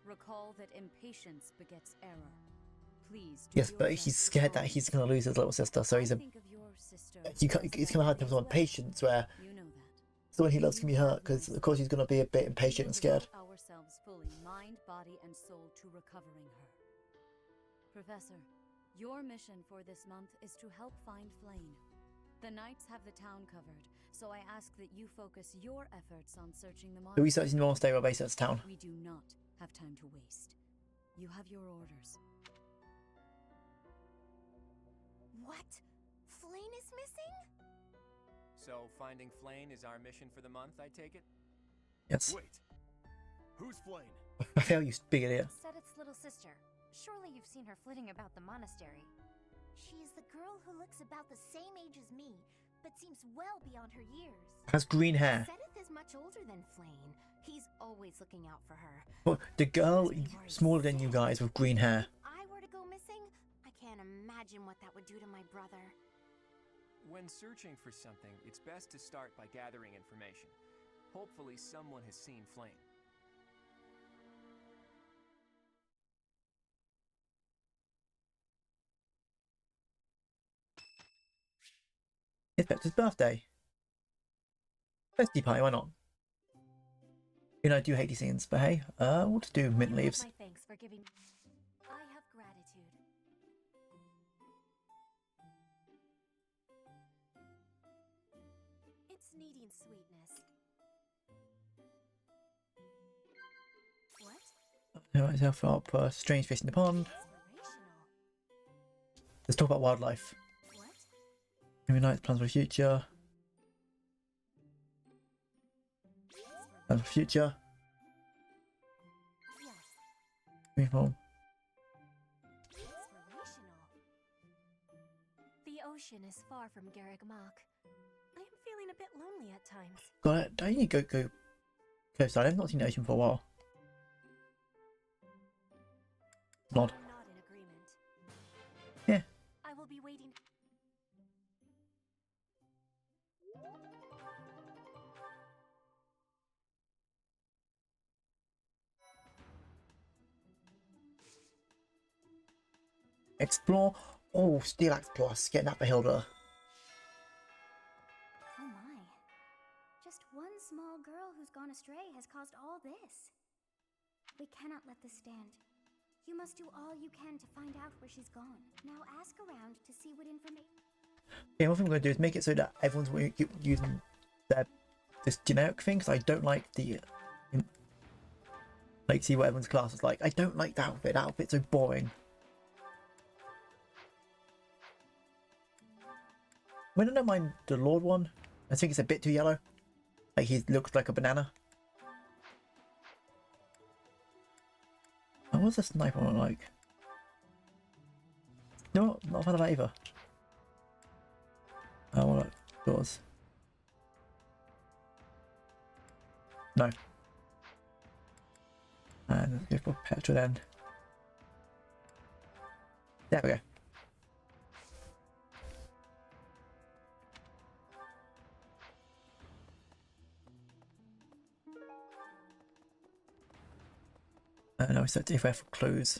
recall that impatience begets error. Please do yes, but he's scared that he's going to lose his little sister, so he's a... it's kind of hard to have someone patience where someone he loves can be hurt, because of course he's going to be a bit impatient and scared. Ourselves fully, mind, body, and soul to recovering her. Professor, your mission for this month is to help find Flayn. The knights have the town covered, so I ask that you focus your efforts on searching the monastery. The research in the monastery or base at town. We do not have time to waste. You have your orders. What? Flayn is missing? So finding Flayn is our mission for the month, I take it? Yes. Wait. Who's Flayn? I feel you big idiot. Sedith's little sister. Surely you've seen her flitting about the monastery. She is the girl who looks about the same age as me, but seems well beyond her years. Has green hair. Sedith is much older than Flayn. He's always looking out for her. Well, the girl smaller than you guys with green hair. If I were to go missing, I can't imagine what that would do to my brother. When searching for something, it's best to start by gathering information. Hopefully someone has seen Flayn. It's Vector's birthday. Birthday party, why not? You know, I do hate these scenes, but hey, what to do, mint leaves. My thanks for giving. I have gratitude. It's needing sweetness. What? Alright, so far up strange fish in the pond. Let's talk about wildlife. Maybe nice plans for the future. Plans for the future. Move on. The ocean is far from Garreg Mach. I am feeling a bit lonely at times. Got it. Don't you go coastside? I've not seen the ocean for a while. Nod. I'm not in agreement. Yeah. I will be waiting. Explore. Oh, Steel Axe Plus. Getting that for Hilda. Oh my. Just one small girl who's gone astray has caused all this. We cannot let this stand. You must do all you can to find out where she's gone. Now ask around to see what information... Yeah, one thing I'm going to do is make it so that everyone's using their this generic thing, because I don't like the... Like, see what everyone's class is like. I don't like that outfit. That outfit's so boring. I don't mind the Lord one. I think it's a bit too yellow. Like, he looks like a banana. Oh, what's the sniper one like? No, not a fan of that either. I want yours. No. And let's go for Petra then. There we go. Now we set if we have clothes.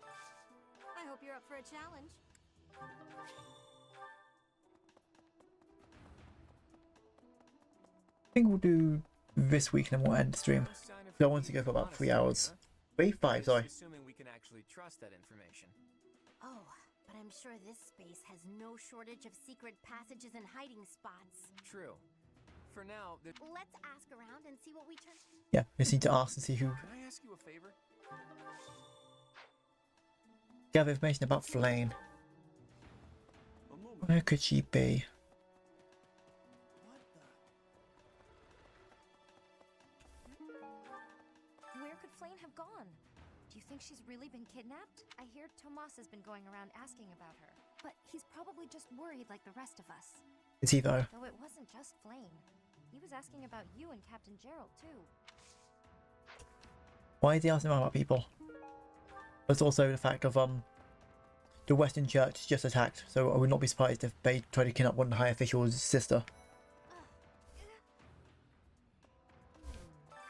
I hope you're up for a challenge. I think we'll do this week and then we'll end the stream. So I want to go for about 3 hours. 5, sorry. Assuming we can actually trust that information. Oh, but I'm sure this space has no shortage of secret passages and hiding spots. True. For now, let's ask around and see what we turn. Yeah, we just need to ask and see who. Can I ask you a favor? Gather information about Flame. Where could she be? Where could Flame have gone? Do you think she's really been kidnapped? I hear Tomas has been going around asking about her. But he's probably just worried like the rest of us. Is he though? Though it wasn't just Flame. He was asking about you and Captain Gerald too. Why is he asking about people? There's also the fact of the Western Church just attacked, so I would not be surprised if they tried to kidnap one of the high officials' sister.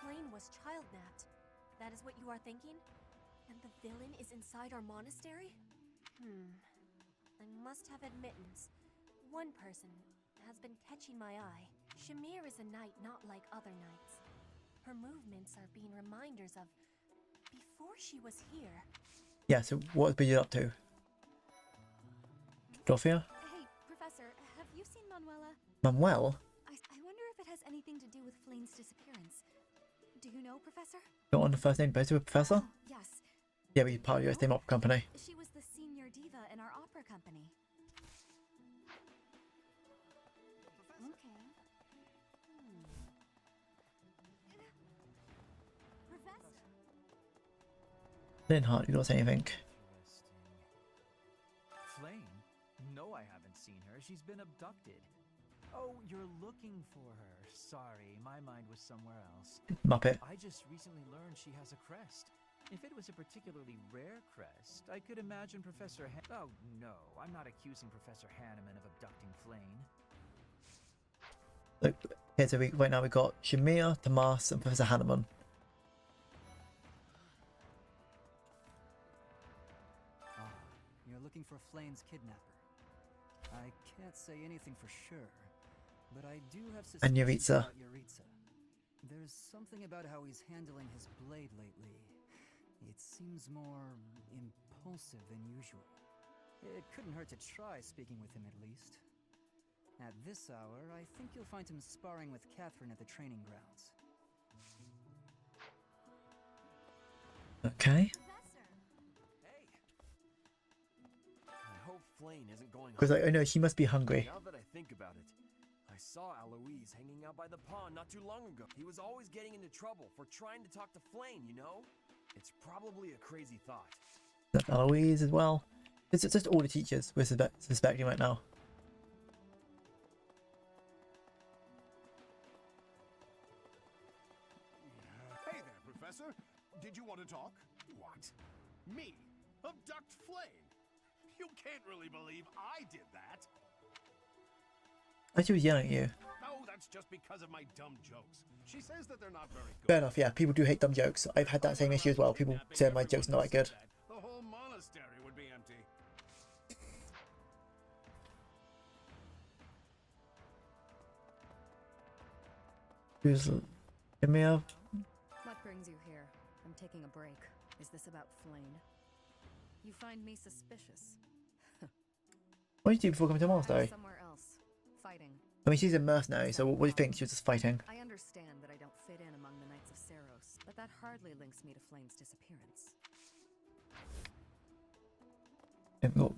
Flame was child-napped. That is what you are thinking? And the villain is inside our monastery? I must have admittance. One person has been catching my eye. Shamir is a knight not like other knights. Her movements are being reminders of before she was here. Yeah, so what have you up to? Dorothea? Hey, Professor, have you seen Manuela? Manuel? I wonder if it has anything to do with Flame's disappearance. Do you know, Professor? Not on the first name basis with Professor? Yes. Yeah, but you're part of your same opera company. She was the senior diva in our opera company. Okay. Professor! Linhart, you don't say anything. Flame? No, I haven't seen her. She's been abducted. Oh, you're looking for her. Sorry, my mind was somewhere else. Muppet. I just recently learned she has a crest. If it was a particularly rare crest, I could imagine Professor Oh, no, I'm not accusing Professor Hanneman of abducting Flame. Look, okay, so right now we've got Shamir, Tomas, and Professor Hanneman. You're looking for Flame's kidnapper. I can't say anything for sure, but I do have suspicions And Yuritsa. about Yuritsa. There's something about how he's handling his blade lately. It seems more impulsive than usual. It couldn't hurt to try speaking with him at least. At this hour, I think you'll find him sparring with Catherine at the training grounds. Okay. I hope Flame isn't going Because I know she must be hungry. Now that I think about it, I saw Aloise hanging out by the pond not too long ago. He was always getting into trouble for trying to talk to Flame, you know? It's probably a crazy thought. That's Eloise as well. It's just all the teachers we're suspecting right now. Hey there, Professor. Did you want to talk? What? Me? Abduct Flame? You can't really believe I did that. I she was yelling at you. Oh, that's just because of my dumb jokes. She says that they're not very good. Fair enough, yeah, people do hate dumb jokes. I've had that same issue as well. People say my jokes are not that good. The whole monastery Who's Emil? What brings you here? I'm taking a break. Is this about Flame? You find me suspicious. What did you do before coming to I was Monastery? somewhere else, fighting. I mean, she's a mercenary, so what do you think? She was just fighting. I understand that I don't fit in among the Knights of Seros, but that hardly links me to Flame's disappearance. We've got a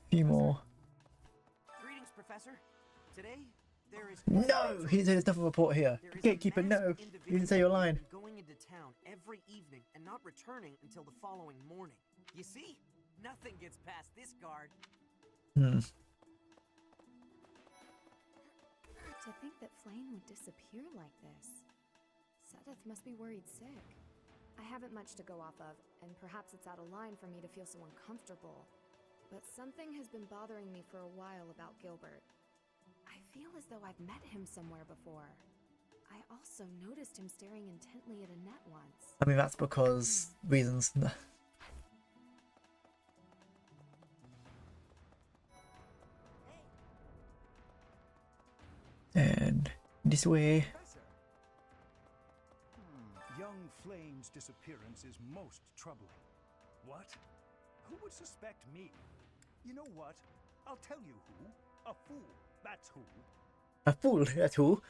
few more. Greetings, Professor. Today, there is... No! He didn't say there's nothing to report here. Gatekeeper, no! You didn't say your line. Going into town every evening and not returning until the following morning. You see? Nothing gets past this guard. To think that Flame would disappear like this. Sedith must be worried sick. I haven't much to go off of, and perhaps it's out of line for me to feel so uncomfortable. But something has been bothering me for a while about Gilbert. I feel as though I've met him somewhere before. I also noticed him staring intently at Annette once. I mean, that's because reasons. And this way. Young Flame's disappearance is most troubling. What? Who would suspect me? You know what? I'll tell you who. A fool. That's who. A fool, that's who.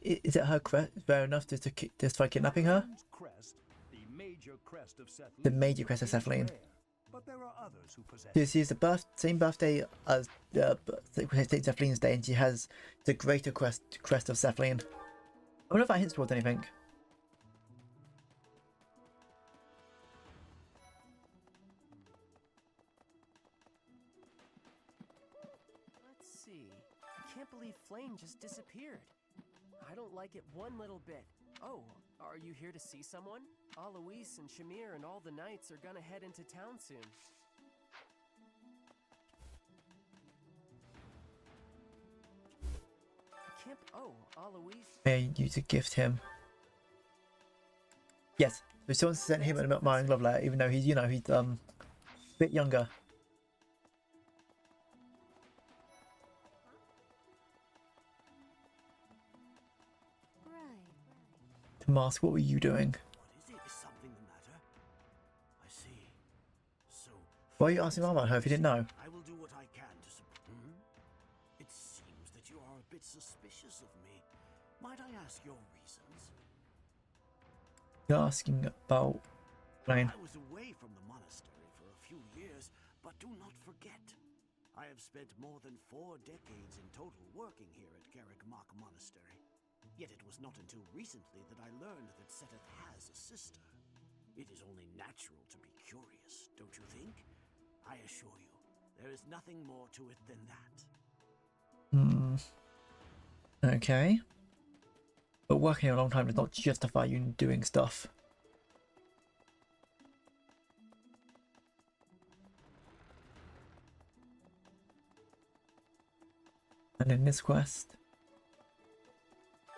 Is it her crest? Fair enough to justify kidnapping her? Crest, the major crest of Sethlane. The major crest of Sethlane. But there are others who possess. She has the same birthday as Sethlene's day, and she has the greater crest of Sethlane. I wonder if that hints towards anything. Let's see. I can't believe Flame just disappeared. I don't like it one little bit. Oh, are you here to see someone? Alois and Shamir and all the knights are gonna head into town soon. I can't... Oh, Alois... May you to gift him. Yes, so someone sent him an admiring love letter, even though he's, you know, he's a bit younger. Mask, what were you doing? What is it? Is something the matter? I see. So... Why are you asking about her if you didn't know? I will do what I can to support... It seems that you are a bit suspicious of me. Might I ask your reasons? You're asking about Flame. I was away from the monastery for a few years, but do not forget. I have spent more than 4 decades in total working here at Garreg-Mach Monastery. Yet it was not until recently that I learned that Seteth has a sister. It is only natural to be curious, don't you think? I assure you, there is nothing more to it than that. Okay. But working here a long time does not justify you doing stuff. And in this quest.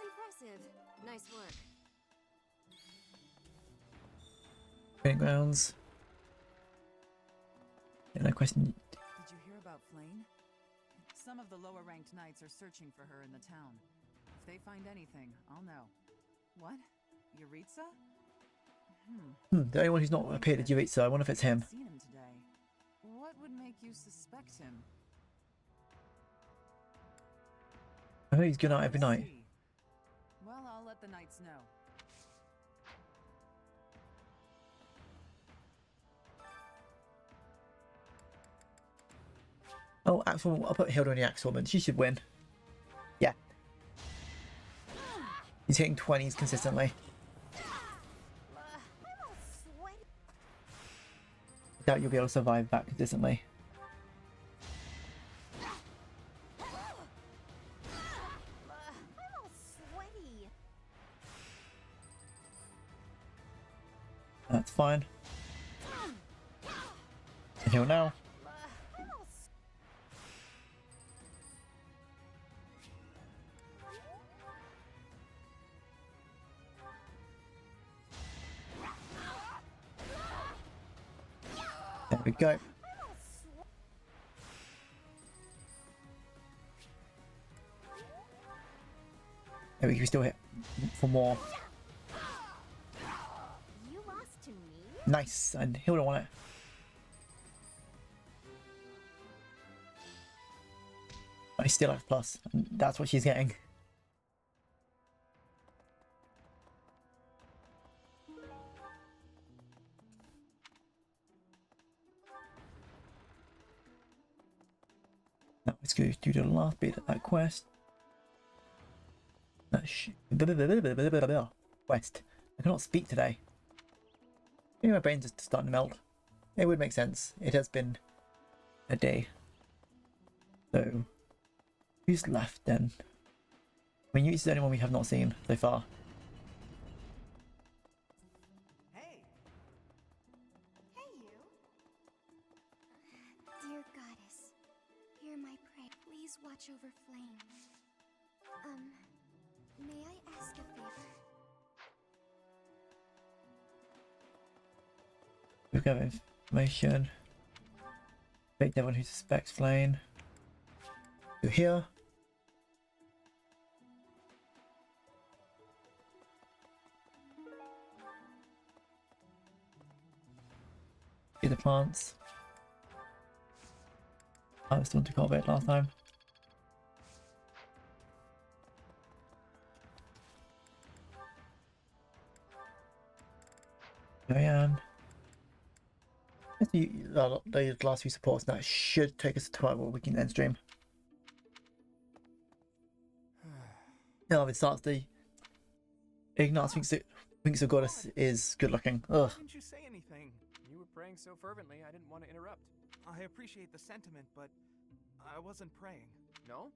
Impressive. Nice work. Training grounds. And a question. Did you hear about Flame? Some of the lower ranked knights are searching for her in the town. If they find anything, I'll know. What? Yuritsa? The only one who's not appeared at Yuritsa, I wonder if it's him. I've seen him today. What would make you suspect him? I think he's going out every night. Well, I'll let the knights know. Oh, Axel, I'll put Hilda in the Axelwoman. She should win. Yeah. He's hitting 20s consistently. Doubt you'll be able to survive that consistently. That's fine. And heal now. There we go. And we can still hit for more. You lost to me? Nice, and he wouldn't want it. I still have plus, and that's what she's getting. Now let's go do the last bit of that quest. Quest. I cannot speak today. Maybe my brain's just starting to melt. It would make sense. It has been a day. So, who's left then? I mean, Yui's the only one we have not seen so far. Hey, you. Dear goddess, hear my prayer. Please watch over Flame. May I ask a favor? We've got information. Take everyone who suspects Flame. Go here. Get the plants. I was the one to cultivate last time. Diane. The last few supports that should take us to 12 we can end stream. Yeah, it starts the Ignatz thinks the goddess is good looking. Ugh. Why didn't you say anything? You were praying so fervently, I didn't want to interrupt. I appreciate the sentiment, but I wasn't praying. No?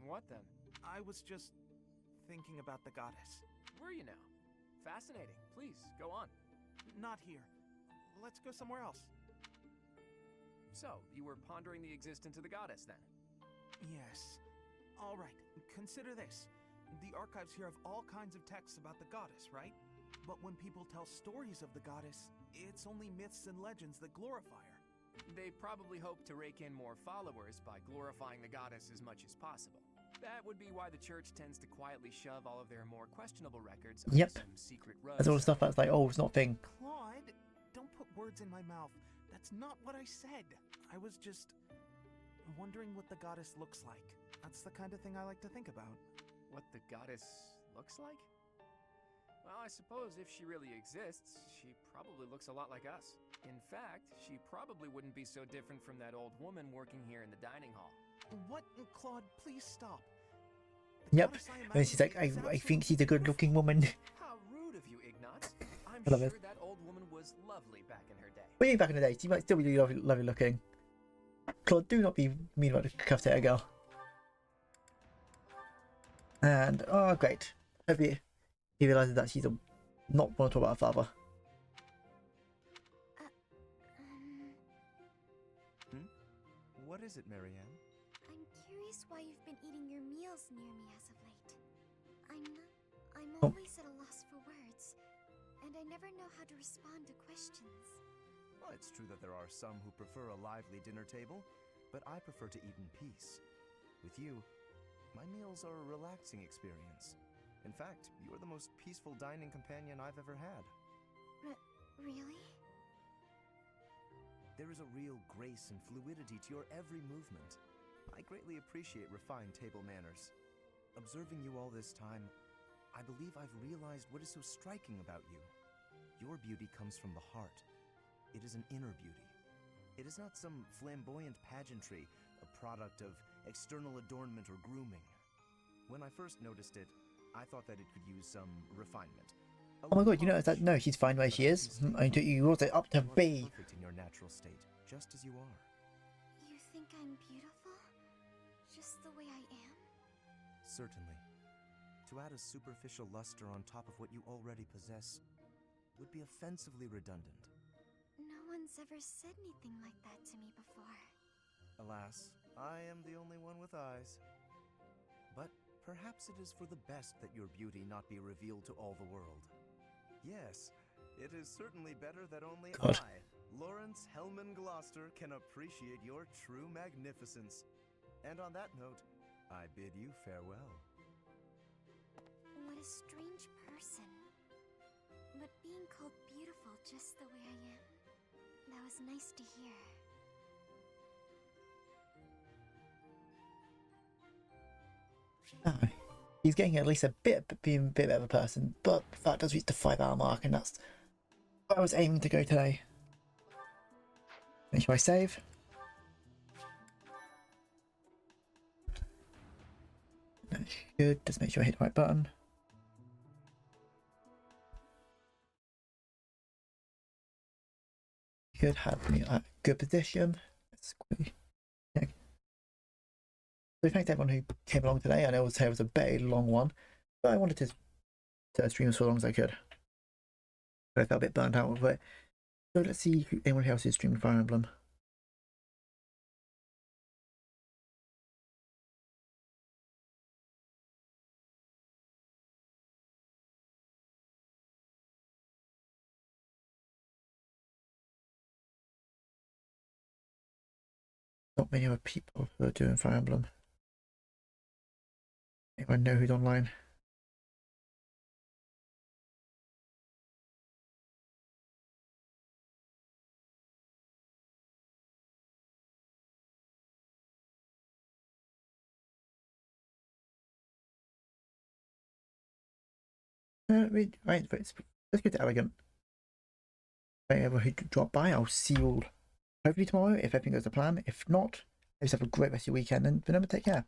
What then? I was just thinking about the goddess. Were you now? Fascinating. Please, go on. Not here. Let's go somewhere else. So, you were pondering the existence of the goddess then? Yes. All right, consider this. The archives here have all kinds of texts about the goddess, right? But when people tell stories of the goddess, it's only myths and legends that glorify her. They probably hope to rake in more followers by glorifying the goddess as much as possible. That would be why the church tends to quietly shove all of their more questionable records under some secret rug. That's all the stuff that's like, oh, it's not a thing. Claude, don't put words in my mouth. That's not what I said. I was just wondering what the goddess looks like. That's the kind of thing I like to think about. What the goddess looks like? Well, I suppose if she really exists, she probably looks a lot like us. In fact, she probably wouldn't be so different from that old woman working here in the dining hall. What? Claude, please stop. Yep. And she's like, I think she's a good looking woman. How rude of you, Ignatz. I'm I love sure it. that old woman was lovely back in her day. Way back in the day, she might still be lovely looking. Claude, do not be mean about the cafeteria girl. And, oh great. Hopefully he realises that she's not want to talk about her father. What is it, Marianne? I'm curious why you've been eating your meals near me as of late. I'm Oh. always at a loss for words, and I never know how to respond to questions. Well, it's true that there are some who prefer a lively dinner table, but I prefer to eat in peace. With you, my meals are a relaxing experience. In fact, you are the most peaceful dining companion I've ever had. Really? There is a real grace and fluidity to your every movement. I greatly appreciate refined table manners. Observing you all this time, I believe I've realized what is so striking about you. Your beauty comes from the heart. It is an inner beauty. It is not some flamboyant pageantry, a product of external adornment or grooming. When I first noticed it, I thought that it could use some refinement. Oh my god, you notice that? No, she's fine where she is. You also up to B. Perfect in your natural state, just as you are. You think I'm beautiful? Just the way I am? Certainly. To add a superficial luster on top of what you already possess would be offensively redundant. No one's ever said anything like that to me before. Alas, I am the only one with eyes. But perhaps it is for the best that your beauty not be revealed to all the world. Yes, it is certainly better that only God. I, Lawrence Hellman Gloucester, can appreciate your true magnificence. And on that note, I bid you farewell. What a strange person. But being called beautiful just the way I am, that was nice to hear. Oh, he's getting at least a bit, being a bit of a person, but that does reach the 5-hour mark, and that's where I was aiming to go today. Make sure I save. That's good. Just make sure I hit the right button. Should have me at a good position. Let's quickly check. So thanks to everyone who came along today. I know it was a very long one, but I wanted to stream as long as I could. But I felt a bit burnt out with it. So let's see who anyone else is streaming Fire Emblem. Not many other people who are doing Fire Emblem. Anyone know who's online? Right, let's go to Elegant. Whenever who drop by, I'll see you all hopefully tomorrow if everything goes to plan. If not, just have a great rest of your weekend and remember, take care.